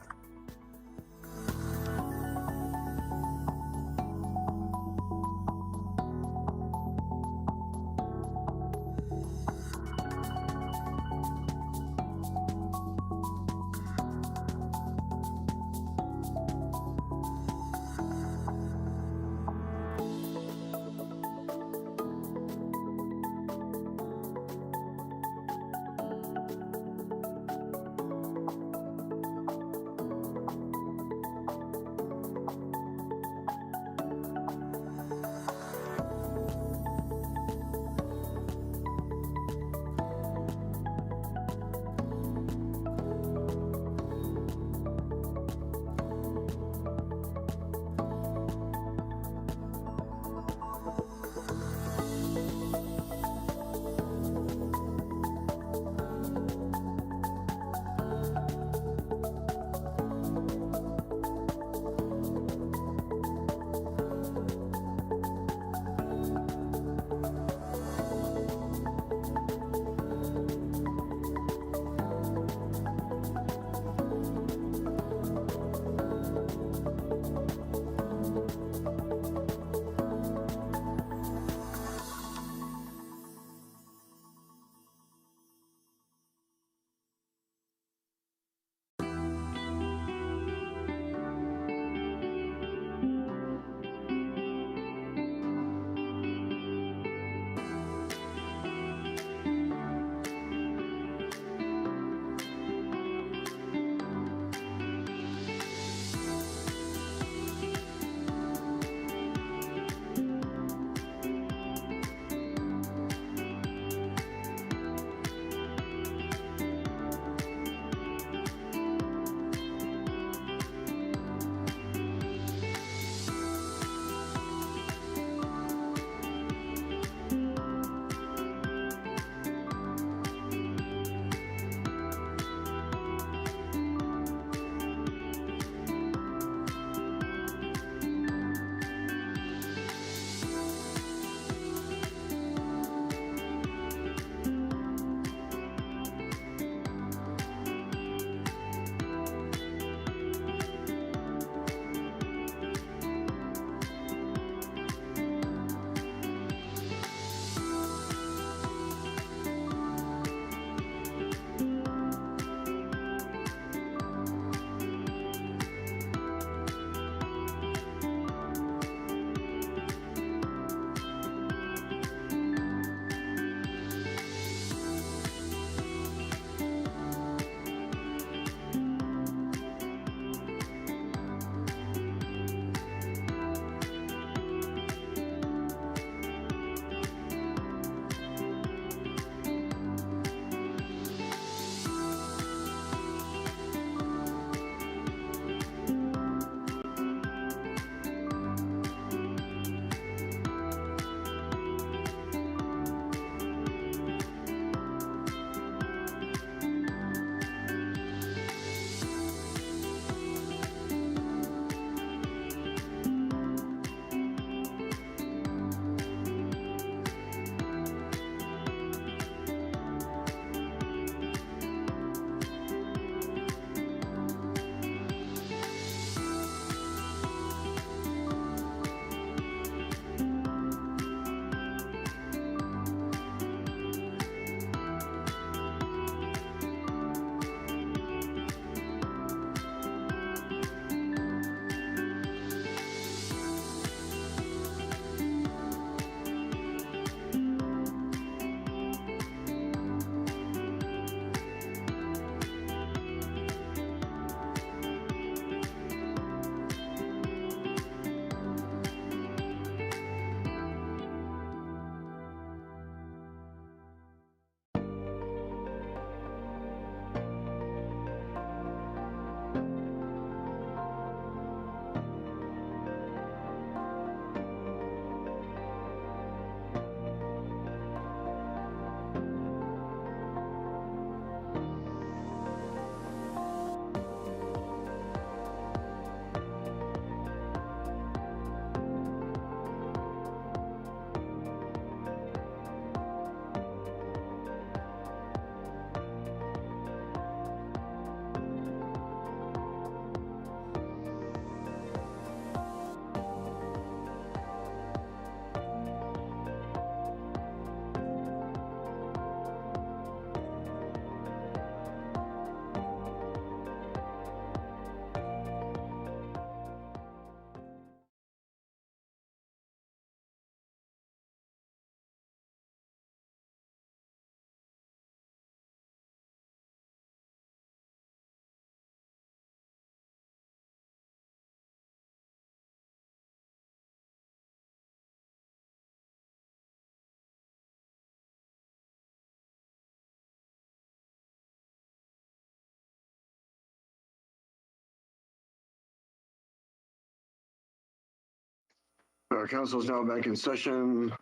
Council is now back in session,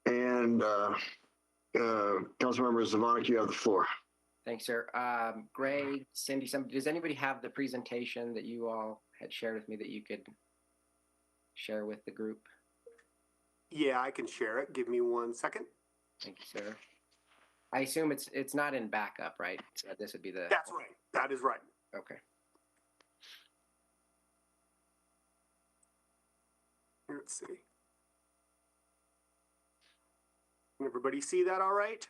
and Councilmember Zvonik, you have the floor. Thanks, sir. Greg, Cindy, does anybody have the presentation that you all had shared with me that you could share with the group? Yeah, I can share it. Give me 1 second. Thank you, sir. I assume it's not in backup, right? So this would be the. That's right. That is right. Okay. Let's see. Can everybody see that all right?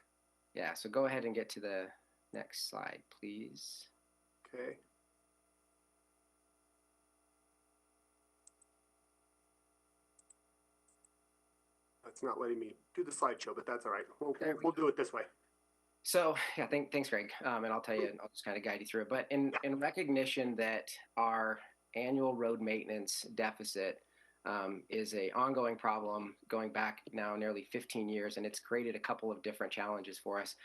Yeah, so go ahead and get to the next slide, please. Okay. It's not letting me do the slideshow, but that's all right. We'll do it this way. So yeah, thanks, Greg. And I'll tell you, I'll just kind of guide you through it. But in recognition that our annual road maintenance deficit is a ongoing problem going back now nearly 15 years, and it's created a couple of different challenges for us.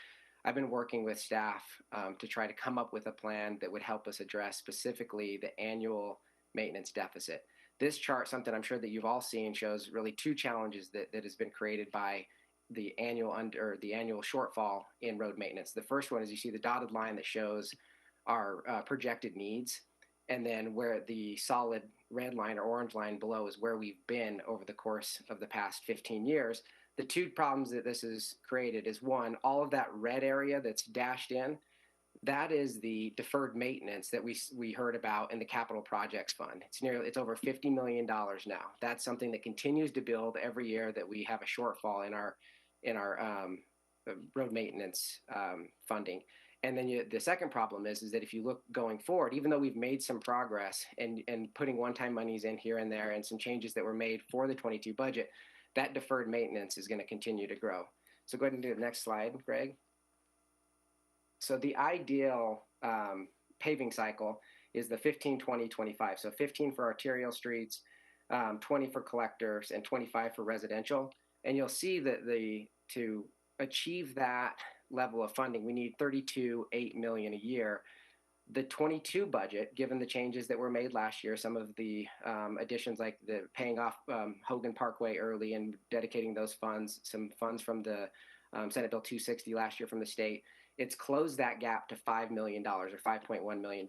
I've been working with staff to try to come up with a plan that would help us address specifically the annual maintenance deficit. This chart, something I'm sure that you've all seen, shows really two challenges that has been created by the annual shortfall in road maintenance. The first one is you see the dotted line that shows our projected needs, and then where the solid red line or orange line below is where we've been over the course of the past 15 years. The two problems that this has created is, one, all of that red area that's dashed in, that is the deferred maintenance that we heard about in the capital projects fund. It's over $50 million now. That's something that continues to build every year that we have a shortfall in our road maintenance funding. And then the second problem is that if you look going forward, even though we've made some progress and putting one-time monies in here and there and some changes that were made for the 22 budget, that deferred maintenance is going to continue to grow. So go ahead and do the next slide, Greg. So the ideal paving cycle is the 15, 20, 25. So 15 for arterial streets, 20 for collectors, and 25 for residential. And you'll see that to achieve that level of funding, we need $32.8 million a year. The 22 budget, given the changes that were made last year, some of the additions like the paying off Hogan Parkway early and dedicating those funds, some funds from the Senate Bill 260 last year from the state, it's closed that gap to $5 million or $5.1 million.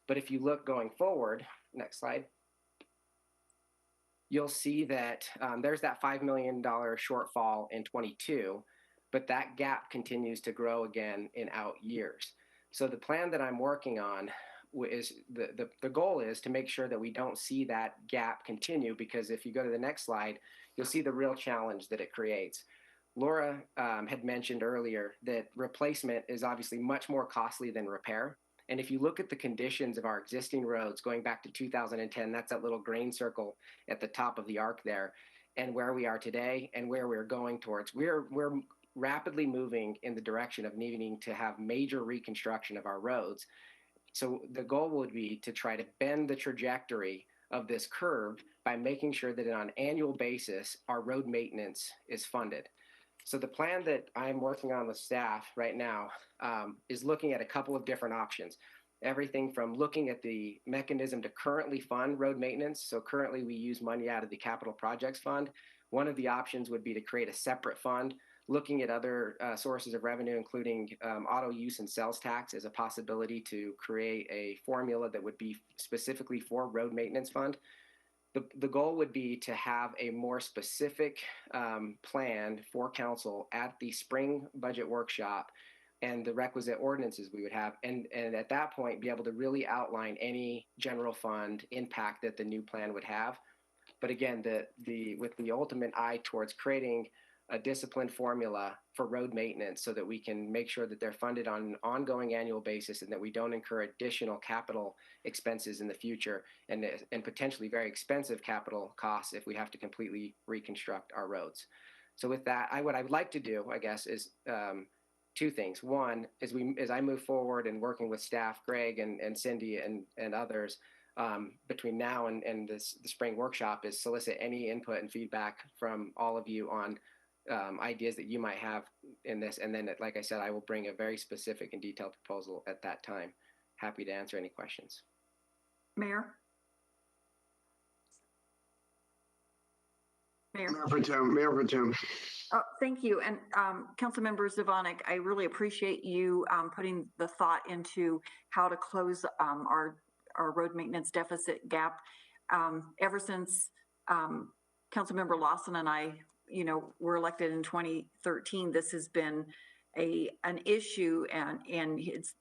But if you look going forward, next slide, you'll see that there's that $5 million shortfall in 22, but that gap continues to grow again in out years. So the plan that I'm working on is the goal is to make sure that we don't see that gap continue, because if you go to the next slide, you'll see the real challenge that it creates. Laura had mentioned earlier that replacement is obviously much more costly than repair. And if you look at the conditions of our existing roads going back to 2010, that's that little green circle at the top of the arc there, and where we are today and where we're going towards, we're rapidly moving in the direction of needing to have major reconstruction of our roads. So the goal would be to try to bend the trajectory of this curve by making sure that on an annual basis, our road maintenance is funded. So the plan that I'm working on with staff right now is looking at a couple of different options. Everything from looking at the mechanism to currently fund road maintenance. So currently we use money out of the capital projects fund. One of the options would be to create a separate fund, looking at other sources of revenue, including auto use and sales tax as a possibility to create a formula that would be specifically for road maintenance fund. The goal would be to have a more specific plan for council at the spring budget workshop and the requisite ordinances we would have. And at that point, be able to really outline any general fund impact that the new plan would have. But again, with the ultimate eye towards creating a disciplined formula for road maintenance so that we can make sure that they're funded on an ongoing annual basis and that we don't incur additional capital expenses in the future and potentially very expensive capital costs if we have to completely reconstruct our roads. So with that, what I would like to do, I guess, is two things. One, as I move forward and working with staff, Greg and Cindy and others, between now and the spring workshop, is solicit any input and feedback from all of you on ideas that you might have in this. And then, like I said, I will bring a very specific and detailed proposal at that time. Happy to answer any questions. Mayor? Mayor. Mayor Pro Tem. Oh, thank you. And Councilmember Zvonek, I really appreciate you putting the thought into how to close our road maintenance deficit gap. Ever since Councilmember Lawson and I, were elected in 2013, this has been an issue, and it's,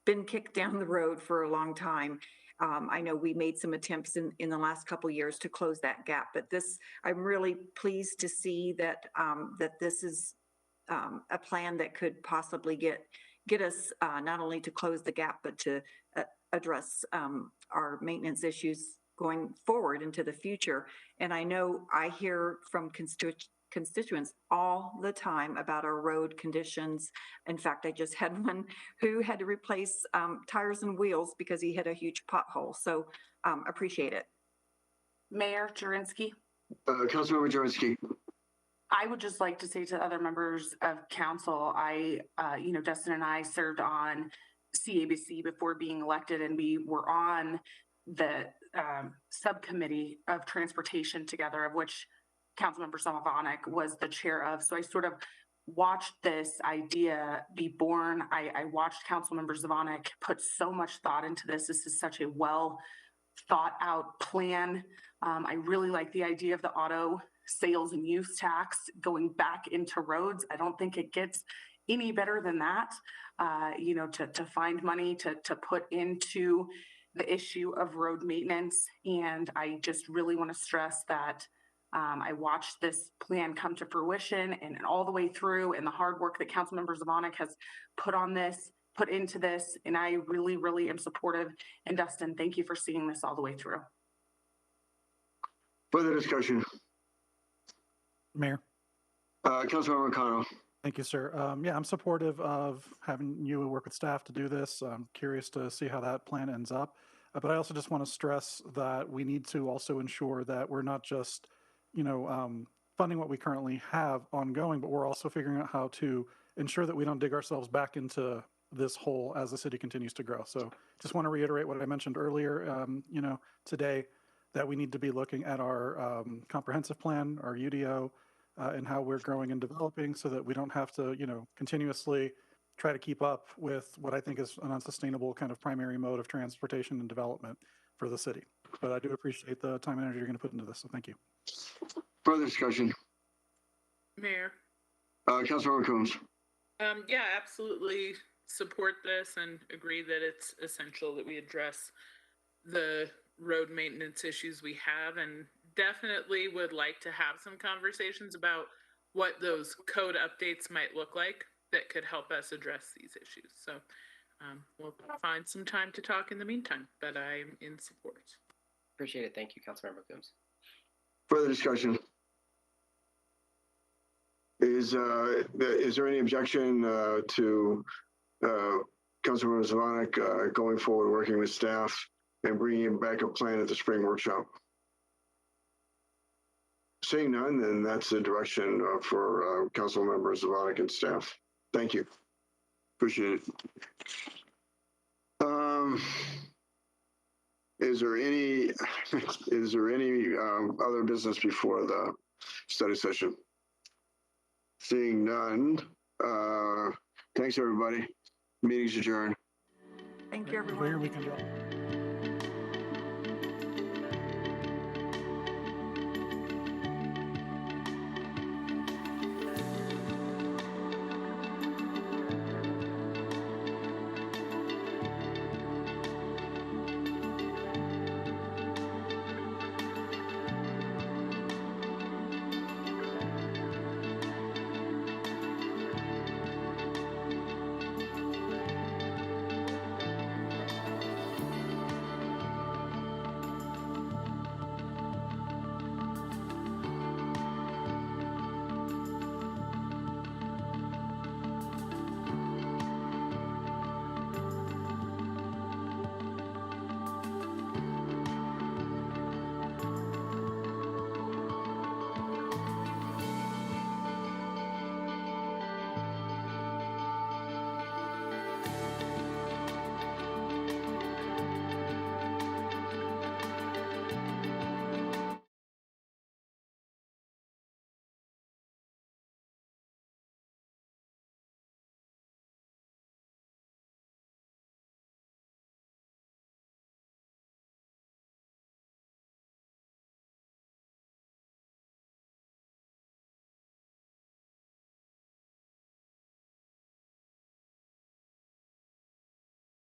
been kicked down the road for a long time. I know we made some attempts in the last couple of years to close that gap, but I'm really pleased to see that this is a plan that could possibly get us not only to close the gap, but to address our maintenance issues going forward into the future. And I know I hear from constituents all the time about our road conditions. In fact, I just had one who had to replace tires and wheels because he hit a huge pothole. So appreciate it. Mayor Jurinski. Councilmember Jurinski. I would just like to say to other members of council, Dustin and I served on CABC before being elected, and we were on the subcommittee of transportation together, of which Councilmember Zvonek was the chair of. So I sort of watched this idea be born. I watched Councilmember Zvonek put so much thought into this. This is such a well thought out plan. I really like the idea of the auto sales and use tax going back into roads. I don't think it gets any better than that, to find money to put into the issue of road maintenance. And I just really want to stress that I watched this plan come to fruition and all the way through, and the hard work that Councilmember Zvonek has put into this. And I really, really am supportive. And Dustin, thank you for seeing this all the way through. Further discussion. Mayor. Councilmember McConnell. Thank you, sir. I'm supportive of having you work with staff to do this. I'm curious to see how that plan ends up. But I also just want to stress that we need to also ensure that we're not just, funding what we currently have ongoing, but we're also figuring out how to ensure that we don't dig ourselves back into this hole as the city continues to grow. So just want to reiterate what I mentioned earlier, today, that we need to be looking at our comprehensive plan, our UDO, and how we're growing and developing, so that we don't have to, continuously try to keep up with what I think is an unsustainable kind of primary mode of transportation and development for the city. But I do appreciate the time and energy you're going to put into this, so thank you. Further discussion. Mayor. Councilmember Coombs. Yeah, absolutely support this and agree that it's essential that we address the road maintenance issues we have, and definitely would like to have some conversations about what those code updates might look like that could help us address these issues. So we'll find some time to talk in the meantime, but I'm in support. Appreciate it. Thank you, Councilmember Coombs. Further discussion. Is there any objection to Councilmember Zvonek going forward, working with staff and bringing back a plan at the spring workshop? Seeing none, then that's the direction for Councilmember Zvonek and staff. Thank you. Appreciate it. Is there any other business before the study session? Seeing none, thanks everybody. Meeting's adjourned. Thank you, everyone. We can go.